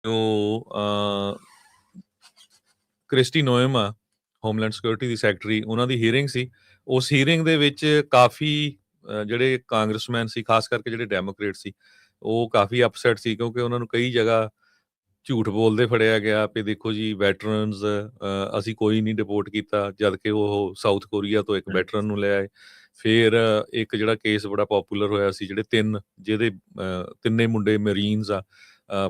ਉਹ ਕ੍ਰਿਸਟੀ ਨੋਇਮ ਆ, homeland security ਦੀ secretary, ਉਹਨਾਂ ਦੀ ਹੀਅਰਿੰਗ ਸੀ। ਉਸ ਹੀਅਰਿੰਗ ਦੇ ਵਿੱਚ ਕਾਫੀ ਜਿਹੜੇ ਕਾਂਗਰਸਮੈਨ ਸੀ, ਖਾਸ ਕਰਕੇ ਜਿਹੜੇ ਡੈਮੋਕ੍ਰੇਟ ਸੀ, ਉਹ ਕਾਫੀ ਅਪਸੈਟ ਸੀ, ਕਿਉਂਕਿ ਉਹਨਾਂ ਨੂੰ ਕਈ ਜਗ੍ਹਾ ਝੂਠ ਬੋਲਦੇ ਫੜਿਆ ਗਿਆ ਵੀ ਦੇਖੋ ਜੀ ਵੈਟਰਨਸ ਅਸੀਂ ਕੋਈ ਨਹੀਂ ਡਿਪੋਰਟ ਕੀਤਾ, ਜਦ ਕਿ ਉਹ ਸਾਊਥ ਕੋਰੀਆ ਤੋਂ ਇੱਕ ਵੈਟਰਨ ਨੂੰ ਲੈ ਆਏ। ਫਿਰ ਇੱਕ ਜਿਹੜਾ ਕੇਸ ਬੜਾ ਪੋਪੂਲਰ ਹੋਇਆ ਸੀ, ਜਿਹਦੇ ਤਿੰਨੇ ਮੁੰਡੇ ਮਰੀਨਸ ਆ,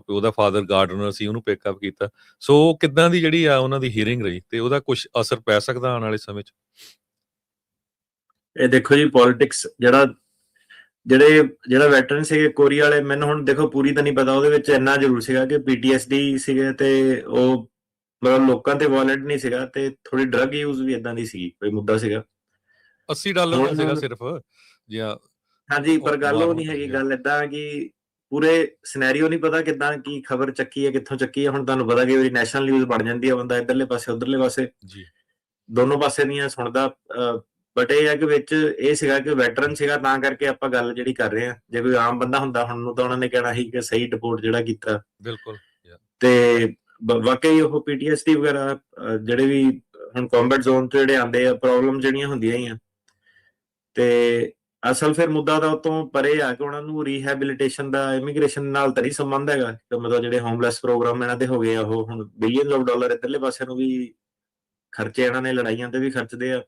ਉਹਦਾ ਫਾਦਰ ਗਾਰਡਨਰ ਸੀ, ਉਹਨੂੰ ਪਿਕਅਪ ਕੀਤਾ। ਸੋ ਕਿੱਦਾਂ ਦੀ ਜਿਹੜੀ ਆ ਉਹਨਾਂ ਦੀ ਹੀਅਰਿੰਗ ਰਹੀ, ਤੇ ਉਹਦਾ ਕੁਝ ਅਸਰ ਪੈ ਸਕਦਾ ਆਉਣ ਵਾਲੇ ਸਮੇਂ 'ਚ? ਇਹ ਦੇਖੋ ਜੀ, ਪੋਲਿਟਿਕਸ ਜਿਹੜਾ ਵੈਟਰਨ ਸੀਗੇ ਕੋਰੀਆ ਵਾਲੇ, ਮੈਨੂੰ ਹੁਣ ਦੇਖੋ ਪੂਰੀ ਤਾਂ ਨਹੀਂ ਪਤਾ, ਉਹਦੇ ਵਿੱਚ ਇੰਨਾ ਜ਼ਰੂਰ ਸੀਗਾ ਕਿ PTSD ਸੀਗੇ, ਤੇ ਉਹ ਮਤਲਬ ਲੋਕਾਂ ਤੇ ਵਾਇਲੈਂਟ ਨਹੀਂ ਸੀਗਾ, ਤੇ ਥੋੜੀ ਡਰਗ ਯੂਜ਼ ਵੀ ਇਦਾਂ ਦੀ ਸੀਗੀ, ਕੋਈ ਮੁੱਦਾ ਸੀਗਾ। $80 ਦਾ ਸੀਗਾ ਸਿਰਫ ਜੀ। ਹਾਂਜੀ, ਪਰ ਗੱਲ ਉਹ ਨਹੀਂ ਹੈਗੀ। ਗੱਲ ਏਦਾਂ ਕਿ ਪੂਰੇ ਸਿਨੈਰੀਓ ਨਹੀਂ ਪਤਾ ਕਿੱਦਾਂ ਕੀ ਖਬਰ ਚੱਕੀ ਹੈ, ਕਿੱਥੋਂ ਚੱਕੀ ਹੈ। ਹੁਣ ਤੁਹਾਨੂੰ ਪਤਾ ਕਿ ਨੈਸ਼ਨਲ ਨਿਊਜ਼ ਬਣ ਜਾਂਦੀ ਹੈ, ਬੰਦਾ ਇੱਧਰਲੇ ਪਾਸੇ ਉੱਧਰਲੇ ਪਾਸੇ ਦੋਨੋਂ ਪਾਸੇ ਦੀਆਂ ਸੁਣਦਾ। ਬਟ ਇਹ ਹੈ ਕਿ ਵਿੱਚ ਇਹ ਸੀਗਾ ਕਿ ਵੈਟਰਨ ਸੀਗਾ, ਤਾਂ ਕਰਕੇ ਆਪਾਂ ਗੱਲ ਜਿਹੜੀ ਕਰ ਰਹੇ ਹਾਂ। ਜੇ ਕੋਈ ਆਮ ਬੰਦਾ ਹੁੰਦਾ ਹੁਣ ਨੂੰ ਤਾਂ ਉਹਨਾਂ ਨੇ ਕਹਿਣਾ ਸੀ ਕਿ ਸਹੀ ਡਿਪੋਰਟ ਜਿਹੜਾ ਕੀਤਾ। ਬਿਲਕੁਲ। ਤੇ ਵਾਕਈ ਉਹ PTSD ਵਗੈਰਾ ਜਿਹੜੇ ਵੀ ਹੁਣ ਕੰਬੈਟ ਜ਼ੋਨ ਤੋਂ ਜਿਹੜੇ ਆਉਂਦੇ ਆ, ਪ੍ਰੋਬਲਮ ਜਿਹੜੀਆਂ ਹੁੰਦੀਆਂ ਹੀ ਆ। ਤੇ ਅਸਲ ਫਿਰ ਮੁੱਦਾ ਤਾਂ ਉਤੋਂ ਪਰੇ ਆ ਕਿ ਉਹਨਾਂ ਨੂੰ ਰੀਹੈਬਿਲਿਟੇਸ਼ਨ ਦਾ ਇਮੀਗ੍ਰੇਸ਼ਨ ਨਾਲ ਤਾਂ ਨਹੀਂ ਸੰਬੰਧ ਹੈਗਾ। ਮਤਲਬ ਜਿਹੜੇ ਹੋਮਲੈਸ ਪ੍ਰੋਗਰਾਮ ਇਹਨਾਂ ਦੇ ਹੋ ਗਏ ਆ, ਉਹ ਹੁਣ $ਬਿਲੀਅਨਸ ਇੱਧਰਲੇ ਪਾਸੇ ਨੂੰ ਵੀ ਖਰਚੇ, ਇਹਨਾਂ ਨੇ ਲੜਾਈਆਂ ਤੇ ਵੀ ਖਰਚਦੇ ਆ।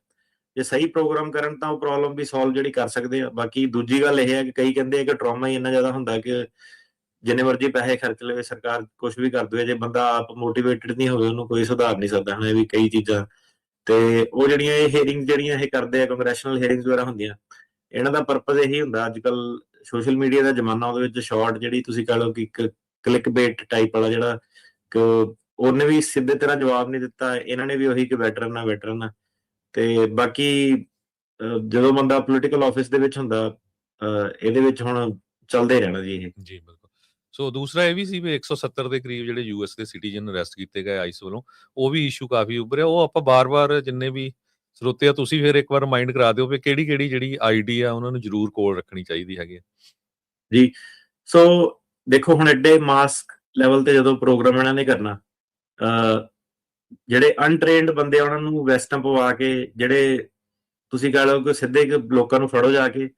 ਜੇ ਸਹੀ ਪ੍ਰੋਗਰਾਮ ਕਰਨ ਤਾਂ ਉਹ ਪ੍ਰੋਬਲਮ ਵੀ ਸੋਲਵ ਜਿਹੜੀ ਕਰ ਸਕਦੇ ਆ। ਬਾਕੀ ਦੂਜੀ ਗੱਲ ਇਹ ਹੈ ਕਿ ਕਈ ਕਹਿੰਦੇ ਆ ਕਿ ਟਰਾਮਾ ਹੀ ਇੰਨਾ ਜ਼ਿਆਦਾ ਹੁੰਦਾ ਕਿ ਜਿੰਨੇ ਮਰਜ਼ੀ ਪੈਸੇ ਖਰਚ ਲਵੇ ਸਰਕਾਰ, ਕੁਝ ਵੀ ਕਰ ਦੇਵੇ, ਜੇ ਬੰਦਾ ਆਪ ਮੋਟੀਵੇਟਡ ਨਹੀਂ ਹੋਵੇ ਉਹਨੂੰ ਕੋਈ ਸੁਧਾਰ ਨਹੀਂ ਸਕਦਾ। ਹੁਣ ਇਹ ਵੀ ਕਈ ਚੀਜ਼ਾਂ, ਤੇ ਉਹ ਜਿਹੜੀਆਂ ਇਹ ਹੀਅਰਿੰਗ ਜਿਹੜੀਆਂ ਇਹ ਕਰਦੇ ਆ, ਕੰਗਰੈਸ਼ਨਲ ਹੀਅਰਿੰਗਸ ਵਗੈਰਾ ਹੁੰਦੀਆਂ, ਇਹਨਾਂ ਦਾ ਪਰਪਸ ਇਹੀ ਹੁੰਦਾ। ਅੱਜ ਕੱਲ ਸੋਸ਼ਲ ਮੀਡੀਆ ਦਾ ਜ਼ਮਾਨਾ, ਉਹਦੇ ਵਿੱਚ ਸ਼ਾਰਟ ਜਿਹੜੀ ਤੁਸੀਂ ਕਹ ਲਓ ਕਿ ਇੱਕ ਕਲਿੱਕ ਬੇਟ ਟਾਈਪ ਵਾਲਾ, ਜਿਹੜਾ ਉਹਨੇ ਵੀ ਸਿੱਧੇ ਤਰ੍ਹਾਂ ਜਵਾਬ ਨਹੀਂ ਦਿੱਤਾ, ਇਹਨਾਂ ਨੇ ਵੀ ਉਹੀ ਕਿ ਵੈਟਰਨ ਆ। ਤੇ ਬਾਕੀ ਜਦੋਂ ਬੰਦਾ ਪੋਲੀਟੀਕਲ ਆਫਿਸ ਦੇ ਵਿੱਚ ਹੁੰਦਾ, ਇਹਦੇ ਵਿੱਚ ਹੁਣ ਚੱਲਦੇ ਰਹਿਣਾ ਜੀ ਇਹ। ਜੀ ਬਿਲਕੁਲ। ਸੋ ਦੂਸਰਾ ਇਹ ਵੀ ਸੀ ਵੀ 170 ਦੇ ਕਰੀਬ ਜਿਹੜੇ US ਦੇ ਸਿਟੀਜ਼ਨ ਅਰੈਸਟ ਕੀਤੇ ਗਏ ਆਈਸ ਵੱਲੋਂ, ਉਹ ਵੀ ਇਸ਼ੂ ਕਾਫੀ ਉੱਭਰਿਆ। ਉਹ ਆਪਾਂ ਬਾਰ-ਬਾਰ ਜਿੰਨੇ ਵੀ ਸਰੋਤੇ ਆ, ਤੁਸੀਂ ਫਿਰ ਇੱਕ ਵਾਰ ਰਿਮਾਈਂਡ ਕਰਾ ਦਿਓ ਵੀ ਕਿਹੜੀ ਜਿਹੜੀ ID ਆ ਉਹਨਾਂ ਨੂੰ ਜ਼ਰੂਰ ਕੋਲ ਰੱਖਣੀ ਚਾਹੀਦੀ ਹੈਗੀ ਜੀ। ਸੋ ਦੇਖੋ, ਹੁਣ ਐਡੇ ਮਾਸ ਲੈਵਲ ਤੇ ਜਦੋਂ ਪ੍ਰੋਗਰਾਮ ਇਹਨਾਂ ਨੇ ਕਰਨਾ, ਜਿਹੜੇ ਅਨਟ੍ਰੇਨਡ ਬੰਦੇ ਆ ਉਹਨਾਂ ਨੂੰ ਵੈਸਟਾਂ ਪਵਾ ਕੇ, ਜਿਹੜੇ ਤੁਸੀਂ ਕਹ ਲਓ ਕਿ ਸਿੱਧੇ ਲੋਕਾਂ ਨੂੰ ਫੜੋ ਜਾ ਕੇ।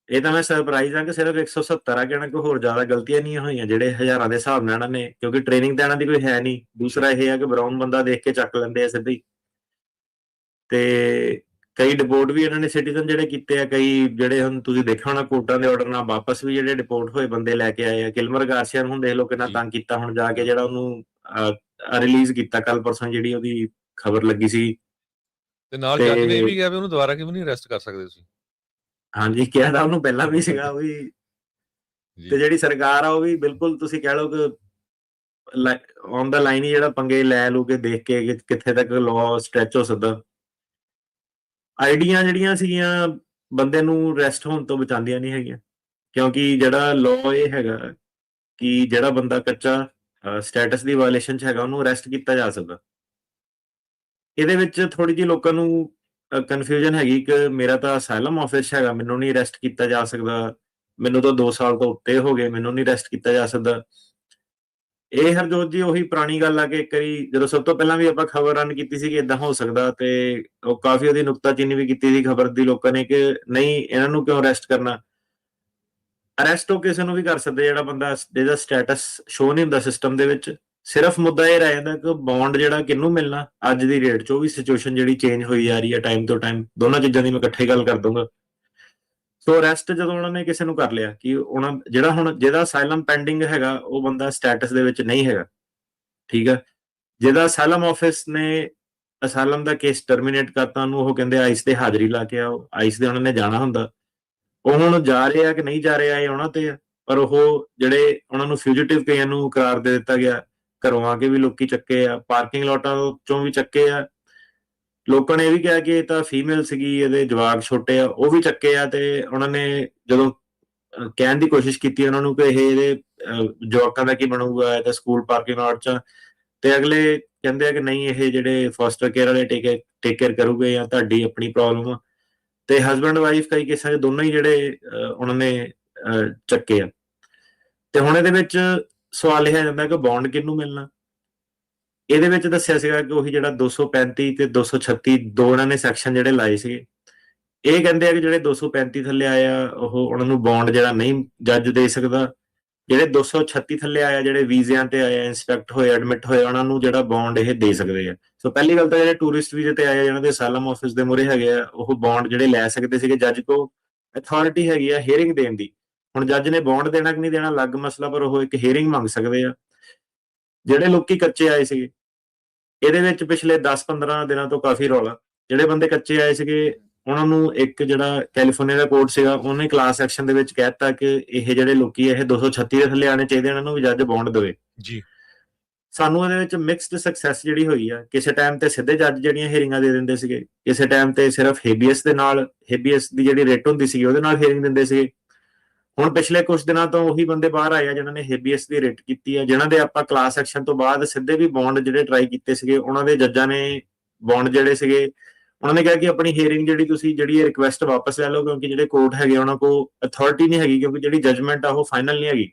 ਇਹ ਤਾਂ ਮੈਂ ਸਰਪ੍ਰਾਈਜ਼ ਹਾਂ ਕਿ ਸਿਰਫ 170 ਆ, ਕਹਿਣਾ ਕੋਈ ਹੋਰ ਜ਼ਿਆਦਾ ਗਲਤੀਆਂ ਨਹੀਂ ਹੋਈਆਂ ਜਿਹੜੇ ਹਜ਼ਾਰਾਂ ਦੇ ਹਿਸਾਬ ਨਾਲ ਇਹਨਾਂ ਨੇ, ਕਿਉਂਕਿ ਟ੍ਰੇਨਿੰਗ ਤਾਂ ਇਹਨਾਂ ਦੀ ਕੋਈ ਹੈ ਨਹੀਂ। ਦੂਸਰਾ ਇਹ ਹੈ ਕਿ ਬਰਾਊਨ ਬੰਦਾ ਦੇਖ ਕੇ ਚੱਕ ਲੈਂਦੇ ਆ ਸਿੱਧੇ ਹੀ। ਤੇ ਕਈ ਡਿਪੋਰਟ ਵੀ ਇਹਨਾਂ ਨੇ ਸਿਟੀਜ਼ਨ ਜਿਹੜੇ ਕੀਤੇ ਆ, ਕਈ ਜਿਹੜੇ ਹੁਣ ਤੁਸੀਂ ਦੇਖਿਆ ਹੋਣਾ ਕੋਰਟਾਂ ਦੇ ਆਰਡਰ ਨਾਲ ਵਾਪਸ ਵੀ ਜਿਹੜੇ ਡਿਪੋਰਟ ਹੋਏ ਬੰਦੇ ਲੈ ਕੇ ਆਏ ਆ। ਕਿਲਮਰ ਗਾਰਸੀਆ ਨੂੰ ਹੁਣ ਦੇਖ ਲਓ ਕਿੰਨਾ ਤੰਗ ਕੀਤਾ, ਹੁਣ ਜਾ ਕੇ ਜਿਹੜਾ ਉਹਨੂੰ ਰਿਲੀਜ਼ ਕੀਤਾ ਕੱਲ ਪਰਸੋਂ, ਜਿਹੜੀ ਉਹਦੀ ਖਬਰ ਲੱਗੀ ਸੀ। ਤੇ ਨਾਲ ਜੱਜ ਨੇ ਵੀ ਕਿਹਾ ਵੀ ਉਹਨੂੰ ਦੁਬਾਰਾ ਕਿਉਂ ਨਹੀਂ ਅਰੈਸਟ ਕਰ ਸਕਦੇ ਤੁਸੀਂ? ਹਾਂਜੀ, ਕਿਹਾ ਤਾਂ ਉਹਨੂੰ ਪਹਿਲਾਂ ਵੀ ਸੀਗਾ ਉਹ ਵੀ। ਤੇ ਜਿਹੜੀ ਸਰਕਾਰ ਆ ਉਹ ਵੀ ਬਿਲਕੁਲ ਤੁਸੀਂ ਕਹਿ ਲਓ ਕਿ ਔਨ ਦਾ ਲਾਈਨ ਹੀ ਜਿਹੜਾ ਪੰਗੇ ਲੈ ਲੂ ਕੇ ਦੇਖ ਕੇ ਕਿੱਥੇ ਤੱਕ ਲਾਅ ਸਟ੍ਰੈਚ ਹੋ ਸਕਦਾ। ਆਈਡੀਆਂ ਜਿਹੜੀਆਂ ਸੀਗੀਆਂ ਬੰਦੇ ਨੂੰ ਅਰੈਸਟ ਹੋਣ ਤੋਂ ਬਚਾਉਂਦੀਆਂ ਨਹੀਂ ਹੈਗੀਆਂ, ਕਿਉਂਕਿ ਜਿਹੜਾ ਲਾਅ ਇਹ ਹੈਗਾ ਕਿ ਜਿਹੜਾ ਬੰਦਾ ਕੱਚਾ ਸਟੇਟਸ ਦੀ ਵਾਇਲੇਸ਼ਨ 'ਚ ਹੈਗਾ ਉਹਨੂੰ ਅਰੈਸਟ ਕੀਤਾ ਜਾ ਸਕਦਾ। ਇਹਦੇ ਵਿੱਚ ਥੋੜੀ ਜਿਹੀ ਲੋਕਾਂ ਨੂੰ ਕਨਫਿਊਜ਼ਨ ਹੈਗੀ ਕਿ ਮੇਰਾ ਤਾਂ ਅਸਾਈਲਮ ਆਫਿਸ ਹੈਗਾ, ਮੈਨੂੰ ਨਹੀਂ ਅਰੈਸਟ ਕੀਤਾ ਜਾ ਸਕਦਾ, ਮੈਨੂੰ ਤਾਂ 2 ਸਾਲ ਤੋਂ ਉੱਤੇ ਹੋ ਗਏ, ਮੈਨੂੰ ਨਹੀਂ ਅਰੈਸਟ ਕੀਤਾ ਜਾ ਸਕਦਾ। ਇਹ ਹਰਜੋਤ ਜੀ ਉਹੀ ਪੁਰਾਣੀ ਗੱਲ ਆ ਕਿ ਇੱਕ ਵਾਰੀ ਜਦੋਂ ਸਭ ਤੋਂ ਪਹਿਲਾਂ ਵੀ ਆਪਾਂ ਖਬਰ ਰਨ ਕੀਤੀ ਸੀ ਕਿ ਇਦਾਂ ਹੋ ਸਕਦਾ, ਤੇ ਉਹ ਕਾਫੀ ਉਹਦੀ ਨੁਕਤਾਚੀਨੀ ਵੀ ਕੀਤੀ ਸੀ ਖਬਰ ਦੀ ਲੋਕਾਂ ਨੇ ਕਿ ਨਹੀਂ ਇਹਨਾਂ ਨੂੰ ਕਿਉਂ ਅਰੈਸਟ ਕਰਨਾ। ਅਰੈਸਟ ਉਹ ਕਿਸੇ ਨੂੰ ਵੀ ਕਰ ਸਕਦੇ ਜਿਹੜਾ ਬੰਦਾ ਜਿਹਦਾ ਸਟੇਟਸ ਸ਼ੋ ਨਹੀਂ ਹੁੰਦਾ ਸਿਸਟਮ ਦੇ ਵਿੱਚ। ਸਿਰਫ ਮੁੱਦਾ ਇਹ ਰਹਿ ਜਾਂਦਾ ਕਿ ਬੌਂਡ ਜਿਹੜਾ ਕਿਹਨੂੰ ਮਿਲਣਾ ਅੱਜ ਦੀ ਰੇਟ 'ਚ, ਉਹ ਵੀ ਸਿਚੁਏਸ਼ਨ ਜਿਹੜੀ ਚੇਂਜ ਹੋਈ ਜਾ ਰਹੀ ਹੈ ਟਾਈਮ ਤੋਂ ਟਾਈਮ। ਦੋਨਾਂ ਚੀਜ਼ਾਂ ਦੀ ਮੈਂ ਇਕੱਠੇ ਗੱਲ ਕਰ ਦੂੰਗਾ। ਸੋ ਅਰੈਸਟ ਜਦੋਂ ਉਹਨਾਂ ਨੇ ਕਿਸੇ ਨੂੰ ਕਰ ਲਿਆ ਕਿ ਉਹਨਾਂ ਜਿਹੜਾ ਹੁਣ ਜਿਹਦਾ ਅਸਾਈਲਮ ਪੈਂਡਿੰਗ ਹੈਗਾ ਉਹ ਬੰਦਾ ਸਟੇਟਸ ਦੇ ਵਿੱਚ ਨਹੀਂ ਹੈਗਾ, ਠੀਕ ਹੈ। ਜਿਹਦਾ ਅਸਾਈਲਮ ਆਫਿਸ ਨੇ ਅਸਾਈਲਮ ਦਾ ਕੇਸ ਟਰਮੀਨੇਟ ਕਰਤਾ, ਉਹਨੂੰ ਉਹ ਕਹਿੰਦੇ ਆਈਸ ਤੇ ਹਾਜ਼ਰੀ ਲਾ ਕੇ ਆਓ, ਆਈਸ ਦੇ ਉਹਨਾਂ ਨੇ ਜਾਣਾ ਹੁੰਦਾ। ਉਹ ਹੁਣ ਜਾ ਰਹੇ ਆ ਕਿ ਨਹੀਂ ਜਾ ਰਹੇ ਆ ਇਹ ਉਹਨਾਂ ਤੇ ਆ, ਪਰ ਉਹ ਜਿਹੜੇ ਉਹਨਾਂ ਨੂੰ ਫਿਊਜੀਟਿਵ ਕਈਆਂ ਨੂੰ ਕਰਾਰ ਦੇ ਦਿੱਤਾ ਗਿਆ, ਘਰੋਂ ਆ ਕੇ ਵੀ ਲੋਕੀ ਚੱਕੇ ਆ, ਪਾਰਕਿੰਗ ਲੋਟਾਂ ਚੋਂ ਵੀ ਚੱਕੇ ਆ। ਲੋਕਾਂ ਨੇ ਇਹ ਵੀ ਕਿਹਾ ਕਿ ਇਹ ਤਾਂ ਫੀਮੇਲ ਸੀਗੀ, ਇਹਦੇ ਜਵਾਕ ਛੋਟੇ ਆ, ਉਹ ਵੀ ਚੱਕੇ ਆ। ਤੇ ਉਹਨਾਂ ਨੇ ਜਦੋਂ ਕਹਿਣ ਦੀ ਕੋਸ਼ਿਸ਼ ਕੀਤੀ ਉਹਨਾਂ ਨੂੰ ਕਿ ਇਹਦੇ ਜਵਾਕਾਂ ਦਾ ਕੀ ਬਣੂਗਾ, ਇਹ ਤਾਂ ਸਕੂਲ ਪਾਰਕਿੰਗ ਲੋਟ 'ਚ, ਤੇ ਅਗਲੇ ਕਹਿੰਦੇ ਆ ਕਿ ਨਹੀਂ ਇਹ ਜਿਹੜੇ ਫੋਸਟਰ ਕੇਅਰ ਵਾਲੇ ਟੇਕ ਕੇਅਰ ਕਰੂਗੇ ਜਾਂ ਤੁਹਾਡੀ ਆਪਣੀ ਪ੍ਰੋਬਲਮ ਆ। ਤੇ ਹਸਬੈਂਡ ਵਾਈਫ ਕਈ ਕੇਸਾਂ 'ਚ ਦੋਨੋਂ ਹੀ ਜਿਹੜੇ ਉਹਨਾਂ ਨੇ ਚੱਕੇ ਆ। ਤੇ ਹੁਣ ਇਹਦੇ ਵਿੱਚ ਸਵਾਲ ਇਹ ਆ ਜਾਂਦਾ ਕਿ ਬੌਂਡ ਕਿਹਨੂੰ ਮਿਲਣਾ। ਇਹਦੇ ਵਿੱਚ ਦੱਸਿਆ ਸੀਗਾ ਕਿ ਉਹੀ ਜਿਹੜਾ 235 ਤੇ 236 ਦੋ ਇਹਨਾਂ ਨੇ ਸੈਕਸ਼ਨ ਜਿਹੜੇ ਲਾਏ ਸੀਗੇ। ਇਹ ਕਹਿੰਦੇ ਆ ਕਿ ਜਿਹੜੇ 235 ਥੱਲੇ ਆਏ ਆ ਉਹਨਾਂ ਨੂੰ ਬੌਂਡ ਜਿਹੜਾ ਨਹੀਂ ਜੱਜ ਦੇ ਸਕਦਾ। ਜਿਹੜੇ 236 ਥੱਲੇ ਆਏ ਆ, ਜਿਹੜੇ ਵੀਜ਼ਿਆਂ ਤੇ ਆਏ ਆ, ਇੰਸਪੈਕਟ ਹੋਏ, ਐਡਮਿਟ ਹੋਏ, ਉਹਨਾਂ ਨੂੰ ਜਿਹੜਾ ਬੌਂਡ ਇਹ ਦੇ ਸਕਦੇ ਆ। ਸੋ ਪਹਿਲੀ ਗੱਲ ਤਾਂ ਜਿਹੜੇ ਟੂਰਿਸਟ ਵੀਜ਼ੇ ਤੇ ਆਏ ਆ, ਜਿਹਨਾਂ ਦੇ ਅਸਾਲਮ ਆਫਿਸ ਦੇ ਮੂਹਰੇ ਹੈਗੇ ਆ, ਉਹ ਬੌਂਡ ਜਿਹੜੇ ਲੈ ਸਕਦੇ ਸੀਗੇ। ਜੱਜ ਕੋ ਅਥਾਰਟੀ ਹੈਗੀ ਆ ਹੀਅਰਿੰਗ ਦੇਣ ਦੀ। ਹੁਣ ਜੱਜ ਨੇ ਬੌਂਡ ਦੇਣਾ ਕਿ ਨਹੀਂ ਦੇਣਾ ਅਲੱਗ ਮਸਲਾ, ਪਰ ਉਹ ਇੱਕ ਹੀਅਰਿੰਗ ਮੰਗ ਸਕਦੇ ਆ। ਜਿਹੜੇ ਲੋਕੀ ਕੱਚੇ ਆਏ ਸੀਗੇ, ਇਹਦੇ ਵਿੱਚ ਪਿਛਲੇ 10-15 ਦਿਨਾਂ ਤੋਂ ਕਾਫੀ ਰੌਲਾ। ਜਿਹੜੇ ਬੰਦੇ ਕੱਚੇ ਆਏ ਸੀਗੇ ਉਹਨਾਂ ਨੂੰ ਇੱਕ ਜਿਹੜਾ ਕੈਲੀਫੋਰਨੀਆ ਦਾ ਕੋਰਟ ਸੀਗਾ, ਉਹਨੇ ਕਲਾਸ ਐਕਸ਼ਨ ਦੇ ਵਿੱਚ ਕਹਿ ਦਿੱਤਾ ਕਿ ਇਹ ਜਿਹੜੇ ਲੋਕੀ ਇਹ 236 ਦੇ ਥੱਲੇ ਆਣੇ ਚਾਹੀਦੇ, ਇਹਨਾਂ ਨੂੰ ਵੀ ਜੱਜ ਬੌਂਡ ਦੇਵੇ ਜੀ। ਸਾਨੂੰ ਇਹਦੇ ਵਿੱਚ ਮਿਕਸਡ ਸਕਸੈਸ ਜਿਹੜੀ ਹੋਈ ਆ। ਕਿਸੇ ਟਾਈਮ ਤੇ ਸਿੱਧੇ ਜੱਜ ਜਿਹੜੀਆਂ ਹੀਅਰਿੰਗਾਂ ਦੇ ਦਿੰਦੇ ਸੀਗੇ, ਕਿਸੇ ਟਾਈਮ ਤੇ ਸਿਰਫ ਹੇਬੀਅਸ ਦੇ ਨਾਲ, ਹੇਬੀਅਸ ਦੀ ਜਿਹੜੀ ਰਿਟ ਹੁੰਦੀ ਸੀਗੀ ਉਹਦੇ ਨਾਲ ਹੀਅਰਿੰਗ ਦਿੰਦੇ ਸੀਗੇ। ਹੁਣ ਪਿਛਲੇ ਕੁਝ ਦਿਨਾਂ ਤੋਂ ਉਹੀ ਬੰਦੇ ਬਾਹਰ ਆਏ ਆ ਜਿਨ੍ਹਾਂ ਨੇ ਹੇਬੀਅਸ ਦੀ ਰਿਟ ਕੀਤੀ ਆ, ਜਿਨ੍ਹਾਂ ਦੇ ਆਪਾਂ ਕਲਾਸ ਐਕਸ਼ਨ ਤੋਂ ਬਾਅਦ ਸਿੱਧੇ ਵੀ ਬੌਂਡ ਜਿਹੜੇ ਟਰਾਈ ਕੀਤੇ ਸੀਗੇ। ਉਹਨਾਂ ਦੇ ਜੱਜਾਂ ਨੇ ਬੌਂਡ ਜਿਹੜੇ ਸੀਗੇ, ਉਹਨਾਂ ਨੇ ਕਿਹਾ ਕਿ ਆਪਣੀ ਹੀਅਰਿੰਗ ਜਿਹੜੀ ਰਿਕੁਐਸਟ ਵਾਪਸ ਲੈ ਲਓ, ਕਿਉਂਕਿ ਜਿਹੜੇ ਕੋਰਟ ਹੈਗੇ ਉਹਨਾਂ ਕੋਲ ਅਥਾਰਟੀ ਨਹੀਂ ਹੈਗੀ, ਕਿਉਂਕਿ ਜਿਹੜੀ ਜਜਮੈਂਟ ਆ ਉਹ ਫਾਈਨਲ ਨਹੀਂ ਹੈਗੀ।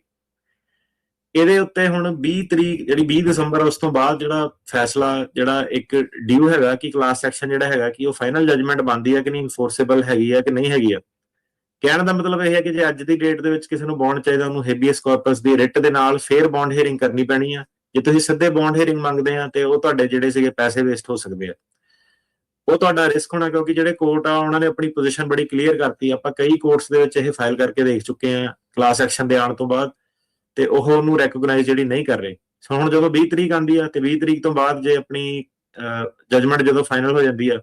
ਇਹਦੇ ਉੱਤੇ ਹੁਣ 20 ਤਰੀਕ ਜਿਹੜੀ 20 ਦਸੰਬਰ ਉਸ ਤੋਂ ਬਾਅਦ ਜਿਹੜਾ ਫੈਸਲਾ ਜਿਹੜਾ ਇੱਕ ਡਿਊ ਹੈਗਾ ਕਿ ਕਲਾਸ ਐਕਸ਼ਨ ਜਿਹੜਾ ਹੈਗਾ ਕਿ ਉਹ ਫਾਈਨਲ ਜਜਮੈਂਟ ਬਣਦੀ ਹੈ ਕਿ ਨਹੀਂ, ਇਨਫੋਰਸੇਬਲ ਹੈਗੀ ਹੈ ਕਿ ਨਹੀਂ ਹੈਗੀ ਆ। ਕਹਿਣ ਦਾ ਮਤਲਬ ਇਹ ਹੈ ਕਿ ਜੇ ਅੱਜ ਦੀ ਡੇਟ ਦੇ ਵਿੱਚ ਕਿਸੇ ਨੂੰ ਬੌਂਡ ਚਾਹੀਦਾ, ਉਹਨੂੰ ਹੇਬੀਅਸ ਕਾਰਪਸ ਦੀ ਰਿਟ ਦੇ ਨਾਲ ਫੇਰ ਬੌਂਡ ਹੀਅਰਿੰਗ ਕਰਨੀ ਪੈਣੀ ਆ। ਜੇ ਤੁਸੀਂ ਸਿੱਧੇ ਬੌਂਡ ਹੀਅਰਿੰਗ ਮੰਗਦੇ ਆ ਤੇ ਉਹ ਤੁਹਾਡੇ ਜਿਹੜੇ ਸੀਗੇ ਪੈਸੇ ਵੇਸਟ ਹੋ ਸਕਦੇ ਆ। ਉਹ ਤੁਹਾਡਾ ਰਿਸਕ ਹੋਣਾ, ਕਿਉਂਕਿ ਜਿਹੜੇ ਕੋਰਟ ਆ ਉਹਨਾਂ ਨੇ ਆਪਣੀ ਪੋਜੀਸ਼ਨ ਬੜੀ ਕਲੀਅਰ ਕਰਤੀ। ਆਪਾਂ ਕਈ ਕੋਰਟਸ ਦੇ ਵਿੱਚ ਇਹ ਫਾਈਲ ਕਰਕੇ ਦੇਖ ਚੁੱਕੇ ਆ ਕਲਾਸ ਐਕਸ਼ਨ ਦੇ ਆਉਣ ਤੋਂ ਬਾਅਦ, ਤੇ ਉਹ ਉਹਨੂੰ ਰੈਕੋਗਨਾਈਜ਼ ਜਿਹੜੀ ਨਹੀਂ ਕਰ ਰਹੇ। ਸੋ ਹੁਣ ਜਦੋਂ 20 ਤਰੀਕ ਆਉਂਦੀ ਆ ਤੇ 20 ਤਰੀਕ ਤੋਂ ਬਾਅਦ ਜੇ ਆਪਣੀ ਜਜਮੈਂਟ ਜਦੋਂ ਫਾਈਨਲ ਹੋ ਜਾਂਦੀ ਆ,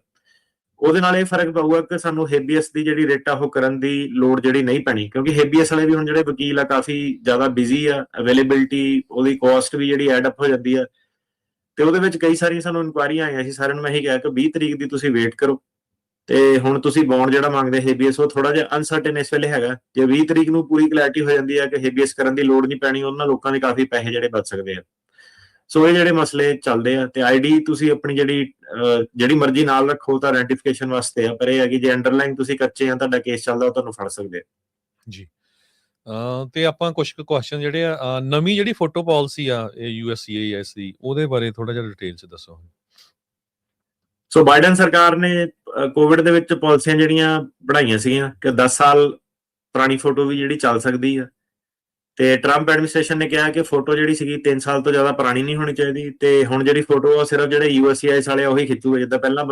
ਉਹਦੇ ਨਾਲ ਇਹ ਫਰਕ ਪਊਗਾ ਕਿ ਸਾਨੂੰ ਹੇਬੀਅਸ ਦੀ ਜਿਹੜੀ ਰਿਟ ਆ ਉਹ ਕਰਨ ਦੀ ਲੋੜ ਜਿਹੜੀ ਨਹੀਂ ਪੈਣੀ, ਕਿਉਂਕਿ ਹੇਬੀਅਸ ਵਾਲੇ ਵੀ ਹੁਣ ਜਿਹੜੇ ਵਕੀਲ ਆ ਕਾਫੀ ਜ਼ਿਆਦਾ ਬਿਜ਼ੀ ਆ, ਅਵੇਲੇਬਿਲਿਟੀ ਉਹਦੀ ਕਾਸਟ ਵੀ ਜਿਹੜੀ ਐਡ ਅਪ ਹੋ ਜਾਂਦੀ ਆ। ਤੇ ਉਹਦੇ ਵਿੱਚ ਕਈ ਸਾਰੀਆਂ ਸਾਨੂੰ ਇਨਕੁਆਇਰੀਆਂ ਆਈਆਂ ਸੀ। ਸਾਰਿਆਂ ਨੂੰ ਮੈਂ ਇਹੀ ਕਿਹਾ ਕਿ 20 ਤਰੀਕ ਦੀ ਤੁਸੀਂ ਵੇਟ ਕਰੋ। ਤੇ ਹੁਣ ਤੁਸੀਂ ਬੌਂਡ ਜਿਹੜਾ ਮੰਗਦੇ ਹੇਬੀਅਸ, ਉਹ ਥੋੜਾ ਜਿਹਾ ਅਨਸਰਟਨ ਇਸ ਵੇਲੇ ਹੈਗਾ। ਜੇ 20 ਤਰੀਕ ਨੂੰ ਪੂਰੀ ਕਲੈਰਿਟੀ ਹੋ ਜਾਂਦੀ ਹੈ ਕਿ ਹੇਬੀਅਸ ਕਰਨ ਦੀ ਲੋੜ ਨਹੀਂ ਪੈਣੀ, ਉਹਨਾਂ ਲੋਕਾਂ ਦੇ ਕਾਫੀ ਪੈਸੇ ਜਿਹੜੇ ਬਚ ਸਕਦੇ ਆ। ਸੋ ਇਹ ਜਿਹੜੇ ਮਸਲੇ ਚੱਲਦੇ ਆ। ਤੇ ਆਈਡੀ ਤੁਸੀਂ ਆਪਣੀ ਜਿਹੜੀ ਮਰਜ਼ੀ ਨਾਲ ਰੱਖੋ ਤਾਂ ਆਇਡੈਂਟੀਫਿਕੇਸ਼ਨ ਵਾਸਤੇ ਆ, ਪਰ ਇਹ ਹੈ ਕਿ ਜੇ ਅੰਡਰਲਾਈਨ ਤੁਸੀਂ ਕੱਚੇ ਆ, ਤੁਹਾਡਾ ਕੇਸ ਚੱਲਦਾ, ਉਹ ਤੁਹਾਨੂੰ ਫੜ ਸਕਦੇ ਆ ਜੀ। ਤੇ ਆਪਾਂ ਕੁਝ ਕੁਐਸਚਨ ਜਿਹੜੇ ਆ, ਨਵੀਂ ਜਿਹੜੀ ਫੋਟੋ ਪਾਲਿਸੀ ਆ USCIS ਦੀ, ਉਹਦੇ ਬਾਰੇ ਥੋੜਾ ਜਿਹਾ ਡਿਟੇਲ ਚ ਦੱਸੋ। ਸੋ ਬਾਈਡਨ ਸਰਕਾਰ ਨੇ ਕੋਵਿਡ ਦੇ ਵਿੱਚ ਪਾਲਿਸੀਆਂ ਜਿਹੜੀਆਂ ਬਣਾਈਆਂ ਸੀਗੀਆਂ ਕਿ 10 ਸਾਲ ਪੁਰਾਣੀ ਫੋਟੋ ਵੀ ਜਿਹੜੀ ਚੱਲ ਸਕਦੀ ਆ। ਤੇ ਟਰੰਪ ਐਡਮਿਨਿਸਟ੍ਰੇਸ਼ਨ ਨੇ ਕਿਹਾ ਕਿ ਫੋਟੋ ਜਿਹੜੀ ਸੀਗੀ 3 ਸਾਲ ਤੋਂ ਜ਼ਿਆਦਾ ਪੁਰਾਣੀ ਨਹੀਂ ਹੋਣੀ ਚਾਹੀਦੀ। ਤੇ ਹੁਣ ਜਿਹੜੀ ਫੋਟੋ ਆ ਸਿਰਫ ਜਿਹੜੇ USCIS ਵਾਲੇ ਉਹੀ ਖਿੱਚੂਗੇ। ਜਿੱਦਾਂ ਪਹਿਲਾਂ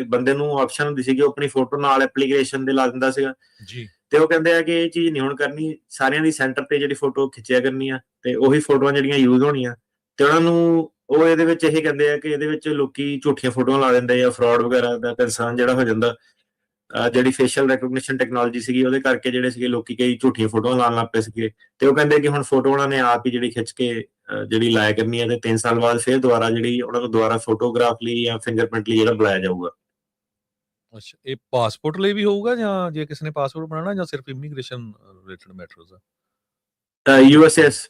ਬੰਦੇ ਨੂੰ ਆਪਸ਼ਨ ਹੁੰਦੀ ਸੀ ਕਿ ਉਹ ਆਪਣੀ ਫੋਟੋ ਨਾਲ ਐਪਲੀਕੇਸ਼ਨ ਦੇ ਲਾ ਦਿੰਦਾ ਸੀਗਾ ਜੀ। ਤੇ ਉਹ ਕਹਿੰਦੇ ਆ ਕਿ ਇਹ ਚੀਜ਼ ਨਹੀਂ ਹੁਣ ਕਰਨੀ, ਸਾਰਿਆਂ ਦੀ ਸੈਂਟਰ ਤੇ ਜਿਹੜੀ ਫੋਟੋ ਖਿੱਚਿਆ ਕਰਨੀ ਆ ਤੇ ਉਹੀ ਫੋਟੋਆਂ ਜਿਹੜੀਆਂ ਯੂਜ਼ ਹੋਣੀਆਂ। ਤੇ ਉਹਨਾਂ ਨੂੰ ਉਹ ਇਹਦੇ ਵਿੱਚ ਇਹ ਕਹਿੰਦੇ ਆ ਕਿ ਇਹਦੇ ਵਿੱਚ ਲੋਕੀ ਝੂਠੀਆਂ ਫੋਟੋਆਂ ਲਾ ਦਿੰਦੇ ਆ, ਫਰਾਡ ਵਗੈਰਾ ਦਾ ਕੰਸਰਨ ਜਿਹੜਾ ਹੋ ਜਾਂਦਾ। ਜਿਹੜੀ ਫੇਸ਼ੀਅਲ ਰੈਕੋਗਨੀਸ਼ਨ ਟੈਕਨੋਲੋਜੀ ਸੀਗੀ ਉਹਦੇ ਕਰਕੇ ਜਿਹੜੇ ਸੀਗੇ ਲੋਕੀ ਕਈ ਝੂਠੀਆਂ ਫੋਟੋਆਂ ਲਾਉਣ ਲੱਗ ਪਏ ਸੀਗੇ। ਤੇ ਉਹ ਕਹਿੰਦੇ ਕਿ ਹੁਣ ਫੋਟੋ ਉਹਨਾਂ ਨੇ ਆਪ ਹੀ ਜਿਹੜੀ ਖਿੱਚ ਕੇ ਜਿਹੜੀ ਲਾਇਆ ਕਰਨੀ ਹੈ, ਤੇ 3 ਸਾਲ ਬਾਅਦ ਫਿਰ ਦੁਬਾਰਾ ਜਿਹੜੀ ਉਹਨਾਂ ਨੂੰ ਦੁਬਾਰਾ ਫੋਟੋਗ੍ਰਾਫ ਲਈ ਜਾਂ ਫਿੰਗਰਪ੍ਰਿੰਟ ਲਈ ਜਿਹੜਾ ਬੁਲਾਇਆ ਜਾਊਗਾ। ਅੱਛਾ, ਇਹ ਪਾਸਪੋਰਟ ਲਈ ਵੀ ਹੋਊਗਾ ਜਾਂ ਜੇ ਕਿਸੇ ਨੇ ਪਾਸਪੋਰਟ ਬਣਾਉਣਾ, ਜਾਂ ਸਿਰਫ ਇਮੀਗ੍ਰੇਸ਼ਨ ਰਿਲੇਟਡ ਮੈਟਰਸ ਆ? USCIS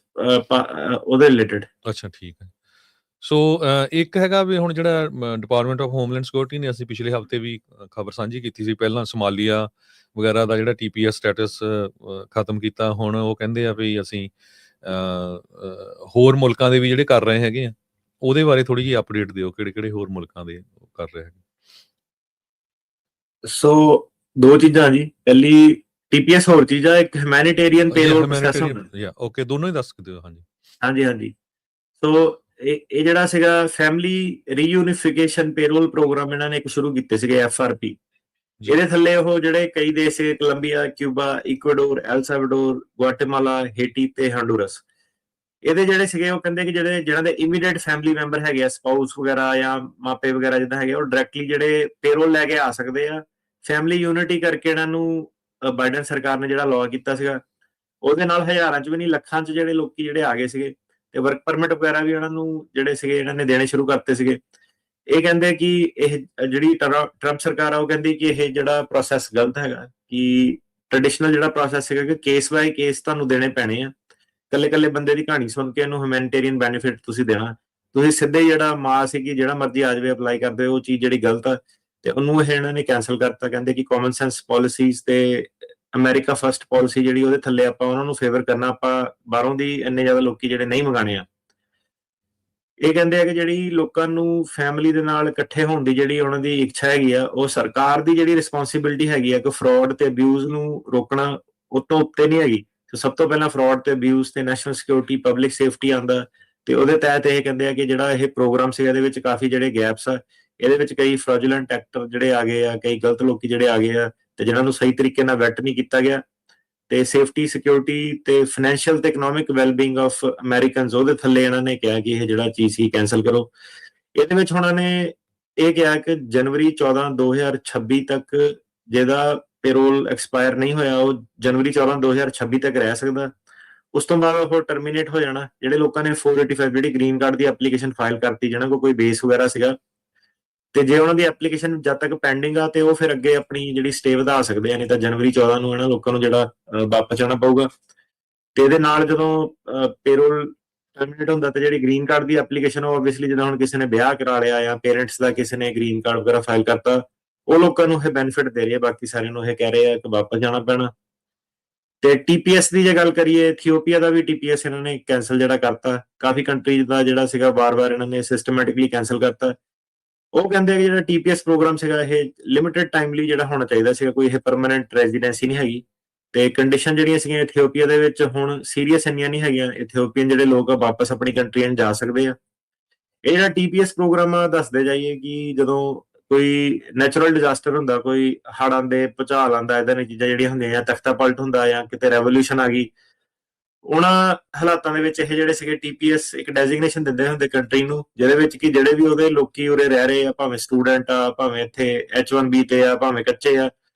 ਉਹਦੇ ਰਿਲੇਟਡ। ਅੱਛਾ, ਠੀਕ ਹੈ। ਸੋ ਇੱਕ ਹੈਗਾ ਵੀ ਹੁਣ ਜਿਹੜਾ ਡਿਪਾਰਟਮੈਂਟ ਆਫ ਹੋਮਲੈਂਡ ਸਿਕਿਉਰਿਟੀ ਨੇ, ਅਸੀਂ ਪਿਛਲੇ ਹਫ਼ਤੇ ਵੀ ਖਬਰ ਸਾਂਝੀ ਕੀਤੀ ਸੀ, ਪਹਿਲਾਂ ਸੋਮਾਲੀਆ ਵਗੈਰਾ ਦਾ ਜਿਹੜਾ TPS ਸਟੇਟਸ ਖਤਮ ਕੀਤਾ। ਹੁਣ ਉਹ ਕਹਿੰਦੇ ਆ ਵੀ ਅਸੀਂ ਹੋਰ ਮੁਲਕਾਂ ਦੇ ਵੀ ਜਿਹੜੇ ਕਰ ਰਹੇ ਹੈਗੇ ਆ, ਉਹਦੇ ਬਾਰੇ ਥੋੜੀ ਜਿਹੀ ਅਪਡੇਟ ਦਿਓ, ਕਿਹੜੇ ਹੋਰ ਮੁਲਕਾਂ ਦੇ ਕਰ ਰਹੇ ਹੈਗੇ। ਸੋ ਦੋ ਚੀਜ਼ਾਂ ਜੀ, ਪਹਿਲੀ TPS ਹੋਰ ਚੀਜ਼ ਆ, ਇੱਕ ਹਿਊਮੈਨਿਟੇਰੀਅਨ ਪੇਰੋਲ ਪ੍ਰੋਸੈਸ ਹੁੰਦਾ। ਓਕੇ, ਦੋਨੋਂ ਹੀ ਦੱਸ ਦਿਓ। ਹਾਂਜੀ। ਸੋ ਇਹ ਜਿਹੜਾ ਸੀਗਾ ਫੈਮਿਲੀ ਰੀਯੂਨੀਫਿਕੇਸ਼ਨ ਪੇਰੋਲ ਪ੍ਰੋਗਰਾਮ ਇਹਨਾਂ ਨੇ ਇੱਕ ਸ਼ੁਰੂ ਕੀਤੇ ਸੀਗੇ, FRP। ਇਹਦੇ ਥੱਲੇ ਉਹ ਜਿਹੜੇ ਕਈ ਦੇਸ਼ ਸੀਗੇ, Colombia, Cuba, Ecuador, El Salvador, Guatemala, Haiti ਤੇ ਹਾਂਡੂਰਸ। ਇਹਦੇ ਜਿਹੜੇ ਸੀਗੇ ਉਹ ਕਹਿੰਦੇ ਕਿ ਜਿਹਨਾਂ ਦੇ ਇਮੀਡੀਏਟ ਫੈਮਿਲੀ ਮੈਂਬਰ ਹੈਗੇ ਆ, ਸਪਾਊਸ ਵਗੈਰਾ ਜਾਂ ਮਾਪੇ ਵਗੈਰਾ ਜਿੱਦਾਂ ਹੈਗੇ, ਉਹ ਡਾਇਰੈਕਟਲੀ ਜਿਹੜੇ ਪੇਰੋਲ ਲੈ ਕੇ ਆ ਸਕਦੇ ਆ। ਫੈਮਿਲੀ ਯੂਨਿਟੀ ਕਰਕੇ ਇਹਨਾਂ ਨੂੰ ਬਾਈਡਨ ਸਰਕਾਰ ਨੇ ਜਿਹੜਾ ਲਾਅ ਕੀਤਾ ਸੀਗਾ, ਉਹਦੇ ਨਾਲ ਹਜ਼ਾਰਾਂ ਚ ਵੀ ਨਹੀਂ ਲੱਖਾਂ ਚ ਜਿਹੜੇ ਲੋਕੀ ਜਿਹੜੇ ਆ ਗਏ ਸੀਗੇ। ਤੇ ਵਰਕ ਪਰਮਿਟ ਵਗੈਰਾ ਵੀ ਇਹਨਾਂ ਨੂੰ ਜਿਹੜੇ ਸੀਗੇ ਇਹਨਾਂ ਨੇ ਦੇਣੇ ਸ਼ੁਰੂ ਕਰਤੇ ਸੀਗੇ। ਇਹ ਕਹਿੰਦੇ ਕਿ ਇਹ ਜਿਹੜੀ ਟਰੰਪ ਸਰਕਾਰ ਆ ਉਹ ਕਹਿੰਦੀ ਕਿ ਇਹ ਜਿਹੜਾ ਪ੍ਰੋਸੈਸ ਗਲਤ ਹੈਗਾ, ਕਿ ਟ੍ਰੈਡੀਸ਼ਨਲ ਜਿਹੜਾ ਪ੍ਰੋਸੈਸ ਹੈਗਾ ਕਿ ਕੇਸ ਬਾਈ ਕੇਸ ਤੁਹਾਨੂੰ ਦੇਣੇ ਪੈਣੇ ਆ। ਕੱਲੇ ਬੰਦੇ ਦੀ ਕਹਾਣੀ ਸੁਣ ਕੇ ਇਹਨੂੰ ਹਿਊਮੈਨਿਟੇਰੀਅਨ ਬੈਨੀਫਿਟ ਤੁਸੀਂ ਦੇਣਾ, ਤੁਸੀਂ ਸਿੱਧੇ ਜਿਹੜਾ ਮਾਂ ਸੀਗੀ ਜਿਹੜਾ ਮਰਜ਼ੀ ਆ ਜਾਵੇ ਅਪਲਾਈ ਕਰਦੇ, ਉਹ ਚੀਜ਼ ਜਿਹੜੀ ਗਲਤ ਆ। ਤੇ ਉਹਨੂੰ ਇਹ ਇਹਨਾਂ ਨੇ ਕੈਂਸਲ ਕਰਤਾ। ਕਹਿੰਦੇ ਕਿ ਕਾਮਨ ਸੈਂਸ ਪਾਲਿਸੀਜ਼ ਤੇ ਅਮਰੀਕਾ ਫਸਟ ਪਾਲਿਸੀ ਜਿਹੜੀ ਉਹਦੇ ਥੱਲੇ ਆਪਾਂ ਉਹਨਾਂ ਨੂੰ ਫੇਵਰ ਕਰਨਾ, ਆਪਾਂ ਬਾਹਰੋਂ ਦੀ ਇੰਨੇ ਜ਼ਿਆਦਾ ਲੋਕੀ ਜਿਹੜੇ ਨਹੀਂ ਮੰਗਾਣੇ ਆ। ਇਹ ਕਹਿੰਦੇ ਆ ਕਿ ਜਿਹੜੀ ਲੋਕਾਂ ਨੂੰ ਫੈਮਿਲੀ ਦੇ ਨਾਲ ਇਕੱਠੇ ਹੋਣ ਦੀ ਜਿਹੜੀ ਉਹਨਾਂ ਦੀ ਇੱਛਾ ਹੈਗੀ ਆ, ਉਹ ਸਰਕਾਰ ਦੀ ਜਿਹੜੀ ਰਿਸਪੌਂਸਿਬਿਲਟੀ ਹੈਗੀ ਆ ਕਿ ਫਰਾਡ ਤੇ ਅਬਿਊਜ਼ ਨੂੰ ਰੋਕਣਾ, ਉਹ ਤੋਂ ਉੱਤੇ ਨਹੀਂ ਹੈਗੀ। ਸਭ ਤੋਂ ਪਹਿਲਾਂ ਫਰਾਡ ਤੇ ਅਬਿਊਜ਼ ਤੇ ਨੈਸ਼ਨਲ ਸਿਕਿਉਰਿਟੀ, ਪਬਲਿਕ ਸੇਫਟੀ ਆਉਂਦਾ, ਤੇ ਉਹਦੇ ਤਹਿਤ ਇਹ ਕਹਿੰਦੇ ਆ ਕਿ ਜਿਹੜਾ ਇਹ ਪ੍ਰੋਗਰਾਮ ਸੀ ਇਹਦੇ ਵਿੱਚ ਕਾਫੀ ਜਿਹੜੇ ਗੈਪਸ ਆ, ਇਹਦੇ ਵਿੱਚ ਕਈ ਫਰਾਜੂਲੈਂਟ ਐਕਟਰ ਜਿਹੜੇ ਆ ਗਏ ਆ, ਕਈ ਗਲਤ ਲੋਕੀ ਜਿਹੜੇ ਆ ਗਏ ਆ, ਤੇ ਜਿਹਨਾਂ ਨੂੰ ਸਹੀ ਤਰੀਕੇ ਨਾਲ ਵੈਟ ਨਹੀਂ ਕੀਤਾ ਗਿਆ। ਤੇ ਸੇਫਟੀ, ਸਿਕਿਉਰਿਟੀ ਤੇ ਫਾਈਨੈਂਸ਼ੀਅਲ ਤੇ ਇਕਨੋਮਿਕ ਵੈਲਬੀਇੰਗ ਆਫ ਅਮਰੀਕਨਸ, ਉਹਦੇ ਥੱਲੇ ਇਹਨਾਂ ਨੇ ਕਿਹਾ ਕਿ ਇਹ ਜਿਹੜਾ ਚੀਜ਼ ਸੀ ਕੈਂਸਲ ਕਰੋ। ਇਹਦੇ ਵਿੱਚ ਉਹਨਾਂ ਨੇ ਇਹ ਕਿਹਾ ਕਿ ਜਨਵਰੀ 14 2026 ਤੱਕ ਜਿਹਦਾ ਪੇਰੋਲ ਐਕਸਪਾਇਰ ਨਹੀਂ ਹੋਇਆ, ਉਹ ਜਨਵਰੀ 14 2026 ਤੱਕ ਰਹਿ ਸਕਦਾ। ਉਸ ਤੋਂ ਬਾਅਦ ਉਹ ਟਰਮੀਨੇਟ ਹੋ ਜਾਣਾ। ਜਿਹੜੇ ਲੋਕਾਂ ਨੇ 485 ਜਿਹੜੀ ਗ੍ਰੀਨ ਕਾਰਡ ਦੀ ਐਪਲੀਕੇਸ਼ਨ ਫਾਈਲ ਕਰਤੀ, ਜਿਹਨਾਂ ਕੋਲ ਕੋਈ ਬੇਸ ਵਗੈਰਾ ਸੀਗਾ, ਤੇ ਜੇ ਉਹਨਾਂ ਦੀ ਐਪਲੀਕੇਸ਼ਨ ਜਦ ਤੱਕ ਪੈਂਡਿੰਗ ਆ ਤੇ ਉਹ ਫਿਰ ਅੱਗੇ ਆਪਣੀ ਜਿਹੜੀ ਸਟੇ ਵਧਾ ਸਕਦੇ ਆ, ਨਹੀਂ ਤਾਂ ਜਨਵਰੀ 14 ਨੂੰ ਇਹਨਾਂ ਲੋਕਾਂ ਨੂੰ ਜਿਹੜਾ ਵਾਪਸ ਜਾਣਾ ਪਊਗਾ। ਤੇ ਇਹਦੇ ਨਾਲ ਜਦੋਂ ਪੇਰੋਲ ਟਰਮੀਨੇਟ ਹੁੰਦਾ ਤੇ ਜਿਹੜੀ ਗ੍ਰੀਨ ਕਾਰਡ ਦੀ ਐਪਲੀਕੇਸ਼ਨ, ਉਹ ਆਬਵੀਅਸਲੀ ਜਦੋਂ ਹੁਣ ਕਿਸੇ ਨੇ ਵਿਆਹ ਕਰਾ ਲਿਆ ਜਾਂ ਪੇਰੈਂਟਸ ਦਾ ਕਿਸੇ ਨੇ ਗ੍ਰੀਨ ਕਾਰਡ ਵਗੈਰਾ ਫਾਈਲ ਕਰਤਾ, ਉਹ ਲੋਕਾਂ ਨੂੰ ਇਹ ਬੈਨੀਫਿਟ ਦੇ ਰਹੀ ਹੈ। ਬਾਕੀ ਸਾਰਿਆਂ ਨੂੰ ਇਹ ਕਹਿ ਰਹੇ ਆ ਕਿ ਵਾਪਸ ਜਾਣਾ ਪੈਣਾ। ਤੇ ਟੀਪੀਐਸ ਦੀ ਜੇ ਗੱਲ ਕਰੀਏ, ਇਥੀਓਪੀਆ ਦਾ ਵੀ ਟੀਪੀਐਸ ਇਹਨਾਂ ਨੇ ਕੈਂਸਲ ਜਿਹੜਾ ਕਰਤਾ। ਕਾਫੀ ਕੰਟਰੀਜ਼ ਦਾ ਜਿਹੜਾ ਸੀਗਾ ਵਾਰ-ਵਾਰ ਇਹਨਾਂ ਨੇ ਸਿਸਟਮੈਟਿਕਲੀ ਕੈਂਸਲ ਕਰਤਾ। ਉਹ ਕਹਿੰਦੇ ਕਿ ਜਿਹੜਾ ਟੀਪੀਐਸ ਪ੍ਰੋਗਰਾਮ ਸੀਗਾ ਇਹ ਲਿਮਿਟਿਡ ਟਾਈਮ ਲਈ ਜਿਹੜਾ ਹੋਣਾ ਚਾਹੀਦਾ ਸੀਗਾ, ਕੋਈ ਇਹ ਪਰਮਾਨੈਂਟ ਰੈਜ਼ੀਡੈਂਸੀ ਨਹੀਂ ਹੈਗੀ। ਤੇ ਕੰਡੀਸ਼ਨ ਜਿਹੜੀਆਂ ਸੀਗੀਆਂ ਇਥੀਓਪੀਆ ਦੇ ਵਿੱਚ ਹੁਣ ਸੀਰੀਅਸ ਇੰਨੀਆਂ ਨਹੀਂ ਹੈਗੀਆਂ। ਇਥੀਓਪੀਅਨ ਜਿਹੜੇ ਲੋਕ ਆ ਵਾਪਸ ਆਪਣੀ ਕੰਟਰੀਆਂ ਜਾ ਸਕਦੇ ਆ। ਇਹ ਜਿਹੜਾ ਟੀਪੀਐਸ ਪ੍ਰੋਗਰਾਮ ਆ, ਦੱਸਦੇ ਜਾਈਏ ਕਿ ਜਦੋਂ ਕੋਈ ਨੈਚੁਰਲ ਡਿਜ਼ਾਸਟਰ ਹੁੰਦਾ, ਕੋਈ ਹੜ੍ਹ ਆਉਂਦੇ, ਭੂਚਾਲ ਆਉਂਦਾ, ਏਦਾਂ ਦੀਆਂ ਚੀਜ਼ਾਂ ਜਿਹੜੀਆਂ ਹੁੰਦੀਆਂ, ਜਾਂ ਤਖਤਾ ਪਲਟ ਹੁੰਦਾ, ਜਾਂ ਕਿਤੇ ਰੈਵੋਲੂਸ਼ਨ ਆ ਗਈ, ਉਹਨਾਂ ਹਾਲਾਤਾਂ ਦੇ ਵਿੱਚ ਇਹ ਜਿਹੜੇ ਸੀਗੇ ਟੀਪੀਐਸ ਇੱਕ ਡੈਜ਼ਿਗਨੇਸ਼ਨ ਦਿੰਦੇ ਹੁੰਦੇ ਕੰਟਰੀ ਨੂੰ, ਜਿਹਦੇ ਵਿੱਚ ਕਿ ਜਿਹੜੇ ਵੀ ਉਹਦੇ ਲੋਕੀ ਉਰੇ ਰਹਿ ਰਹੇ ਆ, ਭਾਵੇਂ ਸਟੂਡੈਂਟ ਆ, ਭਾਵੇਂ ਇੱਥੇ H1B ਤੇ ਆ, ਭਾਵੇਂ ਕੱਚੇ ਆ,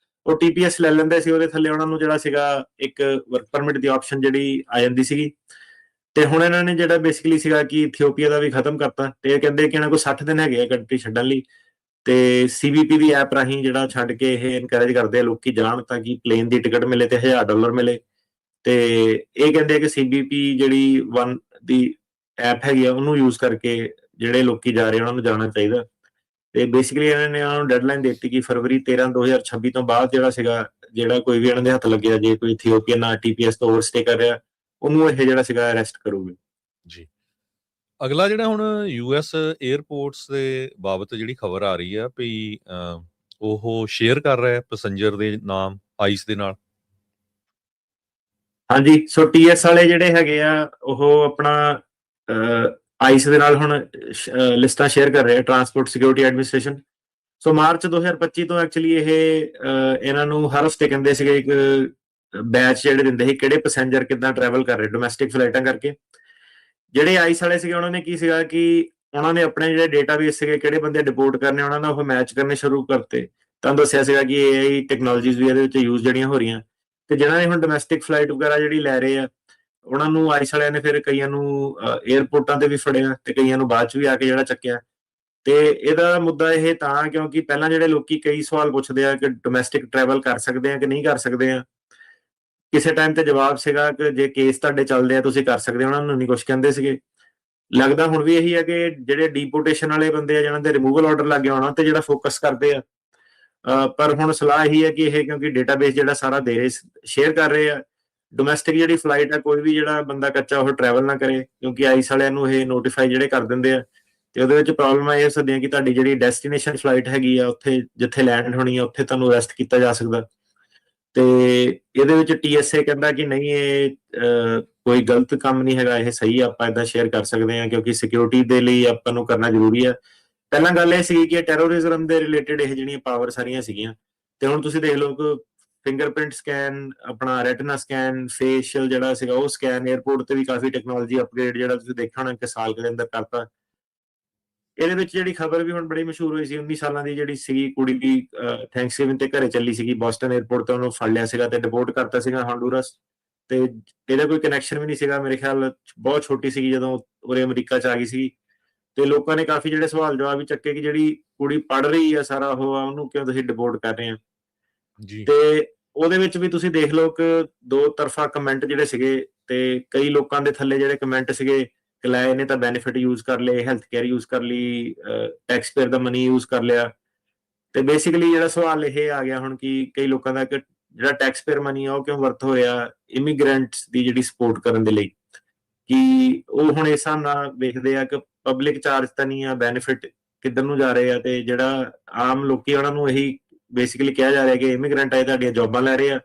ਉਹ ਟੀਪੀਐਸ ਲੈ ਲੈਂਦੇ ਸੀ। ਉਹਦੇ ਥੱਲੇ ਉਹਨਾਂ ਨੂੰ ਜਿਹੜਾ ਸੀਗਾ ਇੱਕ ਵਰਕ ਪਰਮਿਟ ਦੀ ਆਪਸ਼ਨ ਜਿਹੜੀ ਆ ਜਾਂਦੀ ਸੀਗੀ। ਤੇ ਹੁਣ ਇਹਨਾਂ ਨੇ ਜਿਹੜਾ ਬੇਸਿਕਲੀ ਸੀਗਾ ਕਿ ਇਥੀਓਪੀਆ ਦਾ ਵੀ ਖਤਮ ਕਰਤਾ। ਤੇ ਇਹ ਕਹਿੰਦੇ ਕਿ ਇਹਨਾਂ ਕੋਲ 60 ਦਿਨ ਹੈਗੇ ਆ ਕੰਟਰੀ ਛੱਡਣ ਲਈ। ਤੇ CBP ਦੀ ਐਪ ਰਾਹੀਂ ਜਿਹੜਾ ਛੱਡ ਕੇ ਇਹ ਇਨਕਰੇਜ ਕਰਦੇ ਆ ਲੋਕੀ ਜਾਣ, ਤਾਂ ਕਿ ਪਲੇਨ ਦੀ ਟਿਕਟ ਮਿਲੇ ਤੇ $1000 ਮਿਲੇ। ਤੇ ਇਹ ਕਹਿੰਦੇ ਆ ਕਿ CBP ਜਿਹੜੀ ਵਨ ਦੀ ਐਪ ਹੈਗੀ ਆ, ਉਹਨੂੰ ਯੂਜ਼ ਕਰਕੇ ਜਿਹੜੇ ਲੋਕੀ ਜਾ ਰਹੇ ਉਹਨਾਂ ਨੂੰ ਜਾਣਾ ਚਾਹੀਦਾ। ਤੇ ਬੇਸਿਕਲੀ ਇਹਨਾਂ ਨੇ ਉਹਨਾਂ ਨੂੰ ਡੈਡਲਾਈਨ ਦਿੱਤੀ ਕਿ ਫਰਵਰੀ 13 2026 ਤੋਂ ਬਾਅਦ ਜਿਹੜਾ ਸੀਗਾ, ਜਿਹੜਾ ਕੋਈ ਵੀ ਇਹਨਾਂ ਦੇ ਹੱਥ ਲੱਗਿਆ, ਜੇ ਕੋਈ ਇਥੀਓਪੀਅਨ ਨਾਲ TPS ਤੋਂ ਓਵਰਸਟੇ ਕਰ ਰਿਹਾ, ਉਹਨੂੰ ਇਹ ਜਿਹੜਾ ਸੀਗਾ ਅਰੈਸਟ ਕਰੂਗੇ। ਜੀ, ਅਗਲਾ ਜਿਹੜਾ ਹੁਣ US 에ਅਰਪੋਰਟਸ ਦੇ ਬਾਬਤ ਜਿਹੜੀ ਖਬਰ ਆ ਰਹੀ ਆ ਵੀ ਉਹ ਸ਼ੇਅਰ ਕਰ ਰਿਹਾ ਪੈਸੇਂਜਰ ਦੇ ਨਾਮ ਆਈਸ ਦੇ ਨਾਲ। ਹਾਂਜੀ, ਸੋ TS ਵਾਲੇ ਜਿਹੜੇ ਹੈਗੇ ਆ, ਉਹ ਆਪਣਾ ਆਈਸ ਦੇ ਨਾਲ ਹੁਣ ਲਿਸਟਾਂ ਸ਼ੇਅਰ ਕਰ ਰਹੇ ਆ, ਟਰਾਂਸਪੋਰਟ ਸਿਕਿਉਰਿਟੀ ਐਡਮਿਨਿਸਟ੍ਰੇਸ਼ਨ। ਸੋ ਮਾਰਚ 2025 ਤੋਂ ਐਕਚੁਅਲੀ ਇਹ ਇਹਨਾਂ ਨੂੰ ਹਰ ਹਫ਼ਤੇ ਕਹਿੰਦੇ ਸੀਗੇ ਇੱਕ ਬੈਚ ਜਿਹੜੇ ਦਿੰਦੇ ਸੀ, ਕਿਹੜੇ ਪੈਸੇਂਜਰ ਕਿੱਦਾਂ ਟਰੈਵਲ ਕਰ ਰਹੇ ਡੋਮੈਸਟਿਕ ਫਲਾਈਟਾਂ ਕਰਕੇ। ਜਿਹੜੇ ਆਈਸ ਵਾਲੇ ਸੀਗੇ, ਉਹਨਾਂ ਨੇ ਕੀ ਸੀਗਾ ਕਿ ਉਹਨਾਂ ਨੇ ਆਪਣੇ ਜਿਹੜੇ ਡੇਟਾਬੇਸ ਸੀਗੇ, ਕਿਹੜੇ ਬੰਦੇ ਡਿਪੋਰਟ ਕਰਨੇ, ਉਹਨਾਂ ਨਾਲ ਉਹ ਮੈਚ ਕਰਨੇ ਸ਼ੁਰੂ ਕਰਤੇ। ਤੁਹਾਨੂੰ ਦੱਸਿਆ ਸੀਗਾ ਕਿ AI ਟੈਕਨੋਲੋਜੀਜ਼ ਵੀ ਇਹਦੇ ਵਿੱਚ ਯੂਜ਼ ਜਿਹੜੀਆਂ ਹੋ ਰਹੀਆਂ। ਤੇ ਜਿਹਨਾਂ ਨੇ ਹੁਣ ਡੋਮੈਸਟਿਕ ਫਲਾਈਟ ਵਗੈਰਾ ਜਿਹੜੀ ਲੈ ਰਹੇ ਆ, ਉਹਨਾਂ ਨੂੰ ਆਈਸ ਵਾਲਿਆਂ ਨੇ ਫਿਰ ਕਈਆਂ ਨੂੰ 에ਅਰਪੋਰਟਾਂ ਤੇ ਵੀ ਫੜਿਆ ਤੇ ਕਈਆਂ ਨੂੰ ਬਾਅਦ ਚ ਵੀ ਆ ਕੇ ਜਿਹੜਾ ਚੱਕਿਆ। ਤੇ ਇਹਦਾ ਮੁੱਦਾ ਇਹ ਤਾਂ ਕਿਉਂਕਿ ਪਹਿਲਾਂ ਜਿਹੜੇ ਲੋਕੀ ਕਈ ਸਵਾਲ ਪੁੱਛਦੇ ਆ ਕਿ ਡੋਮੈਸਟਿਕ ਟਰੈਵਲ ਕਰ ਸਕਦੇ ਆ ਕਿ ਨਹੀਂ ਕਰ ਸਕਦੇ ਆ। ਕਿਸੇ ਟਾਈਮ ਤੇ ਜਵਾਬ ਸੀਗਾ ਕਿ ਜੇ ਕੇਸ ਤੁਹਾਡੇ ਚੱਲਦੇ ਆ ਤੁਸੀਂ ਕਰ ਸਕਦੇ ਹੋ, ਉਹਨਾਂ ਨੂੰ ਨਹੀਂ ਕੁਝ ਕਹਿੰਦੇ ਸੀਗੇ। ਲੱਗਦਾ ਹੁਣ ਵੀ ਇਹੀ ਹੈ ਕਿ ਜਿਹੜੇ ਡੀਪੋਰਟੇਸ਼ਨ ਵਾਲੇ ਬੰਦੇ ਆ, ਜਿਹਨਾਂ ਦੇ ਰਿਮੂਵਲ ਆਰਡਰ ਲੱਗ ਗਿਆ, ਉਹਨਾਂ ਤੇ ਜਿਹੜਾ ਫੋਕਸ ਕਰਦੇ ਆ। ਪਰ ਹੁਣ ਸਲਾਹ ਇਹੀ ਹੈ ਕਿ ਇਹ ਕਿਉਂਕਿ ਡੇਟਾਬੇਸ ਜਿਹੜਾ ਸਾਰਾ ਦੇ ਰਹੇ, ਸ਼ੇਅਰ ਕਰ ਰਹੇ ਆ, ਡੋਮੈਸਟਿਕ ਜਿਹੜੀ ਫਲਾਈਟ ਆ, ਕੋਈ ਵੀ ਜਿਹੜਾ ਬੰਦਾ ਕੱਚਾ ਉਹ ਟਰੈਵਲ ਨਾ ਕਰੇ, ਕਿਉਂਕਿ ਆਈਸ ਵਾਲਿਆਂ ਨੂੰ ਇਹ ਨੋਟੀਫਾਈ ਜਿਹੜੇ ਕਰ ਦਿੰਦੇ ਆ। ਤੇ ਉਹਦੇ ਵਿੱਚ ਪ੍ਰੋਬਲਮ ਇਹ ਹੋ ਸਕਦੀ ਹੈ ਕਿ ਤੁਹਾਡੀ ਜਿਹੜੀ ਡੈਸਟੀਨੇਸ਼ਨ ਫਲਾਈਟ ਹੈਗੀ ਆ, ਉੱਥੇ ਜਿੱਥੇ ਲੈਂਡ ਹੋਣੀ ਆ, ਉੱਥੇ ਤੁਹਾਨੂੰ ਅਰੈਸਟ ਕੀਤਾ ਜਾ ਸਕਦਾ। ਤੇ ਇਹਦੇ ਵਿੱਚ TSA ਕਹਿੰਦਾ ਕਿ ਨਹੀਂ, ਇਹ ਕੋਈ ਗਲਤ ਕੰਮ ਨਹੀਂ ਹੈਗਾ, ਇਹ ਸਹੀ, ਆਪਾਂ ਏਦਾਂ ਸ਼ੇਅਰ ਕਰ ਸਕਦੇ ਹਾਂ ਕਿਉਂਕਿ ਸਿਕਿਉਰਿਟੀ ਦੇ ਲਈ ਆਪਾਂ ਨੂੰ ਕਰਨਾ ਜ਼ਰੂਰੀ ਆ। ਪਹਿਲਾਂ ਗੱਲ ਇਹ ਸੀਗੀ ਕਿ ਟੈਰੋਰਿਜ਼ਮ ਦੇ ਰਿਲੇਟਡ ਇਹ ਜਿਹੜੀਆਂ ਪਾਵਰ ਸਾਰੀਆਂ ਸੀਗੀਆਂ, ਤੇ ਹੁਣ ਤੁਸੀਂ ਦੇਖ ਲਓ ਕਿ ਫਿੰਗਰਪ੍ਰਿੰਟ ਸਕੈਨ, ਆਪਣਾ ਰੈਟਨਾ ਸਕੈਨ, ਫੇਸ਼ੀਅਲ ਜਿਹੜਾ ਸੀਗਾ ਉਹ ਸਕੈਨ, 에ਅਰਪੋਰਟ ਤੇ ਵੀ ਕਾਫੀ ਟੈਕਨੋਲੋਜੀ ਅਪਗ੍ਰੇਡ ਜਿਹੜਾ ਤੁਸੀਂ ਦੇਖਿਆ ਹੋਣਾ ਕਿ ਸਾਲ ਦੇ ਅੰਦਰ ਕਰਤਾ। ਇਹਦੇ ਵਿੱਚ ਜਿਹੜੀ ਖਬਰ ਵੀ ਹੁਣ ਬੜੀ ਮਸ਼ਹੂਰ ਹੋਈ ਸੀ, 19 ਸਾਲਾਂ ਦੀ ਜਿਹੜੀ ਸੀਗੀ ਕੁੜੀ ਦੀ ਥੈਂਕਸਗਿਵਿੰਗ ਤੇ ਘਰੇ ਚੱਲੀ ਸੀਗੀ ਬੋਸਟਨ 에ਅਰਪੋਰਟ ਤੋਂ, ਉਹਨੂੰ ਫੜ ਲਿਆ ਸੀਗਾ ਤੇ ਡਿਪੋਰਟ ਕਰਤਾ ਸੀਗਾ ਹੌਂਡੂਰਸ। ਤੇ ਇਹਦਾ ਕੋਈ ਕਨੈਕਸ਼ਨ ਵੀ ਨਹੀਂ ਸੀਗਾ, ਮੇਰੇ ਖਿਆਲ ਬਹੁਤ ਛੋਟੀ ਸੀਗੀ ਜਦੋਂ ਉਰੇ ਅਮਰੀਕਾ ਚ ਆ ਗਈ ਸੀ। ਤੇ ਲੋਕਾਂ ਨੇ ਕਾਫੀ ਜਿਹੜੇ ਸਵਾਲ ਜਵਾਬ ਵੀ ਚੱਕੇ ਕਿ ਜਿਹੜੀ ਕੁੜੀ ਪੜ੍ਹ ਰਹੀ ਆ ਸਾਰਾ ਉਹ ਆ, ਉਹਨੂੰ ਕਿਉਂ ਤੁਸੀਂ ਡਿਪੋਰਟ ਕਰ ਰਹੇ ਆ। ਤੇ ਉਹਦੇ ਵਿੱਚ ਵੀ ਤੁਸੀਂ ਦੇਖ ਲਓ ਕਿ ਦੋ ਤਰਫਾ ਕਮੈਂਟ ਜਿਹੜੇ ਸੀਗੇ, ਤੇ ਕਈ ਲੋਕਾਂ ਦੇ ਥੱਲੇ ਜਿਹੜੇ ਕਮੈਂਟ ਸੀਗੇ ਕਿ ਲੈ ਇਹਨੇ ਤਾਂ ਬੈਨੀਫਿਟ ਯੂਜ਼ ਕਰ ਲਏ, ਹੈਲਥ ਕੇਅਰ ਯੂਜ਼ ਕਰ ਲਈ, ਟੈਕਸ ਪੇਅਰ ਦਾ ਮਨੀ ਯੂਜ਼ ਕਰ ਲਿਆ। ਤੇ ਬੇਸਿਕਲੀ ਜਿਹੜਾ ਸਵਾਲ ਇਹ ਆ ਗਿਆ ਹੁਣ ਕਿ ਕਈ ਲੋਕਾਂ ਦਾ ਕਿ ਜਿਹੜਾ ਟੈਕਸ ਪੇਅਰ ਮਨੀ ਆ ਉਹ ਕਿਉਂ ਵਰਤ ਹੋ ਰਿਹਾ ਇਮੀਗ੍ਰੈਂਟਸ ਦੀ ਜਿਹੜੀ ਸਪੋਰਟ ਕਰਨ ਦੇ ਲਈ, ਕਿ ਉਹ ਹੁਣ ਇਸ ਹਿਸਾਬ ਨਾਲ ਵੇਖਦੇ ਆ ਕਿ ਪਬਲਿਕ ਚਾਰਜ ਤਾਂ ਨਹੀਂ ਆ, ਬੈਨੀਫਿਟ ਕਿੱਧਰ ਨੂੰ ਜਾ ਰਹੇ ਆ, ਤੇ ਜਿਹੜਾ ਆਮ ਲੋਕੀ ਉਹਨਾਂ ਨੂੰ ਇਹੀ ਬੇਸਿਕਲੀ ਕਿਹਾ ਜਾ ਰਿਹਾ ਕਿ ਇਮੀਗ੍ਰੈਂਟ ਆਏ ਤੁਹਾਡੀਆਂ ਜੌਬਾਂ ਲੈ ਰਹੇ ਆ,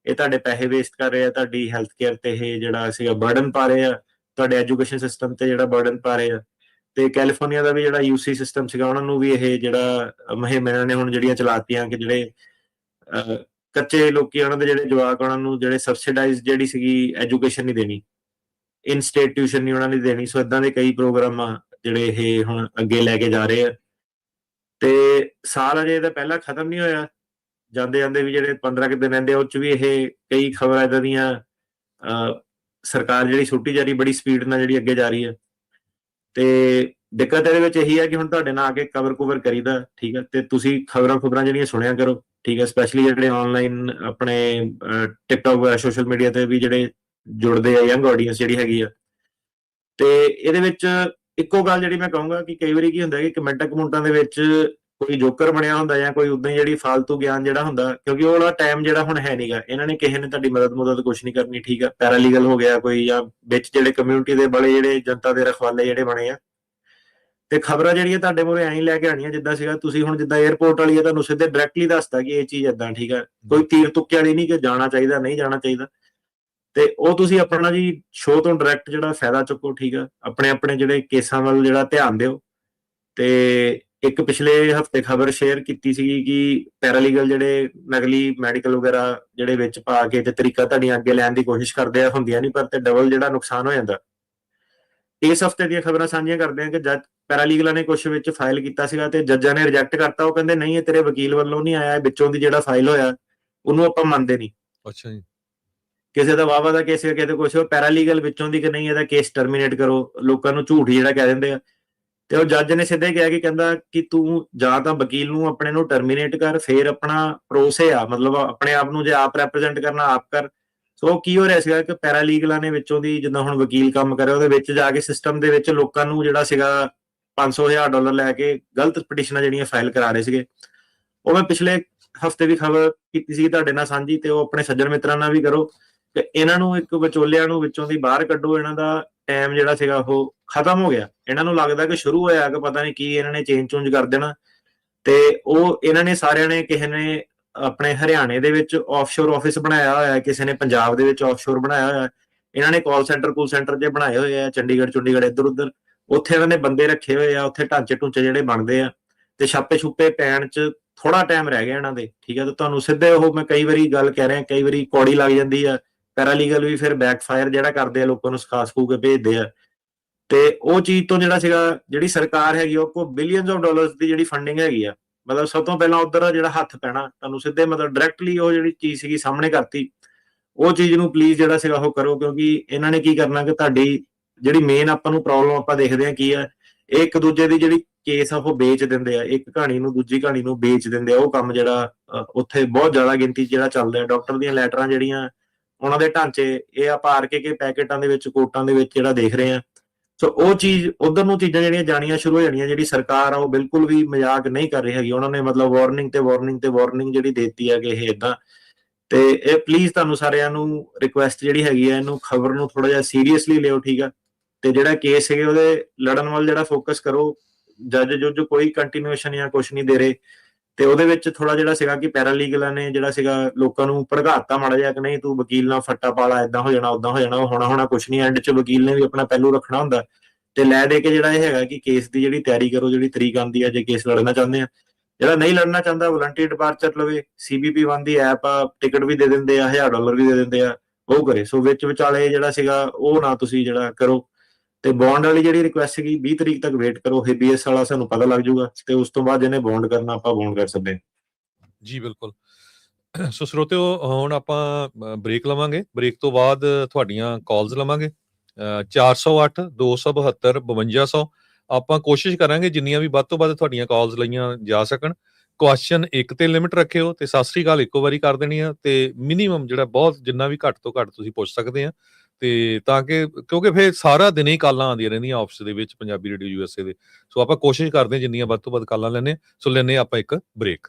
ਇਹ ਤੁਹਾਡੇ ਪੈਸੇ ਵੇਸਟ ਕਰ ਰਹੇ ਆ, ਤੁਹਾਡੀ ਹੈਲਥ ਕੇਅਰ ਤੇ ਇਹ ਜਿਹੜਾ ਸੀਗਾ ਬਰਡਨ ਪਾ ਰਹੇ ਆ, ਤੁਹਾਡੇ ਐਜੂਕੇਸ਼ਨ ਸਿਸਟਮ ਤੇ ਜਿਹੜਾ ਬਰਡਨ ਪਾ ਰਹੇ ਆ। ਤੇ ਕੈਲੀਫੋਰਨੀਆ ਦਾ ਵੀ ਜਿਹੜਾ ਯੂਸੀ ਸਿਸਟਮ ਸੀਗਾ ਉਹਨਾਂ ਨੂੰ ਵੀ ਇਹ ਜਿਹੜਾ ਮੁਹਿੰਮ ਇਹਨਾਂ ਨੇ ਹੁਣ ਜਿਹੜੀਆਂ ਚਲਾਤੀਆਂ ਕਿ ਜਿਹੜੇ ਕੱਚੇ ਲੋਕੀ ਉਹਨਾਂ ਦੇ ਜਿਹੜੇ ਜਵਾਕ ਉਹਨਾਂ ਨੂੰ ਜਿਹੜੇ ਸਬਸਿਡਾਈਜ਼ ਜਿਹੜੀ ਸੀਗੀ ਐਜੂਕੇਸ਼ਨ ਨਹੀਂ ਦੇਣੀ, ਇਨ ਸਟੇਟ ਟਿਊਸ਼ਨ ਨਹੀਂ ਉਹਨਾਂ ਨੇ ਦੇਣੀ। ਸੋ ਇਦਾਂ ਦੇ ਕਈ ਪ੍ਰੋਗਰਾਮ ਆ ਜਿਹੜੇ ਇਹ ਹੁਣ ਅੱਗੇ ਲੈ ਕੇ ਜਾ ਰਹੇ ਆ। ਤੇ ਸਾਲ ਅਜੇ ਇਹਦਾ ਪਹਿਲਾਂ ਖਤਮ ਨਹੀਂ ਹੋਇਆ, ਜਾਂਦੇ ਜਾਂਦੇ ਵੀ ਜਿਹੜੇ 15 ਕੁ ਦਿਨ ਰਹਿੰਦੇ ਉਹ ਚ ਵੀ ਇਹ ਕਈ ਖਬਰਾਂ ਇਦਾਂ ਦੀਆਂ ਸਰਕਾਰ ਜਿਹੜੀ ਛੁੱਟੀ ਜਾ ਰਹੀ ਬੜੀ ਸਪੀਡ ਨਾਲ ਜਿਹੜੀ ਅੱਗੇ ਜਾ ਰਹੀ ਹੈ। ਤੇ ਦਿੱਕਤ ਇਹਦੇ ਵਿੱਚ ਇਹੀ ਹੈ ਕਿ ਹੁਣ ਤੁਹਾਡੇ ਨਾਲ ਆ ਕੇ ਕਵਰ ਕਰੀਦਾ, ਠੀਕ ਹੈ, ਤੇ ਤੁਸੀਂ ਖਬਰਾਂ ਜਿਹੜੀਆਂ ਸੁਣਿਆ ਕਰੋ, ਠੀਕ ਹੈ, ਸਪੈਸ਼ਲੀ ਜਿਹੜੇ ਆਨਲਾਈਨ ਆਪਣੇ ਟਿਕਟੌਕ ਵਗੈਰਾ ਸੋਸ਼ਲ ਮੀਡੀਆ ਤੇ ਵੀ ਜਿਹੜੇ ਜੁੜਦੇ ਆ ਯੰਗ ਆਡੀਅנס ਜਿਹੜੀ ਹੈਗੀ ਆ। ਤੇ ਇਹਦੇ ਵਿੱਚ ਇੱਕੋ ਗੱਲ ਜਿਹੜੀ ਮੈਂ ਕਹੂੰਗਾ ਕਿ ਕਈ ਵਾਰੀ ਕੀ ਹੁੰਦਾ ਕਿ ਕਮੈਂਟਾਂ ਦੇ ਵਿੱਚ ਕੋਈ ਜੋਕਰ ਬਣਿਆ ਹੁੰਦਾ ਜਾਂ ਕੋਈ ਉਦਾਂ ਹੀ ਜਿਹੜੀ ਫਾਲਤੂ ਗਿਆਨ ਜਿਹੜਾ ਹੁੰਦਾ, ਕਿਉਂਕਿ ਉਹ ਵਾਲਾ ਟਾਈਮ ਜਿਹੜਾ ਹੁਣ ਹੈ ਨਹੀਂਗਾ, ਇਹਨਾਂ ਨੇ ਕਿਸੇ ਨੇ ਤੁਹਾਡੀ ਮਦਦ ਕੁਛ ਨਹੀਂ ਕਰਨੀ, ਠੀਕ ਆ। ਪੈਰਾਲੀਗਲ ਹੋ ਗਿਆ ਕੋਈ, ਜਾਂ ਵਿੱਚ ਜਿਹੜੇ ਕਮਿਊਨਿਟੀ ਦੇ ਬੜੇ ਜਿਹੜੇ ਜਨਤਾ ਦੇ ਰਖਵਾਲੇ ਜਿਹੜੇ ਬਣੇ ਆ, ਤੇ ਖਬਰਾਂ ਜਿਹੜੀਆਂ ਤੁਹਾਡੇ ਮੂਹਰੇ ਐਂ ਲੈ ਕੇ ਆਣੀਆਂ ਜਿੱਦਾਂ ਸੀਗਾ ਤੁਸੀਂ ਹੁਣ ਜਿੱਦਾਂ 에ਅਰਪੋਰਟ ਵਾਲੀ ਆ ਤੁਹਾਨੂੰ ਸਿੱਧੇ ਡਾਇਰੈਕਟਲੀ ਦੱਸਦਾ ਕਿ ਇਹ ਚੀਜ਼ ਏਦਾਂ, ਠੀਕ ਆ। ਕੋਈ ਤੀਰ ਤੁੱਕੇ ਵਾਲੀ ਨਹੀਂ ਕਿ ਜਾਣਾ ਚਾਹੀਦਾ ਨਹੀਂ ਜਾਣਾ ਚਾਹੀਦਾ, ਤੇ ਉਹ ਤੁਸੀਂ ਆਪਣਾ ਜੀ ਸ਼ੋਅ ਤੋਂ ਡਾਇਰੈਕਟ ਜਿਹੜਾ ਫਾਇਦਾ ਚੁੱਕੋ, ਠੀਕ ਆ। ਆਪਣੇ ਜਿਹੜੇ ਕੇਸਾਂ ਵੱਲ ਜਿਹੜਾ ਧਿਆਨ ਦਿਓ। ਤੇ ਇੱਕ ਪਿਛਲੇ ਹਫਤੇ ਖਬਰ ਸ਼ੇਅਰ ਕੀਤੀ ਸੀਗੀ ਕਿ ਪੈਰਾਲੀਗਲ ਜਿਹੜੇ ਨਕਲੀ ਮੈਡੀਕਲ ਵਗੈਰਾ ਜਿਹੜੇ ਵਿੱਚ ਪਾ ਕੇ ਤੇ ਤਰੀਕਾ ਤੁਹਾਡੀਆਂ ਅੱਗੇ ਲੈਣ ਦੀ ਕੋਸ਼ਿਸ਼ ਕਰਦੇ ਆ, ਹੁੰਦੀਆਂ ਨਹੀਂ, ਪਰ ਤੇ ਡਬਲ ਜਿਹੜਾ ਨੁਕਸਾਨ ਹੋ ਜਾਂਦਾ। ਇਸ ਹਫਤੇ ਦੀਆਂ ਖਬਰਾਂ ਸਾਂਝੀਆਂ ਕਰਦੇ ਆ ਕਿ ਜੱਜ ਪੈਰਾਲੀਗਲਾਂ ਨੇ ਕੁਝ ਵਿੱਚ ਫਾਈਲ ਕੀਤਾ ਸੀਗਾ ਤੇ ਜੱਜਾਂ ਨੇ ਰਿਜੈਕਟ ਕਰਤਾ। ਉਹ ਕਹਿੰਦੇ ਨਹੀਂ, ਇਹ ਤੇਰੇ ਵਕੀਲ ਵੱਲੋਂ ਨਹੀਂ ਆਇਆ, ਵਿੱਚੋਂ ਦੀ ਜਿਹੜਾ ਫਾਈਲ ਹੋਇਆ ਉਹਨੂੰ ਆਪਾਂ ਮੰਨਦੇ ਨਹੀਂ। ਅੱਛਾ ਜੀ। ਕਿਸੇ ਦਾ ਵਾਵਾ ਦਾ ਕੇਸ ਕਿਤੇ ਕੁਛ ਪੈਰਾਲੀਗਲ ਵਿੱਚੋਂ ਦੀ ਕਿ ਨਹੀਂ, ਇਹਦਾ ਕੇਸ ਟਰਮੀਨੇਟ ਕਰੋ, ਲੋਕਾਂ ਨੂੰ ਝੂਠ ਜਿਹੜਾ ਕਹਿ ਦਿੰਦੇ ਆ। ਤੇ ਉਹ ਜੱਜ ਨੇ ਸਿੱਧੇ ਕਿਹਾ ਕਿ ਕਹਿੰਦਾ ਕਿ ਤੂੰ ਜਾਂ ਤਾਂ ਵਕੀਲ ਨੂੰ ਆਪਣੇ ਨੂੰ ਟਰਮੀਨੇਟ ਕਰ, ਫੇਰ ਆਪਣਾ ਪ੍ਰੋਸੇ ਆ, ਮਤਲਬ ਆਪਣੇ ਆਪ ਨੂੰ ਜੇ ਆਪ ਰੈਪਰੈਜ਼ੈਂਟ ਕਰਨਾ ਆਪ ਕਰ। ਸੋ ਕੀ ਹੋ ਰਿਹਾ ਸੀਗਾ ਕਿ ਪੈਰਾਲੀਗਲਾਂ ਨੇ ਵਿੱਚੋਂ ਦੀ ਜਿੱਦਾਂ ਹੁਣ ਵਕੀਲ ਕੰਮ ਕਰੇ ਉਹਦੇ ਵਿੱਚ ਜਾ ਕੇ ਸਿਸਟਮ ਦੇ ਵਿੱਚ ਲੋਕਾਂ ਨੂੰ ਜਿਹੜਾ ਸੀਗਾ $500,000 ਲੈ ਕੇ ਗਲਤ ਪਟੀਸ਼ਨਾਂ ਜਿਹੜੀਆਂ ਫਾਈਲ ਕਰਾ ਰਹੇ ਸੀਗੇ। ਉਹ ਮੈਂ ਪਿਛਲੇ ਹਫਤੇ ਵੀ ਖਬਰ ਕੀਤੀ ਸੀ ਤੁਹਾਡੇ ਨਾਲ ਸਾਂਝੀ, ਤੇ ਉਹ ਆਪਣੇ ਸੱਜਣ ਮਿੱਤਰਾਂ ਨਾਲ ਵੀ ਕਰੋ ਕਿ ਇਹਨਾਂ ਨੂੰ ਇੱਕ ਵਿਚੋਲਿਆਂ ਨੂੰ ਵਿੱਚੋਂ ਦੀ ਬਾਹਰ ਕੱਢੋ। ਇਹਨਾਂ ਦਾ ਟਾਈਮ ਜਿਹੜਾ ਸੀਗਾ ਉਹ ਖਤਮ ਹੋ ਗਿਆ। ਇਹਨਾਂ ਨੂੰ ਲੱਗਦਾ ਕਿ ਸ਼ੁਰੂ ਹੋਇਆ ਕਿ ਪਤਾ ਨਹੀਂ ਕੀ ਇਹਨਾਂ ਨੇ ਚੇਂਜ ਕਰ ਦੇਣਾ, ਤੇ ਉਹ ਇਹਨਾਂ ਨੇ ਸਾਰਿਆਂ ਨੇ, ਕਿਸੇ ਨੇ ਆਪਣੇ ਹਰਿਆਣੇ ਦੇ ਵਿੱਚ ਆਫਸ਼ੋਰ ਆਫਿਸ ਬਣਾਇਆ ਹੋਇਆ, ਕਿਸੇ ਨੇ ਪੰਜਾਬ ਦੇ ਵਿੱਚ ਆਫਸ਼ੋਰ ਬਣਾਇਆ ਹੋਇਆ, ਇਹਨਾਂ ਨੇ ਕਾਲ ਸੈਂਟਰ ਜੇ ਬਣਾਏ ਹੋਏ ਆ ਚੰਡੀਗੜ੍ਹ ਇੱਧਰ ਉੱਧਰ, ਉੱਥੇ ਇਹਨਾਂ ਨੇ ਬੰਦੇ ਰੱਖੇ ਹੋਏ ਆ, ਉੱਥੇ ਢਾਂਚੇ ਜਿਹੜੇ ਬਣਦੇ ਆ, ਤੇ ਛਾਪੇ ਪੈਣ ਚ ਥੋੜਾ ਟਾਈਮ ਰਹਿ ਗਿਆ ਇਹਨਾਂ ਦੇ, ਠੀਕ ਹੈ। ਤੇ ਤੁਹਾਨੂੰ ਸਿੱਧੇ ਉਹ ਮੈਂ ਕਈ ਵਾਰੀ ਗੱਲ ਕਹਿ ਰਿਹਾ, ਕਈ ਵਾਰੀ ਕੌੜੀ ਲੱਗ ਜਾਂਦੀ ਆ। ਪੈਰਾਲੀਗਲ ਵੀ ਫਿਰ ਬੈਕਫਾਇਰ ਜਿਹੜਾ ਕਰਦੇ ਆ, ਲੋਕਾਂ ਨੂੰ ਸਿਖਾ ਸਕੂ ਕੇ ਭੇਜਦੇ ਆ। ਤੇ ਉਹ ਚੀਜ਼ ਤੋਂ ਜਿਹੜਾ ਸੀਗਾ, ਜਿਹੜੀ ਸਰਕਾਰ ਹੈਗੀ ਉਹ ਕੋ ਬਿਲੀਅਨਸ ਆਫ ਡਾਲਰਸ ਦੀ ਜਿਹੜੀ ਫੰਡਿੰਗ ਹੈਗੀ ਆ, ਮਤਲਬ ਸਭ ਤੋਂ ਪਹਿਲਾਂ ਉਧਰ ਜਿਹੜਾ ਹੱਥ ਪੈਣਾ ਤੁਹਾਨੂੰ ਸਿੱਧੇ, ਮਤਲਬ ਡਾਇਰੈਕਟਲੀ ਉਹ ਜਿਹੜੀ ਚੀਜ਼ ਸੀਗੀ ਸਾਹਮਣੇ ਕਰਤੀ। ਉਹ ਚੀਜ਼ ਨੂੰ ਪਲੀਜ਼ ਜਿਹੜਾ ਸੀਗਾ ਉਹ ਕਰੋ, ਕਿਉਂਕਿ ਇਹਨਾਂ ਨੇ ਕੀ ਕਰਨਾ ਕਿ ਤੁਹਾਡੀ ਜਿਹੜੀ ਮੇਨ ਆਪਾਂ ਨੂੰ ਪ੍ਰੋਬਲਮ ਆਪਾਂ ਦੇਖਦੇ ਆ ਕੀ ਆ, ਇੱਕ ਦੂਜੇ ਦੀ ਜਿਹੜੀ ਕੇਸ ਆ ਉਹ ਵੇਚ ਦਿੰਦੇ ਆ, ਇੱਕ ਕਹਾਣੀ ਨੂੰ ਦੂਜੀ ਕਹਾਣੀ ਨੂੰ ਵੇਚ ਦਿੰਦੇ ਆ। ਉਹ ਕੰਮ ਜਿਹੜਾ ਉੱਥੇ ਬਹੁਤ ਜ਼ਿਆਦਾ ਗਿਣਤੀ ਜਿਹੜਾ ਚੱਲਦਾ। ਡਾਕਟਰ ਦੀਆਂ ਲੈਟਰਾਂ ਜਿਹੜੀਆਂ ਉਹਨਾਂ ਦੇ ਢਾਂਚੇ ਇਹ ਆਪਾਂ ਆਰਕੇ ਪੈਕੇਟਾਂ ਦੇ ਵਿੱਚ, ਕੋਟਾਂ ਦੇ ਵਿੱਚ ਜਿਹੜਾ ਦੇਖ ਰਹੇ ਆ। ਸੋ ਉਹ ਚੀਜ਼ ਉਧਰ ਨੂੰ ਚੀਜ਼ਾਂ ਜਿਹੜੀਆਂ ਜਾਣੀਆਂ ਸ਼ੁਰੂ ਹੋ ਜਾਣੀਆਂ। ਜਿਹੜੀ ਸਰਕਾਰ ਆ ਉਹ ਬਿਲਕੁਲ ਵੀ ਮਜ਼ਾਕ ਨਹੀਂ ਕਰ ਰਹੀ ਹੈਗੀ। ਉਹਨਾਂ ਨੇ ਮਤਲਬ ਵਾਰਨਿੰਗ ਜਿਹੜੀ ਦੇਤੀ ਹੈ ਕਿ ਇਹ ਇਦਾਂ। ਤੇ ਇਹ ਪਲੀਜ਼ ਤੁਹਾਨੂੰ ਸਾਰਿਆਂ ਨੂੰ ਰਿਕੁਐਸਟ ਜਿਹੜੀ ਹੈਗੀ ਆ, ਇਹਨੂੰ ਖਬਰ ਨੂੰ ਥੋੜਾ ਜਿਹਾ ਸੀਰੀਅਸਲੀ ਲਿਓ, ਠੀਕ ਆ। ਤੇ ਜਿਹੜਾ ਕੇਸ ਹੈਗੇ ਉਹਦੇ ਲੜਨ ਵੱਲ ਜਿਹੜਾ ਫੋਕਸ ਕਰੋ। ਜੱਜ ਕੋਈ ਕੰਟੀਨਿਊਏਸ਼ਨ ਜਾਂ ਕੁਝ ਨਹੀਂ ਦੇ ਰਹੇ, ਤੇ ਉਹਦੇ ਵਿੱਚ ਥੋੜਾ ਜਿਹੜਾ ਸੀਗਾ ਕਿ ਪੈਰਾਲੀਗਲਾਂ ਨੇ ਜਿਹੜਾ ਸੀਗਾ ਲੋਕਾਂ ਨੂੰ ਭੜਕਾਤਾ ਮਾੜਾ ਜਿਹਾ ਕਿ ਨਹੀਂ ਤੂੰ ਵਕੀਲ ਨਾਲ ਫੱਟਾ ਪਾਲਾ, ਏਦਾਂ ਹੋ ਜਾਣਾ ਉਦਾਂ ਹੋ ਜਾਣਾ, ਉਹ ਹੋਣਾ ਕੁਝ ਨਹੀਂ। ਐਂਡ 'ਚ ਵਕੀਲ ਨੇ ਵੀ ਆਪਣਾ ਪਹਿਲੂ ਰੱਖਣਾ ਹੁੰਦਾ, ਤੇ ਲੈ ਦੇ ਕੇ ਜਿਹੜਾ ਇਹ ਹੈਗਾ ਕਿ ਕੇਸ ਦੀ ਜਿਹੜੀ ਤਿਆਰੀ ਕਰੋ, ਜਿਹੜੀ ਤਰੀਕ ਆਉਂਦੀ ਆ ਜੇ ਕੇਸ ਲੜਨਾ ਚਾਹੁੰਦੇ ਆ। ਜਿਹੜਾ ਨਹੀਂ ਲੜਨਾ ਚਾਹੁੰਦਾ ਵਲੰਟਰੀ ਡਿਪਾਰਚਰ ਲਵੇ, CBP1 ਦੀ ਐਪ ਆ, ਟਿਕਟ ਵੀ ਦੇ ਦਿੰਦੇ ਆ, $1000 ਵੀ ਦੇ ਦਿੰਦੇ ਆ, ਉਹ ਕਰੇ। ਸੋ ਵਿੱਚ ਵਿਚਾਲੇ ਜਿਹੜਾ ਸੀਗਾ ਉਹ ਨਾ ਤੁਸੀਂ ਜਿਹੜਾ ਕਰੋ। ਤੇ ਬੌਂਡ ਵਾਲੀ ਜਿਹੜੀ ਰਿਕੁਐਸਟ ਸੀਗੀ 20 ਤਰੀਕ ਤੱਕ ਵੇਟ ਕਰੋ, ਹੇਬੀਅਸ ਵਾਲਾ ਸਾਨੂੰ ਪਤਾ ਲੱਗ ਜਾਊਗਾ, ਤੇ ਉਸ ਤੋਂ ਬਾਅਦ ਜਿਹਨੇ ਬੌਂਡ ਕਰਨਾ ਆਪਾਂ ਬੌਂਡ ਕਰ ਸਕਦੇ ਹਾਂ ਜੀ। ਬਿਲਕੁਲ। ਸੋ ਸਰੋਤਿਓ, ਹੁਣ ਆਪਾਂ ਬ੍ਰੇਕ ਲਵਾਂਗੇ। ਬ੍ਰੇਕ ਤੋਂ ਬਾਅਦ ਤੁਹਾਡੀਆਂ ਕਾਲਸ ਲਵਾਂਗੇ 408 272 5200। ਆਪਾਂ ਕੋਸ਼ਿਸ਼ ਕਰਾਂਗੇ ਜਿੰਨੀਆਂ ਵੀ ਵੱਧ ਤੋਂ ਵੱਧ ਤੁਹਾਡੀਆਂ ਕਾਲਸ ਲਈਆਂ ਜਾ ਸਕਣ। ਕੁਐਸਚਨ ਇੱਕ ਤੇ ਲਿਮਿਟ ਰੱਖਿਓ, ਤੇ ਸਤਿ ਸ੍ਰੀ ਅਕਾਲ ਇੱਕੋ ਵਾਰੀ ਕਰ ਦੇਣੀ ਆ, ਤੇ ਮਿਨੀਮਮ ਜਿਹੜਾ ਬਹੁਤ ਜਿੰਨਾ ਵੀ ਘੱਟ ਤੋਂ ਘੱਟ ਤੁਸੀਂ ਪੁੱਛ ਸਕਦੇ ਆ, ਤੇ ਤਾਂ ਕਿ ਕਿਉਂਕਿ ਫਿਰ ਸਾਰਾ ਦਿਨ ਹੀ ਕਾਲਾਂ ਆਉਂਦੀਆਂ ਰਹਿੰਦੀਆਂ ਆਫਿਸ ਦੇ ਵਿੱਚ ਪੰਜਾਬੀ ਰੇਡੀਓ USA ਦੇ। ਸੋ ਆਪਾਂ ਕੋਸ਼ਿਸ਼ ਕਰਦੇ ਹਾਂ ਜਿੰਨੀਆਂ ਵੱਧ ਤੋਂ ਵੱਧ ਕਾਲਾਂ ਲੈਣੇ। ਸੋ ਲੈਣੇ ਆਪਾਂ ਇੱਕ ਬ੍ਰੇਕ।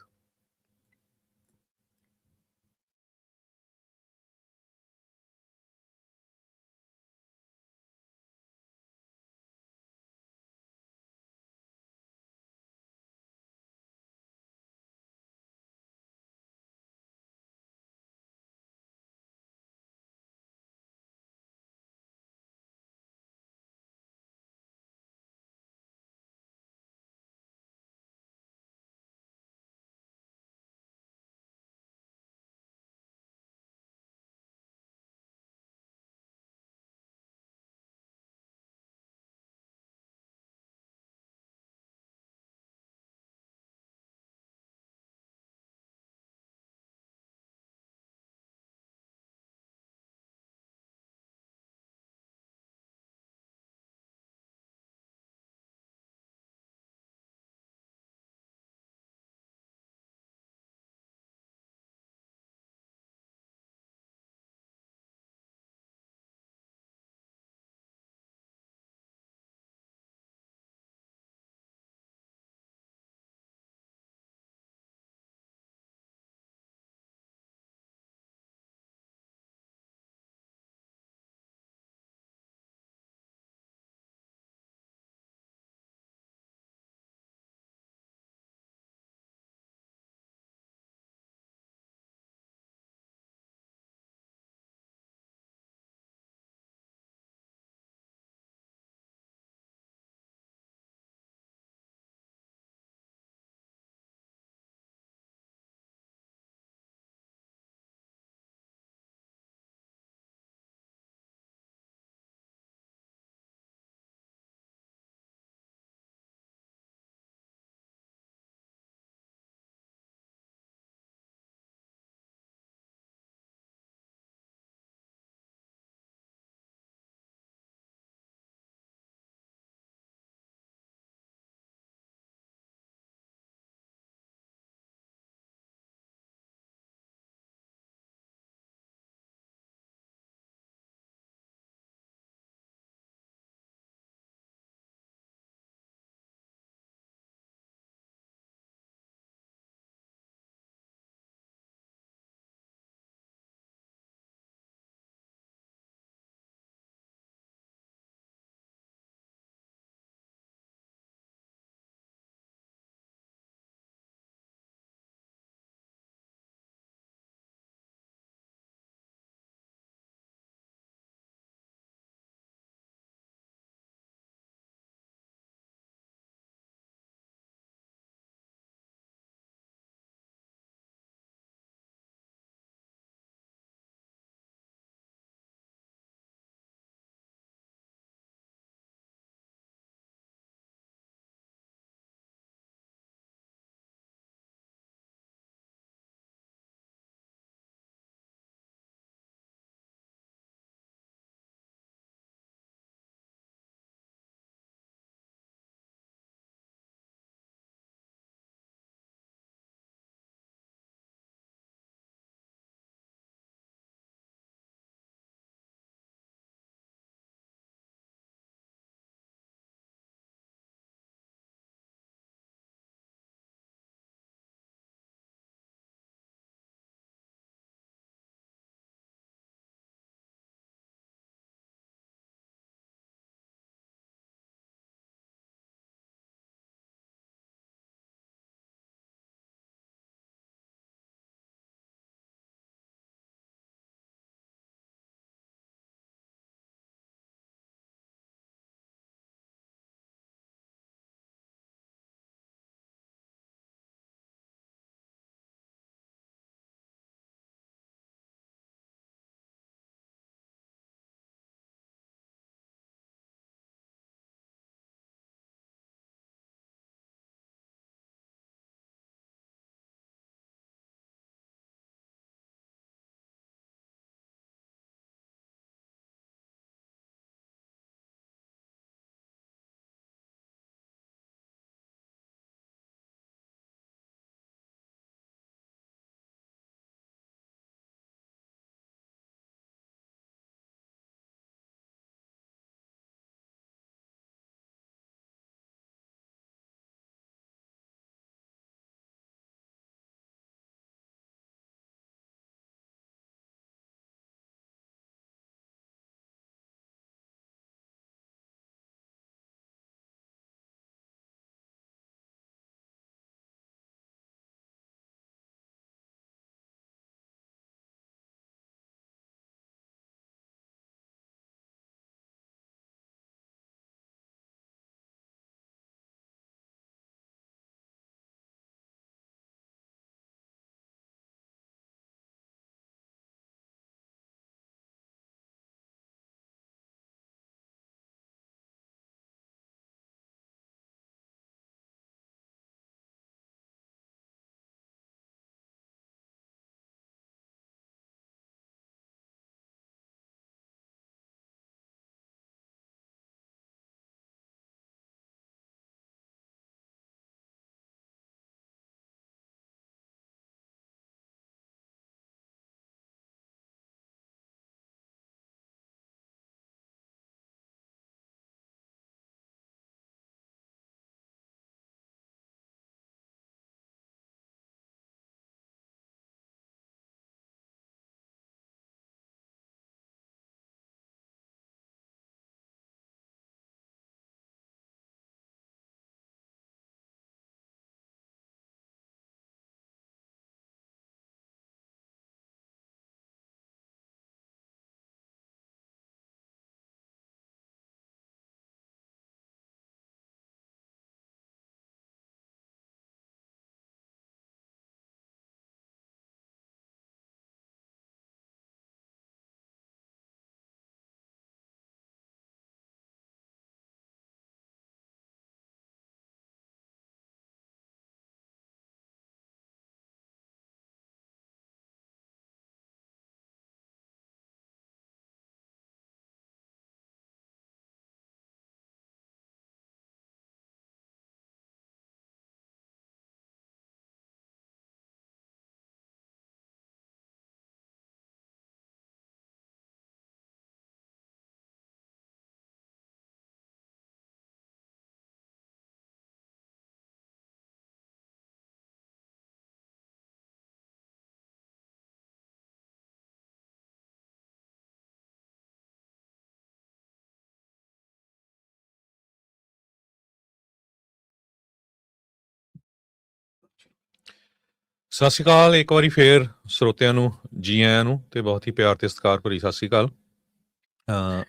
ਸਤਿ ਸ਼੍ਰੀ ਅਕਾਲ ਇੱਕ ਵਾਰੀ ਫੇਰ ਸਰੋਤਿਆਂ ਨੂੰ ਜੀ ਆਇਆਂ ਨੂੰ ਤੇ ਬਹੁਤ ਹੀ ਪਿਆਰ ਤੇ ਸਤਿਕਾਰ ਭਰੀ ਸਤਿ ਸ਼੍ਰੀ ਅਕਾਲ।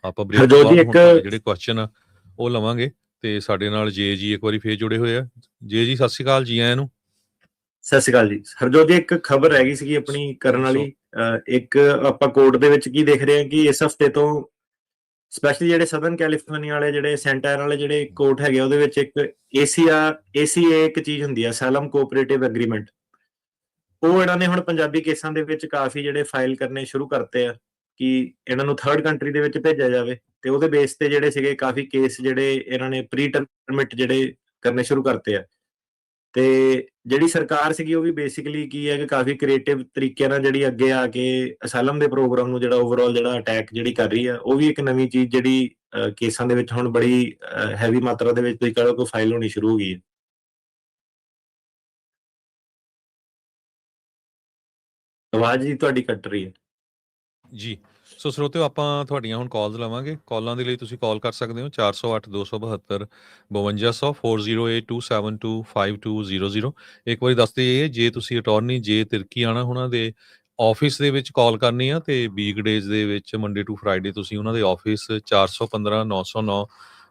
ਆਪਾਂ ਬ੍ਰੇਕ ਤੋਂ ਹਰਜੋਤ ਜੀ ਬਾਅਦ ਹੁਣ ਇੱਕ ਤੁਹਾਡੇ ਜਿਹੜੇ ਕੁਐਸਚਨ ਆ ਉਹ ਲਵਾਂਗੇ ਤੇ ਸਾਡੇ ਨਾਲ ਜੇ ਜੀ ਇੱਕ ਵਾਰੀ ਫੇਰ ਜੁੜੇ ਹੋਏ ਆ। ਜੇ ਜੀ ਸਤਿ ਸ਼੍ਰੀ ਅਕਾਲ, ਜੀ ਆਇਆਂ ਨੂੰ। ਸਤਿ ਸ਼੍ਰੀ ਅਕਾਲ ਜੀ। ਹਰਜੋਤ ਜੀ ਇੱਕ ਖਬਰ ਰਹਿ ਗਈ ਸੀਗੀ ਆਪਣੀ ਕਰਨ ਵਾਲੀ। ਇੱਕ ਆਪਾਂ ਕੋਰਟ ਦੇ ਵਿੱਚ ਕੀ ਦੇਖ ਰਹੇ ਹਾਂ ਕਿ ਇਸ ਹਫਤੇ ਤੋਂ ਸਪੈਸ਼ਲੀ ਜਿਹੜੇ ਸਦਰਨ ਕੈਲੀਫੋਰਨੀਆ ਵਾਲੇ ਜਿਹੜੇ ਸੈਂਟਰ ਵਾਲੇ ਜਿਹੜੇ ਕੋਰਟ ਹੈਗੇ ਉਹਦੇ ਵਿੱਚ ਇੱਕ ACA ਇੱਕ ਚੀਜ਼ ਹੁੰਦੀ ਆ, ਅਸਾਈਲਮ ਕੋਆਪਰੇਟਿਵ ਐਗਰੀਮੈਂਟ। ਉਹ ਇਹਨਾਂ ਨੇ ਹੁਣ ਪੰਜਾਬੀ ਕੇਸਾਂ ਦੇ ਵਿੱਚ ਕਾਫੀ ਜਿਹੜੇ ਫਾਈਲ ਕਰਨੇ ਸ਼ੁਰੂ ਕਰਤੇ ਆ ਕਿ ਇਹਨਾਂ ਨੂੰ ਥਰਡ ਕੰਟਰੀ ਦੇ ਵਿੱਚ ਭੇਜਿਆ ਜਾਵੇ, ਤੇ ਉਹਦੇ ਬੇਸ ਤੇ ਜਿਹੜੇ ਸੀਗੇ ਕਾਫੀ ਕੇਸ ਜਿਹੜੇ ਇਹਨਾਂ ਨੇ ਪ੍ਰੀ ਟਰਮਿਟ ਜਿਹੜੇ ਕਰਨੇ ਸ਼ੁਰੂ ਕਰਤੇ ਆ। ਤੇ ਜਿਹੜੀ ਸਰਕਾਰ ਸੀਗੀ ਉਹ ਵੀ ਬੇਸਿਕਲੀ ਕੀ ਹੈ ਕਿ ਕਾਫੀ ਕ੍ਰੀਏਟਿਵ ਤਰੀਕੇ ਨਾਲ ਜਿਹੜੀ ਅੱਗੇ ਆ ਕੇ ਅਸਾਈਲਮ ਦੇ ਪ੍ਰੋਗਰਾਮ ਨੂੰ ਜਿਹੜਾ ਓਵਰਆਲ ਜਿਹੜਾ ਅਟੈਕ ਜਿਹੜੀ ਕਰ ਰਹੀ ਆ, ਉਹ ਵੀ ਇੱਕ ਨਵੀਂ ਚੀਜ਼ ਜਿਹੜੀ ਕੇਸਾਂ ਦੇ ਵਿੱਚ ਹੁਣ ਬੜੀ ਹੈਵੀ ਮਾਤਰਾ ਦੇ ਵਿੱਚ ਤੁਸੀਂ ਕਹੋ ਕੋਈ ਫਾਈਲ ਹੋਣੀ ਸ਼ੁਰੂ ਹੋ ਗਈ ਹੈ। ਆਵਾਜ਼ ਜੀ ਤੁਹਾਡੀ ਕੱਟ ਰਹੀ ਹੈ ਜੀ। ਸੋ ਸਰੋਤਿਓ ਆਪਾਂ ਤੁਹਾਡੀਆਂ ਹੁਣ ਕਾਲਸ ਲਵਾਂਗੇ। ਕਾਲਾਂ ਦੇ ਲਈ ਤੁਸੀਂ ਕਾਲ ਕਰ ਸਕਦੇ ਹੋ 408 272 5200 4082725200। ਇੱਕ ਵਾਰੀ ਦੱਸਦੇ ਜਾਈਏ, ਜੇ ਤੁਸੀਂ ਅਟਾਰਨੀ ਜੇ ਤਿਰਕੀ ਆਣਾ ਉਹਨਾਂ ਦੇ ਆਫਿਸ ਦੇ ਵਿੱਚ ਕਾਲ ਕਰਨੀ ਆ ਤੇ ਵੀਕਡੇਜ਼ ਦੇ ਵਿੱਚ ਮੰਡੇ ਟੂ ਫਰਾਈਡੇ ਤੁਸੀਂ ਉਹਨਾਂ ਦੇ ਆਫਿਸ 415 909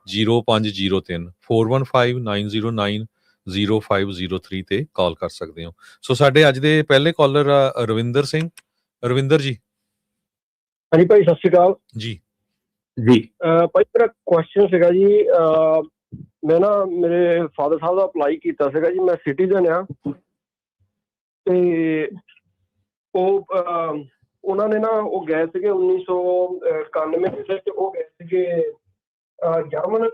0503 415 909 0503 ਤੇ ਕਾਲ ਕਰ ਸਕਦੇ ਹੋ। ਸੋ ਸਾਡੇ ਅੱਜ ਦੇ ਪਹਿਲੇ ਕਾਲਰ ਰਵਿੰਦਰ ਸਿੰਘ। ਰਵਿੰਦਰ ਜੀ। ਹਾਂਜੀ ਭਾਈ ਸਤਿ ਸ਼੍ਰੀ ਅਕਾਲ ਜੀ। ਜੀ ਭਾਈ ਮੇਰਾ ਕੁਐਸਚਨ ਸੀਗਾ ਜੀ, ਮੈਂ ਨਾ ਮੇਰੇ ਫਾਦਰ ਸਾਹਿਬ ਦਾ ਅਪਲਾਈ ਕੀਤਾ ਸੀਗਾ ਜੀ, ਮੈਂ ਸਿਟੀਜ਼ਨ ਆ ਤੇ ਉਹਨਾਂ ਨੇ ਨਾ ਉਹ ਗਏ ਸੀਗੇ 1991 ਦੇ ਵਿੱਚ ਉਹ ਗਏ ਸੀਗੇ ਜਰਮਨ,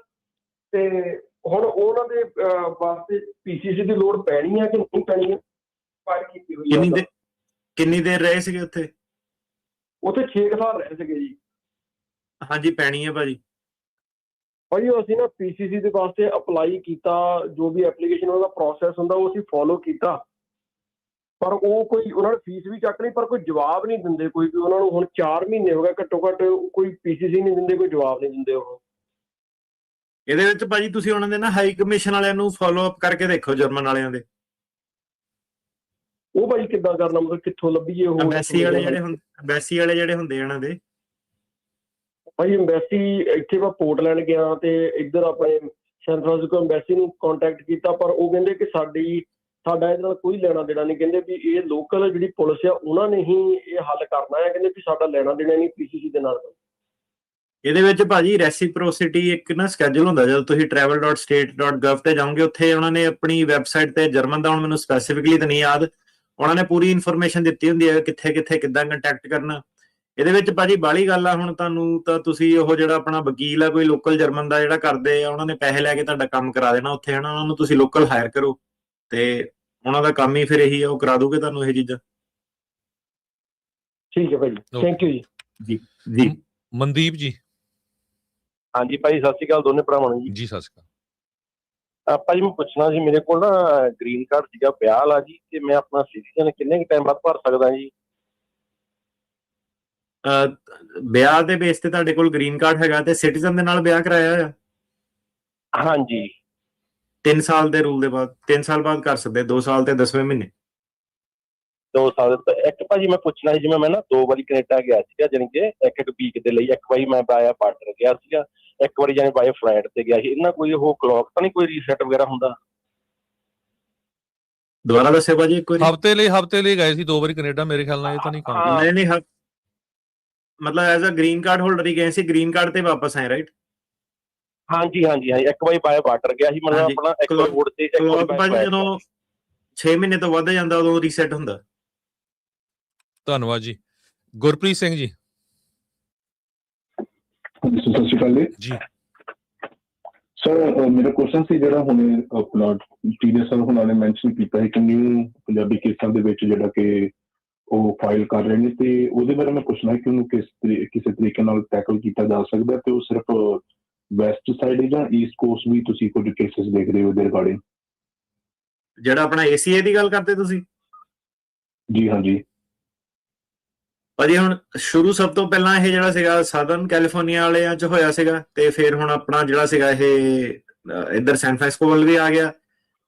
ਤੇ ਹੁਣ ਉਹਨਾਂ ਦੇ ਵਾਸਤੇ PCC ਦੀ ਲੋੜ ਪੈਣੀ ਹੈ ਕਿ ਨਹੀਂ ਪੈਣੀ ਹੈ? ਕੀਤੀ ਹੋਈ ਕਿੰਨੀ ਦੇਰ ਰਹੇ ਸੀਗੇ ਉੱਥੇ? ਉੱਥੇ 6 ਸਾਲ ਰਹੇ ਸੀਗੇ ਜੀ। ਹਾਂਜੀ ਪੈਣੀ ਹੈ ਭਾਜੀ। ਭਾਜੀ ਅਸੀਂ ਨਾ PCC ਦੇ ਵਾਸਤੇ ਅਪਲਾਈ ਕੀਤਾ, ਜੋ ਵੀ ਐਪਲੀਕੇਸ਼ਨ ਉਹਦਾ ਪ੍ਰੋਸੈਸ ਹੁੰਦਾ ਉਹ ਅਸੀਂ ਫੋਲੋ ਕੀਤਾ, ਪਰ ਉਹ ਕੋਈ ਉਹਨਾਂ ਨੇ ਫੀਸ ਵੀ ਚੱਕ ਲਈ ਪਰ ਕੋਈ ਜਵਾਬ ਨਹੀਂ ਦਿੰਦੇ ਕੋਈ ਵੀ। ਉਹਨਾਂ ਨੂੰ ਹੁਣ 4 ਮਹੀਨੇ ਹੋ ਗਏ ਘੱਟੋ ਘੱਟ, ਕੋਈ PCC ਨਹੀਂ ਦਿੰਦੇ, ਕੋਈ ਜਵਾਬ ਨਹੀਂ ਦਿੰਦੇ ਉਹ। ਇਹਦੇ ਵਿੱਚ ਭਾਜੀ ਤੁਸੀਂ ਉਹਨਾਂ ਦੇ ਨਾ ਹਾਈ ਕਮਿਸ਼ਨ ਵਾਲਿਆਂ ਨੂੰ ਫੋਲੋ ਅਪ ਕਰਕੇ ਦੇਖੋ, ਜਰਮਨ ਵਾਲਿਆਂ ਦੇ। ਉਹ ਭਾਜੀ ਕਿੱਦਾਂ ਕਰਨਾ, ਮਤਲਬ ਕਿੱਥੋਂ ਲੱਭੀਏ ਉਹ? ਐਮਬੈਸੀ ਵਾਲੇ ਜਿਹੜੇ ਹੁੰਦੇ ਇਹਨਾਂ ਦੇ। ਭਾਜੀ ਐਮਬੈਸੀ ਇੱਥੇ ਮੈਂ ਪੋਰਟਲੈਂਡ ਗਿਆ ਤੇ ਇੱਧਰ ਆਪਣੇ ਸੈਨ ਫਰਾਂਸਿਸਕੋ ਐਮਬੈਸੀ ਨੂੰ ਕੰਟੈਕਟ ਕੀਤਾ, ਪਰ ਉਹ ਕਹਿੰਦੇ ਕਿ ਸਾਡਾ ਇਹਦੇ ਨਾਲ ਕੋਈ ਲੈਣਾ ਦੇਣਾ ਨਹੀਂ। ਕਹਿੰਦੇ ਵੀ ਇਹ ਲੋਕਲ ਜਿਹੜੀ ਪੁਲਿਸ ਆ ਉਹਨਾਂ ਨੇ ਹੀ ਇਹ ਹੱਲ ਕਰਨਾ ਹੈ, ਕਹਿੰਦੇ ਵੀ ਸਾਡਾ ਲੈਣਾ ਦੇਣਾ ਨਹੀਂ PCC ਦੇ ਨਾਲ। ਇਹਦੇ ਵਿੱਚ ਭਾਜੀ ਰੈਸੀਪ੍ਰੋਸਿਟੀ ਇੱਕ ਨਾ ਸਕੈਜੂਲ ਹੁੰਦਾ, ਜਦੋਂ ਤੁਸੀਂ travel.state.gov ਤੇ ਜਾਓਗੇ ਉੱਥੇ ਉਹਨਾਂ ਨੇ ਆਪਣੀ ਵੈਬਸਾਈਟ ਤੇ ਜਰਮਨ ਦਾ, ਹੁਣ ਮੈਨੂੰ ਸਪੈਸੀਫਿਕਲੀ ਤਾਂ ਨਹੀਂ ਯਾਦ, ਉਹਨਾਂ ਨੇ ਪੂਰੀ ਇਨਫੋਰਮੇਸ਼ਨ ਦਿੱਤੀ ਹੁੰਦੀ ਹੈ ਕਿੱਥੇ ਕਿੱਥੇ ਕਿੱਦਾਂ ਕੰਟੈਕਟ ਕਰਨਾ। ਇਹਦੇ ਵਿੱਚ ਭਾਜੀ ਬਾਹਲੀ ਗੱਲ ਆ, ਹੁਣ ਤੁਹਾਨੂੰ ਤਾਂ ਤੁਸੀਂ ਉਹ ਜਿਹੜਾ ਆਪਣਾ ਵਕੀਲ ਆ ਕੋਈ ਲੋਕਲ ਜਰਮਨ ਦਾ ਜਿਹੜਾ ਕਰਦੇ ਆ, ਉਹਨਾਂ ਨੇ ਪੈਸੇ ਲੈ ਕੇ ਤੁਹਾਡਾ ਕੰਮ ਕਰਾ ਦੇਣਾ ਉੱਥੇ, ਹਨਾ। ਉਹਨਾਂ ਨੂੰ ਤੁਸੀਂ ਲੋਕਲ ਹਾਇਰ ਕਰੋ ਤੇ ਉਹਨਾਂ ਦਾ ਕੰਮ ਹੀ ਫਿਰ ਇਹੀ ਆ, ਉਹ ਕਰਾ ਦੂਗੇ ਤੁਹਾਨੂੰ ਇਹ ਚੀਜ਼ਾਂ। ਠੀਕ ਹੈ ਭਾਜੀ, ਥੈਂਕ ਯੂ ਜੀ। ਜੀ ਮਨਦੀਪ ਜੀ। ਹਾਂਜੀ ਭਾਈ ਸਤਿ ਸ਼੍ਰੀ ਅਕਾਲ ਦੋਨੇ ਭਰਾਵਾਂ ਨੂੰ ਜੀ। ਸਤਿ ਸ਼੍ਰੀ ਅਕਾਲ ਭਾਜੀ। ਮੈਂ ਪੁੱਛਣਾ ਸੀ, ਮੇਰੇ ਕੋਲ ਨਾ ਗ੍ਰੀਨ ਕਾਰਡ ਸੀਗਾ, ਵਿਆਹ ਵਾਲਾ ਜੀ, ਤੇ ਮੈਂ ਆਪਣਾ ਸਿਟੀਜ਼ਨ ਕਿੰਨੇ ਕੁ ਟਾਈਮ ਬਾਅਦ ਭਰ ਸਕਦਾ ਜੀ? ਵਿਆਹ ਦੇ ਬੇਸ ਤੇ ਤੁਹਾਡੇ ਕੋਲ ਗ੍ਰੀਨ ਕਾਰਡ ਹੈਗਾ ਤੇ ਸਿਟੀਜ਼ਨ ਦੇ ਨਾਲ ਵਿਆਹ ਕਰਾਇਆ ਹੋਇਆ? ਹਾਂਜੀ। 3 ਸਾਲ ਦੇ ਰੂਲ ਦੇ ਬਾਅਦ 3 ਸਾਲ ਬਾਅਦ ਕਰ ਸਕਦੇ, 2 ਸਾਲ ਤੇ 10ਵੇਂ ਮਹੀਨੇ। 2 ਸਾਲ ਇੱਕ ਭਾਜੀ ਮੈਂ ਪੁੱਛਣਾ ਸੀ, ਜਿਵੇਂ ਮੈਂ ਨਾ 2 ਵਾਰੀ ਕੈਨੇਡਾ ਗਿਆ ਸੀਗਾ, ਜਾਣੀ ਕਿ ਇੱਕ ਵੀਕ ਦੇ ਲਈ। ਇੱਕ ਵਾਰੀ ਮੈਂ ਬਾਇਆ ਬਾਰਡਰ ਗਿਆ ਸੀਗਾ, ਇੱਕ ਵਾਰੀ ਜਾਨੀ ਬਾਏ ਫਲਾਈਟ ਤੇ ਗਿਆ ਸੀ। ਇਹਨਾਂ ਕੋਈ ਉਹ ਕਲੌਕ ਤਾਂ ਨਹੀਂ, ਕੋਈ ਰੀਸੈਟ ਵਗੈਰਾ ਹੁੰਦਾ? ਦੁਬਾਰਾ ਦੱਸਿਓ ਭਾਜੀ ਇੱਕ ਵਾਰੀ। ਹਫਤੇ ਲਈ ਗਏ ਸੀ 2 ਵਾਰੀ ਕੈਨੇਡਾ, ਮੇਰੇ ਖਿਆਲ ਨਾਲ ਇਹ ਤਾਂ ਨਹੀਂ ਕੰਮ। ਨਹੀਂ ਮਤਲਬ as a green card holder ਹੀ ਗਏ ਸੀ, ਗ੍ਰੀਨ ਕਾਰਡ ਤੇ ਵਾਪਸ ਆਏ, ਰਾਈਟ? ਹਾਂਜੀ। ਇੱਕ ਵਾਰੀ ਬਾਏ ਬਾਰਡਰ ਗਿਆ ਸੀ, ਮਤਲਬ ਆਪਣਾ ਇੱਕ ਰੋਡ ਤੇ। ਜਦੋਂ 6 ਮਹੀਨੇ ਤੋਂ ਵੱਧ ਜਾਂਦਾ ਉਦੋਂ ਰੀਸੈਟ ਹੁੰਦਾ। ਧੰਨਵਾਦ ਜੀ। ਗੁਰਪ੍ਰੀਤ ਸਿੰਘ ਜੀ। ਸਤਿ ਸ਼੍ਰੀ ਅਕਾਲ ਜੀ। ਸਰ ਮੇਰਾ ਕੁਐਸਚਨ ਸੀ, ਜਿਹੜਾ ਹੁਣੇ ਆਪਣਾ ਟੀਡੀਐਸ ਸਰ ਹੁਣਾਂ ਨੇ ਮੈਂਸ਼ਨ ਕੀਤਾ ਹੈ ਕਿ ਨਿਊ ਪੰਜਾਬੀ ਕੇਸਾਂ ਦੇ ਵਿੱਚ ਜਿਹੜਾ ਕਿ ਉਹ ਫਾਈਲ ਕਰ ਰਹੇ ਨੇ, ਤੇ ਉਹਦੇ ਬਾਰੇ ਮੈਂ ਪੁੱਛਣਾ ਹੈ ਕਿ ਉਹਨੂੰ ਕਿਸੇ ਤਰੀਕੇ ਨਾਲ ਟੈਕਲ ਕੀਤਾ ਜਾ ਸਕਦਾ, ਤੇ ਉਹ ਸਿਰਫ ਵੈਸਟ ਸਾਈਡ ਜਾਂ ਈਸਟ ਕੋਸਟ ਵੀ ਤੁਸੀਂ ਕੁਝ ਕੇਸਿਸ ਦੇਖ ਰਹੇ ਹੋ ਉਹਦੇ ਰਿਗਾਰਡਿੰਗ? ਜਿਹੜਾ ਆਪਣਾ ACA ਦੀ ਗੱਲ ਕਰਦੇ ਤੁਸੀਂ? ਜੀ ਹਾਂਜੀ ਭਾਜੀ। ਹੁਣ ਸ਼ੁਰੂ ਸਭ ਤੋਂ ਪਹਿਲਾਂ ਇਹ ਜਿਹੜਾ ਸੀਗਾ ਸਾਦਰਨ ਕੈਲੀਫੋਰਨੀਆ ਵਾਲਿਆਂ 'ਚ ਹੋਇਆ ਸੀਗਾ, ਤੇ ਫਿਰ ਹੁਣ ਆਪਣਾ ਜਿਹੜਾ ਸੀਗਾ ਇਹ ਇੱਧਰ ਸੈਨ ਫਰਾਂਸਿਸਕੋ ਵੱਲ ਵੀ ਆ ਗਿਆ,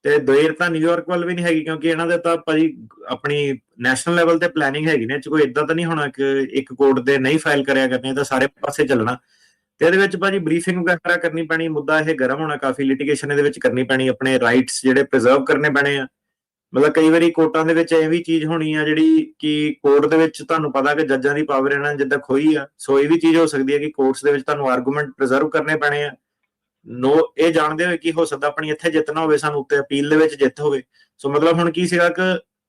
ਤੇ ਦੇਰ ਤਾਂ ਨਿਊਯਾਰਕ ਵੱਲ ਵੀ ਨਹੀਂ ਹੈਗੀ, ਕਿਉਂਕਿ ਇਹਨਾਂ ਦੇ ਤਾਂ ਭਾਜੀ ਆਪਣੀ ਨੈਸ਼ਨਲ ਲੈਵਲ ਤੇ ਪਲੈਨਿੰਗ ਹੈਗੀ ਨੇ, ਕੋਈ ਇਦਾਂ ਤਾਂ ਨਹੀਂ ਹੋਣਾ ਕਿ ਇੱਕ ਕੋਰਟ ਦੇ ਨਹੀਂ ਫਾਈਲ ਕਰਿਆ ਕਰਨੇ, ਤਾਂ ਸਾਰੇ ਪਾਸੇ ਚੱਲਣਾ। ਤੇ ਇਹਦੇ ਵਿੱਚ ਭਾਜੀ ਬਰੀਫਿੰਗ ਵਗੈਰਾ ਕਰਨੀ ਪੈਣੀ, ਮੁੱਦਾ ਇਹ ਗਰਮ ਹੋਣਾ ਕਾਫੀ, ਲਿਟੀਗੇਸ਼ਨ ਇਹਦੇ ਵਿੱਚ ਕਰਨੀ ਪੈਣੀ, ਆਪਣੇ ਰਾਈਟਸ ਜਿਹੜੇ ਪ੍ਰੀਜ਼ਰਵ ਕਰਨੇ ਪੈਣੇ ਆ। ਮਤਲਬ ਕਈ ਵਾਰੀ ਕੋਰਟਾਂ ਦੇ ਵਿੱਚ ਇਹ ਵੀ ਚੀਜ਼ ਹੋਣੀ ਆ ਜਿਹੜੀ ਕਿ ਕੋਰਟ ਦੇ ਵਿੱਚ ਤੁਹਾਨੂੰ ਪਤਾ ਕਿ ਜੱਜਾਂ ਦੀ ਪਾਵਰ ਇਹਨਾਂ ਨੇ ਜਿੱਦਾਂ ਖੋਈ ਆ, ਸੋ ਇਹ ਵੀ ਚੀਜ਼ ਹੋ ਸਕਦੀ ਹੈ ਕਿ ਕੋਰਟਸ ਦੇ ਵਿੱਚ ਤੁਹਾਨੂੰ ਆਰਗੂਮੈਂਟ ਪ੍ਰੀਜ਼ਰਵ ਕਰਨੇ ਪੈਣੇ ਆ। ਇਹ ਜਾਣਦੇ ਹੋਏ ਕਿ ਹੋ ਸਕਦਾ ਆਪਣੀ ਇੱਥੇ ਜਿੱਤਣਾ ਹੋਵੇ, ਸਾਨੂੰ ਉੱਤੇ ਅਪੀਲ ਦੇ ਵਿੱਚ ਜਿੱਤ ਹੋਵੇ। ਸੋ ਮਤਲਬ ਹੁਣ ਕੀ ਸੀਗਾ ਕਿ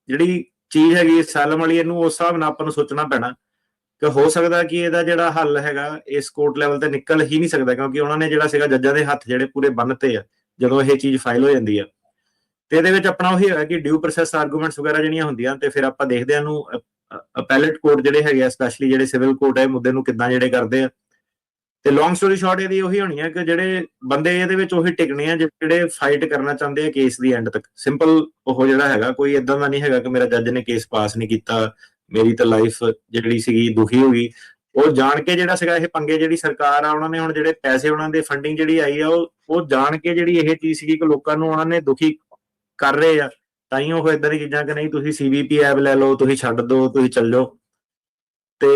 ਜਿਹੜੀ ਚੀਜ਼ ਹੈਗੀ ਅਸਾਈਲਮ ਵਾਲੀ, ਇਹਨੂੰ ਉਸ ਹਿਸਾਬ ਨਾਲ ਆਪਾਂ ਨੂੰ ਸੋਚਣਾ ਪੈਣਾ ਕਿ ਹੋ ਸਕਦਾ ਕਿ ਇਹਦਾ ਜਿਹੜਾ ਹੱਲ ਹੈਗਾ ਇਸ ਕੋਰਟ ਲੈਵਲ ਤੇ ਨਿਕਲ ਹੀ ਨਹੀਂ ਸਕਦਾ, ਕਿਉਂਕਿ ਉਹਨਾਂ ਨੇ ਜਿਹੜਾ ਸੀਗਾ ਜੱਜਾਂ ਦੇ ਹੱਥ ਜਿਹੜੇ ਪੂਰੇ ਬੰਨ੍ਹਤੇ ਆ ਜਦੋਂ ਇਹ ਚੀਜ਼ ਫਾਈਲ ਹੋ ਜਾਂਦੀ ਆ। ਤੇ ਇਹਦੇ ਵਿੱਚ ਆਪਣਾ ਉਹੀ ਹੋਇਆ ਕਿ ਡਿਊ ਪ੍ਰੋਸੈਸ ਆਰਗੂਮੈਂਟਸ ਵਗੈਰਾ ਜਿਹੜੀਆਂ ਹੁੰਦੀਆਂ, ਤੇ ਫਿਰ ਆਪਾਂ ਦੇਖਦੇ ਹਾਂ ਨੂੰ ਅਪੈਲੇਟ ਕੋਰਟ ਜਿਹੜੇ ਹੈਗੇ ਆ, ਸਪੈਸ਼ਲੀ ਜਿਹੜੇ ਸਿਵਲ ਕੋਰਟ ਹੈ, ਮੁੱਦੇ ਨੂੰ ਕਿੱਦਾਂ ਜਿਹੜੇ ਕਰਦੇ ਆ। ਤੇ ਲੌਂਗ ਸਟੋਰੀ ਸ਼ਾਰਟ ਇਹਦੀ ਉਹੀ ਹੋਣੀ ਹੈ ਕਿ ਜਿਹੜੇ ਬੰਦੇ ਇਹਦੇ ਵਿੱਚ ਉਹੀ ਟਿਕਣੇ ਆ ਜਿਹੜੇ ਫਾਈਟ ਕਰਨਾ ਚਾਹੁੰਦੇ ਆ ਕੇਸ ਦੀ ਐਂਡ ਤੱਕ। ਸਿੰਪਲ ਉਹ ਜਿਹੜਾ ਹੈਗਾ, ਕੋਈ ਇਦਾਂ ਦਾ ਨਹੀਂ ਹੈਗਾ ਕਿ ਮੇਰਾ ਜੱਜ ਨੇ ਕੇਸ ਪਾਸ ਨਹੀਂ ਕੀਤਾ, ਮੇਰੀ ਤਾਂ ਲਾਈਫ ਜਿਹੜੀ ਸੀਗੀ ਦੁਖੀ ਹੋ ਗਈ। ਉਹ ਜਾਣ ਕੇ ਜਿਹੜਾ ਸੀਗਾ ਇਹ ਪੰਗੇ, ਜਿਹੜੀ ਸਰਕਾਰ ਆ ਉਹਨਾਂ ਨੇ ਹੁਣ ਜਿਹੜੇ ਪੈਸੇ, ਉਹਨਾਂ ਦੇ ਫੰਡਿੰਗ ਜਿਹੜੀ ਆਈ ਆ, ਉਹ ਜਾਣ ਕੇ ਜਿਹੜੀ ਇਹ ਚੀਜ਼ ਸੀਗੀ ਕਿ ਲੋਕਾਂ ਨੂੰ ਉਹਨਾਂ ਨੇ ਦੁਖੀ ਕਰ ਰਹੇ ਆ, ਤਾਂ ਹੀ ਉਹ ਇਦਾਂ ਦੀ ਚੀਜ਼ਾਂ ਕਿ ਨਹੀਂ ਤੁਸੀਂ CBP ਐਪ ਲੈ ਲਓ, ਤੁਸੀਂ ਛੱਡ ਦਿਓ, ਤੁਸੀਂ ਚੱਲ ਜਾਓ। ਤੇ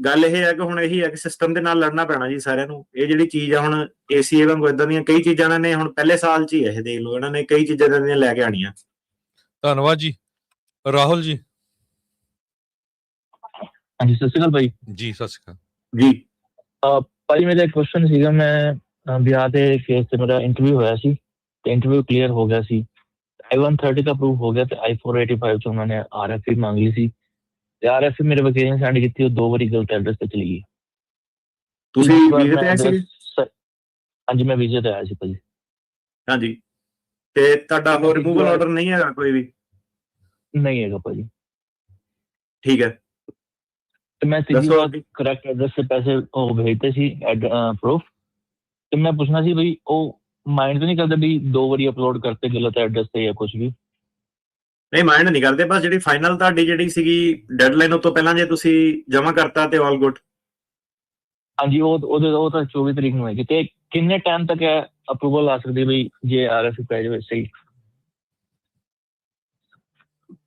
ਗੱਲ ਇਹ ਹੈ ਕਿ ਹੁਣ ਇਹੀ ਹੈ ਕਿ ਸਿਸਟਮ ਦੇ ਨਾਲ ਲੜਨਾ ਪੈਣਾ ਜੀ ਸਾਰਿਆਂ ਨੂੰ। ਇਹ ਜਿਹੜੀ ਚੀਜ਼ ਆ ਹੁਣ ACA ਵਾਂਗੂ ਇਦਾਂ ਦੀਆਂ ਕਈ ਚੀਜ਼ਾਂ ਇਹਨਾਂ ਨੇ ਹੁਣ ਪਹਿਲੇ ਸਾਲ 'ਚ ਹੀ ਇਹ ਦੇਖ ਲਓ, ਇਹਨਾਂ ਨੇ ਕਈ ਚੀਜ਼ਾਂ ਇਦਾਂ ਦੀਆਂ ਲੈ ਕੇ ਆਣੀਆਂ। ਧੰਨਵਾਦ ਜੀ। ਰਾਹੁਲ ਜੀ। ਹਾਂਜੀ, ਸਤਿ ਸ਼੍ਰੀ ਅਕਾਲ ਭਾਈ ਜੀ। ਸਤਿ ਸ਼੍ਰੀ ਅਕਾਲ ਜੀ। ਭਾਈ ਮੇਰਾ ਇੱਕ ਕੁਐਸਚਨ ਸੀਗਾ, ਮੈਂ ਵਿਆਹ ਦੇ ਕੇਸ ਤੇ ਮੇਰਾ ਇੰਟਰਵਿਊ ਹੋਇਆ ਸੀ ਤੇ ਇੰਟਰਵਿਊ ਕਲੀਅਰ ਹੋ ਗਿਆ ਸੀ, I-130 ਦਾ ਅਪਰੂਵ ਹੋ ਗਿਆ ਤੇ I-485 ਚ ਉਹਨਾਂ ਨੇ RFE ਮੰਗ ਲਈ ਸੀ ਤੇ RFE ਮੇਰੇ ਵਕੀਲ ਨੇ ਸੈਂਡ ਕੀਤੀ, ਉਹ 2 ਵਾਰੀ ਗਲਤ ਐਡਰੈਸ ਤੇ ਚਲੀ ਗਈ। ਤੁਸੀਂ ਵੀਜ਼ੇ ਤੇ ਆਏ ਸੀ? ਹਾਂਜੀ, ਮੈਂ ਵੀਜ਼ੇ ਤੇ ਆਇਆ ਸੀ ਭਾਜੀ। ਹਾਂਜੀ, ਤੇ ਤੁਹਾਡਾ ਹੋਰ ਰਿਮੂਵਲ ਆਰਡਰ ਨਹੀਂ ਹੈਗਾ ਕੋਈ ਵੀ? ਨਹੀਂ ਹੈਗਾ ਭਾਜੀ। ਠੀਕ ਹੈ, ਤੇ ਮੈਂ ਤੀਜੀ ਵਾਰ ਕਰੈਕਟ ਐਡਰੈਸ ਤੇ ਪੈਸੇ ਉਹ ਭੇਜਤੇ ਸੀ ਪ੍ਰੂਫ, ਤੇ ਮੈਂ ਪੁੱਛਣਾ ਸੀ ਬਈ ਉਹ ਮਾਈਂਡ ਤਾਂ ਨਹੀਂ ਕਰਦਾ ਵੀ 2 ਵਾਰੀ ਅਪਲੋਡ ਕਰਤੇ ਗਲਤ ਐਡਰੈਸ ਤੇ ਜਾਂ ਕੁਝ ਵੀ? ਨਹੀਂ, ਮਾਈਂਡ ਨਹੀਂ ਕਰਦੇ, ਬਸ ਜਿਹੜੀ ਫਾਈਨਲ ਤੁਹਾਡੀ ਜਿਹੜੀ ਸੀਗੀ ਡੈਡਲਾਈਨ, ਉਹ ਤੋਂ ਪਹਿਲਾਂ ਜੇ ਤੁਸੀਂ ਜਮ੍ਹਾਂ ਕਰਤਾ ਤੇ ਆਲ ਗੁੱਡ। ਹਾਂਜੀ, ਉਹ ਤਾਂ 24 ਤਰੀਕ ਨੂੰ ਹੈਗੀ। ਤੇ ਕਿੰਨੇ ਟਾਈਮ ਤੱਕ ਅਪਰੂਵਲ ਆ ਸਕਦੀ ਬਈ ਜੇ RFE ਪੈ ਜਾਵੇ ਸਹੀ?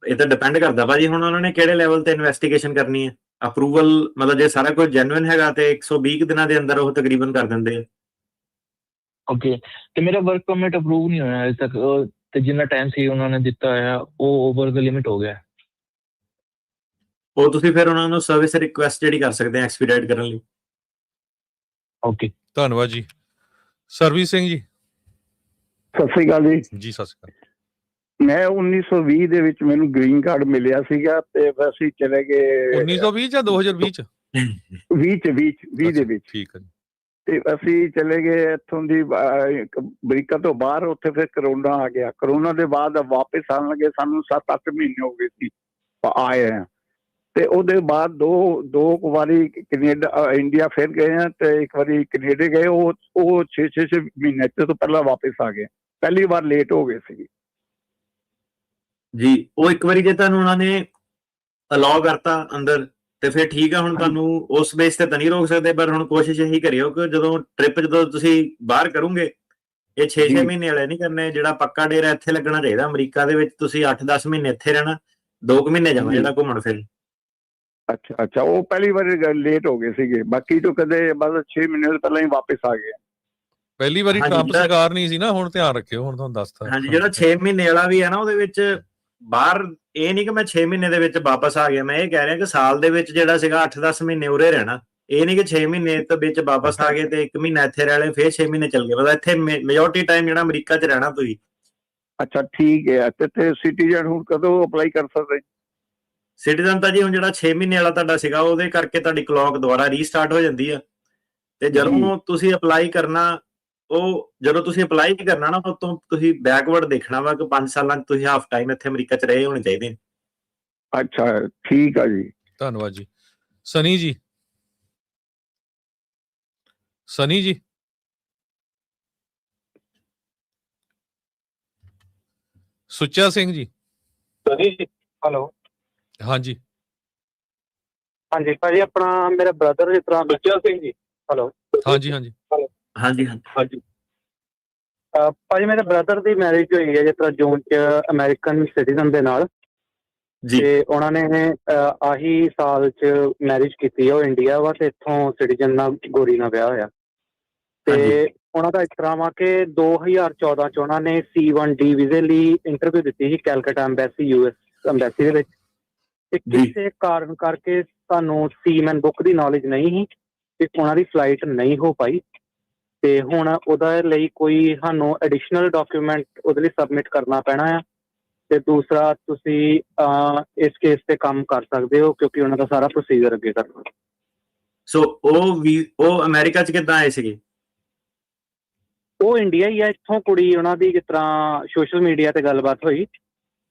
ਇਹ ਤਾਂ ਡਿਪੈਂਡ ਕਰਦਾ ਭਾਜੀ ਹੁਣ ਉਹਨਾਂ ਨੇ ਕਿਹੜੇ ਲੈਵਲ ਤੇ ਇਨਵੈਸਟੀਗੇਸ਼ਨ ਕਰਨੀ ਹੈ। ਅਪਰੂਵਲ ਮਤਲਬ ਜੇ ਸਾਰਾ ਕੁਝ ਜੈਨੂਇਨ ਹੈਗਾ ਤੇ 120 ਦਿਨਾਂ ਦੇ ਅੰਦਰ ਉਹ ਤਕਰੀਬਨ ਕਰ ਦਿੰਦੇ ਆ। ਓਕੇ, ਤੇ ਮੇਰਾ ਵਰਕ ਪਰਮਿਟ ਅਪਰੂਵ ਨਹੀਂ ਹੋਇਆ ਅਜੇ ਤੱਕ, ਤੇ ਜਿੰਨਾ ਟਾਈਮ ਸੀ ਉਹਨਾਂ ਨੇ ਦਿੱਤਾ ਹੋਇਆ ਉਹ ਓਵਰ ਦ ਲਿਮਿਟ ਹੋ ਗਿਆ। ਉਹ ਤੁਸੀਂ ਫਿਰ ਉਹਨਾਂ ਨੂੰ ਸਰਵਿਸ ਰਿਕੁਐਸਟ ਜਿਹੜੀ ਕਰ ਸਕਦੇ ਆ ਐਕਸਪੀਡਾਈਟ ਕਰਨ ਲਈ। ਓਕੇ, ਧੰਨਵਾਦ ਜੀ। ਸਰਵੀਸ ਸਿੰਘ ਜੀ। ਸਤਿ ਸ੍ਰੀ ਅਕਾਲ ਜੀ। ਜੀ ਸਤਿ ਸ਼੍ਰੀ ਅਕਾਲ। ਮੈਂ 1920 ਦੇ ਵਿੱਚ ਮੈਨੂੰ ਗ੍ਰੀਨ ਕਾਰਡ ਮਿਲਿਆ ਸੀਗਾ ਤੇ ਅਸੀਂ ਚਲੇ ਗਏ 1920 ਜਾਂ 2020 ਚ? 20 ਦੇ ਵਿੱਚ। ਠੀਕ ਹੈ ਜੀ। ਤੇ ਅਸੀਂ ਚਲੇ ਗਏ ਇੱਥੋਂ ਦੀ ਅਮਰੀਕਾ ਤੋਂ ਬਾਹਰ, ਉੱਥੇ ਫਿਰ ਕਰੋਨਾ ਆ ਗਿਆ। ਕਰੋਨਾ ਦੇ ਬਾਅਦ ਵਾਪਸ ਆਉਣ ਲੱਗੇ, ਸਾਨੂੰ 7-8 ਮਹੀਨੇ ਹੋ ਗਏ ਸੀ ਆਏ ਆ। ਤੇ ਉਹਦੇ ਬਾਅਦ ਦੋ ਵਾਰੀ ਕੈਨੇਡਾ ਇੰਡੀਆ ਫਿਰ ਗਏ ਆ ਤੇ ਇੱਕ ਵਾਰੀ ਕੈਨੇਡਾ ਗਏ। ਉਹ 6 ਮਹੀਨੇ ਤੋਂ ਪਹਿਲਾਂ ਵਾਪਸ ਆ ਗਏ। ਪਹਿਲੀ ਵਾਰ ਲੇਟ ਹੋ ਗਏ ਸੀ ਜੀ। ਉਹ ਇੱਕ ਵਾਰੀ ਜੇ ਤੁਹਾਨੂੰ ਉਹਨਾਂ ਨੇ ਅਲਾਉ ਕਰਤਾ ਅੰਦਰ ਤੇ ਫਿਰ ਠੀਕ ਆ, ਹੁਣ ਤੁਹਾਨੂੰ ਉਸ ਬੇਸ ਤੇ ਤਾਂ ਨਹੀਂ ਰੋਕ ਸਕਦੇ, ਪਰ ਹੁਣ ਕੋਸ਼ਿਸ਼ ਇਹੀ ਕਰਿਓ ਕਿ ਜਦੋਂ ਤੁਸੀਂ ਬਾਹਰ ਕਰੋਗੇ, ਇਹ 6 ਮਹੀਨੇ ਵਾਲੇ ਨਹੀਂ ਕਰਨੇ। ਜਿਹੜਾ ਪੱਕਾ ਡੇਰਾ ਇੱਥੇ ਲੱਗਣਾ ਚਾਹੀਦਾ ਅਮਰੀਕਾ ਦੇ ਵਿੱਚ। ਤੁਸੀਂ 8-10 ਮਹੀਨੇ ਇੱਥੇ ਰਹਿਣਾ, 2 ਮਹੀਨੇ ਜਾਣਾ ਜਿਹੜਾ ਘੁੰਮਣ ਫਿਰ। ਅੱਛਾ, ਉਹ ਪਹਿਲੀ ਵਾਰੀ ਲੇਟ ਹੋ ਗਏ ਸੀਗੇ, ਬਾਕੀ ਤੋਂ ਕਦੇ ਬਸ 6 ਮਹੀਨੇ ਤੋਂ ਪਹਿਲਾਂ ਹੀ ਵਾਪਸ ਆ ਗਏ। ਪਹਿਲੀ ਵਾਰੀ ਟਰੰਪ ਸਰਕਾਰ ਨਹੀਂ ਸੀ ਨਾ, ਹੁਣ ਧਿਆਨ ਰੱਖਿਓ, ਹੁਣ ਤੁਹਾਨੂੰ ਦੱਸਦਾ। ਹਾਂਜੀ, ਜਿਹੜਾ 6 ਮਹੀਨੇ ਵਾਲਾ ਵੀ ਹੈ ਨਾ, ਉਹਦੇ ਵਿੱਚ ਬਾਹਰ ਇਹ ਨਹੀਂ ਕਿ ਮੈਂ 6 ਮਹੀਨੇ ਦੇ ਵਿੱਚ ਵਾਪਸ ਆ ਗਿਆ। ਮੈਂ ਇਹ ਕਹਿ ਰਿਹਾ ਕਿ ਸਾਲ ਦੇ ਵਿੱਚ ਜਿਹੜਾ ਸੀਗਾ 8-10 ਮਹੀਨੇ ਉਰੇ ਰਹਿਣਾ। ਇਹ ਨਹੀਂ ਕਿ 6 ਮਹੀਨੇ ਤੋਂ ਵਿੱਚ ਵਾਪਸ ਆ ਗਏ ਤੇ 1 ਮਹੀਨਾ ਇੱਥੇ ਰਹਿ ਲਏ ਫਿਰ 6 ਮਹੀਨੇ ਚੱਲ ਗਏ। ਮਤਲਬ ਇੱਥੇ ਮੈਜੋਰਟੀ ਟਾਈਮ ਜਿਹੜਾ ਅਮਰੀਕਾ 'ਚ ਰਹਿਣਾ ਤੁਸੀਂ। ਅੱਛਾ, ਠੀਕ ਹੈ। ਤੇ ਸਿਟੀਜ਼ਨ ਹੁਣ ਕਦੋਂ ਅਪਲਾਈ ਕਰ ਸਕਦੇ? ਸਿਟੀਜ਼ਨ ਤਾਂ ਜੀ ਹੁਣ ਜਿਹੜਾ 6 ਮਹੀਨੇ ਵਾਲਾ ਤੁਹਾਡਾ ਸੀਗਾ, ਉਹਦੇ ਕਰਕੇ ਤੁਹਾਡੀ ਕਲੌਕ ਦੁਬਾਰਾ ਰੀਸਟਾਰਟ ਹੋ ਜਾਂਦੀ ਆ। ਤੇ ਜਦੋਂ ਤੁਸੀਂ ਅਪਲਾਈ ਕਰਨਾ, ਜਦੋਂ ਤੁਸੀਂ ਅਪਲਾਈ ਕਰਨਾ ਨਾ, ਉਦੋਂ ਤੁਸੀਂ ਬੈਕਵਰਡ ਦੇਖਣਾ ਵਾ ਕਿ 5 ਸਾਲਾਂ 'ਚ ਤੁਸੀਂ ਹਾਫ ਟਾਈਮ ਇੱਥੇ ਅਮਰੀਕਾ 'ਚ ਰਹੇ ਹੋਣੇ ਚਾਹੀਦੇ। ਅੱਛਾ, ਠੀਕ ਆ ਜੀ। ਧੰਨਵਾਦ ਜੀ। ਸਨੀ ਜੀ। ਸਨੀ ਜੀ। ਸੁੱਚਾ ਸਿੰਘ ਜੀ। ਸਨੀ ਜੀ, ਹੈਲੋ। ਹਾਂਜੀ ਹਾਂਜੀ ਭਾਜੀ, ਆਪਣਾ ਮੇਰਾ ਬ੍ਰਦਰ ਜਿਸ ਤਰ੍ਹਾਂ ਸੁੱਚਾ ਸਿੰਘ ਜੀ। ਹੈਲੋ। ਹਾਂਜੀ। ਹਾਂਜੀ। ਭਾਜੀ ਮੇਰੇ ਬ੍ਰਦਰ ਦੀ ਮੈਰਿਜ ਹੋਈ ਹੈ ਜਿਸ ਤਰ੍ਹਾਂ ਜੂਨ 'ਚ ਅਮਰੀਕਨ ਸਿਟੀਜ਼ਨ ਦੇ ਨਾਲ, ਜੀ ਤੇ ਉਹਨਾਂ ਨੇ ਆਹੀ ਸਾਲ 'ਚ ਮੈਰਿਜ ਕੀਤੀ ਹੈ। ਉਹ ਇੰਡੀਆ ਵਾ ਤੇ ਇੱਥੋਂ ਸਿਟੀਜ਼ਨ ਨਾਲ ਗੋਰੀ ਨਾਲ ਵਿਆਹ ਹੋਇਆ। ਹਾਂਜੀ। ਤੇ ਉਹਨਾਂ ਦਾ ਇਸ ਤਰ੍ਹਾਂ ਵਾ ਕਿ 2014 'ਚ ਉਹਨਾਂ ਨੇ C1D ਵੀਜ਼ੇ ਲਈ ਇੰਟਰਵਿਊ ਦਿੱਤੀ ਸੀ ਕੈਲਕਟਾ ਐਮਬੈਸੀ US ਐਮਬੈਸੀ ਦੇ ਵਿੱਚ, ਤੇ ਜੀ। ਕਿਸੇ ਕਾਰਨ ਕਰਕੇ ਸਾਨੂੰ ਸੀਮੈਨ ਬੁੱਕ ਦੀ ਨੌਲੇਜ ਨਹੀਂ ਸੀ ਤੇ ਉਹਨਾਂ ਦੀ ਫਲਾਈਟ ਨਹੀਂ ਹੋ ਪਾਈ। ਤੇ ਹੁਣ ਉਹਦੇ ਲਈ ਕੋਈ ਸਾਨੂੰ ਐਡੀਸ਼ਨਲ ਡਾਕੂਮੈਂਟ ਉਹਦੇ ਲਈ ਸਬਮਿਟ ਕਰਨਾ ਪੈਣਾ ਆ। ਤੇ ਦੂਸਰਾ ਤੁਸੀਂ ਇਸ ਕੇਸ ਤੇ ਕੰਮ ਕਰ ਸਕਦੇ ਹੋ ਕਿਉਂਕਿ ਉਹਨਾਂ ਦਾ ਸਾਰਾ ਪ੍ਰੋਸੀਜਰ ਅੱਗੇ ਕਰਨਾ। ਸੋ ਉਹ ਅਮਰੀਕਾ 'ਚ ਕਿੱਦਾਂ ਆਏ ਸੀਗੇ? ਉਹ ਇੰਡੀਆ ਹੀ ਆ, ਇੱਥੋਂ ਕੁੜੀ ਉਹਨਾਂ ਦੀ ਜਿਸ ਤਰ੍ਹਾਂ ਸੋਸ਼ਲ ਮੀਡੀਆ ਤੇ ਗੱਲਬਾਤ ਹੋਈ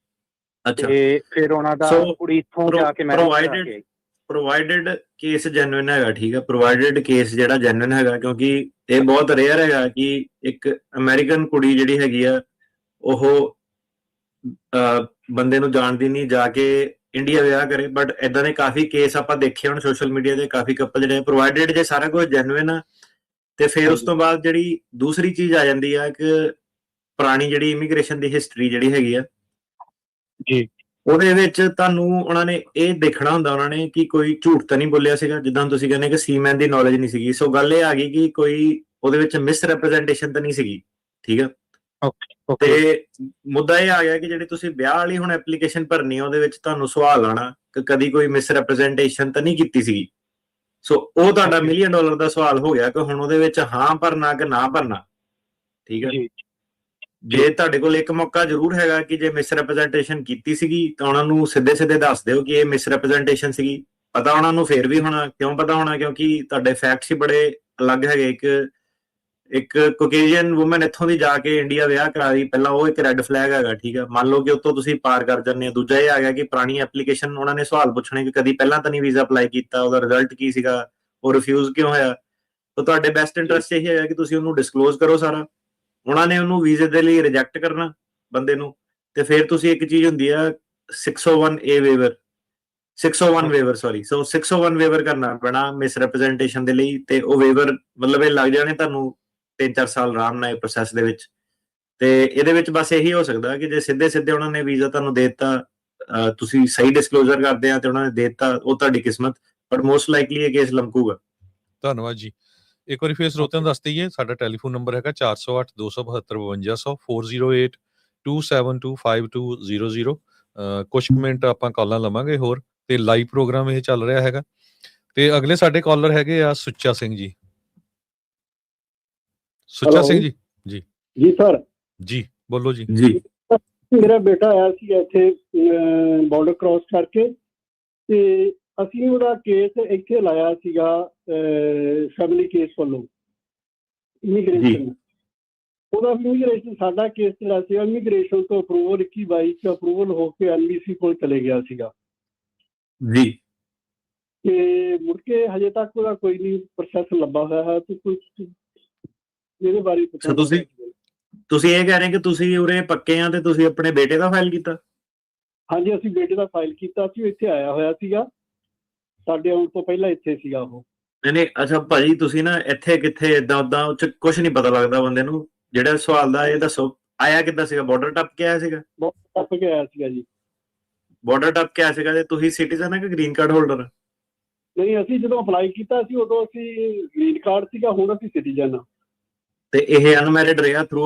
ਅੱਛਾ। ਤੇ ਫਿਰ ਉਹਨਾਂ ਦਾ So, ਕੁੜੀ ਇੱਥੋਂ ਜਾ ਕੇ ਮੈਰਿਜ ਕਰਾ ਕੇ ਆਈ। ਪ੍ਰੋਵਾਈਡਡ ਕੇਸ ਜੈਨੂਇਨ ਹੈਗਾ, ਠੀਕ ਹੈ। ਪ੍ਰੋਵਾਈਡਡ ਕੇਸ ਜਿਹੜਾ ਜੈਨੂਇਨ ਹੈਗਾ, ਕਿਉਂਕਿ ਇਹ ਬਹੁਤ ਰੇਅਰ ਹੈਗਾ ਕਿ ਇੱਕ ਅਮਰੀਕਨ ਕੁੜੀ ਜਿਹੜੀ ਹੈਗੀ ਆ ਉਹ ਬੰਦੇ ਨੂੰ ਜਾਣਦੀ ਨਹੀਂ, ਜਾ ਕੇ ਇੰਡੀਆ ਵਿਆਹ ਕਰੇ। ਬਟ ਇਦਾਂ ਦੇ ਕਾਫੀ ਕੇਸ ਆਪਾਂ ਦੇਖੇ ਹੁਣ ਸੋਸ਼ਲ ਮੀਡੀਆ ਤੇ, ਕਾਫੀ ਕਪਲ ਜਿਹੜੇ ਪ੍ਰੋਵਾਈਡਡ ਜੇ ਸਾਰਾ ਕੁਝ ਜੈਨੂਇਨ ਆ, ਤੇ ਫਿਰ ਉਸ ਤੋਂ ਬਾਅਦ ਜਿਹੜੀ ਦੂਸਰੀ ਚੀਜ਼ ਆ ਜਾਂਦੀ ਆ ਕਿ ਪੁਰਾਣੀ ਜਿਹੜੀ ਇਮੀਗ੍ਰੇਸ਼ਨ ਦੀ ਹਿਸਟਰੀ ਜਿਹੜੀ ਹੈਗੀ ਆ ਜੀ, ਉਹਦੇ ਵਿੱਚ ਤੁਹਾਨੂੰ ਉਹਨਾਂ ਨੇ ਇਹ ਦੇਖਣਾ ਹੁੰਦਾ ਉਹਨਾਂ ਨੇ ਕਿ ਕੋਈ ਝੂਠ ਤਾਂ ਨਹੀਂ ਬੋਲਿਆ ਸੀਗਾ, ਜਿੱਦਾਂ ਤੁਸੀਂ ਕਹਿੰਦੇ ਕਿ ਸੀਮੈਨ ਦੀ ਨੌਲੇਜ ਨਹੀਂ ਸੀਗੀ। ਸੋ ਗੱਲ ਇਹ ਆ ਗਈ ਕਿ ਕੋਈ ਉਹਦੇ ਵਿੱਚ ਮਿਸ ਰਿਪਰੈਜ਼ੈਂਟੇਸ਼ਨ ਤਾਂ ਨਹੀਂ ਸੀਗੀ, ਠੀਕ ਆ। ਤੇ ਮੁੱਦਾ ਇਹ ਆ ਗਿਆ ਕਿ ਜਿਹੜੀ ਤੁਸੀਂ ਵਿਆਹ ਵਾਲੀ ਹੁਣ ਐਪਲੀਕੇਸ਼ਨ ਭਰਨੀ ਆ ਉਹਦੇ ਵਿੱਚ ਤੁਹਾਨੂੰ ਸਵਾਲ ਆਣਾ ਕਿ ਕਦੀ ਕੋਈ ਮਿਸ ਰਿਪਰੈਜ਼ੈਂਟੇਸ਼ਨ ਤਾਂ ਨਹੀਂ ਕੀਤੀ ਸੀਗੀ। ਸੋ ਉਹ ਤੁਹਾਡਾ $1 ਮਿਲੀਅਨ ਦਾ ਸਵਾਲ ਹੋ ਗਿਆ ਕਿ ਹੁਣ ਉਹਦੇ ਵਿੱਚ ਹਾਂ ਭਰਨਾ ਕਿ ਨਾ ਭਰਨਾ, ਠੀਕ ਹੈ। ਜੇ ਤੁਹਾਡੇ ਕੋਲ ਇੱਕ ਮੌਕਾ ਜ਼ਰੂਰ ਹੈਗਾ ਕਿ ਜੇ ਮਿਸ ਰਿਪਰੈਜ਼ੈਂਟੇਸ਼ਨ ਕੀਤੀ ਸੀਗੀ ਤਾਂ ਉਹਨਾਂ ਨੂੰ ਸਿੱਧੇ ਦੱਸ ਦਿਓ ਕਿ ਇਹ ਮਿਸ ਰਿਪਰੈਜ਼ੈਂਟੇਸ਼ਨ ਸੀਗੀ। ਪਤਾ ਉਹਨਾਂ ਨੂੰ ਫੇਰ ਵੀ ਹੋਣਾ, ਕਿਉਂ ਪਤਾ ਹੋਣਾ? ਕਿਉਂਕਿ ਤੁਹਾਡੇ ਫੈਕਟਸ ਹੀ ਬੜੇ ਅਲੱਗ ਹੈਗੇ। ਇੱਕ ਕੋਕੇਜੀਅਨ ਵੂਮਨ ਇੱਥੋਂ ਦੀ ਜਾ ਕੇ ਇੰਡੀਆ ਵਿਆਹ ਕਰਾ ਰਹੀ, ਪਹਿਲਾਂ ਉਹ ਇੱਕ ਰੈੱਡ ਫਲੈਗ ਹੈਗਾ, ਠੀਕ ਹੈ। ਮੰਨ ਲਓ ਕਿ ਉੱਤੋਂ ਤੁਸੀਂ ਪਾਰ ਕਰ ਜਾਂਦੇ ਹੋ। ਦੂਜਾ ਇਹ ਆ ਗਿਆ ਕਿ ਪੁਰਾਣੀ ਐਪਲੀਕੇਸ਼ਨ ਉਹਨਾਂ ਨੇ ਸਵਾਲ ਪੁੱਛਣੇ ਕਿ ਕਦੀ ਪਹਿਲਾਂ ਤਾਂ ਨਹੀਂ ਵੀਜ਼ਾ ਅਪਲਾਈ ਕੀਤਾ, ਉਹਦਾ ਰਿਜ਼ਲਟ ਕੀ ਸੀਗਾ, ਉਹ ਰਿਫਿਊਜ਼ ਕਿਉਂ ਹੋਇਆ। ਤਾਂ ਤੁਹਾਡੇ ਬੈਸਟ ਇੰਟਰਸਟ ਇਹ ਹੈਗਾ ਕਿ ਤੁਸੀਂ ਉਹਨੂੰ ਡਿਸਕਲੋਜ਼ ਕਰੋ ਸਾਰਾ। ਉਹਨਾਂ ਨੇ ਉਹਨੂੰ ਵੀਜ਼ੇ ਦੇ ਲਈ ਰਿਜੈਕਟ ਕਰਨਾ ਬੰਦੇ ਨੂੰ, ਤੇ ਫਿਰ ਤੁਸੀਂ ਇੱਕ ਚੀਜ਼ ਹੁੰਦੀ ਆ 601 ਵੇਵਰ ਸੋ 601 ਵੇਵਰ ਕਰਨਾ ਪੈਣਾ ਮਿਸ ਰਿਪਰੈਜ਼ੈਂਟੇਸ਼ਨ ਦੇ ਲਈ। ਤੇ ਉਹ ਵੇਵਰ ਮਤਲਬ ਇਹ ਲੱਗ ਜਾਣੇ ਤੁਹਾਨੂੰ 3-4 ਸਾਲ ਆਰਾਮ ਨਾਲ ਪ੍ਰੋਸੈਸ ਦੇ ਵਿੱਚ। ਤੇ ਇਹਦੇ ਵਿੱਚ ਬਸ ਇਹੀ ਹੋ ਸਕਦਾ ਕਿ ਜੇ ਸਿੱਧੇ ਉਹਨਾਂ ਨੇ ਵੀਜ਼ਾ ਤੁਹਾਨੂੰ ਦੇ ਦਿੱਤਾ, ਤੁਸੀਂ ਸਹੀ ਡਿਸਕਲੋਜ਼ਰ ਕਰਦੇ ਆ ਤੇ ਉਹਨਾਂ ਨੇ ਦੇ ਦਿੱਤਾ, ਉਹ ਤੁਹਾਡੀ ਕਿਸਮਤ। ਪਰ ਮੋਸਟ ਲਾਈਕਲੀ ਇਹ ਕੇਸ ਲੰਕੂਗਾ। ਧੰਨਵਾਦ ਜੀ। ਇੱਕ ਵਾਰੀ ਫੇਰ ਸਰੋਤਿਆਂ ਨੂੰ ਦੱਸ ਦਈਏ, ਸਾਡਾ ਟੈਲੀਫੋਨ ਨੰਬਰ ਹੈਗਾ 408 272 5200 408 272 5200। ਕੁਝ ਮਿੰਟ ਆਪਾਂ ਕਾਲਾਂ ਲਵਾਂਗੇ ਹੋਰ, ਤੇ ਲਾਈਵ ਪ੍ਰੋਗਰਾਮ ਇਹ ਚੱਲ ਰਿਹਾ ਹੈਗਾ। ਤੇ ਅਗਲੇ ਸਾਡੇ ਕਾਲਰ ਹੈਗੇ ਆ ਸੁੱਚਾ ਸਿੰਘ ਜੀ। ਸੁੱਚਾ ਸਿੰਘ ਜੀ। ਜੀ ਸਰ। ਜੀ ਬੋਲੋ ਜੀ। ਮੇਰਾ ਬੇਟਾ ਆਇਆ ਸੀ ਇੱਥੇ ਬਾਰਡਰ ਕ੍ਰਾਸ ਕਰਕੇ, ਤੇ ਅਸੀਂ ਉਹਦਾ ਕੇਸ ਇੱਥੇ ਲਾਇਆ ਸੀਗਾ ਫੈਮਿਲੀ ਕੇਸ ਵੱਲੋਂ ਇਮੀਗ੍ਰੇਸ਼ਨ। ਉਹਦਾ ਇਮੀਗ੍ਰੇਸ਼ਨ ਸਾਡਾ ਕੇਸ ਜਿਹੜਾ ਸੀਗਾ ਇਮੀਗ੍ਰੇਸ਼ਨ ਤੋਂ ਅਪਰੂਵਲ 21-22 ਚ ਅਪਰੂਵਲ ਹੋ ਕੇ NBC ਕੋਲ ਚਲੇ ਗਿਆ ਸੀਗਾ ਜੀ। ਤੇ ਮੁੜ ਕੇ ਹਜੇ ਤੱਕ ਉਹਦਾ ਕੋਈ ਨਹੀਂ ਪ੍ਰੋਸੈਸ ਲੱਭਾ ਹੋਇਆ ਹੈ। ਤੇ ਕੁਝ ਇਹਦੇ ਬਾਰੇ ਤੁਸੀਂ ਇਹ ਕਹਿ ਰਹੇ ਕਿ ਤੁਸੀਂ ਉਰੇ ਪੱਕੇ ਆ ਤੇ ਤੁਸੀਂ ਆਪਣੇ ਬੇਟੇ ਦਾ ਫਾਈਲ ਕੀਤਾ? ਹਾਂਜੀ, ਅਸੀਂ ਬੇਟੇ ਦਾ ਫਾਈਲ ਕੀਤਾ ਸੀ। ਇੱਥੇ ਆਇਆ ਹੋਇਆ ਸੀਗਾ, ਸਾਡੇ ਆਉਣ ਤੋਂ ਪਹਿਲਾਂ ਇੱਥੇ ਸੀਗਾ ਉਹ। ਨਹੀਂ, ਅੱਛਾ ਭਾਜੀ, ਤੁਸੀਂ ਨਾ ਇੱਥੇ ਕਿੱਥੇ ਏਦਾਂ ਉਦਾਂ ਕੁਛ ਨਹੀਂ ਪਤਾ ਲੱਗਦਾ ਬੰਦੇ ਨੂੰ। ਜਿਹੜਾ ਸਵਾਲ ਦਾ ਇਹ ਦੱਸੋ, ਆਇਆ ਕਿੱਦਾਂ ਸੀਗਾ? ਬਾਰਡਰ ਟੱਪ ਕੇ ਆਇਆ ਸੀਗਾ? ਟੱਪ ਕੇ ਆਇਆ ਸੀਗਾ ਜੀ। ਬਾਰਡਰ ਟੱਪ ਕੇ ਆਇਆ ਸੀਗਾ। ਤੇ ਤੁਸੀਂ ਸਿਟੀਜ਼ਨ ਹੈ ਕਿ ਗ੍ਰੀਨ ਕਾਰਡ ਹੋਲਡਰ? ਨਹੀਂ, ਅਸੀਂ ਜਦੋਂ ਅਪਲਾਈ ਕੀਤਾ ਸੀ ਉਦੋਂ ਅਸੀਂ ਗ੍ਰੀਨ ਕਾਰਡ ਸੀਗਾ, ਹੁਣ ਅਸੀਂ ਸਿਟੀਜ਼ਨ ਆ। ਤੇ ਇਹ ਅਨਮੈਰਿਡ ਰਿਹਾ ਥਰੂ?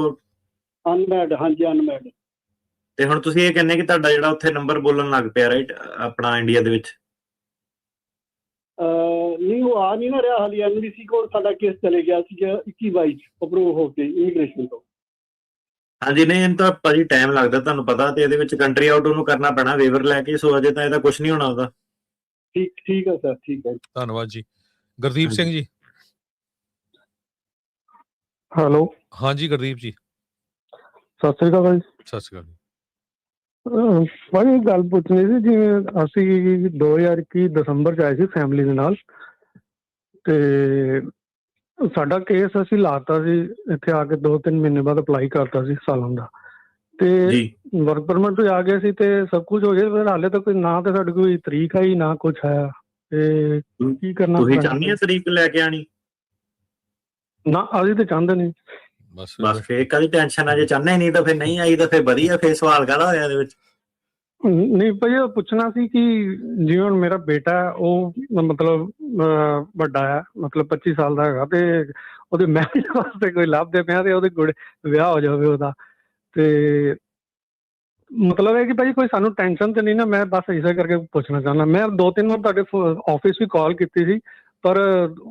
ਅਨਮੈਰਿਡ, ਹਾਂਜੀ ਅਨਮੈਰਿਡ। ਤੇ ਹੁਣ ਤੁਸੀਂ ਇਹ ਕਹਿੰਦੇ ਕਿ ਤੁਹਾਡਾ ਜਿਹੜਾ ਉੱਥੇ ਨੰਬਰ ਬੋਲਣ ਲੱਗ ਪਿਆ, ਰਾਈਟ, ਆਪਣਾ ਇੰਡੀਆ ਦੇ ਵਿੱਚ? ਨਹੀਂ, ਉਹ ਆ ਨਹੀਂ ਨਾ ਰਿਹਾ ਹਾਲੀ। NBC ਕੋਲ ਸਾਡਾ ਕੇਸ ਚਲੇ ਗਿਆ ਸੀਗਾ 21-22 ਚ ਅਪਰੂਵ ਹੋ ਕੇ ਇਮੀਗ੍ਰੇਸ਼ਨ ਤੋਂ। ਹਾਂਜੀ, ਨਹੀਂ ਇਹਨੂੰ ਤਾਂ ਭਾਜੀ ਟਾਈਮ ਲੱਗਦਾ, ਤੁਹਾਨੂੰ ਪਤਾ। ਤੇ ਇਹਦੇ ਵਿੱਚ ਕੰਟਰੀ ਆਊਟ ਉਹਨੂੰ ਕਰਨਾ ਪੈਣਾ ਵੇਵਰ ਲੈ ਕੇ। ਸੋ ਅਜੇ ਤਾਂ ਇਹਦਾ ਕੁਝ ਨਹੀਂ ਹੋਣਾ ਉਹਦਾ। ਠੀਕ ਹੈ ਸਰ, ਠੀਕ ਹੈ। ਧੰਨਵਾਦ ਜੀ। ਗੁਰਦੀਪ ਸਿੰਘ ਜੀ। ਹੈਲੋ। ਹਾਂਜੀ ਗੁਰਦੀਪ ਜੀ। ਸਤਿ ਸ੍ਰੀ ਅਕਾਲ ਜੀ। ਸਤਿ ਸ਼੍ਰੀ ਅਕਾਲ। ਭਾਜੀ ਗੱਲ ਪੁੱਛਣੀ ਸੀ, ਜਿਵੇਂ ਅਸੀਂ 2021 ਦਸੰਬਰ 'ਚ ਆਏ ਸੀ ਫੈਮਿਲੀ ਦੇ ਨਾਲ, ਤੇ ਸਾਡਾ ਕੇਸ ਅਸੀਂ ਲਾਤਾ ਸੀ ਇੱਥੇ ਆ ਕੇ 2-3 ਮਹੀਨੇ ਬਾਅਦ ਅਪਲਾਈ ਕਰਤਾ ਸੀ ਸਾਲਾਂ ਦਾ, ਤੇ ਵਰਕ ਪਰਮਿਟ ਆ ਗਿਆ ਸੀ ਤੇ ਸਭ ਕੁਝ ਹੋ ਗਿਆ। ਪਰ ਹਾਲੇ ਤੱਕ ਨਾ ਤੇ ਸਾਡੀ ਕੋਈ ਤਰੀਕ ਆਈ ਨਾ ਕੁਛ ਆਇਆ। ਤੇ ਕੀ ਕਰਨਾ? ਤੁਸੀਂ ਚਾਹੁੰਦੇ ਤਰੀਕ ਲੈ ਕੇ ਆਣੀ? ਨਾ, ਅਸੀਂ ਤਾਂ ਚਾਹੁੰਦੇ ਨਹੀਂ। ਬਸ ਫੇਰ ਕਾਹਦੀ ਟੈਨਸ਼ਨ ਆ, ਜੇ ਚਾਹੁੰਦੇ ਨਹੀਂ ਤਾਂ ਫਿਰ ਨਹੀਂ ਆਈ ਤਾਂ ਫਿਰ ਵਧੀਆ, ਫੇਰ ਸਵਾਲ ਕਾਹਦਾ ਹੋਇਆ ਇਹਦੇ ਵਿੱਚ। ਨਹੀਂ ਭਾਈ, ਉਹ ਪੁੱਛਣਾ ਸੀ ਕਿ ਜਿਵੇਂ ਹੁਣ ਮੇਰਾ ਬੇਟਾ ਹੈ, ਉਹ ਮਤਲਬ ਵੱਡਾ ਹੈ, ਮਤਲਬ 25 ਸਾਲ ਦਾ ਹੈਗਾ, ਤੇ ਉਹਦੇ ਮੈਰਿਜ ਵਾਸਤੇ ਕੋਈ ਲੱਭਦੇ ਪਿਆ ਤੇ ਉਹਦੇ ਕੋਲ ਵਿਆਹ ਹੋ ਜਾਵੇ ਉਹਦਾ, ਤੇ ਮਤਲਬ ਹੈ ਕਿ ਭਾਈ ਕੋਈ ਸਾਨੂੰ ਟੈਨਸ਼ਨ ਤੇ ਨਹੀਂ ਨਾ, ਮੈਂ ਬਸ ਇਸੇ ਕਰਕੇ ਪੁੱਛਣਾ ਚਾਹੁੰਦਾ। ਮੈਂ 2-3 ਵਾਰ ਤੁਹਾਡੇ ਆਫਿਸ ਵੀ ਕਾਲ ਕੀਤੀ ਸੀ, ਪਰ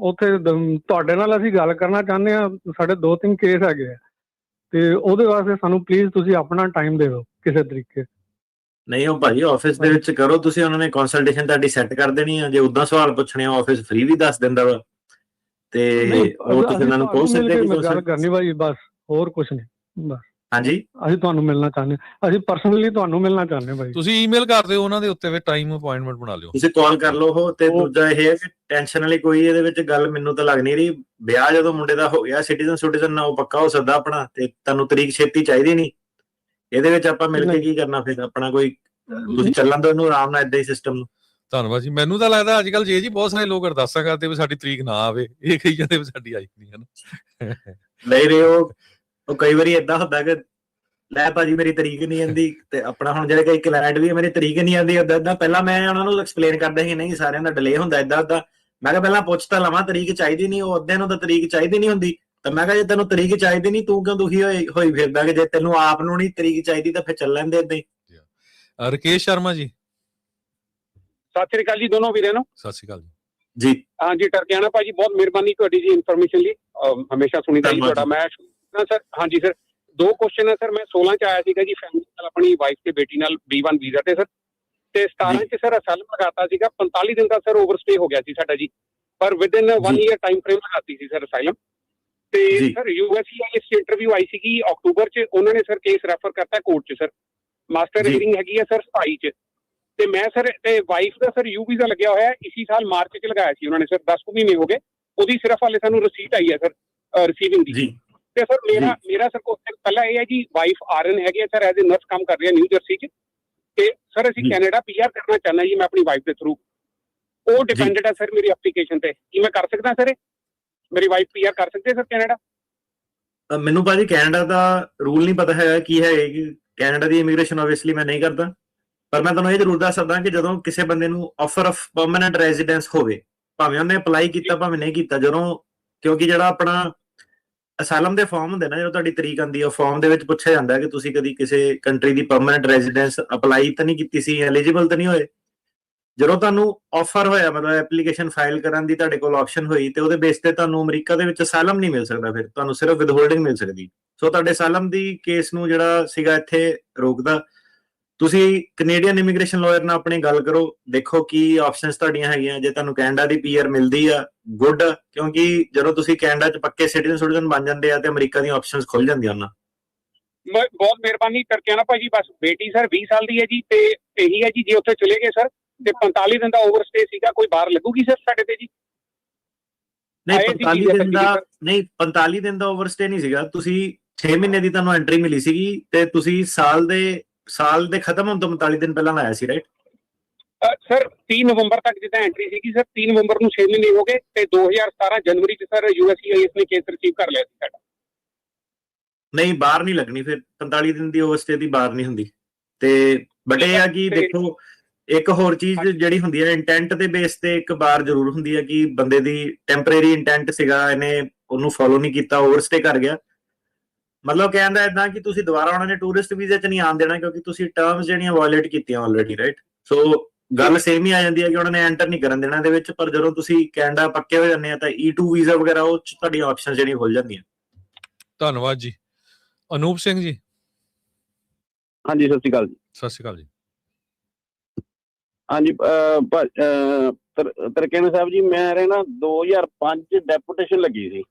ਉੱਥੇ ਤੁਹਾਡੇ ਨਾਲ ਅਸੀਂ ਗੱਲ ਕਰਨਾ ਚਾਹੁੰਦੇ ਹਾਂ, ਸਾਡੇ 2-3 ਕੇਸ ਹੈਗੇ ਆ, ਤੇ ਉਹਦੇ ਵਾਸਤੇ ਸਾਨੂੰ ਪਲੀਜ਼ ਤੁਸੀਂ ਆਪਣਾ ਟਾਈਮ ਦੇ ਦਿਓ ਕਿਸੇ ਤਰੀਕੇ। ਨਹੀਂ ਉਹ ਭਾਜੀ ਆਫਿਸ ਦੇ ਵਿੱਚ ਕਰੋ ਤੁਸੀਂ, ਉਹਨਾਂ ਨੇ ਕੰਸਲਟੇਸ਼ਨ ਤੁਹਾਡੀ ਸੈੱਟ ਕਰ ਦੇਣੀ ਆ। ਜੇ ਉਦਾਂ ਸਵਾਲ ਪੁੱਛਣੇ ਆ ਆਫਿਸ ਫ੍ਰੀ ਵੀ ਦੱਸ ਦਿੰਦਾ ਵਾ, ਤੇ ਉਹ ਤੁਸੀਂ ਉਹਨਾਂ ਨੂੰ ਪੁੱਛ ਸਕਦੇ ਹੋ। ਗੱਲ ਕਰਨੀ ਭਾਜੀ, ਬਸ ਹੋਰ ਕੁਝ ਨਹੀਂ। ਬਸ ਹਾਂਜੀ, ਅਸੀਂ ਤੁਹਾਨੂੰ ਮਿਲਣਾ ਚਾਹੁੰਦੇ, ਅਸੀਂ ਪਰਸਨਲੀ ਤੁਹਾਨੂੰ ਮਿਲਣਾ ਚਾਹੁੰਦੇ ਭਾਈ। ਤੁਸੀਂ ਈਮੇਲ ਕਰ ਦਿਓ ਉਹਨਾਂ ਦੇ ਉੱਤੇ, ਫਿਰ ਟਾਈਮ ਅਪਾਇੰਟਮੈਂਟ ਬਣਾ ਲਿਓ, ਤੁਸੀਂ ਕਾਲ ਕਰ ਲਓ ਉਹ। ਤੇ ਦੂਜਾ ਇਹ ਹੈ ਕਿ ਟੈਨਸ਼ਨ ਵਾਲੀ ਕੋਈ ਇਹਦੇ ਵਿੱਚ ਗੱਲ ਮੈਨੂੰ ਤਾਂ ਲੱਗ ਨਹੀਂ ਰਹੀ। ਵਿਆਹ ਜਦੋਂ ਮੁੰਡੇ ਦਾ ਹੋ ਗਿਆ, ਸਿਟੀਜ਼ਨ ਨਾ ਉਹ ਪੱਕਾ ਹੋ ਸਕਦਾ ਆਪਣਾ, ਤੇ ਤੁਹਾਨੂੰ ਤਰੀਕ ਛੇਤੀ ਚਾਹੀਦੀ ਨਹੀਂ। ਇਹਦੇ ਵਿੱਚ ਆਪਾਂ ਮਿਲ ਕੇ ਕੀ ਕਰਨਾ ਫਿਰ, ਆਪਣਾ ਕੋਈ ਤੁਸੀਂ ਚੱਲਣ ਦਿਓ ਇਹਨੂੰ ਆਰਾਮ ਨਾਲ, ਏਦਾਂ ਹੀ ਸਿਸਟਮ ਨੂੰ। ਧੰਨਵਾਦ ਜੀ। ਮੈਨੂੰ ਤਾਂ ਲੱਗਦਾ ਅੱਜ ਕੱਲ ਜੀ ਬਹੁਤ ਸਾਰੇ ਲੋਕ ਅਰਦਾਸਾਂ ਕਰਦੇ ਵੀ ਸਾਡੀ ਤਰੀਕ ਨਾ ਆਵੇ, ਇਹ ਕਹੀ ਜਾਂਦੇ ਵੀ ਸਾਡੀ ਆਈ ਨਹੀਂ ਹੈ। ਨਹੀਂ ਰਹੇ ਉਹ ਕਈ ਵਾਰੀ ਏਦਾਂ ਹੁੰਦਾ ਕਿ ਲੈ ਭਾਜੀ ਮੇਰੀ ਤਰੀਕ ਨਹੀਂ ਆਉਂਦੀ, ਤੇ ਆਪਣਾ ਹੁਣ ਜਿਹੜੇ ਕਈ ਕਲਾਇੰਟ ਵੀ ਮੇਰੀ ਤਰੀਕ ਨਹੀਂ ਆਉਂਦੀ ਏਦਾਂ। ਪਹਿਲਾਂ ਮੈਂ ਉਹਨਾਂ ਨੂੰ ਐਕਸਪਲੇਨ ਕਰਦਾ ਸੀ ਨਹੀਂ ਸਾਰਿਆਂ ਦਾ ਡਿਲੇ ਹੁੰਦਾ ਏਦਾਂ। ਮੈਂ ਕਿਹਾ ਪਹਿਲਾਂ ਪੁੱਛ ਤਾਂ ਲਵਾਂ, ਤਰੀਕ ਚਾਹੀਦੀ ਨਹੀਂ, ਉਹ ਅੱਧਿਆਂ ਨੂੰ ਤਾਂ ਤਰੀਕ ਚਾਹੀਦੀ ਨਹੀਂ ਹੁੰਦੀ। ਤਾਂ ਮੈਂ ਕਿਹਾ ਜੇ ਤੈਨੂੰ ਤਰੀਕ ਚਾਹੀਦੀ ਨਹੀਂ, ਤੂੰ ਕਿਉਂ ਦੁਖੀ ਹੋਈ ਫਿਰਦਾ ਕਿ ਜੇ ਤੈਨੂੰ ਆਪ ਨੂੰ ਨਹੀਂ ਤਰੀਕ ਚਾਹੀਦੀ ਤਾਂ ਫਿਰ ਚੱਲ ਲੈਂਦੇ ਏਦਾਂ ਹੀ। ਰਕੇਸ਼ ਸ਼ਰਮਾ ਜੀ, ਸਤਿ ਸ੍ਰੀ ਅਕਾਲ ਜੀ ਦੋਨੋਂ ਵੀਰੇ ਨੂੰ। ਸਤਿ ਸ਼੍ਰੀ ਅਕਾਲ ਜੀ। ਹਾਂਜੀ ਟਰਕਿਆਣਾ ਭਾਜੀ, ਬਹੁਤ ਮਿਹਰਬਾਨੀ ਤੁਹਾਡੀ ਜੀ ਇਨਫੋਰਮੇਸ਼ਨ ਲਈ, ਹਮੇਸ਼ਾ ਸੁਣੀਦਾ ਜੀ ਤੁਹਾਡਾ। ਮੈਂ ਸਰ ਹਾਂਜੀ ਸਰ, 2 ਕੁਐਸਚਨ ਹੈ ਸਰ। ਮੈਂ 16 ਚ ਆਇਆ ਸੀਗਾ ਜੀ ਫੈਮਿਲੀ ਨਾਲ, ਆਪਣੀ ਵਾਈਫ ਤੇ ਬੇਟੀ ਨਾਲ B1 ਵੀਜ਼ਾ ਤੇ ਸਰ, ਤੇ 17 ਚ ਸਰ ਅਸਾਈਲਮ ਲਗਾਤਾ ਸੀਗਾ। 45 ਦਿਨ ਦਾ ਸਰ ਓਵਰਸਟੇ ਹੋ ਗਿਆ ਸੀ ਸਾਡਾ ਜੀ, ਪਰ ਵਿਦਿਨ 1 ਈਅਰ ਟਾਈਮ ਫਰੇਮ ਲਗਾਤੀ ਸੀ ਸਰ ਅਸਾਈਲਮ। ਤੇ ਸਰ USCIS ਚ ਇੰਟਰਵਿਊ ਆਈ ਸੀਗੀ ਅਕਤੂਬਰ ਚ, ਉਹਨਾਂ ਨੇ ਸਰ ਕੇਸ ਰੈਫਰ ਕਰਤਾ ਕੋਰਟ ਚ ਸਰ। ਮਾਸਟਰ ਹੀਅਰਿੰਗ ਹੈਗੀ ਹੈ ਸਰ 27 ਚ, ਤੇ ਮੈਂ ਸਰ ਤੇ ਵਾਈਫ ਦਾ ਸਰ U ਵੀਜ਼ਾ ਲੱਗਿਆ ਹੋਇਆ ਇਸੀ ਸਾਲ ਮਾਰਚ ਚ ਲਗਾਇਆ ਸੀ ਉਹਨਾਂ ਨੇ ਸਰ, 10 ਮਹੀਨੇ ਹੋ ਗਏ। ਉਹਦੀ ਸਿਰਫ ਹਾਲੇ ਸਾਨੂੰ ਰਸੀਦ ਆਈ ਹੈ ਸਰ ਰਿਸੀਵਿੰਗ ਦੀ। ਤੇ ਸਰ ਮੇਰਾ ਸਰ ਪਹਿਲਾਂ ਇਹ ਹੈ ਜੀ, ਵਾਈਫ RN ਹੈਗੀ ਹੈ ਸਰ, ਐਜ਼ ਏ ਨਰਸ ਕੰਮ ਕਰ ਰਹੀ ਹੈ ਨਿਊ ਜਰਸੀ ਚ, ਤੇ ਸਰ ਅਸੀਂ ਕੈਨੇਡਾ PR ਕਰਨਾ ਚਾਹੁੰਦਾ ਜੀ ਮੈਂ ਆਪਣੀ ਵਾਈਫ ਦੇ ਥਰੂ। ਉਹ ਡਿਪੈਂਡੈਂਟ ਹੈ ਸਰ ਮੇਰੀ ਐਪਲੀਕੇਸ਼ਨ ਤੇ, ਕੀ ਮੈਂ ਕਰ ਸਕਦਾ ਸਰ? ਮੇਰੀ ਵਾਈਫ PR ਕਰ ਸਕਦੀ ਹੈ ਸਰ ਕੈਨੇਡਾ? ਮੈਨੂੰ ਭਾਜੀ ਕੈਨੇਡਾ ਦਾ ਰੂਲ ਨਹੀਂ ਪਤਾ ਹੈਗਾ ਕੀ ਹੈ, ਕਿ ਕੈਨੇਡਾ ਦੀ ਇਮੀਗ੍ਰੇਸ਼ਨ ਆਬਵੀਅਸਲੀ ਮੈਂ ਨਹੀਂ ਕਰਦਾ, ਪਰ ਮੈਂ ਤੁਹਾਨੂੰ ਇਹ ਜ਼ਰੂਰ ਦੱਸ ਸਕਦਾ ਕਿ ਜਦੋਂ ਕਿਸੇ ਬੰਦੇ ਨੂੰ ਆਫਰ ਆਫ ਪਰਮਨੈਂਟ ਰੈਜ਼ੀਡੈਂਸ ਹੋਵੇ, ਭਾਵੇਂ ਉਹਨੇ ਅਪਲਾਈ ਕੀਤਾ ਭਾਵੇਂ ਨਹੀਂ ਕੀਤਾ, ਜਦੋਂ ਕਿਉਂਕਿ ਜਿਹੜਾ ਆਪਣਾ ਅਸਾਈਲਮ ਦੇ ਫਾਰਮ ਹੁੰਦੇ ਨਾ, ਜਦੋਂ ਤੁਹਾਡੀ ਤਰੀਕ ਆਉਂਦੀ ਹੈ ਫਾਰਮ ਦੇ ਵਿੱਚ ਪੁੱਛਿਆ ਜਾਂਦਾ ਕਿ ਤੁਸੀਂ ਕਦੀ ਕਿਸੇ ਕੰਟਰੀ ਦੀ ਪਰਮਨੈਂਟ ਰੈਜ਼ੀਡੈਂਸ ਅਪਲਾਈ ਤਾਂ ਨਹੀਂ ਕੀਤੀ ਸੀ, ਐਲੀਜੀਬਲ ਤਾਂ ਨਹੀਂ ਹੋਏ। ਜਦੋਂ ਤੁਹਾਨੂੰ ਆਫਰ ਹੋਇਆ, ਮਤਲਬ ਐਪਲੀਕੇਸ਼ਨ ਫਾਈਲ ਕਰਨ ਦੀ ਤੁਹਾਡੇ ਕੋਲ ਆਪਸ਼ਨ ਹੋਈ, ਤੇ ਉਹਦੇ ਬੇਸ ਤੇ ਤੁਹਾਨੂੰ ਅਮਰੀਕਾ ਦੇ ਵਿੱਚ ਅਸਾਈਲਮ ਨਹੀਂ ਮਿਲ ਸਕਦਾ, ਫਿਰ ਤੁਹਾਨੂੰ ਸਿਰਫ ਵਿਦਹੋਲਡਿੰਗ ਮਿਲ ਸਕਦੀ। ਸੋ ਤੁਹਾਡੇ ਅਸਾਈਲਮ ਦੀ ਕੇਸ ਨੂੰ ਜਿਹੜਾ ਸੀਗਾ ਇੱਥੇ ਰੋਕਦਾ। ਤੁਸੀਂ ਕੈਨੇਡੀਅਨ ਇਮੀਗ੍ਰੇਸ਼ਨ ਲਾਇਰ ਨਾਲ ਆਪਣੀ ਗੱਲ ਕਰੋ, ਦੇਖੋ ਕੀ ਆਪਸ਼ਨਸ ਤੁਹਾਡੀਆਂ ਹੈਗੀਆਂ। ਜੇ ਤੁਹਾਨੂੰ ਕੈਨੇਡਾ ਦੀ PR ਮਿਲਦੀ ਆ ਗੁੱਡ, ਕਿਉਂਕਿ ਜਦੋਂ ਤੁਸੀਂ ਕੈਨੇਡਾ 'ਚ ਪੱਕੇ ਸਿਟੀਜ਼ਨ ਬਣ ਜਾਂਦੇ ਆ ਤੇ ਅਮਰੀਕਾ ਦੀਆਂ ਆਪਸ਼ਨਸ ਖੁੱਲ ਜਾਂਦੀਆਂ ਉਹਨਾਂ। ਬਹੁਤ ਮਿਹਰਬਾਨੀ ਟਰਕਿਆਣਾ ਭਾਜੀ। ਬਸ ਬੇਟੀ ਸਰ 20 ਸਾਲ ਦੀ ਹੈ ਜੀ, ਤੇ ਇਹੀ ਹੈ ਜੀ ਜੇ ਉੱਥੇ ਚਲੇ ਗਏ ਸਰ ਤੇ 45 ਦਿਨ ਦਾ ਓਵਰਸਟੇ ਸੀਗਾ, ਕੋਈ ਬਾਹਰ ਲੱਗੂਗੀ ਸਰ ਸਾਡੇ ਤੇ ਜੀ? ਨਹੀਂ 45 ਦਿਨ ਦਾ ਓਵਰਸਟੇ ਨਹੀਂ ਸੀਗਾ, ਤੁਸੀਂ 6 ਮਹੀਨੇ ਦੀ ਤੁਹਾਨੂੰ ਐਂਟਰੀ ਮਿਲੀ ਸੀਗੀ, ਤੇ ਤੁਸੀਂ ਸਾਲ ਦੇ ਖਤਮ ਹੋਣ ਤੋਂ 45 ਦਿਨ ਪਹਿਲਾਂ ਆਇਆ ਸੀ, ਰਾਈਟ? ਸਰ 3 ਨਵੰਬਰ ਤੱਕ ਜਿੱਦਾਂ ਐਂਟਰੀ ਸੀਗੀ ਸਰ, 3 ਨਵੰਬਰ ਨੂੰ 6 ਮਹੀਨੇ ਹੋ ਗਏ, ਤੇ 2017 ਜਨਵਰੀ ਚ ਸਰ USCIS ਨੇ ਕੇਸ ਰਿਸੀਵ ਕਰ ਲਿਆ ਸੀ ਸਾਡਾ। ਨਹੀਂ ਬਾਹਰ ਨਹੀਂ ਲੱਗਣੀ ਫਿਰ, 45 ਦਿਨ ਦੀ ਓਵਰਸਟੇ ਦੀ ਬਾਹਰ ਨਹੀਂ ਹੁੰਦੀ। ਤੇ ਬਟ ਇਹ ਆ ਕਿ ਦੇਖੋ ਇੱਕ ਹੋਰ ਚੀਜ਼ ਜਿਹੜੀ ਹੁੰਦੀ ਹੈ ਇੰਟੈਂਟ ਦੇ ਬੇਸ ਤੇ ਇੱਕ ਬਾਰ ਜ਼ਰੂਰ ਹੁੰਦੀ ਹੈ ਕਿ ਬੰਦੇ ਦੀ ਟੈਂਪਰੇਰੀ ਇੰਟੈਂਟ ਸੀਗਾ, ਇਹਨੇ ਉਹਨੂੰ ਫੋਲੋ ਨਹੀਂ ਕੀਤਾ, ਓਵਰਸਟੇ ਕਰ ਗਿਆ। ਮਤਲਬ ਕਹਿੰਦਾ ਇਦਾਂ ਕਿ ਤੁਸੀਂ ਦੁਬਾਰਾ ਉਹਨਾਂ ਨੇ ਟੂਰਿਸਟ ਵੀਜ਼ੇ 'ਚ ਨਹੀਂ ਆਉਣ ਦੇਣਾ, ਕਿਉਂਕਿ ਤੁਸੀਂ ਟਰਮਸ ਜਿਹੜੀਆਂ ਵਾਇਲੇਟ ਕੀਤੀਆਂ ਆਲਰੇਡੀ, ਰਾਈਟ? ਸੋ ਗੱਲ ਸੇਮ ਹੀ ਆ ਜਾਂਦੀ ਹੈ ਕਿ ਉਹਨਾਂ ਨੇ ਐਂਟਰ ਨਹੀਂ ਕਰਨ ਦੇਣਾ ਇਹਦੇ ਵਿੱਚ, ਪਰ ਜਦੋਂ ਤੁਸੀਂ ਕੈਨੇਡਾ ਪੱਕੇ ਹੋ ਜਾਂਦੇ ਆ ਤਾਂ E2 ਵੀਜ਼ਾ ਵਗੈਰਾ ਉਹ 'ਚ ਤੁਹਾਡੀਆਂ ਆਪਸ਼ਨ ਜਿਹੜੀਆਂ ਖੁੱਲ ਜਾਂਦੀਆਂ। ਧੰਨਵਾਦ ਜੀ। ਅਨੂਪ ਸਿੰਘ ਜੀ। ਹਾਂਜੀ ਸਤਿ ਸ਼੍ਰੀ ਅਕਾਲ ਜੀ। ਸਤਿ ਸ਼੍ਰੀ ਅਕਾਲ ਜੀ। ਹਾਂਜੀ ਤਰਕੇਨ ਸਾਹਿਬ ਜੀ, ਮੇਰੇ ਨਾ 2005 ਚ ਡੈਪੂਟੇਸ਼ਨ ਲੱਗੀ ਸੀ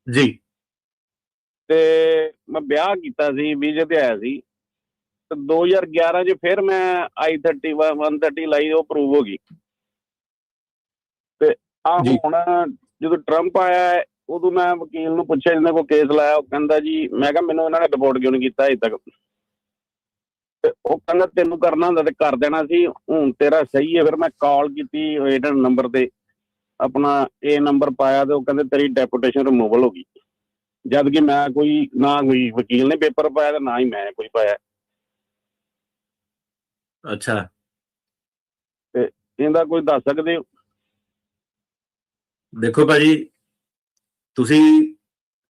ਜੀ, ਤੇ ਮੈਂ ਵਿਆਹ ਕੀਤਾ ਸੀ, ਵੀਜ਼ੇ ਤੇ ਆਇਆ ਸੀ, ਤੇ 2011 ਚ ਫਿਰ ਮੈਂ I-30 130 ਲਾਈ, ਉਹ ਅਪਰੂਵ ਹੋ ਗਈ। ਤੇ ਆ ਹੁਣ ਜਦੋਂ ਟਰੰਪ ਆਇਆ ਉਦੋਂ ਮੈਂ ਵਕੀਲ ਨੂੰ ਪੁੱਛਿਆ ਜਿਹਨਾਂ ਕੋਲ ਕੇਸ ਲਾਇਆ, ਉਹ ਕਹਿੰਦਾ ਜੀ, ਮੈਂ ਕਿਹਾ ਮੈਨੂੰ ਇਹਨਾਂ ਨੇ ਰਿਪੋਰਟ ਕਿਉਂ ਨਹੀਂ ਕੀਤਾ ਅਜੇ ਤੱਕ? ਤੇ ਉਹ ਕਹਿੰਦਾ ਤੈਨੂੰ ਕਰਨਾ ਹੁੰਦਾ ਤੇ ਕਰ ਦੇਣਾ ਸੀ, ਹੁਣ ਤੇਰਾ ਸਹੀ ਹੈ। ਫਿਰ ਮੈਂ ਕਾਲ ਕੀਤੀ ਏਜੰਟ ਨੰਬਰ ਤੇ, ਆਪਣਾ ਇਹ ਨੰਬਰ ਪਾਇਆ, ਤੇ ਉਹ ਕਹਿੰਦੇ ਤੇਰੀ ਡੈਪੂਟੇਸ਼ਨ ਰਿਮੂਵਲ ਹੋ ਗਈ। ਜਦ ਕਿ ਮੈਂ ਨਾ ਕੋਈ ਵਕੀਲ ਨੇ ਪੇਪਰ ਪਾਇਆ ਤੇ ਨਾ ਹੀ ਮੈਂ ਕੋਈ ਪਾਇਆ। ਅੱਛਾ, ਤੇ ਇਹਦਾ ਕੋਈ ਦੱਸ ਸਕਦੇ ਹੋ? ਦੇਖੋ ਭਾਜੀ, ਤੁਸੀਂ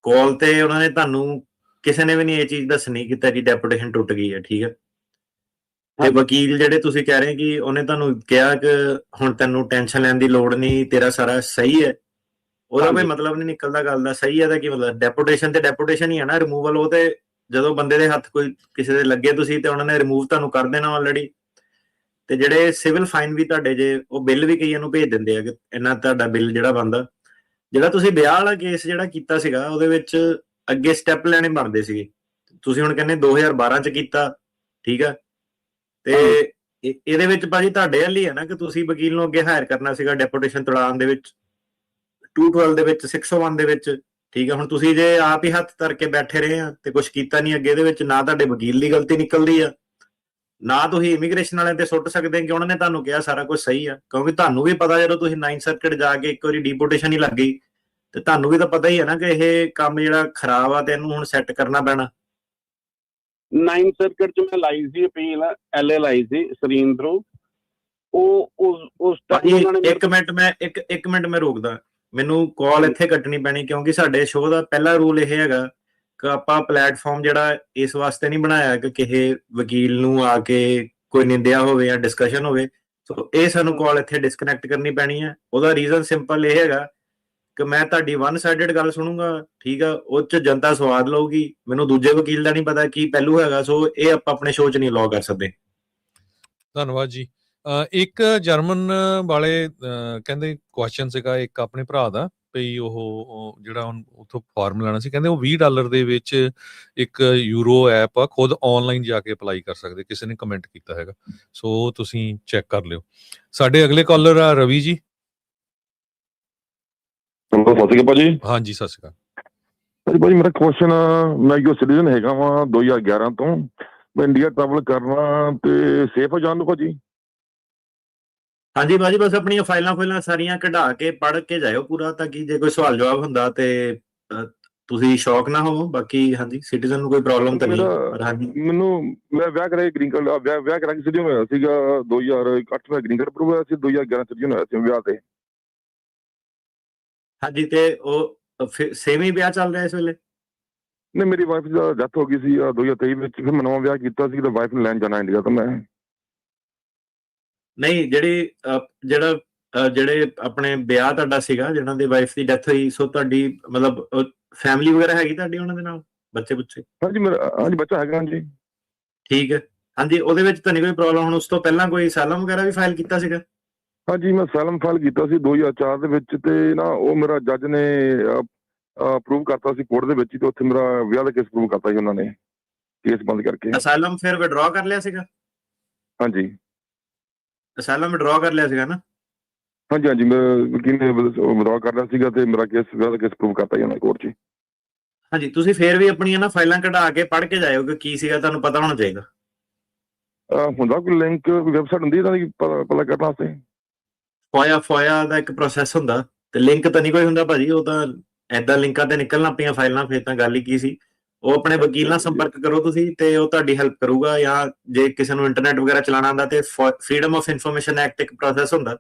ਕਾਲ ਤੇ ਉਹਨਾਂ ਨੇ ਤੁਹਾਨੂੰ ਕਿਸੇ ਨੇ ਵੀ ਨਹੀਂ ਇਹ ਚੀਜ਼ ਦੱਸਣੀ ਕਿ ਤੇਰੀ ਡੈਪੂਟੇਸ਼ਨ ਟੁੱਟ ਗਈ ਹੈ, ਠੀਕ ਹੈ। ਤੇ ਵਕੀਲ ਜਿਹੜੇ ਤੁਸੀਂ ਕਹਿ ਰਹੇ ਕਿ ਉਹਨੇ ਤੁਹਾਨੂੰ ਕਿਹਾ ਕਿ ਹੁਣ ਤੈਨੂੰ ਟੈਨਸ਼ਨ ਲੈਣ ਦੀ ਲੋੜ ਨਹੀਂ, ਤੇਰਾ ਸਾਰਾ ਸਹੀ ਹੈ, ਉਹਦਾ ਕੋਈ ਮਤਲਬ ਨਹੀਂ ਨਿਕਲਦਾ ਗੱਲ ਦਾ। ਸਹੀ ਹੈ ਦਾ ਕੀ ਮਤਲਬ? ਡੈਪੂਟੇਸ਼ਨ ਤੇ ਡੈਪੂਟੇਸ਼ਨ ਹੀ ਹੈ ਨਾ, ਰਿਮੂਵਲ। ਉਹ ਤੇ ਜਦੋਂ ਬੰਦੇ ਦੇ ਹੱਥ ਕੋਈ ਕਿਸੇ ਦੇ ਲੱਗੇ ਤੁਸੀਂ ਤੇ ਉਹਨਾਂ ਨੇ ਰਿਮੂਵ ਤੁਹਾਨੂੰ ਕਰ ਦੇਣਾ ਆਲਰੇਡੀ। ਤੇ ਜਿਹੜੇ ਸਿਵਲ ਫਾਈਨ ਵੀ ਤੁਹਾਡੇ ਜੇ ਉਹ ਬਿੱਲ ਵੀ ਕਈਆਂ ਨੂੰ ਭੇਜ ਦਿੰਦੇ ਆ ਕਿ ਇਹਨਾਂ ਤੁਹਾਡਾ ਬਿੱਲ ਜਿਹੜਾ ਬਣਦਾ। ਜਿਹੜਾ ਤੁਸੀਂ ਵਿਆਹ ਵਾਲਾ ਕੇਸ ਜਿਹੜਾ ਕੀਤਾ ਸੀਗਾ ਉਹਦੇ ਵਿੱਚ ਅੱਗੇ ਸਟੈਪ ਲੈਣੇ ਬਣਦੇ ਸੀਗੇ, ਤੁਸੀਂ ਹੁਣ ਕਹਿੰਦੇ 2012 ਚ ਕੀਤਾ, ਠੀਕ ਆ। ਤੇ ਇਹਦੇ ਵਿੱਚ ਭਾਜੀ ਤੁਹਾਡੇ ਹੱਲ ਹੀ ਹੈ ਨਾ ਕਿ ਤੁਸੀਂ ਵਕੀਲ ਨੂੰ ਅੱਗੇ ਹਾਇਰ ਕਰਨਾ ਸੀਗਾ ਡੈਪੂਟੇਸ਼ਨ ਤੁੜਾਉਣ ਦੇ ਵਿੱਚ, 212 ਦੇ ਵਿੱਚ, 601 ਦੇ ਵਿੱਚ, ਠੀਕ ਆ। ਹੁਣ ਤੁਸੀਂ ਜੇ ਆਪ ਹੀ ਹੱਥ ਧਰ ਕੇ ਬੈਠੇ ਰਹੇ ਆ ਤੇ ਕੁਝ ਕੀਤਾ ਨਹੀਂ ਅੱਗੇ, ਇਹਦੇ ਵਿੱਚ ਨਾ ਤੁਹਾਡੇ ਵਕੀਲ ਦੀ ਗਲਤੀ ਨਿਕਲਦੀ ਆ, ਨਾ ਤੁਸੀਂ ਇਮੀਗ੍ਰੇਸ਼ਨ ਵਾਲਿਆਂ ਤੇ ਸੁੱਟ ਸਕਦੇ ਕਿ ਉਹਨਾਂ ਨੇ ਤੁਹਾਨੂੰ ਕਿਹਾ ਸਾਰਾ ਕੁਝ ਸਹੀ ਆ। ਕਿਉਂਕਿ ਤੁਹਾਨੂੰ ਵੀ ਪਤਾ ਜਦੋਂ ਤੁਸੀਂ 9 ਸਰਕਟ ਜਾ ਕੇ ਇੱਕ ਵਾਰੀ ਡੀਪੋਰਟੇਸ਼ਨ ਹੀ ਲੱਗ ਗਈ ਤੇ ਤੁਹਾਨੂੰ ਵੀ ਤਾਂ ਪਤਾ ਹੀ ਹੈ ਨਾ ਕਿ ਇਹ ਕੰਮ ਜਿਹੜਾ ਖਰਾਬ ਆ ਤੇ ਇਹਨੂੰ ਹੁਣ ਸੈੱਟ ਕਰਨਾ ਪੈਣਾ। 9 ਸਰਕਟ ਚ ਮੈਂ ਲਾਈ ਸੀ ਅਪੀਲ, ਐਲਏ ਲਾਈ ਸੀ ਸਕਰੀਨ ਥਰੂ। ਉਹ ਉਸ ਟਾਈਮ ਉਹਨਾਂ ਨੇ ਇੱਕ ਮਿੰਟ ਮੈਂ ਰੋਕਦਾ, ਮੈਨੂੰ ਕਾਲ ਇੱਥੇ ਕੱਟਣੀ ਪੈਣੀ ਕਿਉਂਕਿ ਸਾਡੇ ਸ਼ੋਅ ਦਾ ਪਹਿਲਾ ਰੂਲ ਇਹ ਹੈਗਾ ਕਿ ਆਪਾਂ ਪਲੇਟਫਾਰਮ ਜਿਹੜਾ ਇਸ ਵਾਸਤੇ ਨਹੀਂ ਬਣਾਇਆ ਕਿ ਕਿਸੇ ਵਕੀਲ ਨੂੰ ਆ ਕੇ ਕੋਈ ਨਿੰਦਿਆ ਹੋਵੇ ਜਾਂ ਡਿਸਕਸ਼ਨ ਹੋਵੇ। ਸੋ ਇਹ ਸਾਨੂੰ ਕਾਲ ਇੱਥੇ ਡਿਸਕਨੈਕਟ ਕਰਨੀ ਪੈਣੀ ਹੈ। ਉਹਦਾ ਰੀਜ਼ਨ ਸਿੰਪਲ ਇਹ ਹੈਗਾ ਕਿ ਮੈਂ ਤੁਹਾਡੀ ਵਨ ਸਾਈਡਡ ਗੱਲ ਸੁਣੂੰਗਾ, ਠੀਕ ਆ, ਉਹ 'ਚ ਜਨਤਾ ਸਵਾਦ ਲਊਗੀ, ਮੈਨੂੰ ਦੂਜੇ ਵਕੀਲ ਦਾ ਨਹੀਂ ਪਤਾ ਕੀ ਪਹਿਲੂ ਹੈਗਾ। ਸੋ ਇਹ ਆਪਾਂ ਆਪਣੇ ਸ਼ੋਅ 'ਚ ਨਹੀਂ ਅਲਾਉ ਕਰ ਸਕਦੇ। ਧੰਨਵਾਦ ਜੀ। ਇੱਕ ਜਰਮਨ ਵਾਲੇ ਕਹਿੰਦੇ ਕੁਐਸਚਨ ਸੀਗਾ ਇੱਕ ਆਪਣੇ ਭਰਾ ਦਾ ਵੀ ਉਹ ਜਿਹੜਾ ਹੁਣ ਉੱਥੋਂ ਫਾਰਮ ਲੈਣਾ ਸੀ, ਕਹਿੰਦੇ ਉਹ $20 ਦੇ ਵਿੱਚ ਇੱਕ ਯੂਰੋ ਐਪ ਆ, ਖੁਦ ਆਨਲਾਈਨ ਜਾ ਕੇ ਅਪਲਾਈ ਕਰ ਸਕਦੇ, ਕਿਸੇ ਨੇ ਕਮੈਂਟ ਕੀਤਾ ਹੈਗਾ। ਸੋ ਤੁਸੀਂ ਚੈੱਕ ਕਰ ਲਿਓ। ਸਾਡੇ ਅਗਲੇ ਕਾਲਰ ਆ ਰਵੀ ਜੀ। ਸਤਿ ਸ਼੍ਰੀ ਅਕਾਲ ਭਾਜੀ। ਹਾਂਜੀ, ਸਤਿ ਸ਼੍ਰੀ ਅਕਾਲ ਭਾਜੀ। ਮੇਰਾ ਕੁਐਸਚਨ, ਮੈਂ ਯੂ ਸਿਟੀਜ਼ਨ ਹੈਗਾ ਵਾ 2011 ਤੋਂ, ਮੈਂ ਇੰਡੀਆ ਟਰੈਵਲ ਕਰਨਾ ਤੇ ਸੇਫ ਹੋ ਜਾਣ ਨੂੰ ਭਾਜੀ? ਹਾਂਜੀ ਭਾਜੀ, ਬਸ ਆਪਣੀਆਂ ਫਾਈਲਾਂ ਸਾਰੀਆਂ ਕਢਾ ਕੇ ਪੜ੍ਹ ਕੇ ਜਾਇਓ ਪੂਰਾ, ਤਾਂ ਕਿ ਜੇ ਕੋਈ ਸਵਾਲ ਜਵਾਬ ਹੁੰਦਾ ਤੇ ਤੁਸੀਂ ਸ਼ੌਕ ਨਾ ਹੋਵੋ। ਬਾਕੀ ਹਾਂਜੀ, ਸਿਟੀਜ਼ਨ ਨੂੰ ਕੋਈ ਪ੍ਰੋਬਲਮ ਤਾਂ ਨਹੀਂ। ਪਰ ਹਾਂਜੀ, ਮੈਂ ਵਿਆਹ ਕਰਾਇਆ ਗ੍ਰੀਨ ਕਾਰਡ, ਵਿਆਹ ਕਰਾ ਕੇ ਸਿਟੀਜ਼ਨ ਹੋਇਆ ਸੀਗਾ 2008 ਵਿੱਚ, ਗ੍ਰੀਨ ਕਾਰਡ ਅਪਰੂਵ ਹੋਇਆ ਸੀ, 2011 ਸਿਟੀਜ਼ਨ ਹੋਇਆ ਸੀ ਵਿਆਹ ਤੇ। ਹਾਂਜੀ, ਤੇ ਉਹ ਸੇਮ ਹੀ ਵਿਆਹ ਚੱਲ ਰਿਹਾ ਇਸ ਵੇਲੇ? ਨਹੀਂ, ਮੇਰੀ ਵਾਈਫ ਦਾ ਡੈਥ ਹੋ ਗਈ ਸੀ 2023 ਵਿੱਚ, ਫਿਰ ਮੈਂ ਨਵਾਂ ਵਿਆਹ ਕੀਤਾ ਸੀ ਤੇ ਵਾਈਫ ਨੂੰ ਲੈਣ ਜਾਣਾ ਇੰਡੀਆ ਤੋਂ ਮੈਂ। ਨਹੀਂ, ਜਿਹੜੇ ਆਪਣੇ ਵਿਆਹ ਤੁਹਾਡਾ ਸੀਗਾ ਜਿਹਨਾਂ ਦੀ ਵਾਈਫ ਦੀ ਡੈਥ ਹੋਈ, ਸੋ ਤੁਹਾਡੀ ਮਤਲਬ ਫੈਮਿਲੀ ਵਗੈਰਾ ਹੈਗੀ ਤੁਹਾਡੀ ਉਹਨਾਂ ਦੇ ਨਾਲ, ਬੱਚੇ ਬੁੱਚੇ? ਹਾਂਜੀ, ਹਾਂਜੀ ਬੱਚਾ ਹੈਗਾ। ਹਾਂਜੀ ਠੀਕ ਹੈ। ਹਾਂਜੀ, ਉਹਦੇ ਵਿੱਚ ਤਾਂ ਨਹੀਂ ਕੋਈ ਪ੍ਰੋਬਲਮ। ਹੁਣ ਉਸ ਤੋਂ ਪਹਿਲਾਂ ਕੋਈ ਅਸਾਈਲਮ ਵਗੈਰਾ ਵੀ ਫਾਈਲ ਕੀਤਾ ਸੀਗਾ? ਹਾਂਜੀ, ਮੈਂ ਅਸਾਈਲਮ ਫਾਈਲ ਕੀਤਾ ਸੀ 2004 ਦੇ ਵਿੱਚ, ਤੇ ਨਾ ਉਹ ਮੇਰਾ ਜੱਜ ਨੇ ਅਪਰੂਵ ਕਰਤਾ ਸੀ ਕੋਰਟ ਦੇ ਵਿੱਚ, ਤੇ ਉੱਥੇ ਮੇਰਾ ਵਿਆਹ ਦਾ ਕੇਸ ਅਪਰੂਵ ਕਰਤਾ ਸੀ ਉਹਨਾਂ ਨੇ, ਕੇਸ ਬੰਦ ਕਰਕੇ। ਅਸਾਈਲਮ ਫਿਰ ਵਿਡਰਾ ਕਰ ਲਿਆ ਸੀਗਾ? ਹਾਂਜੀ, ਅਸਾਈਲਮ ਵਿਡਰਾ ਕਰ ਲਿਆ ਸੀਗਾ ਨਾ? ਹਾਂਜੀ ਹਾਂਜੀ, ਮੈਂ ਵਕੀਲ ਨੇ ਵਿਡਰਾ ਕਰ ਲਿਆ ਸੀਗਾ ਤੇ ਮੇਰਾ ਕੇਸ, ਵਿਆਹ ਦਾ ਕੇਸ ਅਪਰੂਵ ਕਰਤਾ ਜੀ ਉਹਨਾਂ ਕੋਰਟ 'ਚ। ਹਾਂਜੀ, ਤੁਸੀਂ ਫੇਰ ਵੀ ਆਪਣੀਆਂ ਨਾ ਫਾਈਲਾਂ ਕਢਾ ਕੇ ਪੜ੍ਹ ਕੇ ਜਾਇਓ ਕਿ ਕੀ ਸੀਗਾ, ਤੁਹਾਨੂੰ ਪਤਾ ਹੋਣਾ ਚਾਹੀਦਾ। ਹੁੰਦਾ ਕੋਈ ਲਿੰਕ, ਕੋਈ ਵੈਬਸਾਈਟ ਹੁੰਦੀ ਇਹਦਾ ਪਤਾ ਕਰਨ ਵਾਸਤੇ? ਫੋਇਆ ਦਾ ਇੱਕ ਪ੍ਰੋਸੈਸ ਹੁੰਦਾ, ਤੇ ਲਿੰਕ ਤਾਂ ਨਹੀਂ ਕੋਈ ਹੁੰਦਾ ਭਾਜੀ। ਉਹ ਤਾਂ ਏਦਾਂ ਲਿੰਕਾਂ ਤੇ ਨਿਕਲਣਾ ਪਈਆਂ ਫਾਈਲਾਂ, ਫਿਰ ਤਾਂ ਗੱਲ ਹੀ ਕੀ ਸੀ। ਉਹ ਆਪਣੇ ਵਕੀਲ ਨਾਲ ਸੰਪਰਕ ਕਰੋ ਤੁਸੀਂ, ਤੇ ਉਹ ਤੁਹਾਡੀ ਹੈਲਪ ਕਰੂਗਾ। ਜਾਂ ਜੇ ਕਿਸੇ ਨੂੰ ਇੰਟਰਨੈਟ ਵਗੈਰਾ ਚਲਾਉਣਾ ਆਉਂਦਾ ਤੇ ਫਰੀडम ਆਫ ਇਨਫੋਰਮੇਸ਼ਨ ਐਕਟ ਇੱਕ ਪ੍ਰੋਸੈਸ ਹੁੰਦਾ,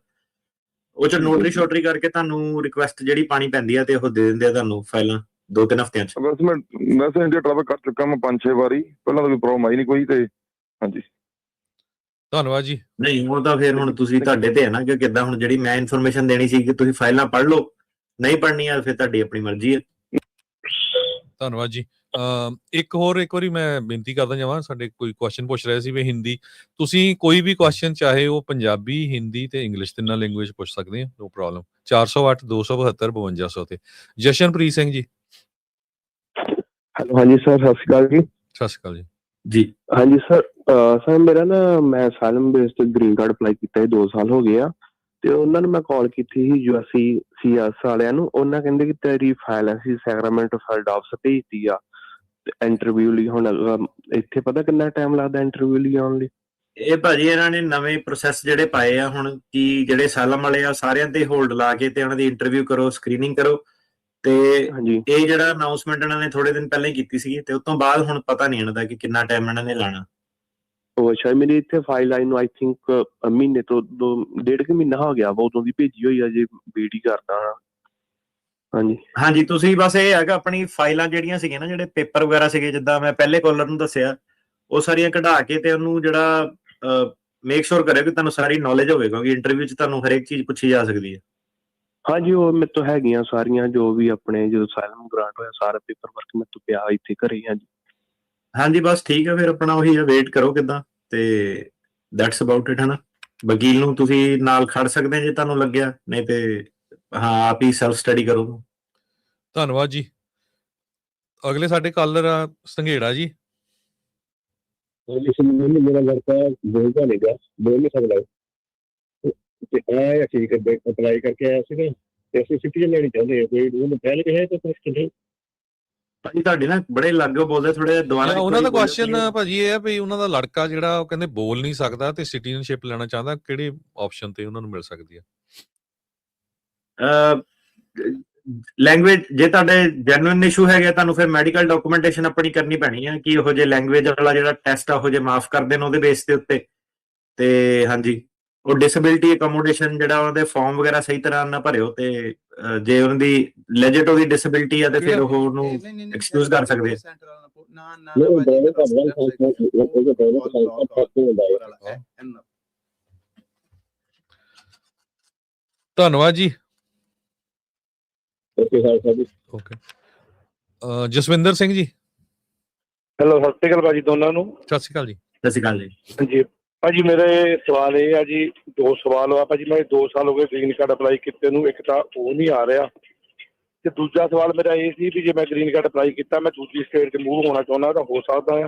ਉਹ 'ਚ ਨੋਟਰੀ ਸ਼ੋਟਰੀ ਕਰਕੇ ਤੁਹਾਨੂੰ ਰਿਕੁਐਸਟ ਜਿਹੜੀ ਪਾਣੀ ਪੈਂਦੀ ਆ ਤੇ ਉਹ ਦੇ ਦਿੰਦੇ ਆ ਤੁਹਾਨੂੰ ਫਾਈਲਾਂ 2-3 ਹਫ਼ਤਿਆਂ 'ਚ। ਵੈਸੇ ਇੰਡੀਆ ਟਰੈਵਲ ਕਰ ਚੁੱਕਾ ਮੈਂ 5-6 ਵਾਰੀ, ਪਹਿਲਾਂ ਤਾਂ ਕੋਈ ਪ੍ਰੋਬਲਮ ਆਈ ਨਹੀਂ ਕੋਈ। ਤੇ ਹਾਂਜੀ, ਧੰਨਵਾਦ ਜੀ। ਨਹੀਂ, ਉਹ ਤਾਂ ਫਿਰ ਹੁਣ ਤੁਸੀਂ ਤੁਹਾਡੇ ਤੇ ਹੈ ਨਾ ਕਿ ਕਿੱਦਾਂ। ਹੁਣ ਜਿਹੜੀ ਮੈਂ ਇਨਫੋਰਮੇਸ਼ਨ ਦੇਣੀ ਸੀ ਕਿ ਤੁਸੀਂ ਫਾਈਲਾਂ ਪੜ੍ਹ ਲਓ, ਨਹੀਂ ਪੜ੍ਹਨੀਆਂ ਫਿਰ ਤੁਹਾਡੀ ਆਪਣੀ ਮਰਜ਼ੀ ਹੈ। ਧੰਨਵਾਦ ਜੀ। ਇੱਕ ਵਾਰੀ ਮੈਂ ਬੇਨਤੀ ਕਰਦਾ ਜਾਵਾਂ, ਸਾਡੇ ਕੋਈ ਕੁਐਸਚਨ ਪੁੱਛ ਰਹੇ ਸੀ ਵੀ ਹਿੰਦੀ, ਤੁਸੀਂ ਕੋਈ ਵੀ ਕੁਐਸਚਨ ਚਾਹੇ ਉਹ ਪੰਜਾਬੀ, ਹਿੰਦੀ ਤੇ ਇੰਗਲਿਸ਼ ਤਿੰਨਾਂ ਲੈਂਗੁਏਜ ਪੁੱਛ ਸਕਦੇ ਆ, ਨੋ ਪ੍ਰੋਬਲਮ। 408 272 5200 ਤੇ। ਜਸ਼ਨਪ੍ਰੀਤ ਸਿੰਘ ਜੀ। ਹੈਲੋ, ਹਾਂਜੀ ਸਰ, ਸਤਿ ਸ਼੍ਰੀ ਅਕਾਲ ਜੀ। ਸਤਿ ਸ਼੍ਰੀ ਅਕਾਲ ਜੀ। ਜੀ ਹਾਂਜੀ ਸਰ, ਮੇਰਾ ਨਾ, ਮੈਂ ਅਸਾਈਲਮ ਬੇਸ ਤੇ ਗ੍ਰੀਨ ਕਾਰਡ ਅਪਲਾਈ ਕੀਤਾ 2 ਸਾਲ ਹੋ ਗਏ ਆ, ਤੇ ਉਹਨਾਂ ਨੂੰ ਮੈਂ ਕਾਲ ਕੀਤੀ ਸੀ USCIS ਵਾਲਿਆਂ ਨੂੰ। ਉਹਨਾਂ ਕਹਿੰਦੇ ਕਿ ਤੇਰੀ ਫਾਈਲ ਅਸੀਂ ਸੈਕਰਾਮੈਂਟੋ ਫਿਲਾਡਲਫੀਆ ਭੇਜਤੀ ਆ ਤੇ ਇੰਟਰਵਿਊ ਲਈ। ਹੁਣ ਇੱਥੇ ਪਤਾ ਕਿੰਨਾ ਟਾਈਮ ਲੱਗਦਾ ਇੰਟਰਵਿਊ ਲਈ ਆਉਣ ਲਈ? ਇਹ ਭਾਜੀ ਇਹਨਾਂ ਨੇ ਨਵੇਂ ਪ੍ਰੋਸੈਸ ਜਿਹੜੇ ਪਾਏ ਆ ਹੁਣ, ਕਿ ਜਿਹੜੇ ਅਸਾਈਲਮ ਵਾਲੇ ਆ ਸਾਰਿਆਂ ਤੇ ਹੋਲਡ ਲਾ ਕੇ ਤੇ ਉਹਨਾਂ ਦੀ ਇੰਟਰਵਿਊ ਕਰੋ, ਸਕਰੀਨਿੰਗ ਕਰੋ, ਤੇ ਹਾਂਜੀ ਇਹ ਜਿਹੜਾ ਅਨਾਉਂਸਮੈਂਟ ਇਹਨਾਂ ਨੇ ਥੋੜੇ ਦਿਨ ਪਹਿਲਾਂ ਹੀ ਕੀਤੀ ਸੀਗੀ ਤੇ ਉਸ ਤੋਂ ਬਾਅਦ ਹੁਣ ਪਤਾ ਨਹੀਂ ਇਹਨਾਂ ਦਾ ਕਿ ਕਿੰਨਾ ਟਾਈਮ ਇਹਨਾਂ ਨੇ ਲਾਣਾ। ਉਹ ਅੱਛਾ ਮੇਰੀ ਇੱਥੇ ਫਾਈਲ ਆਈ ਨੂੰ ਆਈ ਥਿੰਕ ਮਹੀਨੇ ਤੋਂ 1.5 ਮਹੀਨਾ ਹੋ ਗਿਆ ਵਾ ਉਦੋਂ ਦੀ ਭੇਜੀ ਹੋਈ ਆ ਜੇ ਵੇਟ ਹੀ ਕਰਦਾ ਹਾਂ। ਹਾਂਜੀ ਹਾਂਜੀ ਤੁਸੀਂ ਬਸ ਇਹ ਹੈਗਾ ਆਪਣੀ ਫਾਈਲਾਂ ਜਿਹੜੀਆਂ ਸੀਗੀਆਂ ਨਾ ਜਿਹੜੇ ਪੇਪਰ ਵਗੈਰਾ ਸੀਗੇ ਜਿੱਦਾਂ ਮੈਂ ਪਹਿਲੇ ਕਾਲਰ ਨੂੰ ਦੱਸਿਆ ਉਹ ਸਾਰੀਆਂ ਕਢਾ ਕੇ ਤੇ ਉਹਨੂੰ ਜਿਹੜਾ ਮੇਕ ਸ਼ੋਰ ਕਰਿਓ ਕਿ ਤੁਹਾਨੂੰ ਸਾਰੀ ਨੌਲੇਜ ਹੋਵੇ ਕਿਉਂਕਿ ਇੰਟਰਵਿਊ 'ਚ ਤੁਹਾਨੂੰ ਹਰੇਕ ਚੀਜ਼ ਪੁੱਛੀ ਜਾ ਸਕਦੀ ਹੈ। ਹਾਂਜੀ ਉਹ ਮੇਰੇ ਤੋਂ ਹੈਗੀਆਂ ਸਾਰੀਆਂ ਜੋ ਵੀ ਆਪਣੇ ਜਦੋਂ ਸਾਇਲਮ ਗ੍ਰਾਂਟ ਹੋਇਆ ਸਾਰਾ ਪੇਪਰ ਵਰਕ ਮੇਰੇ ਤੋਂ ਪਿਆ ਇੱਥੇ ਘਰੇ ਹੀ। ਹਾਂਜੀ ਹਾਂਜੀ ਬਸ ਠੀਕ ਹੈ ਫਿਰ ਆਪਣਾ ਉਹੀ ਹੈ ਵੇਟ ਕਰੋ ਕਿੱਦਾਂ ਤੇ ਦੈਟਸ ਅਬਾਊਟ ਇਟ ਹਨਾ। ਵਕੀਲ ਨੂੰ ਤੁਸੀਂ ਨਾਲ ਖੜ ਸਕਦੇ ਜੇ ਤੁਹਾਨੂੰ ਲੱਗਿਆ ਨਹੀਂ ਤੇ ਹਾਂ ਆਪ ਹੀ ਸੈਲਫ ਸਟੱਡੀ ਕਰੋ। ਧੰਨਵਾਦ ਜੀ। ਅਗਲੇ ਸਾਡੇ ਕਾਲਰ ਆ ਸੰਘੇੜਾ ਜੀ। ਮੇਰਾ ਲੜਕਾ ਬੋਲਦਾ ਨਹੀਂਗਾ, ਬੋਲ ਨਹੀਂ ਸਕਦਾ ਤੇ ਆਇਆ ਠੀਕ ਅਪਲਾਈ ਕਰਕੇ ਆਇਆ ਸੀਗਾ ਤੇ ਅਸੀਂ ਸਿਟੀਜ਼ਨ ਲੈਣੀ ਚਾਹੁੰਦੇ ਹਾਂ। ਕੋਈ ਉਹਨੂੰ ਪਹਿਲ ਹੈ ਤਾਂ ਕੁਛ ਨਹੀਂ ਭਾਜੀ ਤੁਹਾਡੇ ਨਾ ਬੜੇ ਲਾਗੇ ਬੋਲਦੇ ਥੋੜੇ ਦੁਬਾਰਾ। ਉਹਨਾਂ ਦਾ ਕੁਐਸਚਨ ਭਾਜੀ ਇਹ ਹੈ ਵੀ ਉਹਨਾਂ ਦਾ ਲੜਕਾ ਜਿਹੜਾ ਉਹ ਕਹਿੰਦੇ ਬੋਲ ਨਹੀਂ ਸਕਦਾ ਤੇ ਸਿਟੀਜ਼ਨਸ਼ਿਪ ਲੈਣਾ ਚਾਹੁੰਦਾ, ਕਿਹੜੇ ਆਪਸ਼ਨ ਤੇ ਉਹਨਾਂ ਨੂੰ ਮਿਲ ਸਕਦੀ ਹੈ? ਲੈਂਗੁਏਜ ਜੇ ਤੁਹਾਡੇ ਜੈਨੂਇਨ ਇਸ਼ੂ ਹੈਗਾ ਤੁਹਾਨੂੰ ਫਿਰ ਮੈਡੀਕਲ ਡਾਕੂਮੈਂਟੇਸ਼ਨ ਆਪਣੀ ਕਰਨੀ ਪੈਣੀ ਹੈ ਕਿ ਇਹੋ ਜਿਹੇ ਲੈਂਗੁਏਜ ਵਾਲਾ ਜਿਹੜਾ ਟੈਸਟ ਆ ਉਹ ਜੇ ਮਾਫ ਕਰ ਦੇਣ ਉਹਦੇ ਬੇਸ ਦੇ ਉੱਤੇ। ਤੇ ਹਾਂਜੀ ਉਹ ਡਿਸੇਬਿਲਿਟੀ ਅਕੋਮੋਡੇਸ਼ਨ ਜਿਹੜਾ ਉਹਦੇ ਫਾਰਮ ਵਗੈਰਾ ਸਹੀ ਤਰ੍ਹਾਂ ਨਾਲ ਭਰਿਓ ਤੇ ਜੇ ਉਹਨਾਂ ਦੀ ਲੈਜਿਟ ਉਹਦੀ ਡਿਸੇਬਿਲਿਟੀ ਆ ਤੇ ਫਿਰ ਉਹ ਉਹਨੂੰ ਐਕਸਕਿਊਜ਼ ਕਰ ਸਕਦੇ ਆ। ਧੰਨਵਾਦ ਜੀ। ਓਕੇ ਜਸਵਿੰਦਰ ਸਿੰਘ ਜੀ। ਹੈਲੋ ਸਤਿ ਸ਼੍ਰੀ ਅਕਾਲ ਭਾਜੀ ਦੋਨਾਂ ਨੂੰ। ਸਤਿ ਸ਼੍ਰੀ ਅਕਾਲ ਜੀ। ਸਤਿ ਸ਼੍ਰੀ ਅਕਾਲ ਜੀ। ਹਾਂਜੀ ਭਾਜੀ ਮੇਰੇ ਸਵਾਲ ਇਹ ਆ ਜੀ, ਦੋ ਸਵਾਲ ਆ ਭਾਜੀ। ਮੈਂ 2 ਸਾਲ ਹੋ ਗਏ ਗ੍ਰੀਨ ਕਾਰਡ ਅਪਲਾਈ ਕੀਤੇ ਨੂੰ, ਇੱਕ ਤਾਂ ਉਹ ਨਹੀਂ ਆ ਰਿਹਾ ਤੇ ਦੂਜਾ ਸਵਾਲ ਮੇਰਾ ਇਹ ਸੀ ਵੀ ਜੇ ਮੈਂ ਗ੍ਰੀਨ ਕਾਰਡ ਅਪਲਾਈ ਕੀਤਾ ਮੈਂ ਦੂਜੀ ਸਟੇਟ 'ਚ ਮੂਵ ਹੋਣਾ ਚਾਹੁੰਦਾ ਤਾਂ ਹੋ ਸਕਦਾ ਆ?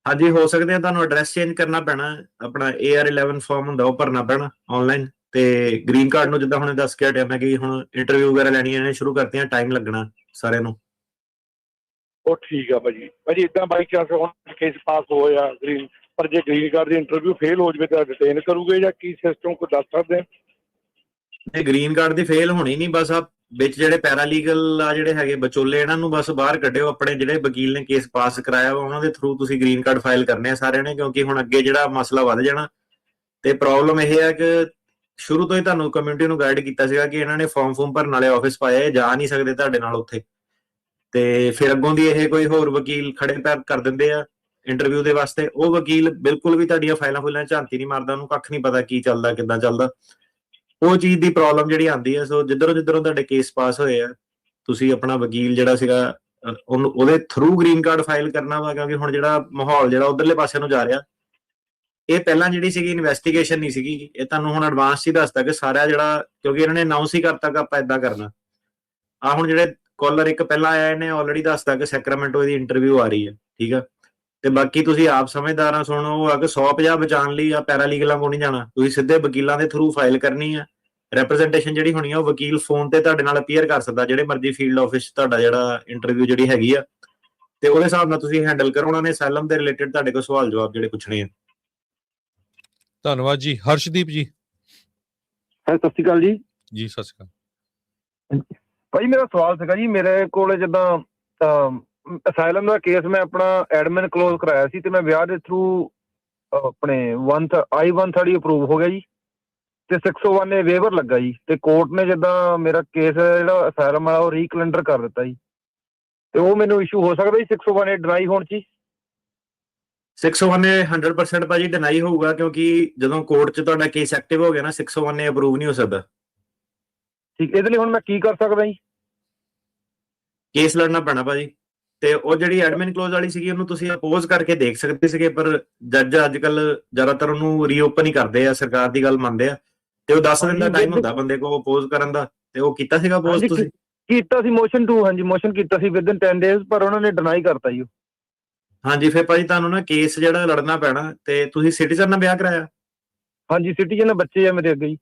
ਹਾਂਜੀ ਹੋ ਸਕਦੇ ਆ। ਤੁਹਾਨੂੰ ਐਡਰੈਸ ਚੇਂਜ ਕਰਨਾ ਪੈਣਾ, ਆਪਣਾ AR11 ਫਾਰਮ ਹੁੰਦਾ ਉਹ ਭਰਨਾ ਪੈਣਾ ਆਨਲਾਈਨ। ਤੇ ਗ੍ਰੀਨ ਕਾਰਡ ਨੂੰ ਜਿੱਦਾਂ ਹੁਣ ਦੱਸ ਕੇ ਹਟਿਆ ਮੈਂ ਕਿ ਹੁਣ ਇੰਟਰਵਿਊ ਵਗੈਰਾ ਲੈਣੀਆਂ ਨੇ ਸ਼ੁਰੂ ਕਰਤੀਆਂ, ਟਾਈਮ ਲੱਗਣਾ ਸਾਰਿਆਂ ਨੂੰ। ਉਹ ਠੀਕ ਆ ਭਾਜੀ। ਭਾਜੀ ਇੱਦਾਂ ਬਾਈ ਚਾਂਸ ਹੁਣ ਕੇਸ ਪਾਸ ਹੋਇਆ ਗ੍ਰੀਨ, ਪਰ ਜੇ ਗ੍ਰੀਨ ਕਾਰਡ ਦੀ ਇੰਟਰਵਿਊ ਫੇਲ ਹੋ ਜਾਵੇ ਤਾਂ ਡਿਟੇਨ ਕਰੂਗੇ ਜਾਂ ਕੀ ਸਿਸਟਮ ਕੋਈ ਦੱਸ ਸਕਦੇ? ਨਹੀਂ ਗ੍ਰੀਨ ਕਾਰਡ ਦੀ ਫੇਲ ਹੋਣੀ ਨਹੀਂ, ਬਸ ਆ ਵਿੱਚ ਜਿਹੜੇ ਪੈਰਾਲੀਗਲ ਆ ਜਿਹੜੇ ਹੈਗੇ ਵਿਚੋਲੇ ਇਹਨਾਂ ਨੂੰ ਬਸ ਬਾਹਰ ਕੱਢਿਓ। ਆਪਣੇ ਜਿਹੜੇ ਵਕੀਲ ਨੇ ਕੇਸ ਪਾਸ ਕਰਾਇਆ ਵਾ ਉਹਨਾਂ ਦੇ ਥਰੂ ਤੁਸੀਂ ਗ੍ਰੀਨ ਕਾਰਡ ਫਾਈਲ ਕਰਨੇ ਆ ਸਾਰਿਆਂ ਨੇ, ਕਿਉਂਕਿ ਹੁਣ ਅੱਗੇ ਜਿਹੜਾ ਮਸਲਾ ਵੱਧ ਜਾਣਾ। ਤੇ ਪ੍ਰੋਬਲਮ ਇਹ ਹੈ ਕਿ ਸ਼ੁਰੂ ਤੋਂ ਹੀ ਤੁਹਾਨੂੰ ਕਮਿਊਨਿਟੀ ਨੂੰ ਗਾਈਡ ਕੀਤਾ ਸੀਗਾ ਕਿ ਇਹਨਾਂ ਨੇ ਫਾਰਮ ਭਰਨ ਵਾਲੇ ਆਫਿਸ ਪਾਏ, ਜਾ ਨਹੀਂ ਸਕਦੇ ਤੁਹਾਡੇ ਨਾਲ ਉੱਥੇ। ਤੇ ਫਿਰ ਅੱਗੋਂ ਦੀ ਇਹ ਕੋਈ ਹੋਰ ਵਕੀਲ ਖੜੇ ਪੈਰ ਕਰ ਦਿੰਦੇ ਆ ਇੰਟਰਵਿਊ ਦੇ ਵਾਸਤੇ। ਉਹ ਵਕੀਲ ਬਿਲਕੁਲ ਵੀ ਤੁਹਾਡੀਆਂ ਫਾਈਲਾਂ ਝਾਂਤੀ ਨਹੀਂ ਮਾਰਦਾ, ਉਹਨੂੰ ਕੱਖ ਨਹੀਂ ਪਤਾ ਕੀ ਚੱਲਦਾ ਕਿੱਦਾਂ ਚੱਲਦਾ। ਉਹ ਚੀਜ਼ ਦੀ ਪ੍ਰੋਬਲਮ ਜਿਹੜੀ ਆਉਂਦੀ ਹੈ। ਸੋ ਜਿੱਧਰੋਂ ਤੁਹਾਡੇ ਕੇਸ ਪਾਸ ਹੋਏ ਆ ਤੁਸੀਂ ਆਪਣਾ ਵਕੀਲ ਜਿਹੜਾ ਸੀਗਾ ਉਹਨੂੰ ਉਹਦੇ ਥਰੂ ਗ੍ਰੀਨ ਕਾਰਡ ਫਾਈਲ ਕਰਨਾ ਵਾ, ਕਿਉਂਕਿ ਹੁਣ ਜਿਹੜਾ ਮਾਹੌਲ ਜਿਹੜਾ ਉਧਰਲੇ ਪਾਸੇ ਨੂੰ ਜਾ ਰਿਹਾ ਇਹ ਪਹਿਲਾਂ ਜਿਹੜੀ ਸੀਗੀ ਇਨਵੈਸਟੀਗੇਸ਼ਨ ਨਹੀਂ ਸੀਗੀ। ਇਹ ਤੁਹਾਨੂੰ ਹੁਣ ਐਡਵਾਂਸ ਹੀ ਦੱਸਦਾ ਕਿ ਸਾਰਾ ਜਿਹੜਾ, ਕਿਉਂਕਿ ਇਹਨਾਂ ਨੇ ਅਨਾਉਂਸ ਹੀ ਕਰਤਾ ਕਿ ਆਪਾਂ ਇਦਾਂ ਕਰਨਾ। ਆ ਹੁਣ ਜਿਹੜੇ ਕਾਲਰ ਇੱਕ ਪਹਿਲਾਂ ਆਇਆ ਇਹਨੇ ਆਲਰੇਡੀ ਦੱਸਦਾ ਕਿ ਸੈਕਰਾਮੈਂਟੋ ਦੀ ਇੰਟਰਵਿਊ ਆ ਰਹੀ ਹੈ, ਠੀਕ ਆ। ਤੇ ਬਾਕੀ ਤੁਸੀਂ ਆਪ ਸਮਝਦਾਰ ਆ, ਸੁਣੋ ਉਹ ਆ ਕਿ 150 ਬਚਾਉਣ ਲਈ ਆ ਪੈਰਾਲੀਗਲਾਂ ਕੋਲ ਨਹੀਂ ਜਾਣਾ, ਤੁਸੀਂ ਸਿੱਧੇ ਵਕੀਲਾਂ ਦੇ ਥਰੂ ਫਾਈਲ ਕਰਨੀ ਆ। ਰੈਪਰੈਜ਼ੈਂਟੇਸ਼ਨ ਜਿਹੜੀ ਹੋਣੀ ਆ ਉਹ ਵਕੀਲ ਫੋਨ ਤੇ ਤੁਹਾਡੇ ਨਾਲ ਅਪੀਅਰ ਕਰ ਸਕਦਾ ਜਿਹੜੇ ਮਰਜ਼ੀ ਫੀਲਡ ਆਫਿਸ ਤੁਹਾਡਾ ਜਿਹੜਾ ਇੰਟਰਵਿਊ ਜਿਹੜੀ ਹੈਗੀ ਆ, ਤੇ ਉਹਦੇ ਹਿਸਾਬ ਨਾਲ ਤੁਸੀਂ ਹੈਂਡਲ ਕਰੋ। ਉਹਨਾਂ ਨੇ ਅਸਾਈਲਮ ਦੇ ਰਿਲੇਟਡ ਤੁਹਾਡੇ ਕੋਲ ਸਵਾਲ ਜਵਾਬ ਜਿਹੜੇ ਪੁੱਛਣੇ ਆ। ਧੰਨਵਾਦ ਜੀ। ਹਰਸ਼ਦੀਪ ਜੀ। ਸਤਿ ਸ਼੍ਰੀ ਅਕਾਲ ਜੀ। ਜੀ ਸਤਿ ਸ਼੍ਰੀ ਅਕਾਲ ਭਾਜੀ ਮੇਰਾ ਸਵਾਲ ਸੀਗਾ ਜੀ, ਮੇਰੇ ਕੋਲ ਜਿੱਦਾਂ ਅਸਾਈਲਮ ਦਾ ਕੇਸ ਮੈਂ ਆਪਣਾ ਐਡਮਿਨ ਕਲੋਜ਼ ਕਰਾਇਆ ਸੀ ਤੇ ਮੈਂ ਵਿਆਹ ਦੇ ਥਰੂ ਆਪਣੇ I-130 ਅਪਰੂਵ ਹੋ ਗਿਆ ਜੀ ਤੇ 601 ਵੇਵਰ ਲੱਗਾ ਜੀ ਤੇ ਕੋਰਟ ਨੇ ਜਿੱਦਾਂ ਮੇਰਾ ਕੇਸ ਜਿਹੜਾ ਅਸਾਈਲਮ ਵਾਲਾ ਉਹ ਰੀਕੈਲੰਡਰ ਕਰ ਦਿੱਤਾ ਜੀ। ਤੇ ਉਹ ਮੈਨੂੰ ਇਸ਼ੂ ਹੋ ਸਕਦਾ ਜੀ 601 ਡਿਨਾਈ ਹੋਣ 'ਚ? 601 100% ਭਾਜੀ ਡਿਨਾਈ ਹੋਊਗਾ, ਕਿਉਂਕਿ ਜਦੋਂ ਕੋਰਟ 'ਚ ਤੁਹਾਡਾ ਕੇਸ ਐਕਟਿਵ ਹੋ ਗਿਆ ਨਾ 601 ਅਪਰੂਵ ਨਹੀਂ ਹੋ ਸਕਦਾ। ਠੀਕ, ਇਹਦੇ ਲਈ ਹੁਣ ਮੈਂ ਕੀ ਕਰ ਸਕਦਾ ਜੀ? ਕੇਸ ਲੜਨਾ ਪੈਣਾ ਭਾਜੀ। ਤੇ ਉਹ ਜਿਹੜੀ ਐਡਮਿਨ ਕਲੋਜ਼ ਵਾਲੀ ਸੀਗੀ ਉਹਨੂੰ ਤੁਸੀਂ ਅਪੋਜ਼ ਕਰਕੇ ਦੇਖ ਸਕਦੇ ਸੀਗੇ, ਪਰ ਜੱਜ ਅੱਜ ਕੱਲ ਜ਼ਿਆਦਾਤਰ ਉਹਨੂੰ ਰੀਓਪਨ ਹੀ ਕਰਦੇ ਆ, ਸਰਕਾਰ ਦੀ ਗੱਲ ਮੰਨਦੇ ਆ। ਤੇ ਉਹ 10 ਦਿਨ ਦਾ ਟਾਈਮ ਹੁੰਦਾ ਬੰਦੇ ਕੋਲ ਅਪੋਜ਼ ਕਰਨ ਦਾ, ਤੇ ਉਹ ਕੀਤਾ ਸੀਗਾ ਅਪੋਜ਼ ਤੁਸੀਂ? ਕੀਤਾ ਸੀ ਮੋਸ਼ਨ 2, ਹਾਂਜੀ ਮੋਸ਼ਨ ਕੀਤਾ ਸੀ ਵਿਦਨ 10 ਡੇਜ਼, ਪਰ ਉਹਨਾਂ ਨੇ ਡਿਨਾਈ ਕਰਤਾ ਜੀ। ਹਾਂਜੀ ਫਿਰ ਭਾਜੀ ਤੁਹਾਨੂੰ ਨਾ ਕੇਸ ਜਿਹੜਾ ਲੜਨਾ ਪੈਣਾ। ਤੇ ਤੁਸੀਂ ਸਿਟੀਜ਼ਨ ਨਾਲ ਵਿਆਹ ਕਰਾਇਆ? ਹਾਂਜੀ ਸਿਟੀਜ਼ਨ ਬੱਚੇ ਆ ਮੇਰੇ ਅੱਗੇ ਜੀ।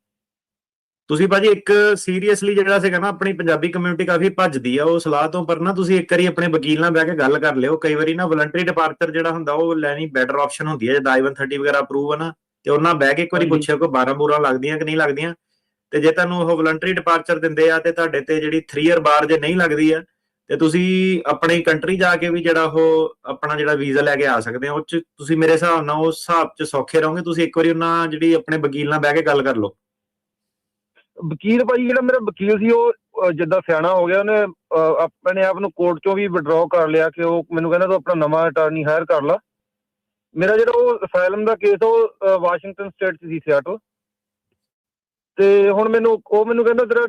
ਤੁਸੀਂ ਭਾਜੀ ਇੱਕ ਸੀਰੀਅਸਲੀ ਜਿਹੜਾ ਸੀਗਾ ਨਾ, ਆਪਣੀ ਪੰਜਾਬੀ ਕਮਿਊਨਿਟੀ ਕਾਫੀ ਭੱਜਦੀ ਆ ਉਹ ਸਲਾਹ ਤੋਂ, ਪਰ ਨਾ ਤੁਸੀਂ ਇੱਕ ਵਾਰੀ ਆਪਣੇ ਵਕੀਲ ਨਾਲ ਬਹਿ ਕੇ ਗੱਲ ਕਰ ਲਿਓ। ਕਈ ਵਾਰੀ ਨਾ ਵਲੰਟਰੀ ਡਿਪਾਰਚਰ ਜਿਹੜਾ ਹੁੰਦਾ ਉਹ ਲੈਣੀ ਬੈਟਰ ਆਪਸ਼ਨ ਹੁੰਦੀ ਹੈ। ਜਦ I-130 ਵਗੈਰਾ ਅਪਰੂਵ ਆ ਨਾ, ਤੇ ਉਹਨਾਂ ਬਹਿ ਕੇ ਇੱਕ ਵਾਰੀ ਪੁੱਛਿਓ ਕਿ 12 ਬੂਰਾਂ ਲੱਗਦੀਆਂ ਕਿ ਨਹੀਂ ਲੱਗਦੀਆਂ। ਤੇ ਜੇ ਤੁਹਾਨੂੰ ਉਹ ਵਲੰਟਰੀ ਡਿਪਾਰਚਰ ਦਿੰਦੇ ਆ ਤੇ ਤੁਹਾਡੇ ਤੇ ਜਿਹੜੀ 3 ਈਅਰ ਬਾਰ ਜੇ ਨਹੀਂ ਲੱਗਦੀ ਆ ਤੇ ਤੁਸੀਂ ਆਪਣੀ ਕੰਟਰੀ ਜਾ ਕੇ ਵੀ ਜਿਹੜਾ ਉਹ ਆਪਣਾ ਜਿਹੜਾ ਵੀਜ਼ਾ ਲੈ ਕੇ ਆ ਸਕਦੇ ਹੋ। ਉਹ 'ਚ ਤੁਸੀਂ ਮੇਰੇ ਹਿਸਾਬ ਨਾਲ ਉਸ ਹਿਸਾਬ 'ਚ ਸੌਖੇ ਰਹੋਗੇ। ਤੁਸੀਂ ਇੱਕ ਵਾਰੀ ਉਹਨਾਂ ਜਿਹੜੀ ਆਪਣੇ ਵਕੀਲ ਨਾਲ ਬਹਿ ਕੇ ਗੱਲ ਕਰ ਲਓ। ਵਕੀਲ ਭਾਜੀ ਜਿਹੜਾ ਮੇਰਾ ਵਕੀਲ ਸੀ ਉਹ ਜਿੱਦਾਂ ਸਿਆਣਾ ਹੋ ਗਿਆ, ਉਹਨੇ ਆਪਣੇ ਆਪ ਨੂੰ ਕੋਰਟ ਚੋਂ ਵੀ ਵਿਡਰਾਅ ਕਰ ਲਿਆ ਕਿ ਉਹ ਮੈਨੂੰ ਕਹਿੰਦਾ ਤੂੰ ਆਪਣਾ ਨਵਾਂ ਅਟਾਰਨੀ ਹਾਇਰ ਕਰ ਲਾ। ਮੇਰਾ ਜਿਹੜਾ ਉਹ ਅਸਾਈਲਮ ਦਾ ਕੇਸ ਉਹ ਵਾਸ਼ਿੰਗਟਨ ਸਟੇਟ 'ਚ ਸੀ, ਸਿਆਟਲ। ਤੇ ਹੁਣ ਮੈਨੂੰ ਕਹਿੰਦਾ ਤੇਰਾ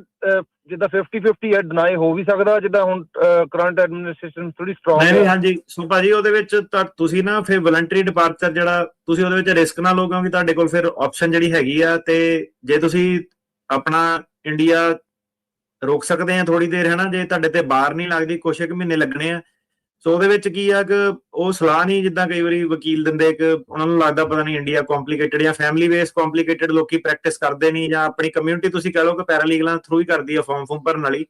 ਜਿੱਦਾਂ 50-50 ਹੈ, ਡਿਨਾਈ ਹੋ ਵੀ ਸਕਦਾ ਜਿੱਦਾਂ ਹੁਣ ਕਰੰਟ ਐਡਮਿਨਿਸਟ੍ਰੇਸ਼ਨ ਥੋੜੀ ਸਟਰੋਂਗ ਨਹੀਂ ਹਾਂਜੀ ਸੋ ਭਾਜੀ ਉਹਦੇ ਵਿੱਚ ਤਾਂ ਤੁਸੀਂ ਨਾ ਫਿਰ ਵਲੰਟਰੀ ਡਿਪਾਰਚਰ ਜਿਹੜਾ ਤੁਸੀਂ ਉਹਦੇ ਵਿੱਚ ਰਿਸਕ ਨਾ ਲਓ, ਕਿਉਂਕਿ ਤੁਹਾਡੇ ਕੋਲ ਫਿਰ ਆਪਸ਼ਨ ਜਿਹੜੀ ਹੈਗੀ ਆ। ਤੇ ਜੇ ਤੁਸੀਂ ਆਪਣਾ ਇੰਡੀਆ ਰੋਕ ਸਕਦੇ ਆ ਥੋੜੀ ਦੇਰ, ਹੈ ਨਾ, ਜੇ ਤੁਹਾਡੇ ਤੇ ਬਾਹਰ ਨਹੀਂ ਲੱਗਦੀ, ਕੁਛ ਕੁ ਮਹੀਨੇ ਲੱਗਣੇ ਆ। ਸੋ ਉਹਦੇ ਵਿੱਚ ਕੀ ਆ ਕਿ ਉਹ ਸਲਾਹ ਨਹੀਂ ਜਿੱਦਾਂ ਕਈ ਵਾਰੀ ਵਕੀਲ ਦਿੰਦੇ ਕਿ ਉਹਨਾਂ ਨੂੰ ਲੱਗਦਾ ਪਤਾ ਨਹੀਂ ਇੰਡੀਆ ਕੰਪਲਿਕੇਟਡ ਜਾਂ ਫੈਮਿਲੀ ਬੇਸ ਕੰਪਲਿਕੇਟਡ, ਲੋਕੀ ਪ੍ਰੈਕਟਿਸ ਕਰਦੇ ਨਹੀਂ ਜਾਂ ਆਪਣੀ ਕਮਿਊਨਿਟੀ ਤੁਸੀਂ ਕਹਿ ਲਓ ਕਿ ਪੈਰਾਲੀਗਲਾਂ ਥਰੂ ਹੀ ਕਰਦੀ ਆ ਫਾਰਮ ਭਰਨ ਵਾਲੀ।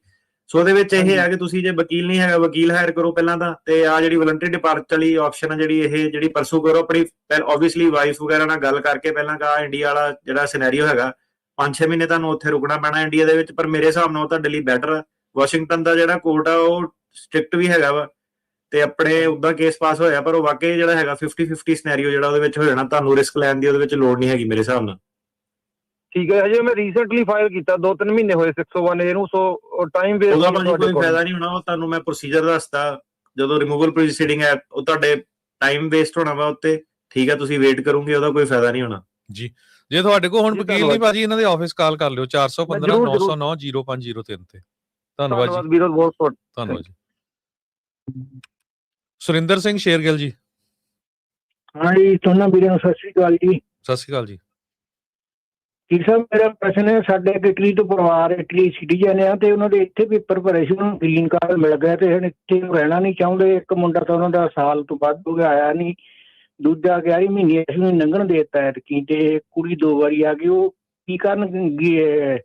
ਸੋ ਉਹਦੇ ਵਿੱਚ ਇਹ ਹੈ ਕਿ ਤੁਸੀਂ ਜੇ ਵਕੀਲ ਨਹੀਂ ਹੈਗਾ, ਵਕੀਲ ਹਾਇਰ ਕਰੋ ਪਹਿਲਾਂ ਤਾਂ, ਤੇ ਆ ਜਿਹੜੀ ਵਲੰਟਰੀ ਡਿਪਾਰਚਰ ਵਾਲੀ ਆਪਸ਼ਨ ਆ ਜਿਹੜੀ ਪਰਸੂ ਕਰੋ ਆਪਣੀ ਓਬਵੀਅਸਲੀ ਵਾਈਫ ਵਗੈਰਾ ਨਾਲ ਗੱਲ ਕਰਕੇ ਪਹਿਲਾਂ ਕਿ ਇੰਡੀਆ ਵਾਲਾ ਜਿਹੜਾ ਸਿਨੈਰੀਓ ਹੈਗਾ 5-6 ਮਹੀਨੇ ਤੁਹਾਨੂੰ ਉੱਥੇ ਰੁਕਣਾ ਪੈਣਾ ਇੰਡੀਆ ਦੇ ਵਿੱਚ। ਪਰ ਮੇਰੇ ਹਿਸਾਬ ਨਾਲ ਉਹ ਤੁਹਾਡੇ ਲਈ ਬੈਟਰ ਆ। ਵਾਸ਼ਿੰਗਟਨ ਦਾ ਜਿਹੜਾ ਕੋਰਟ ਆ ਉਹ ਸਟ੍ਰਿਕਟ ਵੀ ਹੈਗਾ ਵਾ ਤੇ ਆਪਣੇ ਉਦਾਂ ਕੇਸ ਪਾਸ ਹੋਇਆ, ਪਰ ਉਹ ਵਾਕਈ ਜਿਹੜਾ ਹੈਗਾ 50-50 ਸਿਨੈਰੀਓ ਜਿਹੜਾ ਉਹਦੇ ਵਿੱਚ ਹੋ ਜਾਣਾ, ਤੁਹਾਨੂੰ ਰਿਸਕ ਲੈਣ ਦੀ ਉਹਦੇ ਵਿੱਚ ਲੋੜ ਨਹੀਂ ਹੈਗੀ ਮੇਰੇ ਹਿਸਾਬ ਨਾਲ। ਠੀਕ ਹੈ, ਹਜੇ ਮੈਂ ਰੀਸੈਂਟਲੀ ਫਾਈਲ ਕੀਤਾ 2-3 ਮਹੀਨੇ ਹੋਏ 601 ਇਹਨੂੰ। ਸੋ ਟਾਈਮ ਵੇਸਟ ਉਹਦਾ ਭਾਜੀ ਕੋਈ ਫਾਇਦਾ ਨਹੀਂ ਹੋਣਾ। ਉਹ ਤੁਹਾਨੂੰ ਮੈਂ ਪ੍ਰੋਸੀਜਰ ਦੱਸਦਾ, ਜਦੋਂ ਰਿਮੂਵਲ ਪ੍ਰੋਸੀਡਿੰਗ ਹੈ ਉਹ ਤੁਹਾਡੇ ਟਾਈਮ ਵੇਸਟ ਹੋਣਾ ਵਾ ਉੱਤੇ। ਠੀਕ ਹੈ, ਤੁਸੀਂ ਵੇਟ ਕਰੋਗੇ, ਉਹਦਾ ਕੋਈ ਫਾਇਦਾ ਨਹੀਂ ਹੋਣਾ ਜੀ। ਜੇ ਤੁਹਾਡੇ ਕੋਲ ਹੁਣ ਵਕੀਲ ਨਹੀਂ ਭਾਜੀ, ਇਹਨਾਂ ਦੇ ਆਫਿਸ ਕਾਲ ਕਰ ਲਿਓ 415-909-0503 ਤੇ। ਧੰਨਵਾਦ ਜੀ, ਬਹੁਤ ਬਹੁਤ ਧੰਨਵਾਦ ਜੀ। ਸੁਰਿੰਦਰ ਸਿੰਘ ਸ਼ੇਰਗਿੱਲ ਜੀ। ਹਾਂ ਜੀ, ਦੋਨਾਂ ਵੀਰਾਂ ਨੂੰ ਸਤਿ ਸ਼੍ਰੀ ਅਕਾਲ ਜੀ। ਸਤਿ ਸ਼੍ਰੀ ਅਕਾਲ ਜੀ। ਜੀ ਸਾਹਿਬ, ਮੇਰਾ ਪ੍ਰਸ਼ਨ ਹੈ, ਸਾਡੇ ਇਟਲੀ ਤੋਂ ਪਰਿਵਾਰ ਇਟਲੀ ਸਿਟੀਜ਼ਨ ਆ ਤੇ ਉਹਨਾਂ ਦੇ ਇੱਥੇ ਪੇਪਰ ਭਰੇ ਸੀ, ਉਹਨਾਂ ਨੂੰ ਗ੍ਰੀਨ ਕਾਰਡ ਮਿਲ ਗਿਆ ਤੇ ਹੁਣ ਇੱਥੇ ਰਹਿਣਾ ਨਹੀਂ ਚਾਹੁੰਦੇ। ਇੱਕ ਮੁੰਡਾ ਤਾਂ ਉਹਨਾਂ ਦਾ ਸਾਲ ਤੋਂ ਵੱਧ ਹੋ ਗਿਆ ਆਇਆ ਨਹੀਂ, ਦੂਜਾ 11 ਮਹੀਨੇ ਅਸੀਂ ਲੰਘਣ ਦੇ ਦਿੱਤਾ ਐਤਕੀ, ਤੇ ਕੁੜੀ 2 ਵਾਰੀ ਆ ਗਈ। ਉਹ ਕੀ ਕਰਨਗੇ?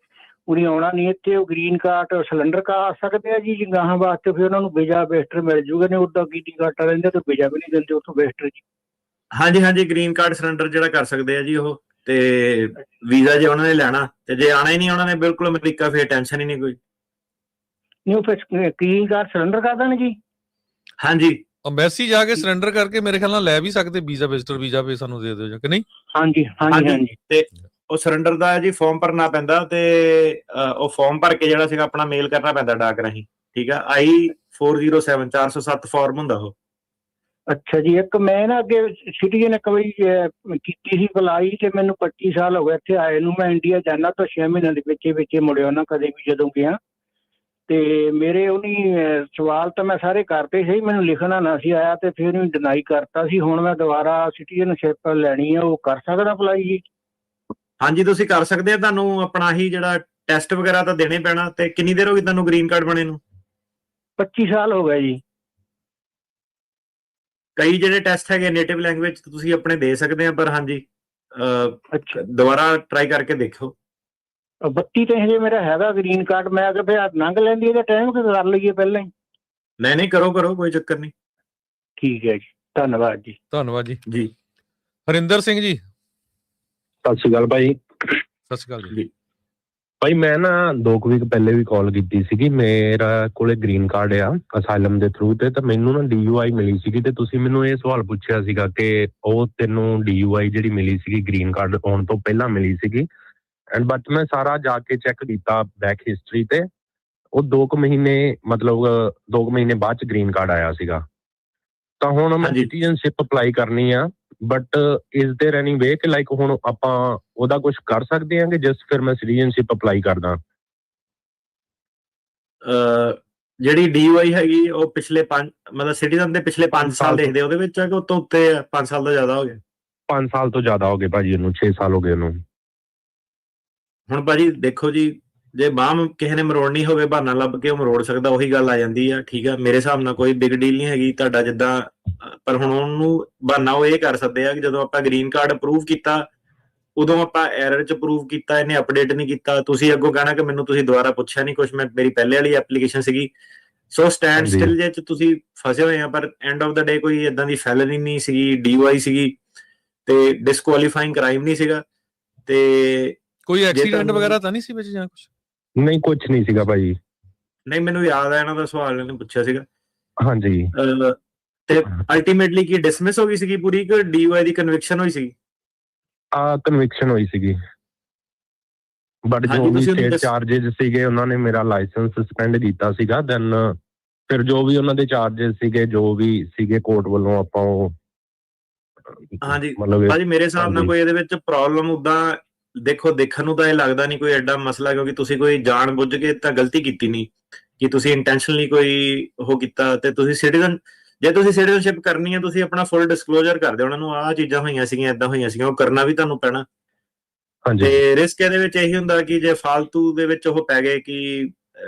ਕੁੜੀ ਆਉਣਾ ਨਹੀਂ ਇੱਥੇ, ਉਹ ਗ੍ਰੀਨ ਕਾਰਡ ਸਿਲੰਡਰ ਕਾ ਆ ਸਕਦੇ ਆ ਜੀ ਗਾਹਾਂ ਵਾਸਤੇ, ਫਿਰ ਉਹਨਾਂ ਨੂੰ ਵੀਜ਼ਾ ਵੇਸਟਰ ਮਿਲ ਜੂਗਾ। ਨੇ ਉੱਦਾਂ ਗ੍ਰੀਨ ਕਾਰਡ ਰਹਿੰਦੇ ਤੇ ਵੀਜ਼ਾ ਵੀ ਨਹੀਂ ਦਿੰਦੇ ਉੱਥੋਂ ਵੇਸਟਰ ਜੀ। ਹਾਂਜੀ ਗ੍ਰੀਨ ਕਾਰਡ ਸਿਲੰਡਰ ਜਿਹੜਾ ਕਰ ਸਕਦੇ ਆ ਜੀ ਉਹ, ਤੇ ਵੀਜ਼ਾ ਜੇ ਉਹਨਾਂ ਨੇ ਲੈਣਾ ਤੇ ਜੇ ਆਣਾ ਹੀ ਨਹੀਂ ਉਹਨਾਂ ਨੇ ਬਿਲਕੁਲ ਅਮਰੀਕਾ, ਫਿਰ ਟੈਨਸ਼ਨ ਹੀ ਨਹੀਂ ਕੋਈ। ਨਹੀਂ ਉਹ ਫਿਰ ਗ੍ਰੀਨ ਕਾਰਡ ਸਿਲੰਡਰ ਕਰ ਦੇਣ ਜੀ। ਹਾਂਜੀ, ਅੰਬੈਸੀ ਜਾ ਕੇ ਸਰੈਂਡਰ ਕਰਕੇ ਮੇਰੇ ਖਿਆਲ ਨਾਲ ਲੈ ਵੀ ਸਕਦੇ ਵੀਜ਼ਾ, ਵਿਜ਼ਟਰ ਵੀਜ਼ਾ ਵੀ ਸਾਨੂੰ ਦੇ ਦਿਓ ਜਾਂ ਕਿ ਨਹੀਂ। ਹਾਂਜੀ ਤੇ ਉਹ ਸਰੈਂਡਰ ਦਾ ਜੀ ਫਾਰਮ ਭਰਨਾ ਪੈਂਦਾ ਤੇ ਉਹ ਫਾਰਮ ਭਰ ਕੇ ਜਿਹੜਾ ਸੀਗਾ ਆਪਣਾ ਮੇਲ ਕਰਨਾ ਪੈਂਦਾ ਡਾਕ ਰਾਹੀਂ। ਠੀਕ ਆ, I-407 407 ਫਾਰਮ ਹੁੰਦਾ ਉਹ। ਅੱਛਾ ਜੀ। ਇੱਕ ਮੈਂ ਨਾ ਅੱਗੇ ਸਿਟੀਜ਼ਨ ਇੱਕ ਵਾਰੀ ਕੀਤੀ ਸੀ ਅਪਲਾਈ, ਤੇ ਮੈਨੂੰ 25 ਸਾਲ ਹੋ ਗਏ ਇੱਥੇ ਆਏ ਨੂੰ। ਮੈਂ ਇੰਡੀਆ ਜਾਣਾ ਤਾਂ 6 ਮਹੀਨਿਆਂ ਦੇ ਵਿੱਚ ਮੁੜਿਆ ਨਾ ਕਦੇ ਵੀ ਜਦੋਂ ਗਿਆ। ਤੇ ਮੇਰੇ ਉਹਨੀ ਸਵਾਲ ਤਾਂ ਮੈਂ ਸਾਰੇ ਕਰਤੇ ਸੀ, ਮੈਨੂੰ ਲਿਖਣਾ ਨਾ ਸੀ ਆਇਆ ਤੇ ਫਿਰ ਵੀ ਡਿਨਾਈ ਕਰਤਾ ਸੀ। ਹੁਣ ਮੈਂ ਦੁਬਾਰਾ ਸਿਟੀਜ਼ਨਸ਼ਿਪ ਲੈਣੀ ਆ, ਉਹ ਕਰ ਸਕਦਾ ਅਪਲਾਈ ਜੀ? ਹਾਂਜੀ ਤੁਸੀਂ ਕਰ ਸਕਦੇ ਆ। ਤੁਹਾਨੂੰ ਆਪਣਾ ਹੀ ਜਿਹੜਾ ਟੈਸਟ ਵਗੈਰਾ ਤਾਂ ਦੇਣੇ ਪੈਣਾ। ਤੇ ਕਿੰਨੀ ਦੇਰ ਹੋ ਗਈ ਤੁਹਾਨੂੰ ਗ੍ਰੀਨ ਕਾਰਡ ਬਣੇ ਨੂੰ? 25 ਸਾਲ ਹੋ ਗਏ ਜੀ। ਕਈ ਜਿਹੜੇ ਟੈਸਟ ਹੈਗੇ ਨੇਟਿਵ ਲੈਂਗੁਏਜ ਤੁਸੀਂ ਆਪਣੇ ਦੇ ਸਕਦੇ ਆ, ਪਰ ਹਾਂਜੀ ਦੁਬਾਰਾ ਟਰਾਈ ਕਰਕੇ ਦੇਖੋ। 32 ਤੇ ਹਜੇ ਮੇਰਾ ਹੈਗਾ ਗ੍ਰੀਨ ਕਾਰਡ। ਮੈਂ ਅਗਰ ਫਿਰ ਲੰਘ ਲੈਂਦੀ ਇਹਦਾ ਟਾਈਮ ਕਿ ਕਰ ਲਈਏ ਪਹਿਲਾਂ ਹੀ? ਨਹੀਂ ਕਰੋ ਕੋਈ ਚੱਕਰ ਨਹੀਂ। ਠੀਕ ਹੈ ਜੀ, ਧੰਨਵਾਦ ਜੀ। ਧੰਨਵਾਦ ਜੀ। ਜੀ ਹਰਿੰਦਰ ਸਿੰਘ ਜੀ। ਸਤਿ ਸ਼੍ਰੀ ਅਕਾਲ ਭਾਈ। ਸਤਿ ਸ਼੍ਰੀ ਅਕਾਲ ਜੀ। ਭਾਈ ਮੈਂ ਨਾ 2 ਵੀਕ ਪਹਿਲੇ ਵੀ ਕਾਲ ਕੀਤੀ ਸੀਗੀ। ਮੇਰਾ ਕੋਲੇ ਗ੍ਰੀਨ ਕਾਰਡ ਆ ਅਸਾਈਲਮ ਦੇ ਥਰੂ ਤੇ, ਤਾਂ ਮੈਨੂੰ ਨਾ DUI ਮਿਲੀ ਸੀਗੀ ਤੇ ਤੁਸੀਂ ਮੈਨੂੰ ਇਹ ਸਵਾਲ ਪੁੱਛਿਆ ਸੀਗਾ ਕਿ ਉਹ ਤੈਨੂੰ DUI ਜਿਹੜੀ ਮਿਲੀ ਸੀਗੀ ਗ੍ਰੀਨ ਕਾਰਡ ਆਉਣ ਤੋਂ ਪਹਿਲਾਂ ਮਿਲੀ ਸੀਗੀ। ਐਂਡ ਬਟ ਮੈਂ ਸਾਰਾ ਜਾ ਕੇ ਚੈੱਕ ਕੀਤਾ ਬੈਕ ਹਿਸਟਰੀ ਤੇ, ਉਹ 2 ਮਹੀਨੇ ਮਤਲਬ 2 ਮਹੀਨੇ ਬਾਅਦ ਚ ਗ੍ਰੀਨ ਕਾਰਡ ਆਇਆ ਸੀਗਾ। ਤਾਂ ਹੁਣ ਮੈਂ ਸਿਟੀਜ਼ਨਸ਼ਿਪ ਅਪਲਾਈ ਕਰਨੀ ਆ, ਬਟ ਇਜ਼ ਦੇयर ਐਨੀ ਵੇ ਕਿ ਲਾਈਕ ਹੁਣ ਆਪਾਂ ਉਹਦਾ ਕੁਝ ਕਰ ਸਕਦੇ ਹਾਂ ਕਿ ਜਸਟ ਫਿਰ ਮੈਂ ਸਿਟੀਜ਼ਨਸ਼ਿਪ ਅਪਲਾਈ ਕਰਦਾ? ਜਿਹੜੀ DUI ਹੈਗੀ ਉਹ ਪਿਛਲੇ 5 ਮਤਲਬ ਸਿਟੀਜ਼ਨ ਦੇ ਪਿਛਲੇ 5 ਸਾਲ ਦੇਖਦੇ ਉਹਦੇ ਵਿੱਚ ਆ ਕਿ ਉਤੋਂ ਉੱਤੇ 5 ਸਾਲ ਤੋਂ ਜ਼ਿਆਦਾ ਹੋ ਗਏ? 5 ਸਾਲ ਤੋਂ ਜ਼ਿਆਦਾ ਹੋ ਗਏ ਭਾਜੀ, ਇਹਨੂੰ 6 ਸਾਲ ਹੋ ਗਏ ਇਹਨੂੰ। ਹੁਣ ਭਾਜੀ ਦੇਖੋ ਜੀ, ਜੇ ਬਾਹ ਕਿਸੇ ਨੇ ਮਰੋੜਨੀ ਹੋਵੇ ਬਹਾਨਾ ਲੱਭ ਕੇ ਉਹ ਮਰੋੜ ਸਕਦਾ, ਉਹੀ ਗੱਲ ਆ ਜਾਂਦੀ ਆ। ਠੀਕ ਆ, ਮੇਰੇ ਹਿਸਾਬ ਨਾਲ ਕੋਈ ਬਿਗ ਡੀਲ ਨਹੀਂ ਹੈਗੀ ਤੁਹਾਡਾ ਜਿੱਦਾਂ। ਪਰ ਹੁਣ ਉਹਨੂੰ ਬਹਾਨਾ ਉਹ ਇਹ ਕਰ ਸਕਦੇ ਆ ਕਿ ਜਦੋਂ ਆਪਾਂ ਗ੍ਰੀਨ ਕਾਰਡ ਅਪਰੂਵ ਕੀਤਾ ਉਦੋਂ ਆਪਾਂ ਐਰਰ ਚ ਅਪਰੂਵ ਕੀਤਾ, ਇਹਨੇ ਅਪਡੇਟ ਨਹੀਂ ਕੀਤਾ। ਤੁਸੀਂ ਅੱਗੋਂ ਕਹਿਣਾ ਕਿ ਮੈਨੂੰ ਤੁਸੀਂ ਦੁਬਾਰਾ ਪੁੱਛਿਆ ਨਹੀਂ ਕੁਝ, ਮੇਰੀ ਪਹਿਲੇ ਵਾਲੀ ਐਪਲੀਕੇਸ਼ਨ ਸੀਗੀ। ਸੋ ਸਟੈਂਡ ਸਟਿਲ ਜੇ ਚ ਤੁਸੀਂ ਫਸੇ ਹੋਏ ਆ। ਪਰ ਐਂਡ ਆਫ ਦਾ ਡੇ ਕੋਈ ਏਦਾਂ ਦੀ ਫੈਲਨੀ ਨਹੀਂ ਸੀਗੀ, DUI ਸੀਗੀ ਤੇ ਡਿਸਕੁਆਲੀਫਾਈਂਗ ਕ੍ਰਾਈਮ ਨਹੀਂ ਸੀਗਾ। ਤੇ ਕੋਈ ਐਕਸੀਡੈਂਟ ਤੁਹਾਨੂੰ- ਵਗੈਰਾ ਤਾਂ ਨਹੀਂ ਸੀ ਵਿੱਚ ਜਾਂ ਕੁਝ? ਨਹੀਂ, ਕੁਝ ਨਹੀਂ ਸੀਗਾ ਭਾਜੀ। ਨਹੀਂ, ਮੈਨੂੰ ਯਾਦ ਆ ਇਹਨਾਂ ਦਾ ਸਵਾਲ ਇਹਨੇ ਪੁੱਛਿਆ ਸੀਗਾ। ਹਾਂਜੀ। ਤੇ ਅਲਟੀਮੇਟਲੀ ਕੀ ਡਿਸਮਿਸ ਹੋ ਗਈ ਸੀਗੀ ਪੂਰੀ, ਕਿ DUI ਦੀ ਕਨਵਿਕਸ਼ਨ ਹੋਈ ਸੀ? ਕਨਵਿਕਸ਼ਨ ਹੋਈ ਸੀਗੀ, ਬਟ ਹਾਂਜੀ, ਜੋ ਵੀ ਤੁਸੀਂ ਉਹਨੂੰ ਸਟੇਟ ਚਾਰजेस ਸੀਗੇ ਉਹਨਾਂ ਨੇ ਮੇਰਾ ਲਾਇਸੈਂਸ ਸਸਪੈਂਡ ਕੀਤਾ ਸੀਗਾ। ਦੈਨ ਫਿਰ ਜੋ ਵੀ ਉਹਨਾਂ ਦੇ ਚਾਰजेस ਸੀਗੇ, ਜੋ ਵੀ ਸੀਗੇ ਕੋਰਟ ਵੱਲੋਂ ਆਪਾਂ ਉਹ ਹਾਂਜੀ ਮਤਲਬ ਭਾਜੀ, ਮੇਰੇ ਹਿਸਾਬ ਨਾਲ ਹਾਂਜੀ। ਕੋਈ ਇਹਦੇ ਵਿੱਚ ਪ੍ਰੋਬਲਮ ਉਦਾਂ ਦੇਖੋ ਦੇਖਣ ਨੂੰ ਤਾਂ ਇਹ ਲੱਗਦਾ ਨਹੀਂ ਕੋਈ ਐਡਾ ਮਸਲਾ, ਕਿਉਂਕਿ ਤੁਸੀਂ ਕੋਈ ਜਾਣ ਬੁੱਝ ਕੇ ਤਾਂ ਗਲਤੀ ਕੀਤੀ ਨਹੀਂ ਕਿ ਤੁਸੀਂ ਇੰਟੈਂਸ਼ਨਲੀ ਕੋਈ ਉਹ ਕੀਤਾ। ਤੇ ਤੁਸੀਂ ਜੇ ਤੁਸੀਂ ਸਿਟੀਜ਼ਨਸ਼ਿਪ ਕਰਨੀ ਹੈ, ਤੁਸੀਂ ਆਪਣਾ ਫੁੱਲ ਡਿਸਕਲੋਜ਼ਰ ਕਰ ਦਿਓ ਉਹਨਾਂ ਨੂੰ, ਆਹ ਚੀਜ਼ਾਂ ਹੋਈਆਂ ਸੀਗੀਆਂ, ਏਦਾਂ ਹੋਈਆਂ ਸੀਗੀਆਂ, ਉਹ ਕਰਨਾ ਵੀ ਤੁਹਾਨੂੰ ਪੈਣਾ। ਤੇ ਰਿਸਕ ਇਹਦੇ ਵਿੱਚ ਇਹੀ ਹੁੰਦਾ ਕਿ ਜੇ ਫਾਲਤੂ ਦੇ ਵਿੱਚ ਉਹ ਪੈ ਗਏ ਕਿ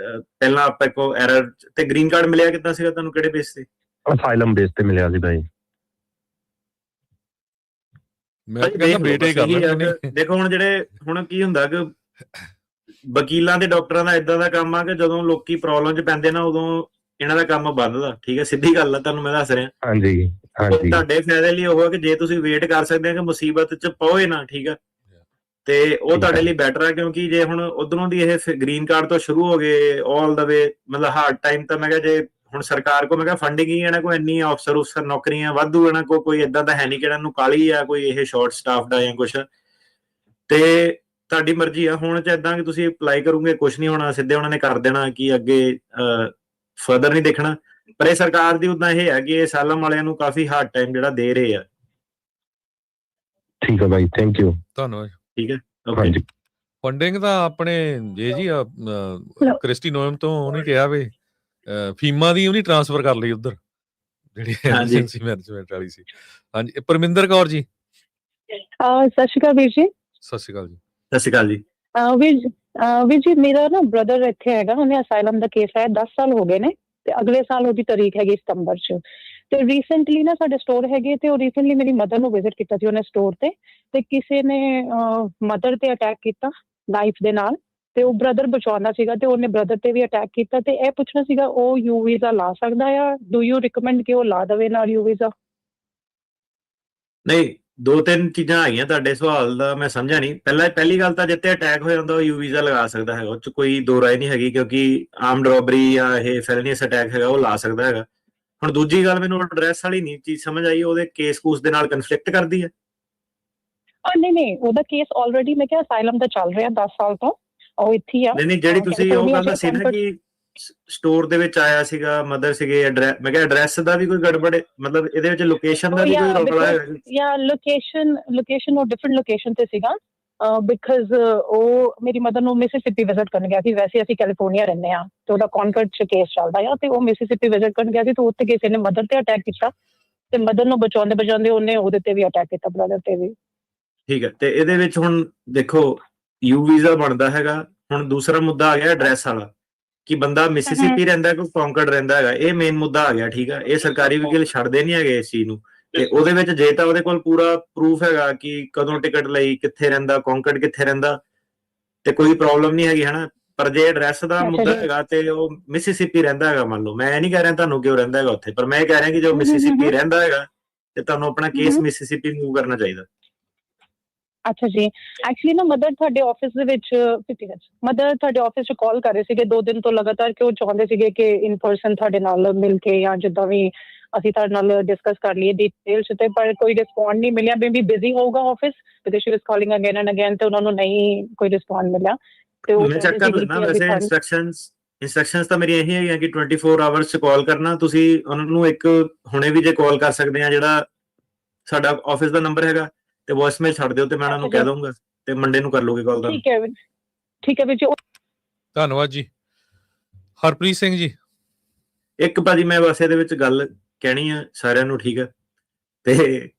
ਪਹਿਲਾਂ ਆਪਾਂ ਕੋ ਐਰਰ। ਤੇ ਗ੍ਰੀਨ ਕਾਰਡ ਮਿਲਿਆ ਕਿੱਦਾਂ ਸੀਗਾ ਤੁਹਾਨੂੰ, ਕਿਹੜੇ ਬੇਸ ਤੇ? ਅਸਾਈਲਮ ਬੇਸ ਤੇ ਮਿਲਿਆ ਸੀ ਭਾਈ। ਮੈਂ ਕਹਿੰਦਾ ਬੇਟੇ ਕਰ ਲੈਣੇ। ਦੇਖੋ ਹੁਣ ਕੀ ਹੁੰਦਾ ਕਿ ਵਕੀਲਾਂ ਤੇ ਡਾਕਟਰਾਂ ਦਾ ਇਦਾਂ ਦਾ ਕੰਮ ਆ ਕਿ ਜਦੋਂ ਲੋਕੀ ਪ੍ਰੋਬਲਮ 'ਚ ਪੈਂਦੇ ਨਾ, ਉਦੋਂ ਇਹਨਾਂ ਦਾ ਕੰਮ ਵੱਧਦਾ। ਠੀਕ ਹੈ, ਸਿੱਧੀ ਗੱਲ ਆ, ਤੁਹਾਨੂੰ ਮੈਂ ਦੱਸ ਰਿਹਾ। ਹਾਂਜੀ ਹਾਂਜੀ। ਤੁਹਾਡੇ ਫਾਇਦੇ ਲਈ ਉਹ ਹੈ ਕਿ ਜੇ ਤੁਸੀਂ ਵੇਟ ਕਰ ਸਕਦੇ ਆ ਕਿ ਮੁਸੀਬਤ 'ਚ ਪਓਏ ਨਾ, ਠੀਕ ਆ, ਤੇ ਉਹ ਤੁਹਾਡੇ ਲਈ ਬੈਟਰ ਆ। ਕਿਉਂਕਿ ਜੇ ਹੁਣ ਉਧਰੋਂ ਦੀ ਇਹ ਗ੍ਰੀਨ ਕਾਰਡ ਤੋਂ ਸ਼ੁਰੂ ਹੋ ਗਏ ਆਲ ਦਾ ਵੇ, ਮਤਲਬ ਹਾਰਡ ਟਾਈਮ, ਤਾਂ ਮੈਂ ਕਿਹਾ ਜੇ ਹੁਣ ਸਰਕਾਰ ਕੋ ਮੈਂ ਕਿਹਾ ਫੰਡਿੰਗ ਹੀ ਇਹਨਾਂ ਕੋ ਇੰਨੀ ਅਫਸਰ ਨੌਕਰੀਆਂ ਵਾਧੂ, ਇਹਨਾਂ ਕੋ ਕੋਈ ਏਦਾਂ ਦਾ ਹੈ ਨਹੀਂ ਕਿ ਇਹਨਾਂ ਨੂੰ ਕਾਹਲੀ ਆ ਕੋਈ ਇਹ ਸ਼ਾਰਟ ਸਟਾਫ ਦਾ ਜਾਂ ਕੁਛ। ਤੇ ਤੁਹਾਡੀ ਮਰਜ਼ੀ ਆ, ਹੁਣ ਚ ਏਦਾਂ ਕਿ ਤੁਸੀਂ ਅਪਲਾਈ ਕਰੋਗੇ ਕੁਛ ਨਹੀਂ ਹੋਣਾ, ਸਿੱਧੇ ਉਹਨਾਂ ਨੇ ਕਰ ਦੇਣਾ ਕਿ ਅੱਗੇ ਫਰਦਰ ਨਹੀਂ ਦੇਖਣਾ। ਪਰ ਇਹ ਸਰਕਾਰ ਦੀ ਉਦਾਂ ਇਹ ਹੈ ਕਿ ਇਹ ਅਸਾਈਲਮ ਵਾਲਿਆਂ ਨੂੰ ਕਾਫੀ ਹਾਰਡ ਟਾਈਮ ਜਿਹੜਾ ਦੇ ਰਹੇ ਆ। ਠੀਕ ਹੈ ਭਾਈ, ਥੈਂਕ ਯੂ, ਧੰਨਵਾਦ। ਠੀਕ ਹੈ, ਹਾਂਜੀ। ਫੰਡਿੰਗ ਦਾ ਆਪਣੇ ਜੀ ਕ੍ਰਿਸਟੀ ਨੋਇਮ ਤੋਂ ਉਹਨੇ ਕਿਹਾ ਵੇ ਫੀਮਾ ਦੀ ਉਹਨੇ ਟ੍ਰਾਂਸਫਰ ਕਰ ਲਈ ਉਧਰ, ਜਿਹੜੀ ਐਮਰਜੈਂਸੀ ਮੈਨੇਜਮੈਂਟ ਵਾਲੀ ਸੀ। ਹਾਂਜੀ, ਪਰਮਿੰਦਰ ਕੌਰ ਜੀ। ਸਤਿ ਸ਼੍ਰੀ ਅਕਾਲ ਵੀਰ ਜੀ। ਸਤਿ ਸ਼੍ਰੀ ਅਕਾਲ ਜੀ। ਸਤਿ ਸ਼੍ਰੀ ਅਕਾਲ ਜੀ। ਵੀਰ ਜੀ, ਮੇਰਾ ਨਾ ਬ੍ਰਦਰ ਇੱਥੇ ਹੈਗਾ, ਉਹਨੇ ਅਸਾਈਲਮ ਦਾ ਕੇਸ ਹੈ, 10 ਸਾਲ ਹੋ ਗਏ ਨੇ, ਤੇ ਅਗਲੇ ਸਾਲ ਉਹਦੀ ਤਾਰੀਖ ਹੈਗੀ ਸਤੰਬਰ 'ਚ। ਤੇ ਰੀਸੈਂਟਲੀ ਨਾ ਸਾਡੇ ਸਟੋਰ ਹੈਗੇ, ਤੇ ਉਹ ਰੀਸੈਂਟਲੀ ਮੇਰੀ ਮਦਰ ਨੂੰ ਵਿਜ਼ਿਟ ਕੀਤਾ ਸੀ ਉਹਨੇ ਸਟੋਰ ਤੇ ਕਿਸੇ ਨੇ ਮਦਰ ਤੇ ਅਟੈਕ ਕੀਤਾ ਨਾਈਫ ਦੇ ਨਾਲ, ਤੇ ਉਹ ਬ੍ਰਦਰ ਬਚਾਉਂਦਾ ਸੀਗਾ, ਤੇ ਉਹਨੇ ਬ੍ਰਦਰ ਤੇ ਵੀ ਅਟੈਕ ਕੀਤਾ। ਤੇ ਇਹ ਪੁੱਛਣਾ ਸੀਗਾ, ਉਹ ਯੂ ਵੀਜ਼ਾ ਲਾ ਸਕਦਾ ਆ? ਡੂ ਯੂ ਰਿਕਮੈਂਡ ਕਿ ਉਹ ਲਾ ਦੇਵੇ ਨਾਲ ਯੂ ਵੀਜ਼ਾ? ਨਹੀਂ, ਦੋ ਤਿੰਨ ਚੀਜ਼ਾਂ ਆਈਆਂ ਤੁਹਾਡੇ ਸਵਾਲ ਦਾ, ਮੈਂ ਸਮਝਿਆ ਨਹੀਂ। ਪਹਿਲੀ ਗੱਲ ਤਾਂ ਜਿੱਤੇ ਅਟੈਕ ਹੋਇਆ ਹੁੰਦਾ ਉਹ ਯੂ ਵੀਜ਼ਾ ਲਗਾ ਸਕਦਾ ਹੈਗਾ, ਉਹ 'ਚ ਕੋਈ ਦੋ ਰਾਏ ਨਹੀਂ ਹੈਗੀ, ਕਿਉਂਕਿ ਆਰਮਡ ਰੋਬਰੀ ਜਾਂ ਇਹ ਫੈਲਨੀਅਸ ਅਟੈਕ ਹੈਗਾ ਉਹ ਲਾ ਸਕਦਾ ਹੈਗਾ। ਹੁਣ ਦੂਜੀ ਗੱਲ, ਮੈਨੂੰ ਐਡਰੈਸ ਵਾਲੀ ਨਹੀਂ ਚੀਜ਼ ਸਮਝ ਆਈ, ਉਹਦੇ ਕੇਸ ਕੂਸ ਦੇ ਨਾਲ ਕਨਫਲਿਕਟ ਕਰਦੀ ਹੈ? ਨਹੀਂ, ਉਹਦਾ ਕੇਸ ਆਲਰੇਡੀ ਮੈਂ ਕਿਹਾ ਅਸਾਈਲਮ ਦਾ ਚੱਲ ਰਿਹਾ 10 ਸਾਲ ਤੋਂ, ਉਹ ਇੱਥੇ ਹੀ ਆ। ਨਹੀਂ, ਜਿਹੜੀ ਤੁਸੀਂ ਉਹ ਗੱਲ ਦੱਸੀ ਨਾ ਕਿ ਸਟੋਰ ਦੇ ਵਿੱਚ ਆਇਆ ਸੀਗਾ, ਮਦਰ ਸੀਗੇ, ਮੈਂ ਕਿਹਾ ਐਡਰੈਸ ਦਾ ਵੀ ਕੋਈ ਗੜਬੜ, ਮਤਲਬ ਇਹਦੇ ਵਿੱਚ ਲੋਕੇਸ਼ਨ ਦਾ ਵੀ ਕੋਈ ਰੌਲਾ ਹੈ? ਜਾਂ ਲੋਕੇਸ਼ਨ ਉਹ ਡਿਫਰੈਂਟ ਲੋਕੇਸ਼ਨ ਤੇ ਸੀਗਾ, ਬਿਕਾਜ਼ ਉਹ ਮੇਰੀ ਮਦਰ ਨੂੰ ਮਿਸਿਸਿਪੀ ਵਿਜ਼ਿਟ ਕਰਨ ਗਿਆ ਸੀ। ਵੈਸੇ ਅਸੀਂ ਕੈਲੀਫੋਰਨੀਆ ਰਹਿੰਦੇ ਆ, ਤੇ ਉਹਦਾ ਕੌਨਕਰਡ 'ਚ ਕੇਸ ਚੱਲਦਾ ਆ, ਤੇ ਉਹ ਮਿਸਿਸਿਪੀ ਵਿਜ਼ਿਟ ਕਰਨ ਗਿਆ ਸੀ, ਤੇ ਉੱਥੇ ਕਿਸੇ ਨੇ ਮਦਰ ਤੇ ਅਟੈਕ ਕੀਤਾ, ਤੇ ਮਦਰ ਨੂੰ ਬਚਾਉਂਦੇ ਉਹਨੇ ਉਹਦੇ ਤੇ ਵੀ ਅਟੈਕ ਕੀਤਾ, ਬ੍ਰਦਰ ਤੇ ਵੀ। ਠੀਕ ਹੈ, ਤੇ ਇਹਦੇ ਵਿੱਚ ਹੁਣ ਦੇਖੋ ਯੂ ਵੀਜ਼ਾ ਬਣਦਾ ਹੈਗਾ। ਹੁਣ ਦੂਸਰਾ ਮੁੱਦਾ ਆ ਗਿਆ ਐਡਰੈਸ ਵਾਲਾ, ਕਿ ਬੰਦਾ ਮਿਸਿਸਿਪੀ ਰਹਿੰਦਾ ਕੋਈ ਕੌਨਕਰਡ ਰਹਿੰਦਾ ਹੈਗਾ, ਇਹ ਮੇਨ ਮੁੱਦਾ ਆ ਗਿਆ। ਠੀਕ ਆ, ਇਹ ਸਰਕਾਰੀ ਵਕੀਲ ਛੱਡਦੇ ਨਹੀਂ ਹੈਗੇ ਇਸ ਚੀਜ਼ ਨੂੰ। ਤੇ ਉਹਦੇ ਵਿੱਚ ਜੇ ਤਾਂ ਉਹਦੇ ਕੋਲ ਪੂਰਾ ਪ੍ਰੂਫ ਹੈਗਾ ਕਿ ਕਦੋਂ ਟਿਕਟ ਲਈ, ਕਿੱਥੇ ਰਹਿੰਦਾ, ਕੌਨਕਰਡ ਕਿੱਥੇ ਰਹਿੰਦਾ, ਤੇ ਕੋਈ ਪ੍ਰੋਬਲਮ ਨਹੀਂ ਹੈਗੀ, ਹਨਾ। ਪਰ ਜੇ ਐਡਰੈਸ ਦਾ ਮੁੱਦਾ ਹੈਗਾ ਤੇ ਉਹ ਮਿਸਿਸਿਪੀ ਰਹਿੰਦਾ ਹੈਗਾ, ਮੰਨ ਲਓ, ਮੈਂ ਇਹ ਨਹੀਂ ਕਹਿ ਰਿਹਾ ਤੁਹਾਨੂੰ ਕਿਉਂ ਰਹਿੰਦਾ ਹੈਗਾ ਉੱਥੇ, ਪਰ ਮੈਂ ਇਹ ਕਹਿ ਰਿਹਾ ਕਿ ਜੋ ਮਿਸਿਸਿਪੀ ਰਹਿੰਦਾ ਹੈਗਾ ਤੇ ਤੁਹਾਨੂੰ ਆਪਣਾ ਕੇਸ ਮਿਸਿਸਿਪੀ ਮੂਵ ਕਰਨਾ ਚਾਹੀਦਾ। ਅੱਛਾ ਜੀ, ਐਕਚੁਅਲੀ ਨਾ ਮਦਰ ਤੁਹਾਡੇ ਆਫਿਸ ਦੇ ਵਿੱਚ ਮਦਰ ਤੁਹਾਡੇ ਆਫਿਸ 'ਚ ਕਾਲ ਕਰ ਰਹੇ ਸੀਗੇ 2 ਦਿਨ ਤੋਂ ਲਗਾਤਾਰ, ਕਿ ਉਹ ਚਾਹੁੰਦੇ ਸੀਗੇ ਕਿ ਇਨ ਪਰਸਨ ਤੁਹਾਡੇ ਨਾਲ ਮਿਲ ਕੇ ਜਾਂ ਜਿੱਦਾਂ ਵੀ ਅਸੀਂ ਤੁਹਾਡੇ ਨਾਲ ਡਿਸਕਸ ਕਰ ਲਈਏ ਡਿਟੇਲ 'ਚ, ਤੇ ਪਰ ਕੋਈ ਰਿਸਪੌਂਡ ਨਹੀਂ ਮਿਲਿਆ। ਮੇਬੀ ਬਿਜ਼ੀ ਹੋਊਗਾ office, because she was calling again and again, ਤੇ ਉਹਨਾਂ ਨੂੰ ਨਹੀਂ ਕੋਈ ਰਿਸਪੌਂਡ ਮਿਲਿਆ। ਤੇ ਉਹ ਚੈੱਕ ਕਰ ਲੈਣਾ। ਵੈਸੇ ਇੰਸਟਰਕਸ਼ਨਸ ਤਾਂ ਮੇਰੀ ਇਹੀ ਹੈਗੀਆਂ ਕਿ 24 ਆਵਰਸ 'ਚ ਕਾਲ ਕਰਨਾ। ਤੁਸੀਂ ਉਹਨਾਂ ਨੂੰ ਇੱਕ ਹੁਣੇ ਵੀ ਜੇ ਕਾਲ ਕਰ ਸਕਦੇ ਆ, ਜਿਹੜਾ ਸਾਡਾ ਆਫਿਸ ਦਾ ਨੰਬਰ ਹੈਗਾ, ਤੇ ਵੌਇਸਮੇਲ ਛੱਡ ਦਿਓ, ਤੇ ਮੈਂ ਉਹਨਾਂ ਨੂੰ ਕਹਿ ਦਊਂਗਾ, ਤੇ ਮੰਡੇ ਨੂੰ ਕਰ ਲਓਗੇ ਕਾਲ। ਠੀਕ ਹੈ ਵੀਰ ਜੀ, ਧੰਨਵਾਦ ਜੀ। ਹਰਪ੍ਰੀਤ ਸਿੰਘ ਜੀ। ਇੱਕ ਭਾਜੀ ਮੈਂ ਬਸ ਇਹਦੇ ਵਿੱਚ ਗੱਲ ਕਹਿਣੀ ਆ ਸਾਰਿਆਂ ਨੂੰ, ਠੀਕ ਹੈ? ਤੇ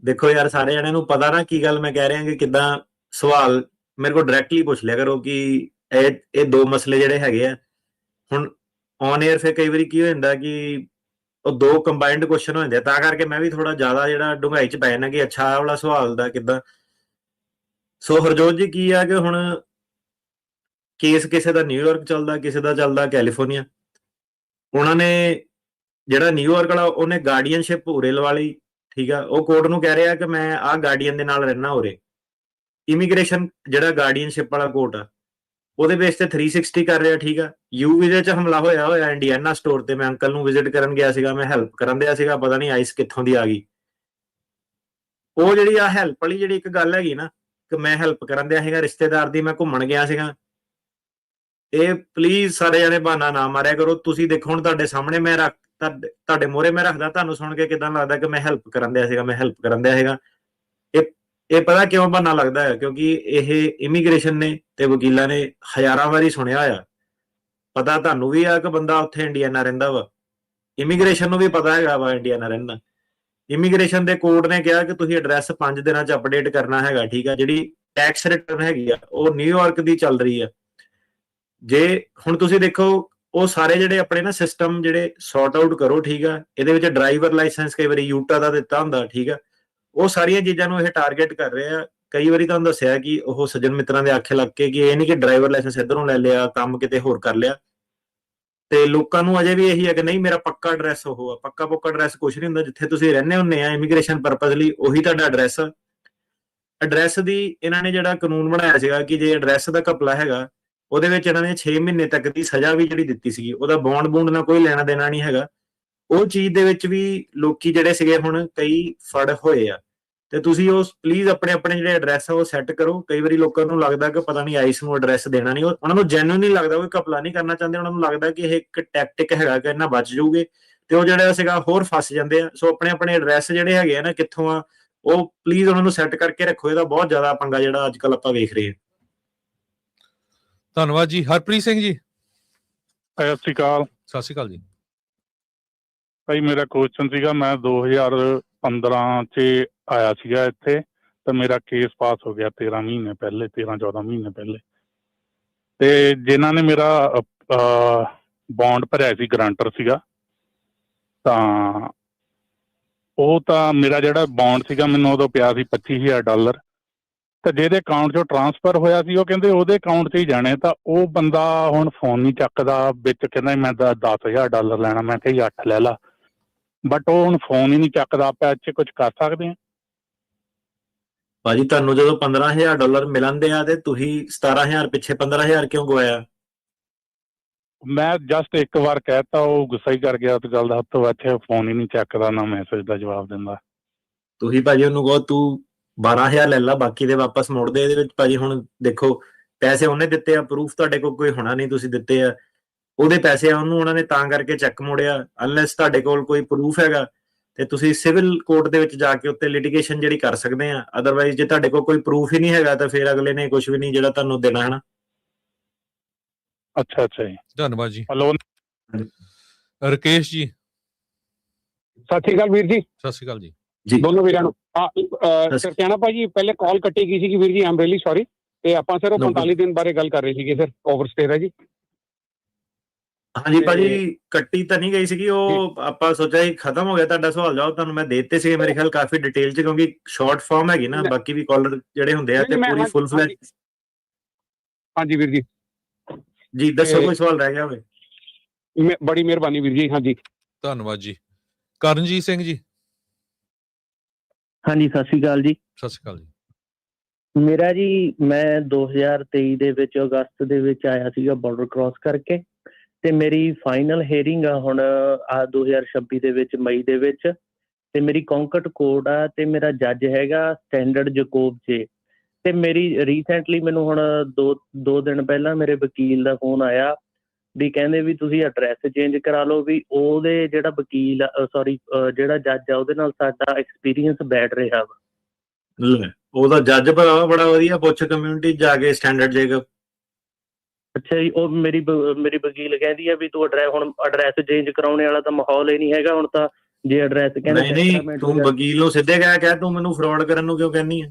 ਦੇਖੋ ਯਾਰ, ਸਾਰੇ ਜਣਿਆਂ ਨੂੰ ਪਤਾ ਨਾ ਕੀ ਗੱਲ ਮੈਂ ਕਹਿ ਰਿਹਾ, ਕਿ ਕਿੱਦਾਂ ਸਵਾਲ ਮੇਰੇ ਕੋਲ ਡਾਇਰੈਕਟਲੀ ਪੁੱਛ ਲਿਆ ਕਰੋ ਕਿ ਇਹ ਦੋ ਮਸਲੇ ਜਿਹੜੇ ਹੈਗੇ ਆ। ਹੁਣ ਔਨ 에ਅਰ ਫਿਰ ਕਈ ਵਾਰੀ ਕੀ ਹੋ ਜਾਂਦਾ ਕਿ ਉਹ ਦੋ ਕੰਬਾਈਨਡ ਕੁਐਸਚਨ ਹੋ ਜਾਂਦੇ ਆ, ਤਾਂ ਕਰਕੇ ਮੈਂ ਵੀ ਥੋੜਾ ਜ਼ਿਆਦਾ ਜਿਹੜਾ ਡੂੰਘਾਈ 'ਚ ਪੈ ਜਾਂਦਾ ਕਿ ਅੱਛਾ ਆਹ ਵਾਲਾ ਸਵਾਲ ਦਾ ਕਿੱਦਾਂ। ਸੋ ਹਰਜੋਤ ਜੀ, ਕੀ ਆ ਕਿ ਹੁਣ ਕੇਸ ਕਿਸੇ ਦਾ ਨਿਊਯਾਰਕ ਚੱਲਦਾ, ਕਿਸੇ ਦਾ ਚੱਲਦਾ ਕੈਲੀਫੋਰਨੀਆ। ਉਹਨਾਂ ਨੇ ਜਿਹੜਾ ਨਿਊਯਾਰਕ ਵਾਲਾ, ਉਹਨੇ ਗਾਰਡੀਅਨਸ਼ਿਪ ਉਰੇ ਲਵਾ ਲਈ, ਠੀਕ ਆ? ਉਹ ਕੋਰਟ ਨੂੰ ਕਹਿ ਰਿਹਾ ਕਿ ਮੈਂ ਆਹ ਗਾਰਡੀਅਨ ਦੇ ਨਾਲ ਰਹਿਣਾ ਉਰੇ, ਇਮੀਗ੍ਰੇਸ਼ਨ ਜਿਹੜਾ ਗਾਰਡੀਅਨਸ਼ਿਪ ਵਾਲਾ ਕੋਰਟ ਆ ਉਹਦੇ ਬੇਸ ਤੇ 360 ਕਰ ਰਿਹਾ, ਠੀਕ ਆ। ਯੂ ਵੀਜ਼ੇ 'ਚ ਹਮਲਾ ਹੋਇਆ ਇੰਡੀਆਨਾ ਸਟੋਰ ਤੇ। ਮੈਂ ਅੰਕਲ ਨੂੰ ਵਿਜ਼ਿਟ ਕਰਨ ਗਿਆ ਸੀਗਾ, ਮੈਂ ਹੈਲਪ ਕਰਨ ਦਿਆ ਸੀਗਾ, ਪਤਾ ਨਹੀਂ ਆਈਸ ਕਿੱਥੋਂ ਦੀ ਆ ਗਈ। ਉਹ ਜਿਹੜੀ ਆ ਹੈਲਪ ਵਾਲੀ ਜਿਹੜੀ ਇੱਕ ਗੱਲ ਹੈਗੀ ਨਾ ਕਿ ਮੈਂ ਹੈਲਪ ਕਰਨ ਦਿਆ ਸੀਗਾ ਰਿਸ਼ਤੇਦਾਰ ਦੀ, ਮੈਂ ਘੁੰਮਣ ਗਿਆ ਸੀਗਾ, ਇਹ ਪਲੀਜ਼ ਸਾਰੇ ਜਣੇ ਬਹਾਨਾ ਨਾ ਮਾਰਿਆ ਕਰੋ। ਤੁਸੀਂ ਦੇਖੋ ਹੁਣ ਤੁਹਾਡੇ ਸਾਹਮਣੇ ਮੈਂ ਤੁਹਾਡੇ ਮੋਹਰੇ ਮੈਂ ਰੱਖਦਾ, ਤੁਹਾਨੂੰ ਸੁਣ ਕੇ ਕਿਦਾਂ ਲੱਗਦਾ ਕਿ ਮੈਂ ਹੈਲਪ ਕਰਨ ਦਿਆ ਸੀਗਾ, ਮੈਂ ਹੈਲਪ ਕਰਨ ਦਿਆ ਸੀਗਾ। ਇਹ ਪਤਾ ਕਿਉਂ ਬਹਾਨਾ ਲੱਗਦਾ ਹੈ? ਕਿਉਂਕਿ ਇਹ ਇਮੀਗ੍ਰੇਸ਼ਨ ਨੇ ਤੇ ਵਕੀਲਾਂ ਨੇ ਹਜ਼ਾਰਾਂ ਵਾਰੀ ਸੁਣਿਆ ਆ। ਪਤਾ ਤੁਹਾਨੂੰ ਵੀ ਆ ਕਿ ਬੰਦਾ ਉੱਥੇ ਇੰਡੀਆਨਾ ਰਹਿੰਦਾ ਵਾ, ਇਮੀਗ੍ਰੇਸ਼ਨ ਨੂੰ ਵੀ ਪਤਾ ਹੈਗਾ ਵਾ ਇੰਡੀਆਨਾ ਰਹਿੰਦਾ। ਇਮੀਗ੍ਰੇਸ਼ਨ ਦੇ ਕੋਰਟ ਨੇ ਕਿਹਾ ਕਿ ਤੁਸੀਂ ਐਡਰੈਸ 5 ਦਿਨਾਂ 'ਚ ਅਪਡੇਟ ਕਰਨਾ ਹੈਗਾ, ਠੀਕ ਆ। ਜਿਹੜੀ ਟੈਕਸ ਰਿਟਰਨ ਹੈਗੀ ਆ ਉਹ ਨਿਊਯਾਰਕ ਦੀ ਚੱਲ ਰਹੀ ਆ। ਜੇ ਹੁਣ ਤੁਸੀਂ ਦੇਖੋ ਉਹ ਸਾਰੇ ਜਿਹੜੇ ਆਪਣੇ ਨਾ ਸਿਸਟਮ ਜਿਹੜੇ ਸੌਰਟ ਆਊਟ ਕਰੋ, ਠੀਕ ਆ। ਇਹਦੇ ਵਿੱਚ ਡਰਾਈਵਰ ਲਾਇਸੈਂਸ ਕਈ ਵਾਰੀ ਯੂਟਾ ਦਾ ਦਿੱਤਾ ਹੁੰਦਾ, ਠੀਕ ਆ। ਉਹ ਸਾਰੀਆਂ ਚੀਜ਼ਾਂ ਨੂੰ ਇਹ ਟਾਰਗੇਟ ਕਰ ਰਹੇ ਆ। ਕਈ ਵਾਰੀ ਤੁਹਾਨੂੰ ਦੱਸਿਆ ਕਿ ਉਹ ਸੱਜਣ ਮਿੱਤਰਾਂ ਦੇ ਆਖੇ ਲੱਗ ਕੇ ਕਿ ਇਹ ਨਹੀਂ ਕਿ ਡਰਾਈਵਰ ਲਾਇਸੈਂਸ ਇੱਧਰੋਂ ਲੈ ਲਿਆ, ਕੰਮ ਕਿਤੇ ਹੋਰ ਕਰ ਲਿਆ। ਤੇ ਲੋਕਾਂ ਨੂੰ ਅਜੇ ਵੀ ਇਹੀ ਹੈ ਕਿ ਨਹੀਂ ਮੇਰਾ ਪੱਕਾ ਐਡਰੈਸ ਉਹ ਆ। ਪੱਕਾ ਐਡਰੈਸ ਕੁਛ ਨਹੀਂ ਹੁੰਦਾ, ਜਿੱਥੇ ਤੁਸੀਂ ਰਹਿੰਦੇ ਹੁੰਦੇ ਆ ਇਮੀਗ੍ਰੇਸ਼ਨ ਪਰਪਸ ਲਈ ਉਹੀ ਤੁਹਾਡਾ ਐਡਰੈਸ। ਐਡਰੈਸ ਦੀ ਇਹਨਾਂ ਨੇ ਜਿਹੜਾ ਕਾਨੂੰਨ ਬਣਾਇਆ ਸੀਗਾ ਕਿ ਜੇ ਐਡਰੈਸ ਦਾ ਘਪਲਾ ਹੈਗਾ ਉਹਦੇ ਵਿੱਚ ਇਹਨਾਂ ਨੇ 6 ਮਹੀਨੇ ਤੱਕ ਦੀ ਸਜ਼ਾ ਵੀ ਜਿਹੜੀ ਦਿੱਤੀ ਸੀਗੀ, ਉਹਦਾ ਬੌਂਡ ਨਾਲ ਕੋਈ ਲੈਣਾ ਦੇਣਾ ਨਹੀਂ ਹੈਗਾ। ਉਹ ਚੀਜ਼ ਦੇ ਵਿੱਚ ਵੀ ਲੋਕੀ ਜਿਹੜੇ ਸੀਗੇ ਹੁਣ ਕਈ ਫੜ ਹੋਏ ਆ। ਤੇ ਤੁਸੀਂ ਉਹ ਪਲੀਜ਼ ਆਪਣੇ ਜਿਹੜੇ ਐਡਰੈਸ ਆ ਉਹ ਸੈੱਟ ਕਰੋ। ਕਈ ਵਾਰੀ ਲੋਕਾਂ ਨੂੰ ਲੱਗਦਾ ਕਿ ਪਤਾ ਨਹੀਂ ਆਈਸ ਨੂੰ ਐਡਰੈਸ ਦੇਣਾ ਨਹੀਂ, ਉਹਨਾਂ ਨੂੰ ਜੈਨੂਇਨਲੀ ਲੱਗਦਾ ਕੋਈ ਘਪਲਾ ਨਹੀਂ ਕਰਨਾ ਚਾਹੁੰਦੇ, ਉਹਨਾਂ ਨੂੰ ਲੱਗਦਾ ਕਿ ਇਹ ਇੱਕ ਟੈਕਟਿਕ ਹੈਗਾ ਕਿ ਇਹਨਾਂ ਬਚ ਜਾਊਗੇ ਤੇ ਉਹ ਜਿਹੜਾ ਸੀਗਾ ਹੋਰ ਫਸ ਜਾਂਦੇ ਆ। ਸੋ ਆਪਣੇ ਐਡਰੈਸ ਜਿਹੜੇ ਹੈਗੇ ਆ ਨਾ ਕਿੱਥੋਂ ਆ ਉਹ ਪਲੀਜ਼ ਉਹਨਾਂ ਨੂੰ ਸੈੱਟ ਕਰਕੇ ਰੱਖੋ। ਇਹਦਾ ਬਹੁਤ ਜ਼ਿਆਦਾ ਪੰਗਾ ਜਿਹੜਾ ਅੱਜ ਕੱਲ ਆਪਾਂ ਵੇਖ ਰਹੇ ਹਾਂ। ਧੰਨਵਾਦ ਜੀ। ਹਰਪ੍ਰੀਤ ਸਿੰਘ ਜੀ, ਸਤਿ ਸ਼੍ਰੀ ਅਕਾਲ। ਸਤਿ ਸ਼੍ਰੀ ਅਕਾਲ ਜੀ। ਭਾਈ ਮੇਰਾ ਕੁਐਸਚਨ ਸੀਗਾ, ਮੈਂ 2015 'ਚ ਆਇਆ ਸੀਗਾ ਇੱਥੇ ਤਾਂ ਮੇਰਾ ਕੇਸ ਪਾਸ ਹੋ ਗਿਆ 13 ਮਹੀਨੇ ਪਹਿਲੇ, 13-14 ਮਹੀਨੇ ਪਹਿਲੇ। ਤੇ ਜਿਨ੍ਹਾਂ ਨੇ ਮੇਰਾ ਬੌਂਡ ਭਰਿਆ ਸੀ, ਗਰੰਟਰ ਸੀਗਾ, ਤਾਂ ਉਹ ਤਾਂ ਮੇਰਾ ਜਿਹੜਾ ਬੌਂਡ ਸੀਗਾ ਮੈਨੂੰ ਉਦੋਂ ਪਿਆ ਸੀ $25,000 ਤੇ ਜਿਹਦੇ ਅਕਾਊਂਟ 'ਚੋਂ ਟ੍ਰਾਂਸਫਰ ਹੋਇਆ ਸੀ ਉਹ ਕਹਿੰਦੇ ਉਹਦੇ ਅਕਾਊਂਟ 'ਚ ਹੀ ਜਾਣੇ। ਤਾਂ ਉਹ ਬੰਦਾ ਹੁਣ ਫੋਨ ਨਹੀਂ ਚੱਕਦਾ, ਵਿੱਚ ਕਹਿੰਦਾ ਮੈਂ $10,000 ਲੈਣਾ। ਮੈਂ ਕਿਹਾ 8 ਲੈ ਲਾ, ਬਟ ਉਹ ਹੁਣ ਫੋਨ ਹੀ ਨਹੀਂ ਚੱਕਦਾ। ਆਪਾਂ ਇਹ 'ਚ ਕੁਝ ਕਰ ਸਕਦੇ ਹਾਂ? ਭਾਜੀ ਤੁਹਾਨੂੰ ਜਦੋਂ $15,000 ਮਿਲਣਦੇ ਆ ਤੇ ਤੁਸੀਂ 17,000 ਪਿੱਛੇ 15,000 ਕਿਉਂ ਗਵਾਇਆ? ਮੈਂ ਜਸਟ ਇੱਕ ਵਾਰ ਕਹਿਤਾ, ਉਹ ਗੁੱਸਾ ਹੀ ਕਰ ਗਿਆ ਉਸ ਗੱਲ ਦਾ। ਤੋਂ ਇੱਥੇ ਫੋਨ ਹੀ ਨਹੀਂ ਚੱਕਦਾ, ਨਾ ਮੈਸੇਜ ਦਾ ਜਵਾਬ ਦਿੰਦਾ। ਤੁਸੀਂ ਭਾਜੀ ਉਹਨੂੰ ਕਹੋ ਤੂੰ 12,000 ਲੈ ਲਾ, ਬਾਕੀ ਦੇ ਵਾਪਸ ਮੋੜ ਦੇ। ਇਹਦੇ ਵਿੱਚ ਭਾਜੀ ਹੁਣ ਦੇਖੋ ਪੈਸੇ ਉਹਨੇ ਦਿੱਤੇ ਆ, ਪ੍ਰੂਫ ਤੁਹਾਡੇ ਕੋਲ ਕੋਈ ਹੋਣਾ ਨਹੀਂ, ਤੁਸੀਂ ਦਿੱਤੇ ਆ ਉਹਦੇ ਪੈਸੇ ਆ ਉਹਨੂੰ, ਉਹਨਾਂ ਨੇ ਤਾਂ ਕਰਕੇ ਚੈੱਕ ਮੋੜਿਆ। ਅਨਲੈਸ ਤੁਹਾਡੇ ਕੋਲ ਕੋਈ ਪ੍ਰੂਫ ਹੈਗਾ ਤੇ ਤੁਸੀਂ ਸਿਵਲ ਕੋਰਟ ਦੇ ਵਿੱਚ ਜਾ ਕੇ ਉੱਤੇ ਲਿਟੀਗੇਸ਼ਨ ਜਿਹੜੀ ਕਰ ਸਕਦੇ ਆ। ਅਦਰਵਾਈਜ਼ ਜੇ ਤੁਹਾਡੇ ਕੋਲ ਕੋਈ ਪ੍ਰੂਫ ਹੀ ਨਹੀਂ ਹੈਗਾ ਤਾਂ ਫਿਰ ਅਗਲੇ ਨੇ ਕੁਝ ਵੀ ਨਹੀਂ ਜਿਹੜਾ ਤੁਹਾਨੂੰ ਦੇਣਾ ਹੈ ਨਾ। ਅੱਛਾ ਜੀ, ਧੰਨਵਾਦ ਜੀ। ਹਲੋ ਰਕੇਸ਼ ਜੀ, ਸਤਿ ਸ਼੍ਰੀ ਅਕਾਲ ਵੀਰ ਜੀ। ਸਤਿ ਸ਼੍ਰੀ ਅਕਾਲ ਜੀ। ਦੋਨੋਂ ਵੀਰਾਂ ਨੂੰ ਸਰ ਕਹਿਣਾ ਭਾਜੀ ਪਹਿਲੇ ਕਾਲ ਕੱਟੀ ਗਈ ਸੀਗੀ ਵੀਰ ਜੀ, ਆਮ ਰੀਅਲੀ ਸੌਰੀ। ਤੇ ਆਪਾਂ ਸਰ ਉਹ 45 ਦਿਨ ਬਾਰੇ ਗੱਲ ਕਰ ਰਹੇ ਸੀਗੇ ਸਰ, ਓਵਰਸਟੇ ਦਾ ਜੀ। ਹਾਂਜੀ ਭਾਜੀ ਕੱਟੀ ਤਾਂ ਨਹੀਂ ਗਈ ਸੀਗੀ, ਉਹ ਆਪਾਂ ਸੋਚਿਆ ਸੀ ਖਤਮ ਹੋ ਗਿਆ ਤੁਹਾਡਾ ਸਵਾਲ ਜਵਾਬ, ਤੁਹਾਨੂੰ ਮੈਂ ਦੇ ਦਿੱਤੇ ਸੀ ਮੇਰੇ ਖਿਆਲ ਕਾਫੀ ਡਿਟੇਲ 'ਚ, ਕਿਉਂਕਿ ਸ਼ਾਰਟ ਫਾਰਮ ਹੈਗੀ ਨਾ, ਬਾਕੀ ਵੀ ਕਾਲਰ ਜਿਹੜੇ ਹੁੰਦੇ ਆ ਤੇ ਪੂਰੀ ਫੁੱਲ ਫਲੈਜ। ਹਾਂਜੀ ਵੀਰ ਜੀ, ਜੀ ਦੱਸੋ ਕੋਈ ਸਵਾਲ ਰਹਿ ਗਿਆ ਹੋਵੇ? ਬੜੀ ਮਿਹਰਬਾਨੀ ਵੀਰ ਜੀ। ਹਾਂਜੀ ਧੰਨਵਾਦ ਜੀ। ਕਰਨਜੀਤ ਸਿੰਘ ਜੀ, ਹਾਂਜੀ ਸਤਿ ਸ਼੍ਰੀ ਅਕਾਲ ਜੀ। ਸਤਿ ਸ਼੍ਰੀ ਅਕਾਲ ਜੀ। ਮੇਰਾ ਜੀ ਮੈਂ 2023 ਦੇ ਵਿੱਚ ਅਗਸਤ ਦੇ ਵਿੱਚ ਆਇਆ ਸੀਗਾ ਬਾਰਡਰ ਕ੍ਰਾਸ ਕਰਕੇ, ਤੇ ਮੇਰੀ ਫਾਈਨਲ ਹੀਅਰਿੰਗ ਆ ਹੁਣ ਆ 2026 ਦੇ ਵਿੱਚ ਮਈ ਦੇ ਵਿੱਚ। ਤੇ ਮੇਰੀ ਕੌਂਕਟ ਕੋਰਟ ਆ ਤੇ ਮੇਰਾ ਜੱਜ ਹੈਗਾ ਸਟੈਂਡਰਡ ਜਕੋਬ ਜੇ। ਤੇ ਮੇਰੀ ਰੀਸੈਂਟਲੀ ਮੈਨੂੰ ਹੁਣ ਦੋ ਦਿਨ ਪਹਿਲਾਂ ਮੇਰੇ ਵਕੀਲ ਦਾ ਫੋਨ ਆਇਆ ਵੀ ਕਹਿੰਦੇ ਵੀ ਤੁਸੀਂ ਐਡਰੈਸ ਚੇਂਜ ਕਰਾ ਲਓ, ਵੀ ਉਹਦੇ ਜਿਹੜਾ ਵਕੀਲ ਸੌਰੀ ਜਿਹੜਾ ਜੱਜ ਆ ਉਹਦੇ ਨਾਲ ਸਾਡਾ ਐਕਸਪੀਰੀਅੰਸ ਬੈਠ ਰਿਹਾ ਵਾ। ਉਹਦਾ ਜੱਜ ਬੜਾ ਵਧੀਆ, ਪੁੱਛ ਕਮਿਊਨਿਟੀ ਜਾ ਕੇ ਸਟੈਂਡਰਡ ਜੇਕਬ। ਅੱਛਾ ਜੀ, ਉਹ ਮੇਰੀ ਵਕੀਲ ਕਹਿੰਦੀ ਆ ਵੀ ਤੂੰ ਹੁਣ ਐਡਰੈਸ ਚੇਂਜ ਕਰਾਉਣੇ ਵਾਲਾ ਤਾਂ ਮਾਹੌਲ ਹੀ ਨਹੀਂ ਹੈਗਾ ਹੁਣ ਤਾਂ। ਜੇ ਐਡਰੈਸ ਕਹਿੰਦੇ ਨਹੀਂ ਤੂੰ ਵਕੀਲ ਨੂੰ ਸਿੱਧੇ ਕਹਿ ਤੂੰ ਮੈਨੂੰ ਫਰਾਡ ਕਰਨ ਨੂੰ ਕਿਉਂ ਕਹਿੰਦੀ ਆ?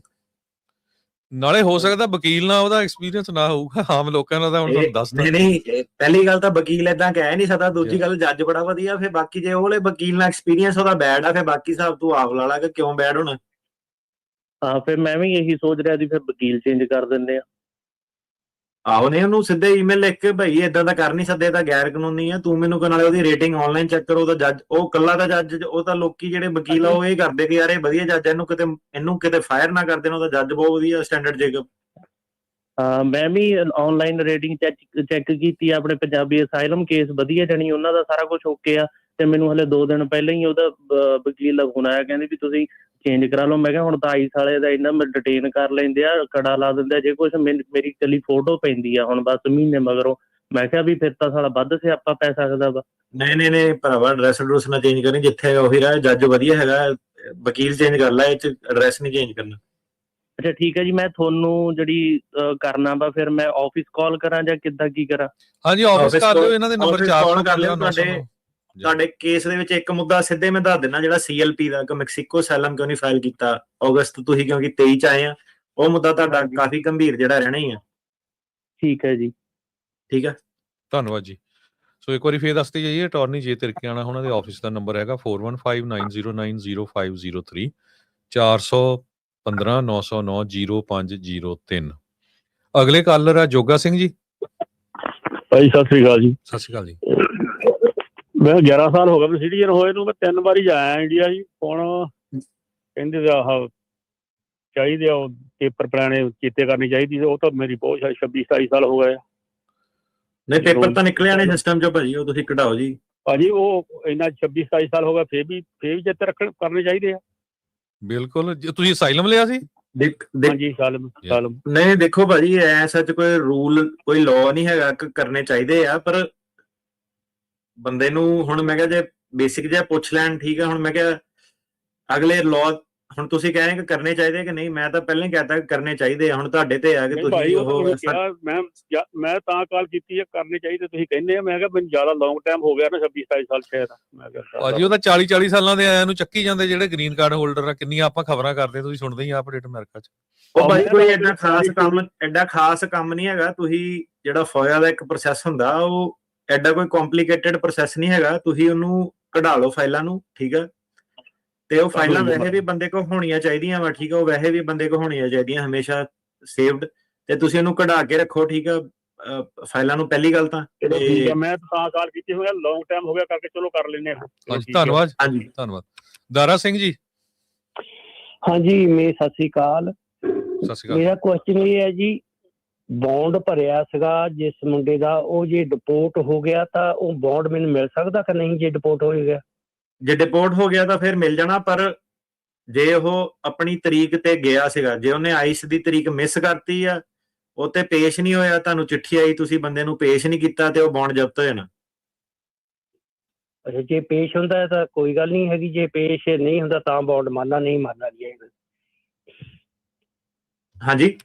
ਨਾਲੇ ਹੋ ਸਕਦਾ ਵਕੀਲ ਨਾਲ ਉਹਦਾ ਐਕਸਪੀਰੀਅੰਸ ਨਾ ਹੋਊਗਾ, ਆਮ ਲੋਕਾਂ ਨਾਲ ਤਾਂ ਹੁਣ ਤੁਹਾਨੂੰ ਦੱਸਦਾ। ਨਹੀਂ ਪਹਿਲੀ ਗੱਲ ਤਾਂ ਵਕੀਲ ਏਦਾਂ ਕਹਿ ਨਹੀਂ ਸਕਦਾ, ਦੂਜੀ ਗੱਲ ਜੱਜ ਬੜਾ ਵਧੀਆ। ਫਿਰ ਬਾਕੀ ਜੇ ਉਹਲੇ ਵਕੀਲ ਨਾਲ ਐਕਸਪੀਰੀਅੰਸ ਉਹਦਾ ਬੈਡ ਆ ਫਿਰ ਬਾਕੀ ਹਿਸਾਬ ਤੂੰ ਆਪ ਲਾ ਲਾ ਕਿ ਕਿਉਂ ਬੈਡ ਹੋਣਾ। ਹਾਂ ਫਿਰ ਮੈਂ ਵੀ ਇਹੀ ਸੋਚ ਰਿਹਾ ਸੀ ਫਿਰ ਵਕੀਲ ਚੇਂਜ ਕਰ ਦਿੰਦੇ ਆ। ਆਹੋ ਨਹੀਂ ਉਹਨੂੰ ਸਿੱਧੇ ਈਮੇਲ ਲਿਖ ਕੇ ਭਾਈ ਇਦਾਂ ਦਾ ਕਰ ਨਹੀਂ ਸਕਦੇ, ਤਾਂ ਗੈਰ ਕਾਨੂੰਨੀ ਆ, ਤੂੰ ਮੈਨੂੰ ਨਾਲੇ ਉਹਦੀ ਰੇਟਿੰਗ ਆਨਲਾਈਨ ਚੈੱਕ ਕਰੋ। ਉਹਦਾ ਜੱਜ ਉਹ ਕੱਲਾ ਦਾ ਜੱਜ, ਉਹ ਤਾਂ ਲੋਕੀ ਜਿਹੜੇ ਵਕੀਲ ਆ ਉਹ ਇਹ ਕਰਦੇ ਕਿ ਯਾਰ ਇਹ ਵਧੀਆ ਜੱਜ, ਇਹਨੂੰ ਕਿਤੇ ਫਾਇਰ ਨਾ ਕਰ ਦੇਣ, ਉਹਦਾ ਜੱਜ ਬਹੁਤ ਵਧੀਆ ਸਟੈਂਡਰਡ ਜੇਕਬ। ਮੈਂ ਵੀ ਆਨਲਾਈਨ ਰੇਟਿੰਗ ਚੈੱਕ ਕੀਤੀ ਆ ਆਪਣੇ ਪੰਜਾਬੀ ਅਸਾਈਲਮ ਕੇਸ, ਵਧੀਆ ਜਾਣੀ ਉਹਨਾਂ ਦਾ ਸਾਰਾ ਕੁਝ ਓਕੇ ਆ। ਤੇ ਮੈਨੂੰ ਹਲੇ 2 ਦਿਨ ਪਹਿਲਾਂ ਹੀ ਉਹਦਾ ਵਕੀਲ ਦਾ ਫੋਨ ਆਇਆ, ਕਹਿੰਦੇ ਵੀ ਤੁਸੀਂ ਚੇਂਜ ਕਰਾ ਲਓ। ਮੈਂ ਕਿਹਾ ਹੁਣ ਤਾਂ ਆਈਸ ਵਾਲੇ ਦਾ ਇਹਨਾਂ ਮੈਂ ਡਿਟੇਨ ਕਰ ਲੈਂਦੇ ਆ, ਕੜਾ ਲਾ ਦਿੰਦੇ ਆ, ਜੇ ਕੁਛ ਮੇਰੀ ਇਕੱਲੀ ਫੋਟੋ ਪੈਂਦੀ ਆ ਹੁਣ ਬਸ ਮਹੀਨੇ ਮਗਰੋਂ। ਮੈਂ ਕਿਹਾ ਵੀ ਫਿਰ ਤਾਂ ਸਾਲਾ ਵੱਧ ਸਿਆਪਾ ਪੈ ਸਕਦਾ ਵਾ। ਨਹੀਂ ਭਰਾਵਾ, ਐਡਰੈਸ ਐਡਰੈਸ ਨਾ ਚੇਂਜ ਕਰੀ, ਜਿੱਥੇ ਉਹੀ ਰਿਹਾ ਜੱਜ ਵਧੀਆ ਹੈਗਾ, ਵਕੀਲ ਚੇਂਜ ਕਰ ਲੈ, ਇਹ ਚ ਐਡਰੈਸ ਨਹੀਂ ਚੇਂਜ ਕਰਨਾ। ਅੱਛਾ ਠੀਕ ਹੈ ਜੀ, ਮੈਂ ਤੁਹਾਨੂੰ ਜਿਹੜੀ ਕਰਨਾ ਵਾ ਫਿਰ ਮੈਂ ਆਫਿਸ ਕਾਲ ਕਰਾਂ ਜਾਂ ਕਿੱਦਾਂ ਕੀ ਕਰਾਂ? ਹਾਂਜੀ ਆਫਿਸ ਕਰ ਲਿਓ, ਇਹਨਾਂ ਦੇ ਨੰਬਰ 4 ਕਰ ਲਿਓ। ਤੁਹਾਡੇ ਕੇਸ ਦੇ ਵਿੱਚ ਇੱਕ ਮੁੱਦਾ ਸਿੱਧੇ ਮੈਂ ਦੱਸ ਦਿੰਦਾ, ਜਿਹੜਾ CLP ਦਾ ਕਿ ਮੈਕਸੀਕੋ ਅਸਾਈਲਮ ਕਿਉਂ ਨਹੀਂ ਫਾਈਲ ਕੀਤਾ ਅਗਸਤ ਤੁਸੀਂ ਕਿਉਂਕਿ 23 ਚ ਆਏ ਆ, ਉਹ ਮੁੱਦਾ ਤੁਹਾਡਾ ਕਾਫੀ ਗੰਭੀਰ ਜਿਹੜਾ ਰਹਿਣਾ ਹੀ ਆ। ਠੀਕ ਹੈ ਜੀ, ਠੀਕ ਹੈ, ਧੰਨਵਾਦ ਜੀ। ਸੋ ਇੱਕ ਵਾਰੀ ਫੇਰ ਦੱਸਦੇ ਜਾਈਏ, ਅਟਾਰਨੀ ਜੇ ਤਿਰਕਿਆਣਾ ਉਹਨਾਂ ਦੇ ਆਫਿਸ ਦਾ ਨੰਬਰ ਹੈਗਾ 4159090503 4159090503। ਅਗਲੇ ਕਾਲਰ ਆ ਜੋਗਾ ਸਿੰਘ ਜੀ। ਭਾਈ ਸਤਿ ਸ੍ਰੀ ਅਕਾਲ ਜੀ। ਸਤਿ ਸ੍ਰੀ ਅਕਾਲ ਜੀ। ਮੈਂ 11 ਸਾਲ ਹੋ ਗਏ ਸਿਟੀਜ਼ਨ ਹੋਏ ਨੂੰ, ਮੈਂ 3 ਵਾਰੀ ਆਇਆ ਇੰਡੀਆ ਜੀ। ਹੁਣ ਕਹਿੰਦੇ ਆਹ ਚਾਹੀਦੇ ਆ ਪੇਪਰ ਪੁਰਾਣੇ ਚੇਤੇ ਕਰਨੀ ਚਾਹੀਦੀ, ਉਹ ਤਾਂ ਮੇਰੀ ਬਹੁਤ 26-27 ਸਾਲ ਹੋ ਗਏ। ਨਹੀਂ ਪੇਪਰ ਤਾਂ ਨਿਕਲਿਆ ਨਹੀਂ ਸਿਸਟਮ ਚੋਂ ਭਾਜੀ, ਉਹ ਤੁਸੀਂ ਕਢਾਓ ਜੀ। ਭਾਜੀ ਉਹ ਇੰਨਾ 26-27 ਸਾਲ ਹੋ ਗਏ, ਫੇਰ ਵੀ ਚੇਤੇ ਕਰਨੇ ਚਾਹੀਦੇ ਆ। ਬਿਲਕੁਲ। ਤੁਸੀਂ ਅਸਾਈਲਮ ਲਿਆ ਸੀ? ਹਾਂਜੀ ਅਸਾਈਲਮ। ਨਹੀਂ ਦੇਖੋ ਭਾਜੀ, ਐਸਾ ਚ ਕੋਈ ਰੂਲ ਕੋਈ ਲਾਅ ਨਹੀਂ ਹੈਗਾ ਕਿ ਕਰਨੇ ਚਾਹੀਦੇ ਆ, ਪਰ ਬੰਦੇ ਨੂੰ ਹੁਣ ਮੈਂ ਕਿਹਾ ਜੇ ਬੇਸਿਕ ਜਿਹਾ ਪੁੱਛ ਲੈਣ, ਠੀਕ ਹੈ। ਹੁਣ ਮੈਂ ਕਿਹਾ ਅਗਲੇ ਲਾਅ ਹੁਣ ਤੁਸੀਂ ਕਹਿ ਰਹੇ ਕਿ ਕਰਨੇ ਚਾਹੀਦੇ ਕਿ ਨਹੀਂ, ਮੈਂ ਤਾਂ ਪਹਿਲਾਂ ਹੀ ਕਹਿਤਾ ਕਿ ਕਰਨੇ ਚਾਹੀਦੇ ਆ। ਹੁਣ ਤੁਹਾਡੇ ਤੇ ਆ ਕਿ ਤੁਸੀਂ ਉਹ ਮੈਂ ਤਾਂ ਕਾਲ ਕੀਤੀ ਹੈ ਕਰਨੇ ਚਾਹੀਦੇ, ਤੁਸੀਂ ਕਹਿੰਦੇ ਆ। ਮੈਂ ਕਿਹਾ ਮੈਨੂੰ ਜ਼ਿਆਦਾ ਲੌਂਗ ਟਾਈਮ ਹੋ ਗਿਆ ਨਾ, 26-27 ਸਾਲ ਸ਼ਾਇਦ। ਮੈਂ ਕਿਹਾ ਭਾਜੀ ਉਹ ਤਾਂ 40-40 ਸਾਲਾਂ ਦੇ ਆਇਆਂ ਨੂੰ ਚੱਕੀ ਜਾਂਦੇ ਜਿਹੜੇ ਗ੍ਰੀਨ ਕਾਰਡ ਹੋਲਡਰ ਆ। ਕਿੰਨੀਆਂ ਆਪਾਂ ਖਬਰਾਂ ਕਰਦੇ, ਤੁਸੀਂ ਸੁਣਦੇ ਹੀ ਆ ਅਪਡੇਟ ਅਮਰੀਕਾ ਚ। ਉਹ ਭਾਈ ਕੋਈ ਐਡਾ ਖਾਸ ਕੰਮ ਨਹੀਂ ਹੈਗਾ। ਤੁਸੀਂ ਜਿਹੜਾ ਫੋਇਆ ਦਾ ਇੱਕ ਪ੍ਰੋਸੈਸ ਹੁੰਦਾ, ਉਹ ਐਡਾ ਕੋਈ ਕੰਪਲਿਕੇਟਡ ਪ੍ਰੋਸੈਸ ਨਹੀਂ ਹੈਗਾ। ਤੁਸੀਂ ਉਹਨੂੰ ਕਢਾ ਲਓ ਫਾਈਲਾਂ ਨੂੰ, ਠੀਕ ਹੈ। ਤੇ ਉਹ ਫਾਈਲਾਂ ਵੈਸੇ ਵੀ ਬੰਦੇ ਕੋਲ ਹੋਣੀਆਂ ਚਾਹੀਦੀਆਂ ਵਾ, ਠੀਕ ਹੈ। ਉਹ ਵੈਸੇ ਵੀ ਬੰਦੇ ਕੋਲ ਹੋਣੀਆਂ ਚਾਹੀਦੀਆਂ ਹਮੇਸ਼ਾ ਸੇਵਡ, ਤੇ ਤੁਸੀਂ ਉਹਨੂੰ ਕਢਾ ਕੇ ਰੱਖੋ, ਠੀਕ ਹੈ, ਫਾਈਲਾਂ ਨੂੰ। ਪਹਿਲੀ ਗੱਲ ਤਾਂ ਮੈਂ ਤਾਂ ਕਾਲ ਕੀਤੀ ਹੋਇਆ, ਲੌਂਗ ਟਾਈਮ ਹੋ ਗਿਆ ਕਰਕੇ ਚਲੋ ਕਰ ਲੈਂਦੇ ਹਾਂ। ਹਾਂਜੀ ਧੰਨਵਾਦ। ਹਾਂਜੀ ਧੰਨਵਾਦ। ਦਾਰਾ ਸਿੰਘ ਜੀ। ਹਾਂਜੀ ਸਤਿ ਸ੍ਰੀ ਅਕਾਲ। ਸਤਿ ਸ੍ਰੀ ਅਕਾਲ। ਮੇਰਾ ਕੁਐਸਚਨ ਇਹ ਹੈ ਜੀ, ਬੌਂਡ ਭਰਿਆ ਸੀਗਾ ਜਿਸ ਮੁੰਡੇ ਦਾ, ਉਹ ਜੇ ਡਿਪੋਰਟ ਹੋ ਗਿਆ ਤਾਂ ਉਹ ਬੌਂਡ ਮੈਨੂੰ ਮਿਲ ਸਕਦਾ ਕਿ ਨਹੀਂ? ਜੇ ਡਿਪੋਰਟ ਹੋ ਗਿਆ, ਜੇ ਡਿਪੋਰਟ ਹੋ ਗਿਆ ਤਾਂ ਫਿਰ ਮਿਲ ਜਾਣਾ, ਪਰ ਜੇ ਉਹ ਆਪਣੀ ਤਰੀਕ ਤੇ ਗਿਆ ਸੀਗਾ, ਜੇ ਉਹਨੇ ਆਈਸ ਦੀ ਤਰੀਕ ਮਿਸ ਕਰਤੀ ਆ, ਉਹ ਤੇ ਪੇਸ਼ ਨਹੀਂ ਹੋਇਆ, ਤੁਹਾਨੂੰ ਚਿੱਠੀ ਆਈ, ਤੁਸੀਂ ਬੰਦੇ ਨੂੰ ਪੇਸ਼ ਨਹੀਂ ਕੀਤਾ, ਤੇ ਉਹ ਬੌਂਡ ਜ਼ਬਤ ਹੋ ਜਾਣਾ। ਅੱਛਾ ਜੇ ਪੇਸ਼ ਹੁੰਦਾ ਤਾਂ ਕੋਈ ਗੱਲ ਨਹੀਂ ਹੈਗੀ, ਜੇ ਪੇਸ਼ ਨਹੀਂ ਹੁੰਦਾ ਤਾਂ ਬੌਂਡ ਮੰਨਣਾ ਨਹੀਂ ਮੰਨਣਾ ਜੀ? ਹਾਂਜੀ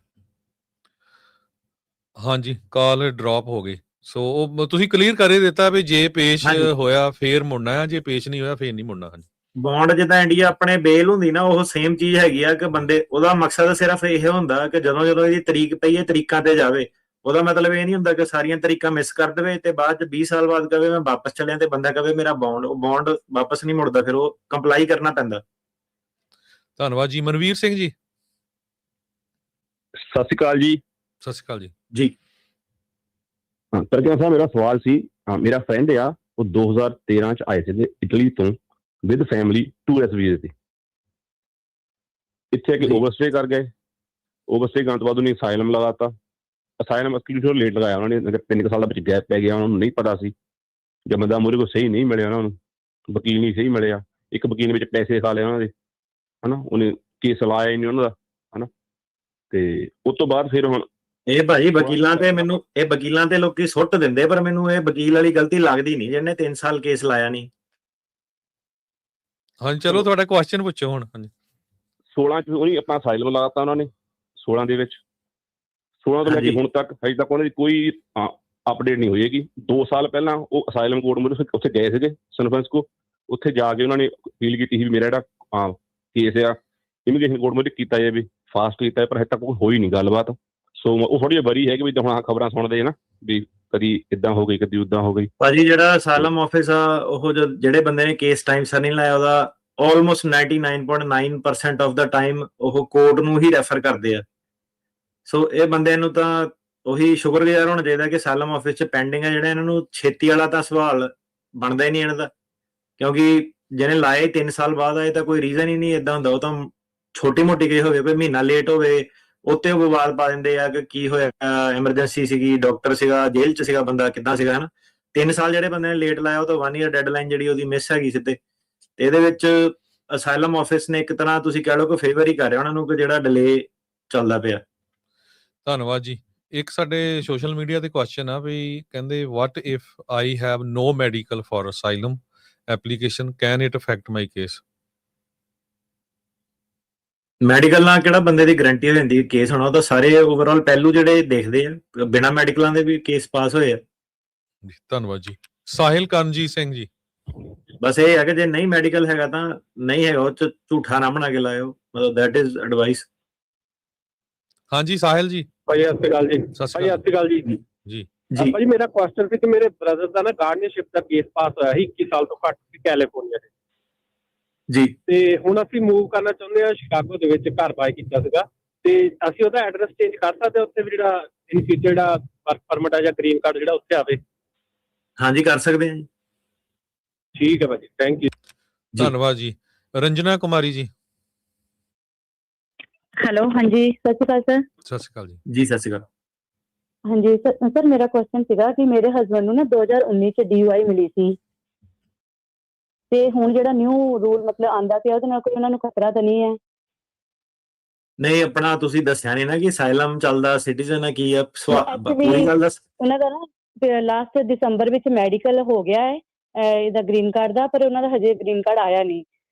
ਹਾਂਜੀ ਕਾਲ ਡ੍ਰੌਪ ਹੋ ਗਈ। ਸੋ ਉਹ ਤੁਸੀਂ ਕਲੀਅਰ ਕਰ ਹੀ ਦਿੱਤਾ ਵੀ ਜੇ ਪੇਸ਼ ਹੋਇਆ ਫੇਰ ਮੁੜਨਾ ਆ, ਜੇ ਪੇਸ਼ ਨਹੀਂ ਹੋਇਆ ਫੇਰ ਨਹੀਂ ਮੁੜਨਾ। ਹਾਂਜੀ ਬੌਂਡ ਜਿੱਦਾਂ ਇੰਡੀਆ ਆਪਣੇ ਬੇਲ ਹੁੰਦੀ ਨਾ, ਉਹ ਸੇਮ ਚੀਜ਼ ਹੈਗੀ ਆ ਕਿ ਬੰਦੇ, ਉਹਦਾ ਮਕਸਦ ਸਿਰਫ ਇਹ ਹੁੰਦਾ ਕਿ ਜਦੋਂ ਇਹਦੀ ਤਰੀਕ ਪਈ ਹੈ ਤਰੀਕਾਂ ਤੇ ਜਾਵੇ। ਉਹਦਾ ਮਤਲਬ ਇਹ ਨਹੀਂ ਹੁੰਦਾ ਕਿ ਸਾਰੀਆਂ ਤਰੀਕਾਂ ਮਿਸ ਕਰ ਦੇਵੇ ਤੇ ਬਾਅਦ ਚ 20 ਸਾਲ ਬਾਅਦ ਕਵੇ ਮੈਂ ਵਾਪਸ ਚੱਲਿਆ, ਤੇ ਬੰਦਾ ਕਵੇ ਮੇਰਾ ਬੌਂਡ ਵਾਪਸ ਨਹੀਂ ਮੁੜਦਾ, ਫਿਰ ਉਹ ਕੰਪਲਾਈ ਕਰਨਾ ਪੈਂਦਾ। ਧੰਨਵਾਦ ਜੀ। ਮਨਵੀਰ ਸਿੰਘ ਜੀ। ਸਤਿ ਸ਼੍ਰੀ ਅਕਾਲ ਜੀ। ਸਤਿ ਸ਼੍ਰੀ ਅਕਾਲ ਜੀ। ਜੀ ਤਰਕਿਆ ਸਾਹਿਬ, ਮੇਰਾ ਸਵਾਲ ਸੀ, ਮੇਰਾ ਫਰੈਂਡ ਆ, ਉਹ 2013 ਚ ਆਏ ਸੀ ਇਟਲੀ ਤੋਂ ਵਿਦ ਫੈਮਿਲੀ ਟੂਰਿਸਟ ਵੀਜ਼ੇ ਤੇ। ਇੱਥੇ ਆ ਕੇ ਓਵਰਸਟੇ ਕਰ ਗਏ। ਓਵਰਸਟੇ ਕਰਨ ਤੋਂ ਬਾਅਦ ਉਹਨੇ ਅਸਾਈਲਮ ਲਗਾਤਾ। ਅਸਾਈਲਮ ਥੋੜਾ ਲੇਟ ਲਗਾਇਆ ਉਹਨਾਂ ਨੇ, 3 ਸਾਲ ਦਾ ਵਿੱਚ ਗੈਪ ਪੈ ਗਿਆ। ਉਹਨਾਂ ਨੂੰ ਨਹੀਂ ਪਤਾ ਸੀ, ਜੇ ਬੰਦਾ ਮੂਹਰੇ ਕੋਈ ਸਹੀ ਨਹੀਂ ਮਿਲਿਆ ਉਹਨਾਂ ਨੂੰ, ਵਕੀਲ ਨਹੀਂ ਸਹੀ ਮਿਲਿਆ, ਇੱਕ ਵਕੀਲ ਵਿੱਚ ਪੈਸੇ ਖਾ ਲਏ ਉਹਨਾਂ ਦੇ, ਹਨਾ, ਉਹਨੇ ਕੇਸ ਲਾਇਆ ਹੀ ਨਹੀਂ ਉਹਨਾਂ ਦਾ, ਹਨਾ। ਤੇ ਉਸ ਤੋਂ ਬਾਅਦ ਫਿਰ ਹੁਣ ਇਹ ਭਾਜੀ ਵਕੀਲਾਂ ਤੇ ਲੋਕੀ ਸੁੱਟ ਦਿੰਦੇ, ਪਰ ਮੈਨੂੰ ਇਹ ਵਕੀਲ ਵਾਲੀ ਗਲਤੀ ਲੱਗਦੀ ਨਹੀਂ ਜਿਹਨੇ 3 ਸਾਲ ਕੇਸ ਲਾਇਆ ਨਹੀਂ। ਹਾਂਜੀ ਚਲੋ ਤੁਹਾਡਾ ਕੁਐਸਚਨ ਪੁੱਛੋ ਹੁਣ। ਹਾਂਜੀ 16 ਚ ਉਹਨੇ ਆਪਣਾ ਅਸਾਈਲਮ ਲਗਾਤਾ ਉਹਨਾਂ ਨੇ, 16 ਦੇ ਵਿੱਚ 16 ਤੋਂ ਲੈ ਕੇ ਹੁਣ ਤੱਕ ਹਜੇ ਤੱਕ ਉਹਨਾਂ ਦੀ ਕੋਈ ਅਪਡੇਟ ਨਹੀਂ ਹੋਏਗੀ। 2 ਸਾਲ ਪਹਿਲਾਂ ਉਹ ਅਸਾਈਲਮ ਕੋਰਟ ਮੁਰੇ ਉੱਥੇ ਗਏ ਸੀਗੇ ਸੈਨ ਫਰਾਂਸਿਸਕੋ, ਉੱਥੇ ਜਾ ਕੇ ਉਹਨਾਂ ਨੇ ਅਪੀਲ ਕੀਤੀ ਸੀ ਵੀ ਮੇਰਾ ਜਿਹੜਾ ਕੇਸ ਆ ਇਮੀਗ੍ਰੇਸ਼ਨ ਕੋਰਟ ਮੁਰੇ ਕੀਤਾ ਜਾਵੇ, ਫਾਸਟ ਕੀਤਾ, ਪਰ ਹਜੇ ਤੱਕ ਕੋਈ ਹੋਈ ਨਹੀਂ ਗੱਲਬਾਤ। ਸੋ ਉਹ ਥੋੜੀ ਜਿਹੀ ਵਰੀ ਹੈ ਕਿ ਵੀ ਹੁਣ ਖਬਰਾਂ ਸੁਣਦੇ ਨਾ ਵੀ ਕਦੀ ਇਦਾਂ ਹੋ ਗਈ ਕਦੀ ਉਦਾਂ ਹੋ ਗਈ। ਭਾਜੀ ਜਿਹੜਾ ਅਸਾਈਲਮ ਆਫਿਸ ਆ, ਉਹ ਜਿਹੜੇ ਬੰਦੇ ਨੇ ਕੇਸ ਟਾਈਮ ਸਰ ਨਹੀਂ ਲਾਇਆ, ਉਹਦਾ ਆਲਮੋਸਟ 99.9% ਆਫ ਦਾ ਟਾਈਮ ਉਹ ਕੋਰਟ ਨੂੰ ਹੀ ਰੈਫਰ ਕਰਦੇ ਆ। ਸੋ ਇਹ ਬੰਦੇ ਨੂੰ ਤਾਂ ਉਹੀ ਸ਼ੁਕਰਗੁਜ਼ਾਰ ਹੋਣਾ ਚਾਹੀਦਾ ਕਿ ਸਾਲਮ ਆਫਿਸ 'ਚ ਪੈਂਡਿੰਗ ਹੈ ਜਿਹੜਾ, ਇਹਨਾਂ ਨੂੰ ਛੇਤੀ ਵਾਲਾ ਤਾਂ ਸਵਾਲ ਬਣਦਾ ਹੀ ਨਹੀਂ ਇਹਨਾਂ ਦਾ, ਕਿਉਂਕਿ ਜਿਹਨੇ ਲਾਏ 3 ਸਾਲ ਬਾਅਦ ਆਏ ਤਾਂ ਕੋਈ ਰੀਜ਼ਨ ਹੀ ਨਹੀਂ ਇਦਾਂ ਹੁੰਦਾ। ਉਹ ਤਾਂ ਛੋਟੀ ਮੋਟੀ ਕੇਸ ਹੋਵੇ, ਕੋਈ ਮਹੀਨਾ ਲੇਟ ਹੋਵੇ ਉੱਤੇ ਉਹ ਵਿਵਾਦ ਪਾ ਦਿੰਦੇ ਆ ਕਿ ਕੀ ਹੋਇਆ, ਐਮਰਜੈਂਸੀ ਸੀਗੀ, ਡਾਕਟਰ ਸੀਗਾ, ਜੇਲ੍ਹ 'ਚ ਸੀਗਾ ਬੰਦਾ, ਕਿੱਦਾਂ ਸੀਗਾ ਹਨਾ। 3 ਸਾਲ ਜਿਹੜੇ ਬੰਦੇ ਨੇ ਲੇਟ ਲਾਇਆ ਉਹ ਤਾਂ 1 ਈਅਰ ਡੈਡਲਾਈਨ ਜਿਹੜੀ ਉਹਦੀ ਮਿਸ ਹੈਗੀ ਸਿੱਧੇ। ਤੇ ਇਹਦੇ ਵਿੱਚ ਅਸਾਈਲਮ ਆਫਿਸ ਨੇ ਇੱਕ ਤਰ੍ਹਾਂ ਤੁਸੀਂ ਕਹਿ ਲਓ ਕਿ ਫੇਵਰ ਹੀ ਕਰ ਰਿਹਾ ਉਹਨਾਂ ਨੂੰ ਕਿ ਜਿਹੜਾ ਡਿਲੇ ਚੱਲਦਾ ਪਿਆ। ਧੰਨਵਾਦ ਜੀ। ਇੱਕ ਸਾਡੇ ਸੋਸ਼ਲ ਮੀਡੀਆ ਤੇ ਕੁਐਸਚਨ ਆ ਵੀ ਕਹਿੰਦੇ what if I have no medical for asylum application can it affect my case? Medical ਨਾਲ ਕਿਹੜਾ ਬੰਦੇ ਦੀ ਗਾਰੰਟੀ ਹੋ ਜਾਂਦੀ ਕੇਸ ਹੋਣਾ, ਉਹ ਤਾਂ ਸਾਰੇ ਓਵਰਆਲ ਪਹਿਲੂ ਜਿਹੜੇ ਦੇਖਦੇ ਆ, ਬਿਨਾਂ ਮੈਡੀਕਲਾਂ ਦੇ ਵੀ ਕੇਸ ਪਾਸ ਹੋਏ ਆ। ਜੀ ਧੰਨਵਾਦ ਜੀ। ਸਾਹਿਲ ਕਰਨਜੀਤ ਸਿੰਘ ਜੀ। ਬਸ ਇਹ ਹੈ ਕਿ ਜੇ ਨਹੀਂ ਮੈਡੀਕਲ ਹੈਗਾ ਤਾਂ ਨਹੀਂ ਹੈਗਾ, ਉਹ 'ਚ ਝੂਠਾ ਨਾ ਬਣਾ ਕੇ ਲਾਇਓ, ਮਤਲਬ ਦੈਟ ਇਜ਼ ਐਡਵਾਈਸ। ਹਾਂਜੀ ਸਾਹਿਲ ਜੀ। ਭਾਈ ਸਤਿ ਸ਼੍ਰੀ ਅਕਾਲ ਜੀ। ਸਤਿ ਭਾਈ ਸਤਿ ਸ਼੍ਰੀ ਅਕਾਲ ਜੀ। ਜੀ ਜੀ ਭਾਜੀ ਮੇਰਾ ਕੁਐਸਚਨ ਸੀ ਕਿ ਮੇਰੇ ਬ੍ਰਦਰ ਦਾ ਨਾ ਗਾਰਡੀਅਨਸ਼ਿਪ ਦਾ ਕੇਸ ਪਾਸ ਹੋਇਆ ਸੀ 21 ਸਾਲ ਤੋਂ ਘੱਟ ਸੀ ਕੈਲੀਫੋਰਨੀਆ ਦੇ ਜੀ, ਤੇ ਹੁਣ ਅਸੀਂ ਮੂਵ ਕਰਨਾ ਚਾਹੁੰਦੇ ਹਾਂ ਸ਼ਿਕਾਗੋ ਦੇ ਵਿੱਚ, ਘਰ ਬਾਏ ਕੀਤਾ ਸੀਗਾ, ਤੇ ਅਸੀਂ ਉਹਦਾ ਐਡਰੈਸ ਚੇਂਜ ਕਰ ਸਕਦੇ ਉੱਥੇ ਵੀ ਜਿਹੜਾ ਇਨ ਫਿਊਚਰ ਜਿਹੜਾ ਵਰਕ ਪਰਮਿਟ ਆ ਜਾਂ ਗ੍ਰੀਨ ਕਾਰਡ ਜਿਹੜਾ ਉੱਥੇ ਆਵੇ? ਹਾਂਜੀ ਕਰ ਸਕਦੇ ਹਾਂ ਜੀ। ਠੀਕ ਹੈ ਭਾਜੀ, ਥੈਂਕ ਯੂ। ਧੰਨਵਾਦ ਜੀ। ਰੰਜਨਾ ਕੁਮਾਰੀ ਜੀ। ਹੈਲੋ, ਹਾਂਜੀ ਸਤਿ ਸ਼੍ਰੀ ਅਕਾਲ ਸਰ। ਸਤਿ ਸ਼੍ਰੀ ਅਕਾਲ ਜੀ। ਜੀ ਸਤਿ ਸ਼੍ਰੀ ਅਕਾਲ। ਹਾਂਜੀ ਸਰ, ਮੇਰਾ ਕੁਐਸਚਨ ਸੀਗਾ ਕਿ ਮੇਰੇ ਹਸਬੰਡ ਨੂੰ ਨਾ 2019 ਚ DUI ਮਿਲੀ ਸੀ, ਤੇ ਹੁਣ ਜਿਹੜਾ ਨਿਊ ਰੂਲ ਮਤਲਬ ਆਂਦਾ ਪਿਆ ਉਹਦੇ ਨਾਲ ਕੋਈ ਉਹਨਾਂ ਨੂੰ ਖਤਰਾ ਤਾਂ ਨਹੀਂ ਹੈ? ਨਹੀਂ, ਆਪਣਾ ਤੁਸੀਂ ਦੱਸਿਆ ਨਹੀਂ ਨਾ ਕਿ ਅਸਾਈਲਮ ਚੱਲਦਾ, ਸਿਟੀਜ਼ਨ ਹੈ, ਕੀ ਆ ਪੂਰੀ ਗੱਲ ਦੱਸ। ਉਹਨਾਂ ਦਾ ਨਾ ਲਾਸਟ ਦਸੰਬਰ ਵਿੱਚ ਮੈਡੀਕਲ ਹੋ ਗਿਆ ਹੈ ਇਹਦਾ ਗ੍ਰੀਨ ਕਾਰਡ ਦਾ, ਪਰ ਉਹਨਾਂ ਦਾ ਹਜੇ ਗ੍ਰੀਨ ਕਾਰਡ ਆਇਆ ਨਹੀਂ।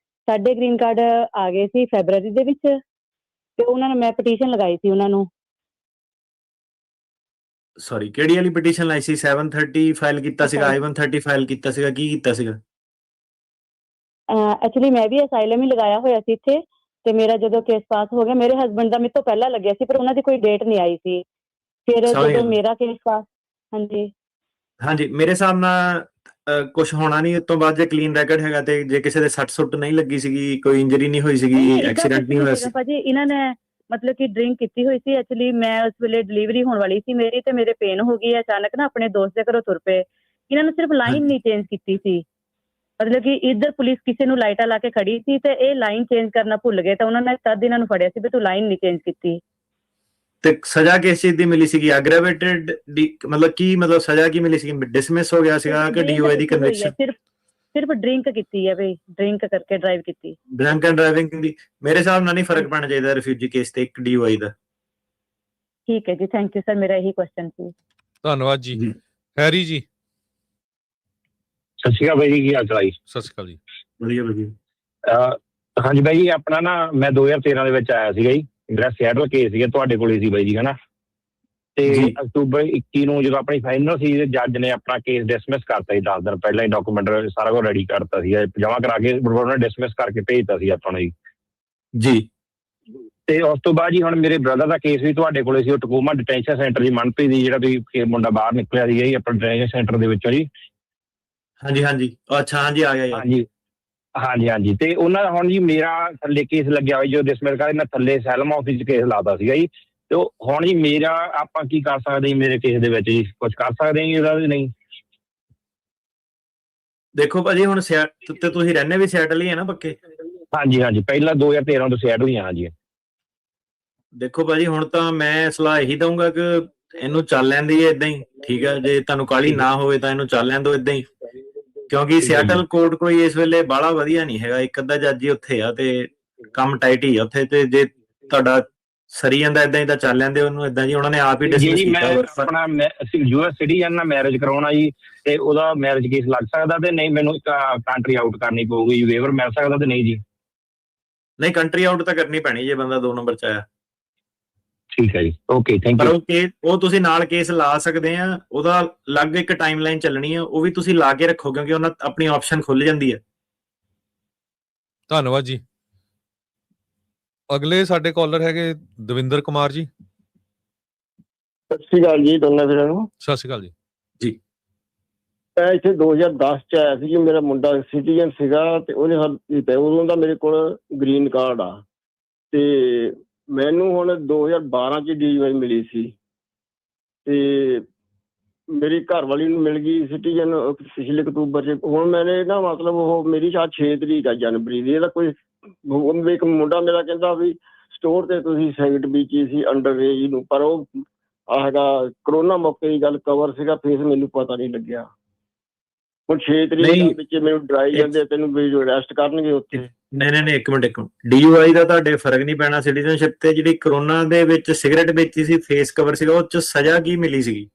ਸਾਡੇ ਗ੍ਰੀਨ ਕਾਰਡ ਆ ਗਏ ਸੀ ਫੈਬਰਵਰੀ ਦੇ ਵਿੱਚ, ਤੇ ਉਹਨਾਂ ਨੂੰ ਮੈਂ ਪਟੀਸ਼ਨ ਲਗਾਈ ਸੀ ਉਹਨਾਂ ਨੂੰ। ਸੌਰੀ, ਕਿਹੜੀ ਵਾਲੀ ਪਟੀਸ਼ਨ ਲਾਈ ਸੀ? 730 ਫਾਈਲ ਕੀਤਾ ਸੀਗਾ, I-130 ਫਾਈਲ ਕੀਤਾ ਸੀਗਾ, ਕੀ ਕੀਤਾ ਸੀਗਾ? ਐਕਚੁਅਲੀ ਮੈਂ ਵੀ ਅਸਾਈਲਮ ਹੀ ਲਗਾਇਆ ਹੋਇਆ ਸੀ ਇੱਥੇ, ਤੇ ਮੇਰਾ ਜਦੋਂ ਕੇਸ ਪਾਸ ਹੋ ਗਿਆ, ਮੇਰੇ ਹਸਬੰਡ ਦਾ ਮੇਰੇ ਤੋਂ ਪਹਿਲਾਂ ਲੱਗਿਆ ਸੀ ਪਰ ਉਹਨਾਂ ਦੀ ਕੋਈ ਡੇਟ ਨਹੀਂ ਆਈ ਸੀ। ਫਿਰ ਜਦੋਂ ਮੇਰਾ ਕੇਸ ਪਾਸ, ਹਾਂਜੀ ਹਾਂਜੀ, ਮੇਰੇ ਹਿਸਾਬ ਨਾਲ ਕੁਝ ਹੋਣਾ ਨਹੀਂ ਉਸ ਤੋਂ ਬਾਅਦ, ਜੇ ਕਲੀਨ ਰੈਕਡ ਹੈਗਾ ਤੇ ਜੇ ਕਿਸੇ ਦੇ ਸੱਟ ਸੁੱਟ ਨਹੀਂ ਲੱਗੀ ਸੀਗੀ, ਕੋਈ ਇੰਜਰੀ ਨਹੀਂ ਹੋਈ ਸੀਗੀ, ਐਕਸੀਡੈਂਟ ਨਹੀਂ ਹੋਇਆ ਸੀ। ਭਾਜੀ ਇਹਨਾਂ ਨੇ ਮਤਲਬ ਕਿ ਡਰਿੰਕ ਕੀਤੀ ਹੋਈ ਸੀ। ਐਕਚੁਅਲੀ ਮੈਂ ਉਸ ਵੇਲੇ ਡਿਲੀਵਰੀ ਹੋਣ ਵਾਲੀ ਸੀ ਮੇਰੀ, ਤੇ ਮੇਰੇ ਪੇਨ ਹੋ ਗਈ ਅਚਾਨਕ ਨਾ, ਆਪਣੇ ਦੋਸਤ ਦੇ ਘਰੋਂ ਤੁਰ ਪਏ। ਇਹਨਾਂ ਨੂੰ ਸਿਰਫ ਲਾਈਨ ਨਹੀਂ ਚੇਂਜ ਕੀਤੀ ਸੀ, ਮਤਲਬ ਕਿ ਇੱਧਰ ਪੁਲਿਸ ਕਿਸੇ ਨੂੰ ਲਾਈਟਾਂ ਲਾ ਕੇ ਖੜੀ ਸੀ ਤੇ ਇਹ ਲਾਈਨ ਚੇਂਜ ਕਰਨਾ ਭੁੱਲ ਗਏ, ਤਾਂ ਉਹਨਾਂ ਨੇ ਤਦ ਇਹਨਾਂ ਨੂੰ ਫੜਿਆ ਸੀ ਵੀ ਤੂੰ ਲਾਈਨ ਨਹੀਂ ਚੇਂਜ ਕੀਤੀ। ਤੇ ਸਜ਼ਾ ਕਿਸ ਚੀਜ਼ ਦੀ ਮਿਲੀ ਸੀਗੀ? ਐਗਰਾਵੇਟਡ ਮਤਲਬ ਕੀ, ਮਤਲਬ ਸਜ਼ਾ ਕੀ ਮਿਲੀ ਸੀਗੀ? ਡਿਸਮਿਸ ਹੋ ਗਿਆ ਸੀਗਾ ਕਿ DUI ਦੀ ਕਨਵਿਕਸ਼ਨ? ਸਿਰਫ ਡਰਿੰਕ ਕੀਤੀ ਹੈ ਬਈ, ਡਰਿੰਕ ਕਰਕੇ ਡਰਾਈਵ ਕੀਤੀ। ਡਰੰਕ ਐਂਡ ਡਰਾਈਵਿੰਗ ਦੀ ਮੇਰੇ ਹਿਸਾਬ ਨਾਲ ਨਹੀਂ ਫਰਕ ਪੈਣਾ ਚਾਹੀਦਾ ਰਿਫਿਊਜੀ ਕੇਸ ਤੇ ਇੱਕ DUI ਦਾ। ਠੀਕ ਹੈ ਜੀ, ਥੈਂਕ ਯੂ ਸਰ, ਮੇਰਾ ਇਹੀ ਕੁਐਸਚਨ ਸੀ। ਧੰਨਵਾਦ ਜੀ। ਹੈਰੀ ਜੀ। ਸਤਿ ਸ਼੍ਰੀ ਅਕਾਲ ਬਾਈ ਜੀ, ਕੀ ਹਾਲ ਚਾਲ ਜੀ? ਸਤਿ ਸ਼੍ਰੀ ਅਕਾਲ ਜੀ। ਵਧੀਆ ਵਧੀਆ। ਹਾਂਜੀ ਬਾਈ ਜੀ, ਆਪਣਾ ਨਾ ਮੈਂ 2013 ਦੇ ਵਿੱਚ ਆਇਆ ਸੀਗਾ ਜੀ, ਮੇਰਾ ਸੈਟਲ ਕੇਸ ਸੀਗਾ ਤੁਹਾਡੇ ਕੋਲ ਹੀ ਸੀ ਬਾਈ ਜੀ, ਹਨਾ। ਤੇ ਅਕਤੂਬਰ 21 ਨੂੰ ਜਦੋਂ ਆਪਣੀ ਫਾਈਨਲ ਸੀ, ਜੱਜ ਨੇ ਆਪਣਾ ਕੇਸ ਡਿਸਮਿਸ ਕਰਤਾ ਸੀ। 10 ਦਿਨ ਪਹਿਲਾਂ ਹੀ ਡਾਕੂਮੈਂਟ ਸਾਰਾ ਕੁਝ ਰੈਡੀ ਕਰਤਾ ਸੀ, ਜਮ੍ਹਾਂ ਕਰਾ ਕੇ ਉਹਨੇ ਡਿਸਮਿਸ ਕਰਕੇ ਭੇਜਤਾ ਸੀ ਆਪਾਂ ਨੂੰ ਜੀ। ਤੇ ਉਸ ਤੋਂ ਬਾਅਦ ਜੀ ਹੁਣ ਮੇਰੇ ਬ੍ਰਦਰ ਦਾ ਕੇਸ ਵੀ ਤੁਹਾਡੇ ਕੋਲੇ ਸੀ, ਉਹ ਟਕੋਮਾ ਡਿਟੈਂਸ਼ਨ ਸੈਂਟਰ ਦੀ ਮਨਪ੍ਰੀਤ ਦੀ, ਜਿਹੜਾ ਤੁਸੀਂ ਮੁੰਡਾ ਬਾਹਰ ਨਿਕਲਿਆ ਸੀਗਾ ਜੀ ਆਪਣਾ ਡਿਟੈਂਸ਼ਨ ਸੈਂਟਰ ਦੇ ਵਿੱਚੋਂ ਜੀ। ਹਾਂਜੀ ਹਾਂਜੀ, ਅੱਛਾ ਹਾਂਜੀ, ਆ ਗਿਆ। ਹਾਂਜੀ ਹਾਂਜੀ ਹਾਂਜੀ। ਤੇ ਉਹਨਾਂ ਦਾ ਹੁਣ ਜੀ ਮੇਰਾ ਥੱਲੇ ਕੇਸ ਲੱਗਿਆ ਹੋਇਆ, ਜੋ ਡਿਸਮਿਸ ਕਰਕੇ ਮੈਂ ਥੱਲੇ ਅਸਾਈਲਮ ਆਫਿਸ 'ਚ ਕੇਸ ਲਾਤਾ ਸੀਗਾ ਜੀ। ਤੇ ਹੁਣ ਜੀ ਮੇਰਾ ਆਪਾਂ ਕੀ ਕਰ ਸਕਦੇ ਜੀ ਮੇਰੇ ਕੇਸ ਦੇ ਵਿੱਚ ਜੀ? ਕੁਝ ਕਰ ਸਕਦੇ ਜੀ ਉਹਦਾ? ਨਹੀਂ ਦੇਖੋ ਭਾਜੀ, ਹੁਣ ਤੇ ਤੁਸੀਂ ਰਹਿੰਦੇ ਵੀ ਸੈਟਲ ਹੀ ਹੈ ਨਾ ਪੱਕੇ? ਹਾਂਜੀ ਹਾਂਜੀ, ਪਹਿਲਾਂ 2013 ਤੋਂ ਸੈਟ ਹੋਈ ਹਾਂ ਜੀ। ਦੇਖੋ ਭਾਜੀ, ਹੁਣ ਤਾਂ ਮੈਂ ਸਲਾਹ ਇਹੀ ਦਊਂਗਾ ਕਿ ਇਹਨੂੰ ਚੱਲ ਲੈਂਦੀ ਹੈ ਇਦਾਂ ਹੀ, ਠੀਕ ਹੈ। ਜੇ ਤੁਹਾਨੂੰ ਕਾਹਲੀ ਨਾ ਹੋਵੇ ਤਾਂ ਇਹਨੂੰ ਚੱਲ ਲੈਣ ਦਿਓ ਇਦਾਂ ਹੀ, ਕਿਉਂਕਿ ਸਿਆਟਲ ਕੋਰਟ ਕੋਈ ਇਸ ਵੇਲੇ ਬਾਹਲਾ ਵਧੀਆ ਨਹੀਂ ਹੈਗਾ। ਇੱਕ ਅੱਧਾ ਜੱਜ ਹੀ ਉੱਥੇ ਆ ਤੇ ਕੰਮ ਟਾਈਟ ਹੀ ਆ ਉੱਥੇ, ਤੇ ਜੇ ਤੁਹਾਡਾ ਸਰੀ ਜਾਂਦਾ ਇਦਾਂ ਹੀ ਤਾਂ ਚੱਲ ਲੈਂਦੇ ਉਹਨੂੰ ਇਦਾਂ ਜੀ। ਉਹਨਾਂ ਨੇ ਆਪ ਹੀ ਡਿਸਮਿਸ ਕੀਤਾ। ਆਪਣਾ US ਸਿਟੀਜ਼ਨ ਨਾਲ ਮੈਰਿਜ ਕਰਾਉਣਾ ਜੀ, ਤੇ ਉਹਦਾ ਮੈਰਿਜ ਕੇਸ ਲੱਗ ਸਕਦਾ ਤੇ ਨਹੀਂ ਮੈਨੂੰ ਕੰਟਰੀ ਆਊਟ ਕਰਨੀ ਪਊਗੀ? ਵੇਵਰ ਮਿਲ ਸਕਦਾ ਤੇ ਨਹੀਂ ਜੀ? ਨਹੀਂ, ਕੰਟਰੀ ਆਊਟ ਤਾਂ ਕਰਨੀ ਪੈਣੀ ਜੇ ਬੰਦਾ 2 ਨੰਬਰ 'ਚ ਆਇਆ। ਠੀਕ ਹੈ ਜੀ, ਓਕੇ ਥੈਂਕ ਯੂ। ਪਰ ਉਹ ਤੁਸੀਂ ਨਾਲ ਕੇਸ ਲਾ ਸਕਦੇ ਆ, ਉਹਦਾ ਅਲੱਗ ਇੱਕ ਟਾਈਮਲਾਈਨ ਚੱਲਣੀ ਆ, ਉਹ ਵੀ ਤੁਸੀਂ ਲਾ ਕੇ ਰੱਖੋ ਕਿਉਂਕਿ ਉਹਨਾਂ ਆਪਣੀ ਆਪਸ਼ਨ ਖੁੱਲ ਜਾਂਦੀ ਹੈ। ਧੰਨਵਾਦ ਜੀ। ਅਗਲੇ ਸਾਡੇ ਕਾਲਰ ਹੈਗੇ ਦਵਿੰਦਰ ਕੁਮਾਰ ਜੀ। ਸਤਿ ਸ਼੍ਰੀ ਅਕਾਲ ਜੀ ਦੋਨਾਂ ਵੀਰਾਂ ਨੂੰ। ਸਤਿ ਸ਼੍ਰੀ ਅਕਾਲ ਜੀ। ਜੀ, ਮੈਂ ਇੱਥੇ 2010 ਚ ਆਇਆ ਸੀ ਜੀ। ਮੇਰਾ ਮੁੰਡਾ ਸਿਟੀਜ਼ਨ ਸੀਗਾ ਤੇ ਉਹਨੇ ਉਦੋਂ ਦਾ ਮੇਰੇ ਕੋਲ ਗ੍ਰੀਨ ਕਾਰਡ ਆ, ਤੇ ਮੈਨੂੰ ਹੁਣ 2012 ਚ DUI ਮਿਲੀ ਸੀ। ਤੇ ਮੇਰੀ ਘਰ ਵਾਲੀ ਨੂੰ ਮਿਲ ਗਈ ਸਿਟੀਜ਼ਨ ਪਿਛਲੇ ਅਕਤੂਬਰ 'ਚ। ਹੁਣ ਮੈਨੇ ਨਾ ਮਤਲਬ ਉਹ ਮੇਰੀ ਸ਼ਾਇਦ 6 ਤਰੀਕ ਆ ਜਨਵਰੀ ਦੀ। ਇਹਦਾ ਕੋਈ ਇੱਕ ਮੁੰਡਾ ਮੇਰਾ ਕਹਿੰਦਾ ਵੀ ਸਟੋਰ ਤੇ ਤੁਸੀਂ ਸਾਈਟ ਵੇਚੀ ਸੀ ਅੰਡਰ ਏਜ ਨੂੰ, ਪਰ ਉਹ ਹੈਗਾ ਕਰੋਨਾ ਮੌਕੇ ਦੀ ਗੱਲ ਕਵਰ ਸੀਗਾ, ਫੇਸ ਮੈਨੂੰ ਪਤਾ ਨਹੀਂ ਲੱਗਿਆ। ਹੁਣ 6 ਤਰੀਕ ਦੇ ਵਿੱਚ ਮੈਨੂੰ ਡਰਾਈ ਜਾਂਦੇ ਤੈਨੂੰ ਵੀ ਅਰੈਸਟ ਕਰਨਗੇ ਉੱਥੇ। ਨਹੀਂ ਇੱਕ ਮਿੰਟ DUI ਦਾ ਤੁਹਾਡੇ ਫਰਕ ਨਹੀਂ ਪੈਣਾ ਸਿਟੀਜ਼ਨਸ਼ਿਪ ਤੇ। ਜਿਹੜੀ ਕਰੋਨਾ ਦੇ ਵਿੱਚ ਸਿਗਰਟ ਵੇਚੀ ਸੀ, ਫੇਸ ਕਵਰ ਸੀਗਾ, ਉਹ 'ਚ ਸਜ਼ਾ ਕੀ ਮਿਲੀ ਸੀਗੀ?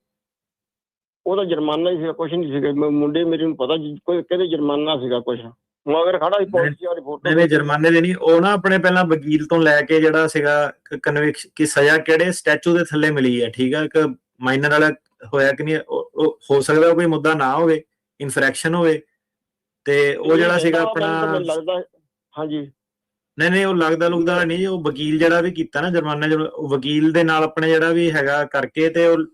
ਉਹਦਾ ਜੁਰਮਾਨਾ ਹੀ ਸੀਗਾ, ਕੁਛ ਨਹੀਂ ਸੀਗਾ। ਮੁੰਡੇ ਮੇਰੇ ਨੂੰ ਪਤਾ ਕੋਈ ਕਹਿੰਦੇ ਜੁਰਮਾਨਾ ਸੀਗਾ ਕੁਛ, ਮਗਰ ਖੜਾ ਸੀ ਪੁਲਿਸ ਵਾਲੀ ਫੋਟੋ। ਨਹੀਂ ਜੁਰਮਾਨੇ ਦੇ ਨਹੀਂ, ਉਹ ਨਾ ਆਪਣੇ ਪਹਿਲਾਂ ਵਕੀਲ ਤੋਂ ਲੈ ਕੇ ਜਿਹੜਾ ਸੀਗਾ ਕਨਵਿਕਸ਼ਨ ਕਿ ਸਜ਼ਾ ਕਿਹੜੇ ਸਟੈਚੂ ਦੇ ਥੱਲੇ ਮਿਲੀ ਹੈ, ਠੀਕ ਹੈ, ਇੱਕ ਮਾਈਨਰ ਵਾਲਾ ਹੋਇਆ ਕਿ ਨਹੀਂ। ਉਹ ਹੋ ਸਕਦਾ ਕੋਈ ਮੁੱਦਾ ਨਾ ਹੋਵੇ, ਇਨਫਰੈਕਸ਼ਨ ਹੋਵੇ, ਤੇ ਉਹ ਜਿਹੜਾ ਸੀਗਾ ਆਪਣਾ ਲੱਗਦਾ। ਹਾਂਜੀ ਨਹੀਂ ਉਹ ਲੱਗਦਾ ਲੁਗਦਾ ਨਹੀਂ। ਉਹ ਵਕੀਲ ਜਿਹੜਾ ਵੀ ਕੀਤਾ ਨਾ ਜੁਰਮਾਨਾ, ਵਕੀਲ ਦੇ ਨਾਲ ਆਪਣੇ ਜਿਹੜਾ ਵੀ ਹੈਗਾ ਕਰਕੇ ਤੇ ਉਹ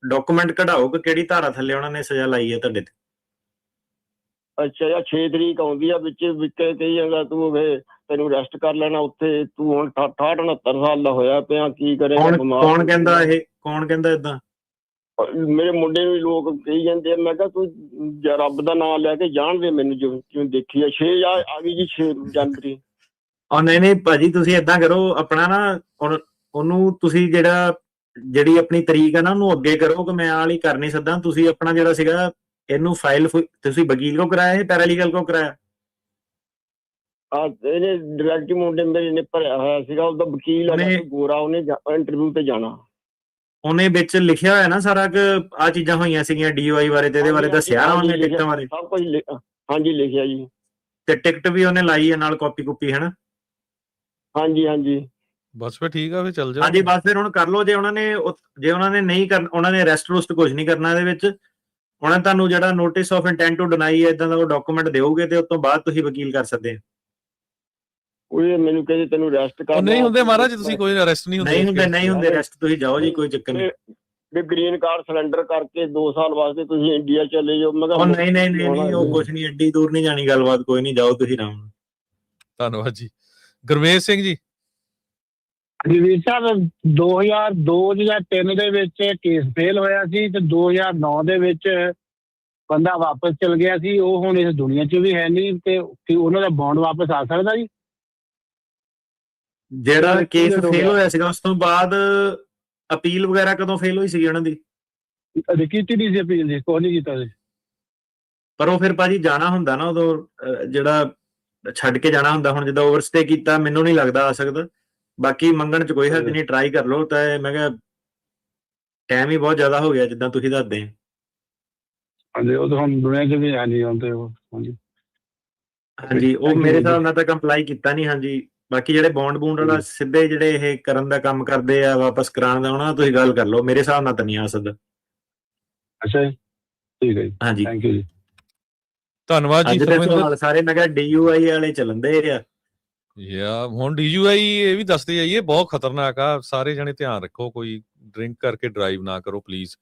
ਡਾਕੂਮੈਂਟ ਕਢਾਓ ਕਿ ਕਿਹੜੀ ਧਾਰਾ ਥੱਲੇ ਉਹਨਾਂ ਨੇ ਸਜ਼ਾ ਲਾਈ ਹੈ ਤੁਹਾਡੇ ਤੇ। ਅੱਛਾ ਯਾਰ 6 ਤਰੀਕ ਆਉਂਦੀ ਆ ਵਿੱਚ ਕਹੀ ਜਾਂਦਾ ਤੂੰ ਤੈਨੂੰ ਅਰੈਸਟ ਕਰ ਲੈਣਾ ਉੱਥੇ, ਤੂੰ ਹੁਣ 68 69 ਸਾਲ ਦਾ ਹੋਇਆ ਪਿਆ, ਕੀ ਕਰੇਗਾ? ਕੌਣ ਕਹਿੰਦਾ ਇਹ? ਕੌਣ ਕਹਿੰਦਾ ਏਦਾਂ? ਮੇਰੇ ਮੁੰਡੇ ਨੂੰ ਲੋਕ ਕਹੀ ਜਾਂਦੇ ਆ। ਮੈਂ ਕਿਹਾ ਤੂੰ ਰੱਬ ਦਾ ਨਾਮ ਲੈ ਕੇ ਜਾਣ ਦੇ ਮੈਨੂੰ, ਜਿਵੇਂ ਦੇਖੀ ਆ 6 ਆ ਗਈ ਜੀ 6 ਜਨਵਰੀ। ਨਹੀਂ ਭਾਜੀ, ਤੁਸੀਂ ਏਦਾਂ ਕਰੋ ਆਪਣਾ ਨਾ ਉਹਨੂੰ ਤੁਸੀਂ ਜਿਹੜੀ ਆਪਣੀ ਤਰੀਕ ਹੈ ਨਾ ਉਹਨੂੰ ਅੱਗੇ ਕਰੋ ਕਿ ਮੈਂ ਆਹ ਹੀ ਕਰ ਨਹੀਂ ਸਕਦਾ। ਤੁਸੀਂ ਆਪਣਾ ਜਿਹੜਾ ਸੀਗਾ ਇਹਨੂੰ ਫਾਈਲ ਤੁਸੀਂ ਵਕੀਲ ਕੋ ਕਰਾਇਆ ਹੈ, ਪੈਰਾਲੀਗਲ ਕੋ ਕਰਾਇਆ? ਇਹਨੇ ਡਾਇਰੈਕਟ ਮੁੰਡੇ ਮੇਰੇ ਨੇ ਭਰਿਆ ਹੋਇਆ ਸੀਗਾ, ਉਹਦਾ ਵਕੀਲ ਗੋਰਾ, ਉਹਨੇ ਇੰਟਰਵਿਊ ਤੇ ਜਾਣਾ। ਉਹਨੇ ਵਿੱਚ ਲਿਖਿਆ ਹੋਇਆ ਨਾ ਸਾਰਾ ਕਿ ਆਹ ਚੀਜ਼ਾਂ ਹੋਈਆਂ ਸੀਗੀਆਂ DUI ਬਾਰੇ, ਤੇ ਇਹਦੇ ਬਾਰੇ ਦੱਸਿਆ ਉਹਨੇ ਟਿਕਟਾਂ ਬਾਰੇ ਸਭ ਕੁਝ? ਹਾਂਜੀ ਲਿਖਿਆ ਜੀ। ਤੇ ਟਿਕਟ ਵੀ ਉਹਨੇ ਲਾਈ ਹੈ ਨਾਲ ਕਾਪੀ ਹੈ ਨਾ? ਹਾਂਜੀ ਬਸ ਫਿਰ ਠੀਕ ਆ, ਫਿਰ ਚੱਲ ਜਾ। ਹਾਂਜੀ ਬਸ ਫਿਰ ਹੁਣ ਕਰ ਲਓ। ਜੇ ਉਹਨਾਂ ਨੇ ਨਹੀਂ ਕਰਨਾ, ਉਹਨਾਂ ਨੇ ਅਰੈਸਟ ਰੁਸਟ ਕੁਝ ਨਹੀਂ ਕਰਨਾ ਇਹਦੇ ਵਿੱਚ। ਉਹਨਾਂ ਤੁਹਾਨੂੰ ਜਿਹੜਾ notice of intent to deny ਹੈ ਇਦਾਂ ਦਾ ਉਹ ਡਾਕੂਮੈਂਟ ਦਿਓਗੇ ਤੇ ਉਸ ਤੋਂ ਬਾਅਦ ਤੁਸੀਂ ਵਕੀਲ ਕਰ ਸਕਦੇ ਆ। ਉਹ ਮੈਨੂੰ ਕਹਿੰਦੇ ਤੈਨੂੰ ਅਰੈਸਟ ਕਰਨਾ। ਨਹੀਂ ਹੁੰਦੇ ਮਹਾਰਾਜ, ਤੁਸੀਂ ਕੋਈ ਅਰੈਸਟ ਨਹੀਂ ਹੁੰਦੇ। ਨਹੀਂ ਹੁੰਦੇ ਅਰੈਸਟ, ਤੁਸੀਂ ਜਾਓ ਜੀ, ਕੋਈ ਚੱਕਰ ਨਹੀਂ। ਵੀ ਗ੍ਰੀਨ ਕਾਰਡ ਸਿਲੰਡਰ ਕਰਕੇ 2 ਸਾਲ ਵਾਸਤੇ ਤੁਸੀਂ ਇੰਡੀਆ ਚਲੇ ਜਾਓ। ਮੈਂ ਕਿਹਾ ਨਹੀਂ ਉਹ ਕੁਝ ਨਹੀਂ, ਐਡੀ ਦੂਰ ਨਹੀਂ ਜਾਣੀ ਗੱਲਬਾਤ, ਕੋਈ ਨਹੀਂ, ਜਾਓ ਤੁਸੀਂ ਆਰਾਮ ਨਾਲ। ਧੰਨਵਾਦ ਜੀ। ਗੁਰਵੇਸ਼ ਸਿੰਘ ਜੀ। ਵੀਰ ਸਾਹਿਬ 2002 ਜਾਂ 2003 ਦੇ ਵਿੱਚ ਕੇਸ ਫੇਲ ਹੋਇਆ ਸੀ ਤੇ 2009 ਦੇ ਵਿੱਚ ਬੰਦਾ ਵਾਪਸ ਚਲ ਗਿਆ ਸੀ। ਉਹ ਹੁਣ ਇਸ ਦੁਨੀਆ 'ਚ ਵੀ ਹੈ ਨਹੀਂ, ਤੇ ਉਹਨਾਂ ਦਾ ਬੌਂਡ ਵਾਪਸ ਆ ਸਕਦਾ ਜੀ? ਜਿਹੜਾ ਕੇਸ ਫੇਲ ਹੋਇਆ ਸੀਗਾ ਉਸ ਤੋਂ ਬਾਅਦ ਅਪੀਲ ਵਗੈਰਾ ਕਦੋਂ ਫੇਲ ਹੋਈ ਸੀਗੀ ਉਹਨਾਂ ਦੀ? ਕੀਤੀ ਨਹੀਂ ਸੀ ਅਪੀਲ ਜੀ, ਕੋਈ ਨਹੀਂ ਕੀਤਾ ਸੀ। ਪਰ ਉਹ ਫਿਰ ਭਾਜੀ ਜਾਣਾ ਹੁੰਦਾ ਨਾ ਉਦੋਂ, ਜਿਹੜਾ ਛੱਡ ਕੇ ਜਾਣਾ ਹੁੰਦਾ। ਹੁਣ ਜਿੱਦਾਂ ਓਵਰਸਟੇ ਕੀਤਾ, ਮੈਨੂੰ ਨਹੀਂ ਲੱਗਦਾ ਆ ਸਕਦਾ। ਬਾਕੀ ਮੰਗਣ 'ਚ ਕੋਈ ਹੱਦ ਨਹੀਂ, ਟਰਾਈ ਕਰ ਲਓ। ਤਾਂ ਮੈਂ ਕਿਹਾ ਟਾਈਮ ਹੀ ਬਹੁਤ ਜ਼ਿਆਦਾ ਹੋ ਗਿਆ ਜਿੱਦਾਂ ਤੁਸੀਂ ਦੱਸਦੇ। ਹਾਂਜੀ ਉਹ ਤਾਂ ਹੁਣ ਦੁਨੀਆ 'ਚ ਵੀ ਹੈ ਨਹੀਂ ਹੁੰਦੇ। ਹਾਂਜੀ ਉਹ ਮੇਰੇ ਹਿਸਾਬ ਨਾਲ ਤਾਂ ਕੰਪਲਾਈ ਕੀਤਾ ਨਹੀਂ। ਹਾਂਜੀ ਬਾਕੀ ਜਿਹੜੇ ਬੌਂਡ ਵਾਲਾ ਸਿੱਧੇ ਜਿਹੜੇ ਇਹ ਕਰਨ ਦਾ ਕੰਮ ਕਰਦੇ ਆ, ਵਾਪਸ ਕਰਾਉਣ ਦਾ, ਉਹਨਾਂ ਤੁਸੀਂ ਗੱਲ ਕਰ ਲਓ। ਮੇਰੇ ਹਿਸਾਬ ਨਾਲ ਤਾਂ ਨਹੀਂ ਆ ਸਕਦਾ। ਅੱਛਾ ਜੀ, ਠੀਕ ਹੈ ਜੀ, ਹਾਂਜੀ ਥੈਂਕ ਯੂ ਜੀ, ਧੰਨਵਾਦ ਜੀ। ਸਾਰੇ ਮੈਂ ਕਿਹਾ DUI ਵਾਲੇ ਚੱਲਦੇ ਆ ਹੁਣ DUI ਇਹ ਵੀ ਦੱਸਦੇ ਜਾਈਏ ਬਹੁਤ ਖਤਰਨਾਕ ਆ। ਸਾਰੇ ਜਣੇ ਧਿਆਨ ਰੱਖੋ, ਕੋਈ ਡਰਿੰਕ ਕਰਕੇ ਡਰਾਈਵ ਨਾ ਕਰੋ ਪਲੀਜ਼।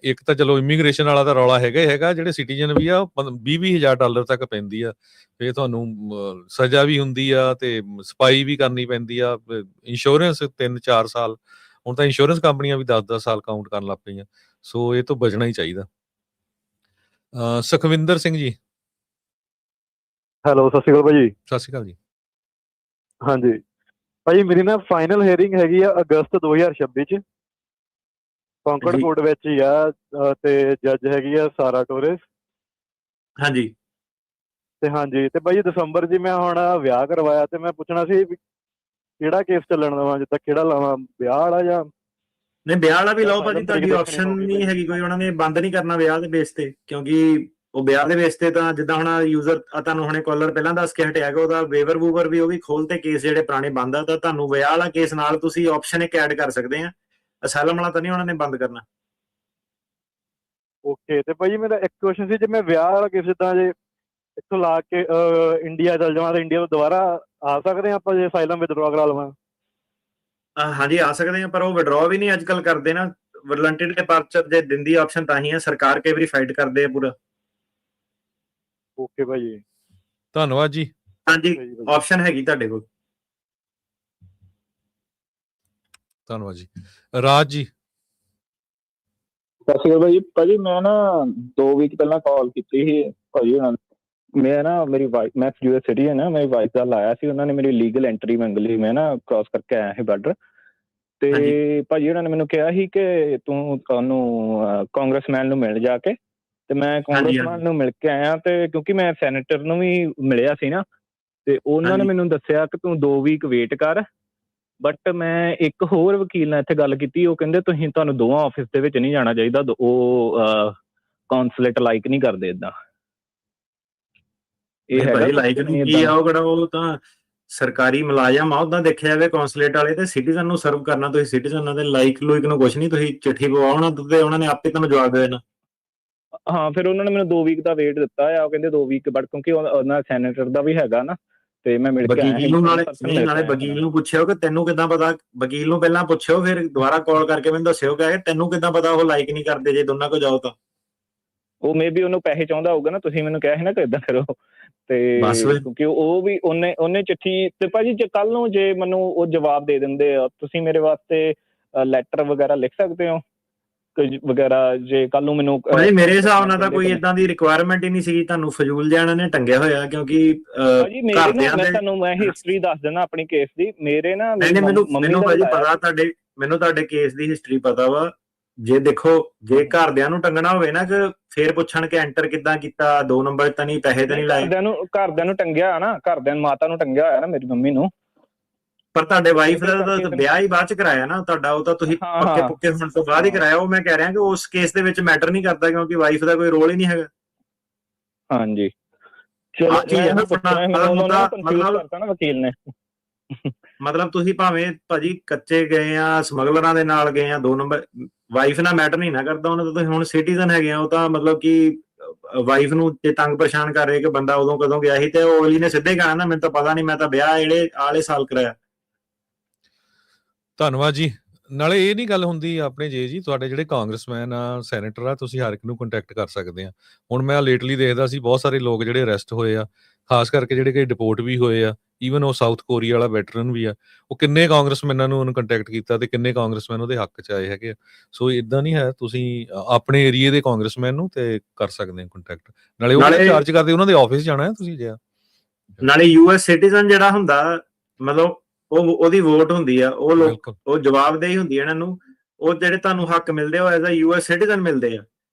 ਇੱਕ ਤਾਂ ਚਲੋ ਇਮੀਗ੍ਰੇਸ਼ਨ ਵਾਲਾ ਤਾਂ ਰੌਲਾ ਹੈਗਾ ਹੀ ਹੈਗਾ, ਜਿਹੜੇ ਸਿਟੀਜ਼ਨ ਵੀ ਆ $20,000 ਤੱਕ ਪੈਂਦੀ ਆ, ਫਿਰ ਤੁਹਾਨੂੰ ਸਜ਼ਾ ਵੀ ਹੁੰਦੀ ਆ ਤੇ ਸਫਾਈ ਵੀ ਕਰਨੀ ਪੈਂਦੀ ਆ। ਇੰਸ਼ੋਰੈਂਸ 3-4 ਸਾਲ, ਹੁਣ ਤਾਂ ਇੰਸ਼ੋਰੈਂਸ ਕੰਪਨੀਆਂ ਵੀ 10-10 ਸਾਲ ਕਾਊਂਟ ਕਰਨ ਲੱਗ ਪਈਆਂ। ਸੋ ਇਹ ਤੋਂ ਬਚਣਾ ਹੀ ਚਾਹੀਦਾ। ਸੁਖਵਿੰਦਰ ਸਿੰਘ ਜੀ। ਹੈਲੋ, ਸਤਿ ਸ਼੍ਰੀ ਅਕਾਲ ਭਾਜੀ। ਸਤਿ ਸ਼੍ਰੀ ਅਕਾਲ ਜੀ। ਹਾਂਜੀ ਭਾਜੀ, ਮੇਰੀ ਨਾ ਫਾਈਨਲ ਹੀਅਰਿੰਗ ਹੈਗੀ ਆ ਅਗਸਤ 2026 ਚ, ਕੌਂਕੜ ਕੋਰਟ ਵਿੱਚ ਹੀ ਆ, ਤੇ ਜੱਜ ਹੈਗੀ ਆ ਸਾਰਾ ਟੋਰੇਸ। ਹਾਂਜੀ ਤੇ ਹਾਂਜੀ ਤੇ ਭਾਜੀ ਦਸੰਬਰ ਜੀ ਮੈਂ ਹੁਣ ਵਿਆਹ ਕਰਵਾਇਆ, ਤੇ ਮੈਂ ਪੁੱਛਣਾ ਸੀ ਕਿਹੜਾ ਕੇਸ ਚੱਲਣ ਦੇਵਾਂ, ਜਿੱਦਾਂ ਕਿਹੜਾ ਲਾਵਾਂ, ਵਿਆਹ ਵਾਲਾ ਜਾਂ? ਨਹੀਂ ਵਿਆਹ ਵਾਲਾ ਵੀ ਲਾਓ ਭਾਜੀ, ਤੁਹਾਡੀ ਆਪਸ਼ਨ ਨਹੀਂ ਹੈਗੀ ਕੋਈ। ਉਹਨਾਂ ਨੇ ਬੰਦ ਨਹੀਂ ਕਰਨਾ ਵਿਆਹ ਦੇ ਬੇਸ ਤੇ, ਕਿਉਂਕਿ ਉਹ ਵਿਆਹ ਦੇ ਬੇਸ ਤੇ ਤਾਂ ਜਿੱਦਾਂ ਹੁਣ ਯੂਜ਼ਰ ਤੁਹਾਨੂੰ ਹੁਣੇ ਕਾਲਰ ਪਹਿਲਾਂ ਦੱਸ ਕੇ ਹਟਿਆ ਕਿ ਉਹਦਾ ਵੇਵਰ ਵੂਵਰ ਵੀ ਉਹ ਵੀ ਖੋਲਤੇ ਕੇਸ ਜਿਹੜੇ ਪੁਰਾਣੇ ਬੰਦ ਆ, ਤਾਂ ਤੁਹਾਨੂੰ ਵਿਆਹ ਵਾਲਾ ਕੇਸ ਨਾਲ ਤੁਸੀਂ ਆਪਸ਼ਨ ਇੱਕ ਐਡ ਕਰ ਸਕਦੇ ਆ। ਅਸਾਈਲਮ ਵਾਲਾ ਤਾਂ ਨਹੀਂ ਉਹਨਾਂ ਨੇ ਬੰਦ ਕਰਨਾ। ਓਕੇ, ਤੇ ਭਾਜੀ ਮੇਰਾ ਇੱਕ ਕੁਐਸਚਨ ਸੀ, ਜੇ ਮੈਂ ਵਿਆਹ ਵਾਲਾ ਕੇਸ ਜਿੱਦਾਂ ਜੇ ਇੱਥੋਂ ਲਾ ਕੇ ਇੰਡੀਆ ਚੱਲ ਜਾਵਾਂ, ਤਾਂ ਇੰਡੀਆ ਤੋਂ ਦੁਬਾਰਾ ਆ ਸਕਦੇ ਆ ਆਪਾਂ ਜੇ ਅਸਾਈਲਮ ਵਿਦਡਰਾ ਕਰਾ ਲਵਾਂ? ਹਾਂਜੀ ਆ ਸਕਦੇ ਆ, ਪਰ ਉਹ ਵਿਡਰਾ ਵੀ ਨਹੀਂ ਅੱਜ ਕੱਲ ਕਰਦੇ ਨਾ। ਵਲੰਟਰੀ ਡਿਪਾਰਚਰ ਜੇ ਦਿੰਦੀ ਆਪਸ਼ਨ ਤਾਂ ਹੀ ਆ, ਸਰਕਾਰ ਕਈ ਵਾਰੀ ਫਾਈਟ ਕਰਦੇ ਆ ਪੂਰਾ। ਓਕੇ ਭਾਜੀ, ਧੰਨਵਾਦ ਜੀ। ਹਾਂਜੀ ਆਪਸ਼ਨ ਹੈਗੀ ਤੁਹਾਡੇ ਕੋਲ। ਧੰਨਵਾਦ ਜੀ। ਰਾਜ ਜੀ। ਸਤਿ ਸ਼੍ਰੀ ਅਕਾਲ ਭਾਜੀ। ਭਾਜੀ ਮੈਂ ਨਾ 2 ਵੀਕ ਪਹਿਲਾਂ ਕਾਲ ਕੀਤੀ ਸੀ ਭਾਜੀ ਉਹਨਾਂ ਨੂੰ। ਮੈਂ ਨਾ ਮੇਰੀ ਵਾਈਫ, ਮੈਂ US ਸਿਟੀਜ਼ਨ ਹਾਂ, ਮੇਰੀ ਵਾਈਫ ਦਾ ਲਾਇਆ ਸੀ, ਉਹਨਾਂ ਨੇ ਮੇਰੀ ਲੀਗਲ ਐਂਟਰੀ ਮੰਗ ਲਈ। ਮੈਂ ਨਾ ਕ੍ਰਾਸ ਕਰਕੇ ਆਇਆ ਸੀ ਬਾਰਡਰ, ਤੇ ਭਾਜੀ ਉਹਨਾਂ ਨੇ ਮੈਨੂੰ ਕਿਹਾ ਸੀ ਕਿ ਤੂੰ ਉਹਨੂੰ ਕਾਂਗਰਸਮੈਨ ਨੂੰ ਮਿਲ ਜਾ ਕੇ, ਤੇ ਮੈਂ ਕਾਂਗਰਸਮੈਨ ਨੂੰ ਮਿਲ ਕੇ ਆਇਆ। ਤੇ ਕਿਉਂਕਿ ਮੈਂ ਸੈਨੇਟਰ ਨੂੰ ਵੀ ਮਿਲਿਆ ਸੀ ਨਾ, ਤੇ ਉਹਨਾਂ ਨੇ ਮੈਨੂੰ ਦੱਸਿਆ ਕਿ ਤੂੰ 2 ਵੀਕ ਵੇਟ ਕਰ। ਬਟ ਮੈਂ ਇੱਕ ਹੋਰ ਵਕੀਲ ਨਾਲ ਇੱਥੇ ਗੱਲ ਕੀਤੀ, ਉਹ ਕਹਿੰਦੇ ਤੁਹਾਨੂੰ ਦੋਵਾਂ ਆਫਿਸ ਦੇ ਵਿੱਚ ਨਹੀਂ ਜਾਣਾ ਚਾਹੀਦਾ, ਉਹ ਕੌਂਸਲੇਟ ਲਾਈਕ ਨਹੀਂ ਕਰਦੇ ਏਦਾਂ। ਇਹ ਹੈਗਾ ਲਾਈਕ ਨੂੰ ਕੀ ਆ, ਉਹ ਕਿਹੜਾ ਉਹ ਤਾਂ ਸਰਕਾਰੀ ਮੁਲਾਜ਼ਮ ਆ। ਉਦਾਂ ਦੇਖਿਆ ਜਾਵੇ ਕੌਂਸਲੇਟ ਵਾਲੇ ਤੇ ਸਿਟੀਜ਼ਨ ਨੂੰ ਸਰਵ ਕਰਨਾ, ਤੁਸੀਂ ਸਿਟੀਜ਼ਨ ਦੇ ਲਾਈਕ ਲੂਇਕ ਨੂੰ ਕੁਛ ਨਹੀਂ, ਤੁਸੀਂ ਚਿੱਠੀ ਪਵਾਓ ਉਹਨਾਂ ਤੇ ਉਹਨਾਂ ਨੇ ਆਪੇ ਤੁਹਾਨੂੰ ਜਵਾਬ ਦੇ ਦੇਣਾ। ਹਾਂ, ਫਿਰ ਉਹਨਾਂ ਨੇ ਮੈਨੂੰ 2 ਵੀਕ ਦਾ ਵੇਟ ਦਿੱਤਾ ਆ। ਉਹ ਕਹਿੰਦੇ 2 ਵੀਕ ਬਟ ਕਿਉਂਕਿ ਉਹਨਾਂ ਸੈਨੇਟਰ ਦਾ ਵੀ ਹੈਗਾ ਨਾ, ਤੇ ਮੈਂ ਮਿਲ ਕੇ ਆਇਆ। ਨਾਲੇ ਵਕੀਲ ਨੂੰ ਪੁੱਛਿਓ ਕਿ ਤੈਨੂੰ ਕਿੱਦਾਂ ਪਤਾ, ਵਕੀਲ ਨੂੰ ਪਹਿਲਾਂ ਪੁੱਛਿਓ, ਫਿਰ ਦੁਬਾਰਾ ਕਾਲ ਕਰਕੇ ਮੈਨੂੰ ਦੱਸਿਓ ਕਿ ਤੈਨੂੰ ਕਿੱਦਾਂ ਪਤਾ ਉਹ ਲਾਈਕ ਨਹੀਂ ਕਰਦੇ ਜੇ ਦੋਨਾਂ ਕੋ ਜਾਓ ਤਾਂ। ਉਹ ਮੇ ਬੀ ਉਹਨੂੰ ਪੈਸੇ ਚਾਹੁੰਦਾ ਹੋਊਗਾ ਨਾ, ਤੁਸੀਂ ਮੈਨੂੰ ਕਿਹਾ ਸੀ ਨਾ ਕਿ ਏਦਾਂ ਕਰੋ, ਤੇ ਕਿਉਂਕਿ ਉਹ ਵੀ ਉਹਨੇ ਚਿੱਠੀ ਤੇ ਭਾਜੀ ਜੇ ਕੱਲ ਨੂੰ ਜੇ ਮੈਨੂੰ ਉਹ ਜਵਾਬ ਦੇ ਦਿੰਦੇ ਆ, ਤੁਸੀਂ ਮੇਰੇ ਵਾਸਤੇ ਲੈਟਰ ਵਗੈਰਾ ਲਿਖ ਸਕਦੇ ਹੋ ਕੁਝ ਵਗੈਰਾ, ਜੇ ਕੱਲ ਨੂੰ ਮੈਨੂੰ। ਮੇਰੇ ਹਿਸਾਬ ਨਾਲ ਤਾਂ ਕੋਈ ਏਦਾਂ ਦੀ ਰਿਕੁਆਇਰਮੈਂਟ ਹੀ ਨਹੀਂ ਸੀਗੀ, ਤੁਹਾਨੂੰ ਫਜ਼ੂਲ ਜਿਹਾ ਨੇ ਟੰਗਿਆ ਹੋਇਆ। ਕਿਉਂਕਿ ਤੁਹਾਨੂੰ ਮੈਂ ਹਿਸਟਰੀ ਦੱਸ ਦਿੰਦਾ ਆਪਣੀ ਕੇਸ ਦੀ। ਮੇਰੇ ਨਾ ਮੈਨੂੰ ਭਾਜੀ ਪਤਾ ਮੈਨੂੰ ਤੁਹਾਡੇ ਕੇਸ ਦੀ ਹਿਸਟਰੀ ਪਤਾ ਵਾ। ਜੇ ਦੇਖੋ, ਜੇ ਘਰਦਿਆਂ ਨੂੰ ਟੰਗਣਾ ਹੋਵੇ ਨਾ, ਕਿ ਫੇਰ ਪੁੱਛਣ ਕਿ ਐਂਟਰ ਕਿੱਦਾਂ ਕੀਤਾ, 2 ਨੰਬਰ ਤਾਂ ਨਹੀਂ, ਪੈਸੇ ਤਾਂ ਨਹੀਂ ਲਾਏ। ਘਰਦਿਆਂ ਨੂੰ ਟੰਗਿਆ ਨਾ, ਘਰਦਿਆਂ ਨੂੰ ਮਾਤਾ ਨੂੰ ਟੰਗਿਆ ਹੋਇਆ ਨਾ, ਮੇਰੀ ਮੰਮੀ ਨੂੰ। ਪਰ ਤੁਹਾਡੇ ਵਾਈਫ ਦਾ ਤਾਂ ਵਿਆਹ ਹੀ ਬਾਅਦ ਚ ਕਰਾਇਆ ਨਾ ਤੁਹਾਡਾ, ਉਹ ਤਾਂ ਤੁਸੀਂ ਪੱਕੇ ਪੁੱਕੇ ਹੋਣ ਤੋਂ ਬਾਅਦ ਹੀ ਕਰਾਇਆ। ਉਹ ਮੈਂ ਕਹਿ ਰਿਹਾ ਕਿ ਉਸ ਕੇਸ ਦੇ ਵਿੱਚ ਮੈਟਰ ਨਹੀਂ ਕਰਦਾ, ਕਿਉਂਕਿ ਵਾਈਫ ਦਾ ਕੋਈ ਰੋਲ ਹੀ ਨਹੀਂ ਹੈਗਾ। ਹਾਂਜੀ, ਮਤਲਬ ਤੁਸੀਂ ਭਾਵੇਂ ਭਾਜੀ ਕੱਚੇ ਗਏ ਆ, ਸਮਗਲਰਾਂ ਦੇ ਨਾਲ ਗਏ ਆ, 2 ਨੰਬਰ, ਵਾਈਫ ਨਾਲ ਮੈਟਰ ਨਹੀਂ ਨਾ ਕਰਦਾ ਉਹਨਾਂ ਦਾ। ਤੁਸੀਂ ਹੁਣ ਸਿਟੀਜ਼ਨ ਹੈਗੇ ਆ, ਉਹ ਤਾਂ ਮਤਲਬ ਕਿ ਵਾਈਫ ਨੂੰ ਜੇ ਤੰਗ ਪਰੇਸ਼ਾਨ ਕਰ ਰਹੇ ਕਿ ਬੰਦਾ ਉਦੋਂ ਕਦੋਂ ਗਿਆ ਸੀ, ਤੇ ਉਹ ਅਗਲੀ ਨੇ ਸਿੱਧੇ ਕਹਿਣਾ ਨਾ ਮੈਨੂੰ ਤਾਂ ਪਤਾ ਨਹੀਂ, ਮੈਂ ਤਾਂ ਵਿਆਹ ਜਿਹੜੇ ਆਲੇ ਸਾਲ ਕਰਾਇਆ। ਧੰਨਵਾਦ ਜੀ। ਨਾਲੇ ਇਹ ਨਹੀਂ ਗੱਲ ਹੁੰਦੀ ਆਪਣੇ ਜੀ ਤੁਹਾਡੇ ਜਿਹੜੇ ਕਾਂਗਰਸਮੈਨ ਆ, ਸੈਨੇਟਰ ਆ, ਤੁਸੀਂ ਹਰ ਇੱਕ ਨੂੰ ਕੰਟੈਕਟ ਕਰ ਸਕਦੇ ਆ। ਹੁਣ ਮੈਂ ਲੇਟਲੀ ਦੇਖਦਾ ਸੀ ਬਹੁਤ ਸਾਰੇ ਲੋਕ ਜਿਹੜੇ ਅਰੈਸਟ ਹੋਏ ਆ, ਖਾਸ ਕਰਕੇ ਜਿਹੜੇ ਕਈ ਡਿਪੋਰਟ ਵੀ ਹੋਏ ਆ। ਈਵਨ ਉਹ ਸਾਊਥ ਕੋਰੀਆ ਵਾਲਾ ਵੈਟਰਨ ਵੀ ਆ, ਉਹ ਕਿੰਨੇ ਕਾਂਗਰਸਮੈਨਾਂ ਨੂੰ ਉਹਨੂੰ ਕੰਟੈਕਟ ਕੀਤਾ ਤੇ ਕਿੰਨੇ ਕਾਂਗਰਸਮੈਨ ਉਹਦੇ ਹੱਕ 'ਚ ਆਏ ਹੈਗੇ ਆ। ਸੋ ਇਦਾਂ ਨਹੀਂ ਹੈ, ਤੁਸੀਂ ਆਪਣੇ ਏਰੀਏ ਦੇ ਕਾਂਗਰਸਮੈਨ ਨੂੰ ਤੇ ਕਰ ਸਕਦੇ ਹੋ ਕੰਟੈਕਟ। ਨਾਲੇ ਉਹ ਚਾਰਜ ਕਰਦੇ, ਉਹਨਾਂ ਦੇ ਆਫਿਸ ਜਾਣਾ ਹੈ ਤੁਸੀਂ। ਜੇ ਨਾਲੇ US ਸਿਟੀਜ਼ਨ ਜਿਹੜਾ ਹੁੰਦਾ, ਮਤਲਬ ਉਹਦੀ ਵੋਟ ਹੁੰਦੀ ਆ, ਉਹ ਜਵਾਬਦੇਹੀ ਹੁੰਦੀ ਹੈ ਇਹਨਾਂ ਨੂੰ। ਉਹ ਜਿਹੜੇ ਤੁਹਾਨੂੰ ਹੱਕ ਮਿਲਦੇ ਆ, ਉਹ ਐਜ਼ ਅ US ਸਿਟੀਜ਼ਨ ਮਿਲਦੇ ਆ।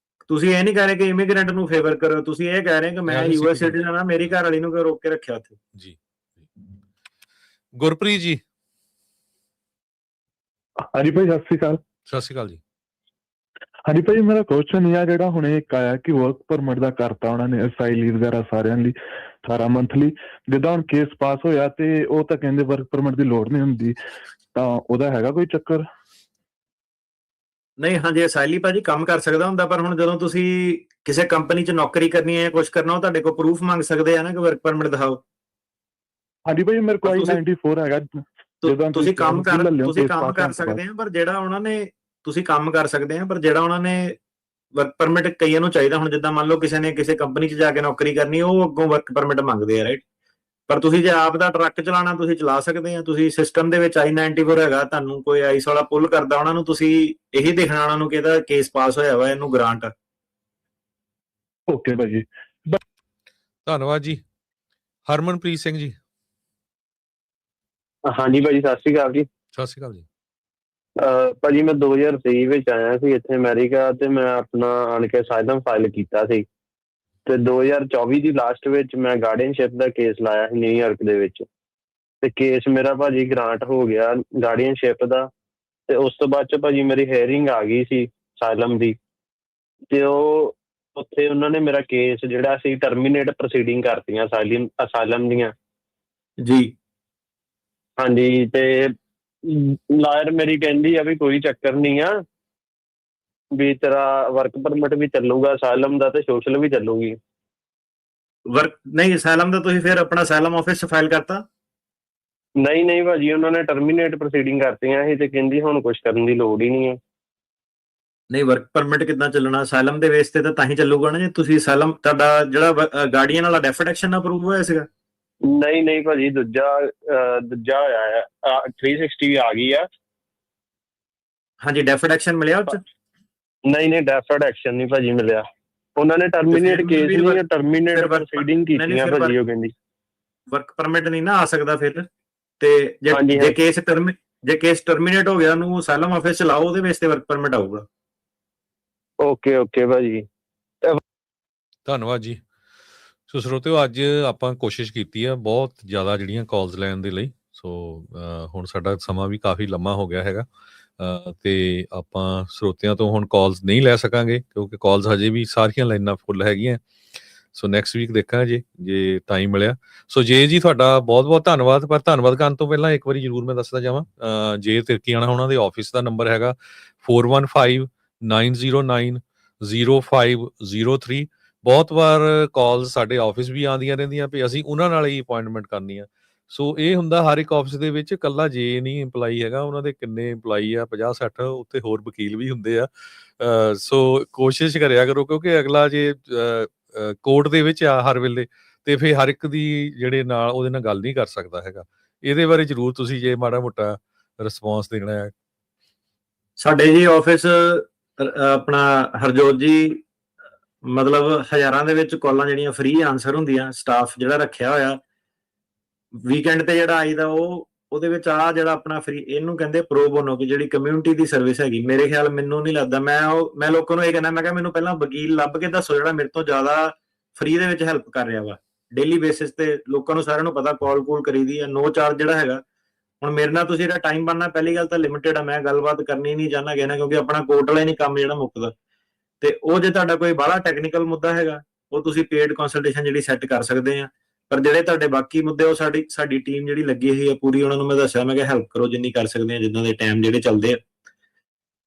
ਤੁਸੀਂ ਇਹ ਨਹੀਂ ਕਹਿ ਰਹੇ ਕਿ ਇਮੀਗ੍ਰੈਂਟ ਨੂੰ ਫੇਵਰ ਕਰੋ, ਤੁਸੀਂ ਇਹ ਕਹਿ ਰਹੇ ਕਿ ਮੈਂ US ਸਿਟੀਜ਼ਨ ਆ, ਮੇਰੀ ਘਰ ਵਾਲੀ ਨੂੰ ਕਿਉਂ ਰੋਕ ਕੇ ਰੱਖਿਆ ਉੱਥੇ। ਜੀ ਗੁਰਪ੍ਰੀਤ ਜੀ। ਹਾਂਜੀ ਭਾਈ, ਸਤਿ ਸ਼੍ਰੀ ਅਕਾਲ। ਸਤਿ ਸ਼੍ਰੀ ਅਕਾਲ ਜੀ। ਹਾਂਜੀ ਭਾਈ, ਮੇਰਾ ਕੁਐਸਚਨ ਇਹ ਆ, ਜਿਹੜਾ ਹੁਣ ਇੱਕ ਆਇਆ ਕਿ ਵਰਕ ਪਰਮਿਟ ਦਾ ਕਰਤਾ ਉਹਨਾਂ ਨੇ, ਅਸਾਈਲੀ ਵਗੈਰਾ ਸਾਰਿਆਂ ਲਈ 18 ਮੰਥਲੀ। ਜਿੱਦਾਂ ਹੁਣ ਕੇਸ ਪਾਸ ਹੋਇਆ ਤੇ ਉਹ ਤਾਂ ਕਹਿੰਦੇ ਵਰਕ ਪਰਮਿਟ ਦੀ ਲੋੜ ਨਹੀਂ ਹੁੰਦੀ, ਤਾਂ ਉਹਦਾ ਹੈਗਾ ਕੋਈ ਚੱਕਰ? ਨਹੀਂ, ਹਾਂਜੀ, ਅਸਾਈਲੀ ਭਾਜੀ ਕੰਮ ਕਰ ਸਕਦਾ ਹੁੰਦਾ, ਪਰ ਹੁਣ ਜਦੋਂ ਤੁਸੀਂ ਕਿਸੇ ਕੰਪਨੀ 'ਚ ਨੌਕਰੀ ਕਰਨੀ ਹੈ, ਕੁਝ ਕਰਨਾ, ਉਹ ਤੁਹਾਡੇ ਕੋਲ ਪ੍ਰੂਫ ਮੰਗ ਸਕਦੇ ਆ ਨਾ ਕਿ ਵਰਕ ਪਰਮਿਟ ਦਿਖਾਓ। ਹਾਂਜੀ ਭਾਈ, ਮੇਰੇ ਕੋਲ I-94 ਹੈਗਾ। ਤੁਸੀਂ ਕੰਮ ਕਰ ਸਕਦੇ ਆ, ਪਰ ਜਿਹੜਾ ਉਹਨਾਂ ਨੇ ਤੁਸੀਂ ਕੰਮ ਕਰ ਸਕਦੇ ਆ, ਪਰ ਜਿਹੜਾ ਉਹਨਾਂ ਨੇ ਵਰਕ ਪਰਮਿਟ ਕਈਆਂ ਨੂੰ ਚਾਹੀਦਾ। ਹੁਣ ਜਿੱਦਾਂ ਮੰਨ ਲਓ ਕਿਸੇ ਨੇ ਕਿਸੇ ਕੰਪਨੀ 'ਚ ਜਾ ਕੇ ਨੌਕਰੀ ਕਰਨੀ, ਉਹ ਅੱਗੋਂ ਵਰਕ ਪਰਮਿਟ ਮੰਗਦੇ ਆ, ਰਾਈਟ। ਪਰ ਤੁਸੀਂ ਜੇ ਆਪ ਦਾ ਟਰੱਕ ਚਲਾਉਣਾ, ਤੁਸੀਂ ਚਲਾ ਸਕਦੇ ਆ। ਤੁਸੀਂ ਸਿਸਟਮ ਦੇ ਵਿੱਚ I-94 ਹੈਗਾ, ਤੁਹਾਨੂੰ ਕੋਈ ਆਈਸ ਵਾਲਾ ਪੁੱਲ ਕਰਦਾ, ਉਹਨਾਂ ਨੂੰ ਤੁਸੀਂ ਇਹੀ ਦੇਖਣਾ ਉਹਨਾਂ ਨੂੰ ਕਿ ਇਹਦਾ ਕੇਸ ਪਾਸ ਹੋਇਆ ਵਾ, ਇਹਨੂੰ ਗ੍ਰਾਂਟ ਆ। ਓਕੇ ਭਾਜੀ, ਧੰਨਵਾਦ ਜੀ। ਹਰਮਨਪ੍ਰੀਤ ਸਿੰਘ ਜੀ। ਹਾਂਜੀ ਭਾਜੀ, ਸਤਿ ਸ਼੍ਰੀ ਅਕਾਲ ਜੀ। ਸਤਿ ਸ਼੍ਰੀ ਅਕਾਲ ਜੀ। ਭਾਜੀ ਮੈਂ 2023 ਵਿੱਚ ਆਇਆ ਸੀ ਇੱਥੇ ਅਮਰੀਕਾ, ਤੇ ਮੈਂ ਆਪਣਾ ਆਣ ਕੇ ਅਸਾਈਲਮ ਫਾਈਲ ਕੀਤਾ ਸੀ, ਤੇ 2024 ਦੀ ਲਾਸਟ ਵਿੱਚ ਮੈਂ ਗਾਰਡੀਅਨਸ਼ਿਪ ਦਾ ਕੇਸ ਲਾਇਆ ਸੀ ਨਿਊਯਾਰਕ ਦੇ ਵਿੱਚ, ਤੇ ਕੇਸ ਮੇਰਾ ਭਾਜੀ ਗ੍ਰਾਂਟ ਹੋ ਗਿਆ ਗਾਰਡੀਅਨਸ਼ਿਪ ਦਾ। ਤੇ ਉਸ ਤੋਂ ਬਾਅਦ 'ਚ ਭਾਜੀ ਮੇਰੀ ਹੀਅਰਿੰਗ ਆ ਗਈ ਸੀ ਅਸਾਈਲਮ ਦੀ, ਤੇ ਉਹ ਉੱਥੇ ਉਹਨਾਂ ਨੇ ਮੇਰਾ ਕੇਸ ਜਿਹੜਾ ਸੀ ਟਰਮੀਨੇਟ ਪ੍ਰੋਸੀਡਿੰਗ ਕਰਤੀਆਂ ਅਸਾਈਲਮ ਦੀਆਂ ਜੀ। ਹਾਂਜੀ, ਤੇ ਲਾਇਰ ਮੇਰੀ ਕਹਿੰਦੀ ਆ ਵੀ ਕੋਈ ਚੱਕਰ ਨਹੀਂ ਆ, ਵੀ ਤੇਰਾ ਵਰਕ ਪਰਮਿਟ ਵੀ ਚੱਲੂਗਾ ਅਸਾਈਲਮ ਦਾ, ਤੇ ਸੋਸ਼ਲ ਵੀ ਚੱਲੂਗੀ। ਨਹੀਂ, ਅਸਾਈਲਮ ਦਾ ਤੁਸੀਂ ਫਿਰ ਆਪਣਾ ਅਸਾਈਲਮ ਆਫਿਸ 'ਚ ਫਾਈਲ ਕਰਤਾ? ਨਹੀਂ ਭਾਜੀ, ਉਹਨਾਂ ਨੇ ਟਰਮੀਨੇਟ ਪ੍ਰੋਸੀਡਿੰਗ ਕਰਤੀਆਂ ਸੀ, ਤੇ ਕਹਿੰਦੀ ਹੁਣ ਕੁਝ ਕਰਨ ਦੀ ਲੋੜ ਹੀ ਨਹੀਂ ਹੈ। ਨਹੀਂ, ਵਰਕ ਪਰਮਿਟ ਕਿੱਦਾਂ ਚੱਲਣਾ? ਅਸਾਈਲਮ ਦੇ ਬੇਸ ਤੇ ਤਾਂ ਹੀ ਚੱਲੂਗਾ ਨਾ ਜੇ ਤੁਸੀਂ ਅਸਾਈਲਮ, ਤੁਹਾਡਾ ਜਿਹੜਾ ਗਾਰਡੀਅਨ ਵਾਲਾ ਡੈਫੀਨੇਸ਼ਨ ਅਪਰੂਵ ਹੋਇਆ ਸੀਗਾ। ਨਹੀਂ ਭਾਜੀ, ਦੂਜਾ ਹੋਇਆ ਆ, 360 ਆ ਗਈ ਆ। ਹਾਂਜੀ, ਡੈਫੀਨੇਸ਼ਨ ਮਿਲਿਆ ਉਹ 'ਚ? ਨਹੀਂ ਡੈਫਰਡ ਐਕਸ਼ਨ ਨਹੀਂ ਭਾਜੀ ਮਿਲਿਆ। ਉਹਨਾਂ ਨੇ ਟਰਮੀਨੇਟ ਕੇਸ ਨਹੀਂ, ਟਰਮੀਨੇਟ ਪ੍ਰੋਸੀਡਿੰਗ ਕੀਤੀਆਂ ਭਾਜੀ। ਉਹ ਕਹਿੰਦੀ ਵਰਕ ਪਰਮਿਟ ਨਹੀਂ ਨਾ ਆ ਸਕਦਾ ਫਿਰ। ਤੇ ਜੇ ਕੇਸ ਟਰਮੀਨੇਟ ਹੋ ਗਿਆ ਉਹਨੂੰ ਅਸਾਈਲਮ ਆਫਿਸ ਚ ਲਾਓ, ਉਹਦੇ ਬੇਸ ਤੇ ਵਰਕ ਪਰਮਿਟ ਆਊਗਾ। ਓਕੇ ਭਾਜੀ, ਧੰਨਵਾਦ ਜੀ। ਸੋ ਸਰੋਤਿਓ, ਅੱਜ ਆਪਾਂ ਕੋਸ਼ਿਸ਼ ਕੀਤੀ ਆ ਬਹੁਤ ਜ਼ਿਆਦਾ ਜਿਹੜੀਆਂ ਕਾਲਸ ਲੈਣ ਦੇ ਲਈ। ਸੋ ਹੁਣ ਸਾਡਾ ਸਮਾਂ ਵੀ ਕਾਫੀ ਲੰਮਾ ਹੋ ਗਿਆ ਹੈਗਾ, ਤੇ ਆਪਾਂ ਸਰੋਤਿਆਂ ਤੋਂ ਹੁਣ ਕਾਲਸ ਨਹੀਂ ਲੈ ਸਕਾਂਗੇ ਕਿਉਂਕਿ ਕਾਲਸ ਹਜੇ ਵੀ ਸਾਰੀਆਂ ਲਾਈਨਾਂ ਫੁੱਲ ਹੈਗੀਆਂ। ਸੋ ਨੈਕਸਟ ਵੀਕ ਦੇਖਾਂਗੇ ਜੇ ਟਾਈਮ ਮਿਲਿਆ। ਸੋ ਜੇ ਜੀ ਤੁਹਾਡਾ ਬਹੁਤ ਬਹੁਤ ਧੰਨਵਾਦ। ਪਰ ਧੰਨਵਾਦ ਕਰਨ ਤੋਂ ਪਹਿਲਾਂ ਇੱਕ ਵਾਰੀ ਜ਼ਰੂਰ ਮੈਂ ਦੱਸਦਾ ਜਾਵਾਂ, ਜੇ ਤਿਰਕੀਆਣਾ ਉਹਨਾਂ ਦੇ ਆਫਿਸ ਦਾ ਨੰਬਰ ਹੈਗਾ 4159090503। ਬਹੁਤ ਵਾਰ ਕਾਲਸ ਸਾਡੇ ਆਫਿਸ ਵੀ ਆਉਂਦੀਆਂ ਰਹਿੰਦੀਆਂ ਵੀ ਅਸੀਂ ਉਹਨਾਂ ਨਾਲ ਹੀ ਅਪੁਆਇੰਟਮੈਂਟ ਕਰਨੀ ਆ। ਸੋ ਇਹ ਹੁੰਦਾ ਹਰ ਇੱਕ ਆਫਿਸ ਦੇ ਵਿੱਚ ਇਕੱਲਾ ਜੇ ਨਹੀਂ ਇੰਪਲਾਈ ਹੈਗਾ, ਉਹਨਾਂ ਦੇ ਕਿੰਨੇ ਇੰਪਲਾਈ ਆ, 50-60 ਉੱਥੇ ਹੋਰ ਵਕੀਲ ਵੀ ਹੁੰਦੇ ਆ। ਸੋ ਕੋਸ਼ਿਸ਼ ਕਰਿਆ ਕਰੋ, ਕਿਉਂਕਿ ਅਗਲਾ ਜੇ ਕੋਰਟ ਦੇ ਵਿੱਚ ਆ ਹਰ ਵੇਲੇ ਤੇ ਫਿਰ ਹਰ ਇੱਕ ਦੀ ਜਿਹੜੇ ਨਾਲ ਉਹਦੇ ਨਾਲ ਗੱਲ ਨਹੀਂ ਕਰ ਸਕਦਾ ਹੈਗਾ। ਇਹਦੇ ਬਾਰੇ ਜ਼ਰੂਰ ਤੁਸੀਂ ਜੇ ਮਾੜਾ ਮੋਟਾ ਰਿਸਪੌਂਸ ਦੇਣਾ ਹੈ। ਸਾਡੇ ਜੀ ਆਫਿਸ ਆਪਣਾ ਹਰਜੋਤ ਜੀ, ਮਤਲਬ ਹਜ਼ਾਰਾਂ ਦੇ ਵਿੱਚ ਕਾਲਾਂ ਜਿਹੜੀਆਂ ਫ੍ਰੀ ਆਨਸਰ ਹੁੰਦੀਆਂ, ਸਟਾਫ ਜਿਹੜਾ ਰੱਖਿਆ ਹੋਇਆ ਵੀਕਐਂਡ ਤੇ ਜਿਹੜਾ ਆਈਦਾ ਉਹਦੇ ਵਿੱਚ ਆ ਜਿਹੜਾ ਆਪਣਾ ਫ੍ਰੀ, ਇਹਨੂੰ ਕਹਿੰਦੇ ਪ੍ਰੋ ਬੋਨੋ, ਕਿ ਜਿਹੜੀ ਕਮਿਊਨਿਟੀ ਦੀ ਸਰਵਿਸ ਹੈਗੀ। ਮੇਰੇ ਖਿਆਲ ਮੈਨੂੰ ਨਹੀਂ ਲੱਗਦਾ, ਮੈਂ ਲੋਕਾਂ ਨੂੰ ਇਹ ਕਹਿੰਦਾ, ਮੈਂ ਕਿਹਾ ਮੈਨੂੰ ਪਹਿਲਾਂ ਵਕੀਲ ਲੱਭ ਕੇ ਦੱਸੋ ਜਿਹੜਾ ਮੇਰੇ ਤੋਂ ਜ਼ਿਆਦਾ ਫ੍ਰੀ ਦੇ ਵਿੱਚ ਹੈਲਪ ਕਰ ਰਿਹਾ ਵਾ ਡੇਲੀ ਬੇਸਿਸ ਤੇ। ਲੋਕਾਂ ਨੂੰ ਸਾਰਿਆਂ ਨੂੰ ਪਤਾ ਕਾਲ ਕੂਲ ਕਰੀਦੀ ਆ, ਨੋ ਚਾਰਜ ਜਿਹੜਾ ਹੈਗਾ। ਹੁਣ ਮੇਰੇ ਨਾਲ ਤੁਸੀਂ ਜਿਹੜਾ ਟਾਈਮ ਬਣਨਾ, ਪਹਿਲੀ ਗੱਲ ਤਾਂ ਲਿਮਿਟਿਡ ਆ, ਮੈਂ ਗੱਲਬਾਤ ਕਰਨੀ ਨਹੀਂ ਚਾਹੁੰਦਾ ਕਿਸੇ ਨਾਲ, ਕਿਉਂਕਿ ਆਪਣਾ ਕੋਰਟ ਵਾਲਾ ਨਹੀਂ ਕੰਮ ਜਿਹੜਾ ਮੁੱਕਦਾ। ਤੇ ਉਹ ਜੇ ਤੁਹਾਡਾ ਕੋਈ ਬਾਹਲਾ ਟੈਕਨੀਕਲ ਮੁੱਦਾ ਹੈਗਾ, ਉਹ ਤੁਸੀਂ ਪੇਡ ਕੰਸਲਟੇਸ਼ਨ ਜਿਹੜੀ ਸੈੱਟ ਕਰ ਸਕਦੇ ਆ। ਪਰ ਜਿਹੜੇ ਤੁਹਾਡੇ ਬਾਕੀ ਮੁੱਦੇ, ਉਹ ਸਾਡੀ ਟੀਮ ਜਿਹੜੀ ਲੱਗੀ ਹੋਈ ਹੈ ਪੂਰੀ, ਉਹਨਾਂ ਨੂੰ ਮੈਂ ਦੱਸਿਆ, ਮੈਂ ਕਿਹਾ ਹੈਲਪ ਕਰੋ ਜਿੰਨੀ ਕਰ ਸਕਦੇ ਆ, ਜਿੱਦਾਂ ਦੇ ਟਾਈਮ ਜਿਹੜੇ ਚੱਲਦੇ ਆ।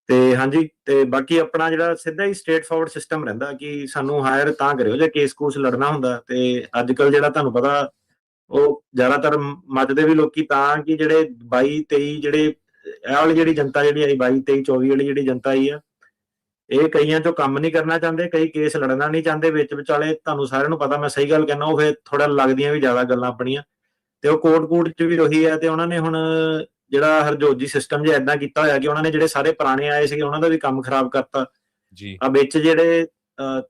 ਤੇ ਹਾਂਜੀ, ਤੇ ਬਾਕੀ ਆਪਣਾ ਜਿਹੜਾ ਸਿੱਧਾ ਹੀ ਸਟ੍ਰੇਟ ਫਾਰਵਰਡ ਸਿਸਟਮ ਰਹਿੰਦਾ ਕਿ ਸਾਨੂੰ ਹਾਇਰ ਤਾਂ ਕਰਿਓ ਜੇ ਕੇਸ ਕੂਸ ਲੜਨਾ ਹੁੰਦਾ। ਤੇ ਅੱਜ ਕੱਲ ਜਿਹੜਾ ਤੁਹਾਨੂੰ ਪਤਾ, ਉਹ ਜ਼ਿਆਦਾਤਰ ਮੱਚਦੇ ਵੀ ਲੋਕੀ ਤਾਂ ਕਿ ਜਿਹੜੇ 22-23 ਜਿਹੜੇ ਇਹ ਵਾਲੀ ਜਿਹੜੀ ਜਨਤਾ ਜਿਹੜੀ ਆਈ 22-23-24 ਵਾਲੀ ਜਿਹੜੀ ਜਨਤਾ ਆਈ ਆ, ਇਹ ਕਈਆਂ ਚੋਂ ਕੰਮ ਨਹੀਂ ਕਰਨਾ ਚਾਹੁੰਦੇ, ਕਈ ਕੇਸ ਲੜਨਾ ਨਹੀਂ ਚਾਹੁੰਦੇ। ਵਿੱਚ ਵਿਚਾਲੇ ਤੁਹਾਨੂੰ ਸਾਰਿਆਂ ਨੂੰ ਪਤਾ, ਮੈਂ ਸਹੀ ਗੱਲ ਕਹਿੰਦਾ, ਉਹ ਫਿਰ ਥੋੜਾ ਲੱਗਦੀਆਂ ਵੀ ਜ਼ਿਆਦਾ ਗੱਲਾਂ ਆਪਣੀਆਂ, ਤੇ ਉਹ ਕੋਰਟ ਚ ਵੀ ਉਹੀ ਹੈ। ਤੇ ਉਹਨਾਂ ਨੇ ਹੁਣ ਜਿਹੜਾ ਹਰਜੋਤ ਜੀ ਸਿਸਟਮ ਜੇ ਏਦਾਂ ਕੀਤਾ ਹੋਇਆ ਕਿ ਉਹਨਾਂ ਨੇ ਜਿਹੜੇ ਸਾਰੇ ਪੁਰਾਣੇ ਆਏ ਸੀਗੇ ਉਹਨਾਂ ਦਾ ਵੀ ਕੰਮ ਖਰਾਬ ਕਰਤਾ ਜੀ। ਆ ਵਿੱਚ ਜਿਹੜੇ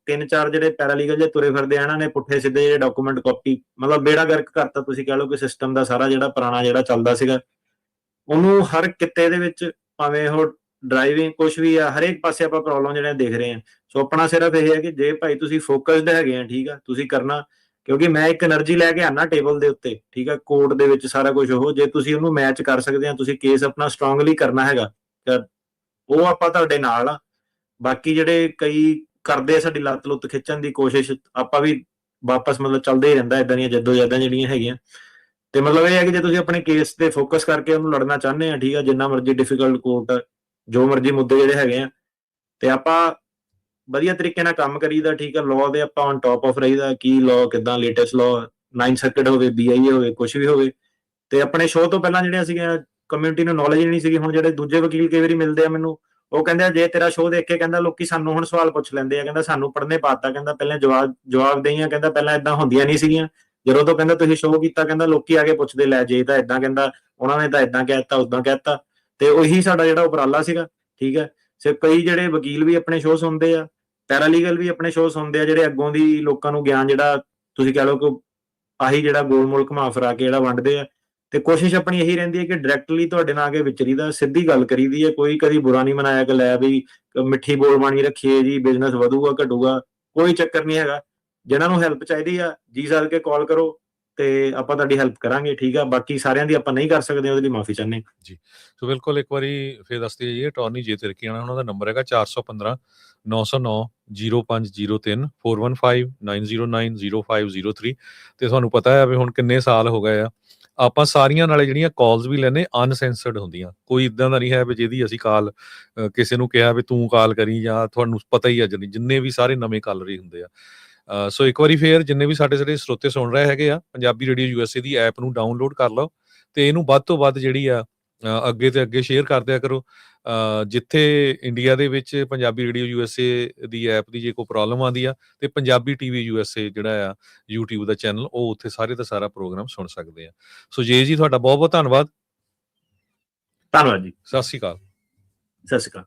3-4 ਜਿਹੜੇ ਪੈਰਾਲੀਗਲ ਜੇ ਤੁਰੇ ਫਿਰਦੇ ਆ, ਇਹਨਾਂ ਨੇ ਪੁੱਠੇ ਸਿੱਧੇ ਜਿਹੜੇ ਡਾਕੂਮੈਂਟ ਕਾਪੀ, ਮਤਲਬ ਬੇੜਾ ਗਰਕ ਕਰਤਾ। ਤੁਸੀਂ ਕਹਿ ਲਓ ਕਿ ਸਿਸਟਮ ਦਾ ਸਾਰਾ ਜਿਹੜਾ ਪੁਰਾਣਾ ਜਿਹੜਾ ਚੱਲਦਾ ਸੀਗਾ, ਉਹਨੂੰ ਹਰ ਕਿੱਤੇ ਦੇ ਵਿੱਚ, ਭਾਵੇਂ ਉਹ ਡਰਾਈਵਿੰਗ ਕੁਛ ਵੀ ਆ, ਹਰੇਕ ਪਾਸੇ ਆਪਾਂ ਪ੍ਰੋਬਲਮ ਜਿਹੜੇ ਦੇਖ ਰਹੇ ਹਾਂ। ਸੋ ਆਪਣਾ ਸਿਰਫ ਇਹ ਹੈ ਕਿ ਜੇ ਭਾਈ ਤੁਸੀਂ ਫੋਕਸਡ ਹੈਗੇ ਆ, ਠੀਕ ਆ, ਤੁਸੀਂ ਕਰਨਾ। ਕਿਉਂਕਿ ਮੈਂ ਇੱਕ એનર્ਜੀ ਲੈ ਕੇ ਆਣਾ ਟੇਬਲ ਦੇ ਉੱਤੇ, ਠੀਕ ਆ, ਕੋਰਟ ਦੇ ਵਿੱਚ ਸਾਰਾ ਕੁਝ ਉਹ, ਜੇ ਤੁਸੀਂ ਉਹਨੂੰ ਮੈਚ ਕਰ ਸਕਦੇ ਆ, ਤੁਸੀਂ ਕੇਸ ਆਪਣਾ ਸਟਰੋਂਗਲੀ ਕਰਨਾ ਹੈਗਾ, ਉਹ ਆਪਾਂ ਤੁਹਾਡੇ ਨਾਲ ਆ। ਬਾਕੀ ਜਿਹੜੇ ਕਈ ਕਰਦੇ ਆ ਸਾਡੀ ਲੱਤ ਲੁੱਤ ਖਿੱਚਣ ਦੀ ਕੋਸ਼ਿਸ਼, ਆਪਾਂ ਵੀ ਵਾਪਸ ਮਤਲਬ ਚੱਲਦੇ ਹੀ ਰਹਿੰਦਾ ਏਦਾਂ ਦੀਆਂ ਜੱਦੋਜਹਿਦਾਂ ਜਿਹੜੀਆਂ ਹੈਗੀਆਂ। ਤੇ ਮਤਲਬ ਇਹ ਹੈ ਕਿ ਜੇ ਤੁਸੀਂ ਆਪਣੇ ਕੇਸ ਤੇ ਫੋਕਸ ਕਰਕੇ ਉਹਨੂੰ ਲੜਨਾ ਚਾਹੁੰਦੇ ਆ, ਠੀਕ ਆ, ਜਿੰਨਾ ਮਰਜ਼ੀ ਡਿਫਿਕਲਟ ਕੋਰਟ, ਜੋ ਮਰਜ਼ੀ ਮੁੱਦੇ ਜਿਹੜੇ ਹੈਗੇ ਆ, ਤੇ ਆਪਾਂ ਵਧੀਆ ਤਰੀਕੇ ਨਾਲ ਕੰਮ ਕਰੀਦਾ, ਠੀਕ ਆ। ਲਾਅ ਦੇ ਆਪਾਂ ਔਨ ਟੌਪ ਆਫ ਰਹੀਦਾ, ਕੀ ਲਾਅ ਕਿੱਦਾਂ, ਲੇਟੈਸਟ ਲਾਅ 9 ਸਰਕਟ ਹੋਵੇ, BIA ਹੋਵੇ, ਕੁਛ ਵੀ ਹੋਵੇ। ਤੇ ਆਪਣੇ ਸ਼ੋਅ ਤੋਂ ਪਹਿਲਾਂ ਜਿਹੜੀਆਂ ਸੀਗੀਆਂ ਕਮਿਊਨਿਟੀ ਨੂੰ ਨੌਲੇਜ ਨਹੀਂ ਸੀਗੀ। ਹੁਣ ਜਿਹੜੇ ਦੂਜੇ ਵਕੀਲ ਕਈ ਵਾਰੀ ਮਿਲਦੇ ਆ ਮੈਨੂੰ, ਉਹ ਕਹਿੰਦੇ ਆ ਜੇ ਤੇਰਾ ਸ਼ੋਅ ਦੇਖ ਕੇ, ਕਹਿੰਦਾ ਲੋਕੀ ਸਾਨੂੰ ਹੁਣ ਸਵਾਲ ਪੁੱਛ ਲੈਂਦੇ ਆ, ਕਹਿੰਦਾ ਸਾਨੂੰ ਪੜ੍ਹਨੇ ਪਾਤਾ, ਕਹਿੰਦਾ ਪਹਿਲਾਂ ਜਵਾਬ ਦੇਈਆਂ, ਕਹਿੰਦਾ ਪਹਿਲਾਂ ਏਦਾਂ ਹੁੰਦੀਆਂ ਨਹੀਂ ਸੀਗੀਆਂ, ਜਦੋਂ ਤੋਂ ਕਹਿੰਦਾ ਤੁਸੀਂ ਸ਼ੋਅ ਕੀਤਾ, ਕਹਿੰਦਾ ਲੋਕੀ ਆ ਕੇ ਪੁੱਛਦੇ, ਲੈ ਜੇ ਤਾਂ ਏਦਾਂ, ਕਹਿੰਦਾ ਉਹਨਾਂ ਨੇ ਤਾਂ ਏਦਾਂ ਕਹਿਤਾ, ਉਦਾਂ ਕਹਿਤਾ। ਤੇ ਉਹੀ ਸਾਡਾ ਜਿਹੜਾ ਉਪਰਾਲਾ ਸੀਗਾ, ਠੀਕ ਹੈ। ਸਿਰਫ ਕਈ ਜਿਹੜੇ ਵਕੀਲ ਵੀ ਆਪਣੇ ਸ਼ੋਅ ਸੁਣਦੇ ਆ, ਪੈਰਾਲੀਗਲ ਵੀ ਆਪਣੇ ਸ਼ੋਅ ਸੁਣਦੇ ਆ, ਜਿਹੜੇ ਅੱਗੋਂ ਦੀ ਲੋਕਾਂ ਨੂੰ ਗਿਆਨ ਜਿਹੜਾ ਤੁਸੀਂ ਕਹਿ ਲਓ ਕਿ ਆਹੀ ਜਿਹੜਾ ਗੋਲ ਮੋਲ ਘੁਮਾ ਫਿਰਾ ਕੇ ਜਿਹੜਾ ਵੰਡਦੇ ਆ। ਤੇ ਕੋਸ਼ਿਸ਼ ਆਪਣੀ ਇਹੀ ਰਹਿੰਦੀ ਹੈ ਕਿ ਡਾਇਰੈਕਟਲੀ ਤੁਹਾਡੇ ਨਾਲ ਆ ਕੇ ਵਿਚਰੀ ਦਾ, ਸਿੱਧੀ ਗੱਲ ਕਰੀਦੀ ਹੈ, ਕੋਈ ਕਦੀ ਬੁਰਾ ਨਹੀਂ ਮਨਾਇਆ ਕਿ ਲੈ ਵੀ ਮਿੱਠੀ ਬੋਲਬਾਣੀ ਰੱਖੀਏ ਜੀ, ਬਿਜ਼ਨਸ ਵਧੂਗਾ ਘਟੂਗਾ, ਕੋਈ ਚੱਕਰ ਨਹੀਂ ਹੈਗਾ। ਜਿਹਨਾਂ ਨੂੰ ਹੈਲਪ ਚਾਹੀਦੀ ਆ, ਜੀ ਸੱਦ ਕੇ ਕਾਲ ਕਰੋ ਤੇ ਆਪਾਂ ਤੁਹਾਡੀ ਹੈਲਪ ਕਰਾਂਗੇ, ਠੀਕ ਆ। ਬਾਕੀ ਸਾਰਿਆਂ ਦੀ ਆਪਾਂ ਨਹੀਂ ਕਰ ਸਕਦੇ, ਉਹਦੇ ਲਈ ਮਾਫੀ ਚਾਹੁੰਦੇ ਜੀ। ਸੋ ਬਿਲਕੁਲ ਇੱਕ ਵਾਰੀ ਫਿਰ ਦੱਸਦੇ ਜਾਈਏ, ਅਟਾਰਨੀ ਜੇ ਤਿਰਕੀਆਣਾ, ਉਹਨਾਂ ਦਾ ਨੰਬਰ ਹੈਗਾ 4159090503 4159090503। ਤੇ ਤੁਹਾਨੂੰ ਪਤਾ ਹੈ ਵੀ ਹੁਣ ਕਿੰਨੇ ਸਾਲ ਹੋ ਗਏ ਆ, ਆਪਾਂ ਸਾਰੀਆਂ ਨਾਲੇ ਜਿਹੜੀਆਂ ਕਾਲਸ ਵੀ ਲੈਨੇ ਅਨਸੈਂਸਰਡ ਹੁੰਦੀਆਂ। ਕੋਈ ਇਦਾਂ ਦਾ ਨਹੀਂ ਹੈ ਵੀ ਜਿਹਦੀ ਅਸੀਂ ਕਾਲ ਕਿਸੇ ਨੂੰ ਕਿਹਾ ਵੀ ਤੂੰ ਕਾਲ ਕਰੀ, ਜਾਂ ਤੁਹਾਨੂੰ ਪਤਾ ਹੀ ਆ ਜਿੰਨੇ ਵੀ ਸਾਰੇ ਨਵੇਂ ਕਾਲਰ ਹੀ ਹੁੰਦੇ ਆ। ਸੋ ਇੱਕ ਵਾਰੀ ਫੇਰ ਜਿੰਨੇ ਵੀ ਸਾਡੇ ਸਰੋਤੇ ਸੁਣ ਰਹੇ ਹੈਗੇ ਆ, ਪੰਜਾਬੀ ਰੇਡੀਓ USA ਦੀ ਐਪ ਨੂੰ ਡਾਊਨਲੋਡ ਕਰ ਲਓ ਤੇ ਇਹਨੂੰ ਵੱਧ ਤੋਂ ਵੱਧ ਜਿਹੜੀ ਆ ਅੱਗੇ ਤੇ ਅੱਗੇ ਸ਼ੇਅਰ ਕਰ ਦਿਆ ਕਰੋ। ਜਿੱਥੇ ਇੰਡੀਆ ਦੇ ਵਿੱਚ ਪੰਜਾਬੀ ਰੇਡੀਓ USA ਦੀ ਐਪ ਦੀ ਜੇ ਕੋਈ ਪ੍ਰੋਬਲਮ ਆਉਂਦੀ ਆ, ਤੇ ਪੰਜਾਬੀ TV USA ਜਿਹੜਾ ਆ YouTube ਦਾ ਚੈਨਲ, ਉਹ ਉੱਥੇ ਸਾਰੇ ਦਾ ਸਾਰਾ ਪ੍ਰੋਗਰਾਮ ਸੁਣ ਸਕਦੇ ਆ। ਸੋ ਜੀ ਤੁਹਾਡਾ ਬਹੁਤ ਬਹੁਤ ਧੰਨਵਾਦ। ਧੰਨਵਾਦ ਜੀ। ਸਤਿ ਸ਼੍ਰੀ ਅਕਾਲ। ਸਤਿ ਸ਼੍ਰੀ ਅਕਾਲ।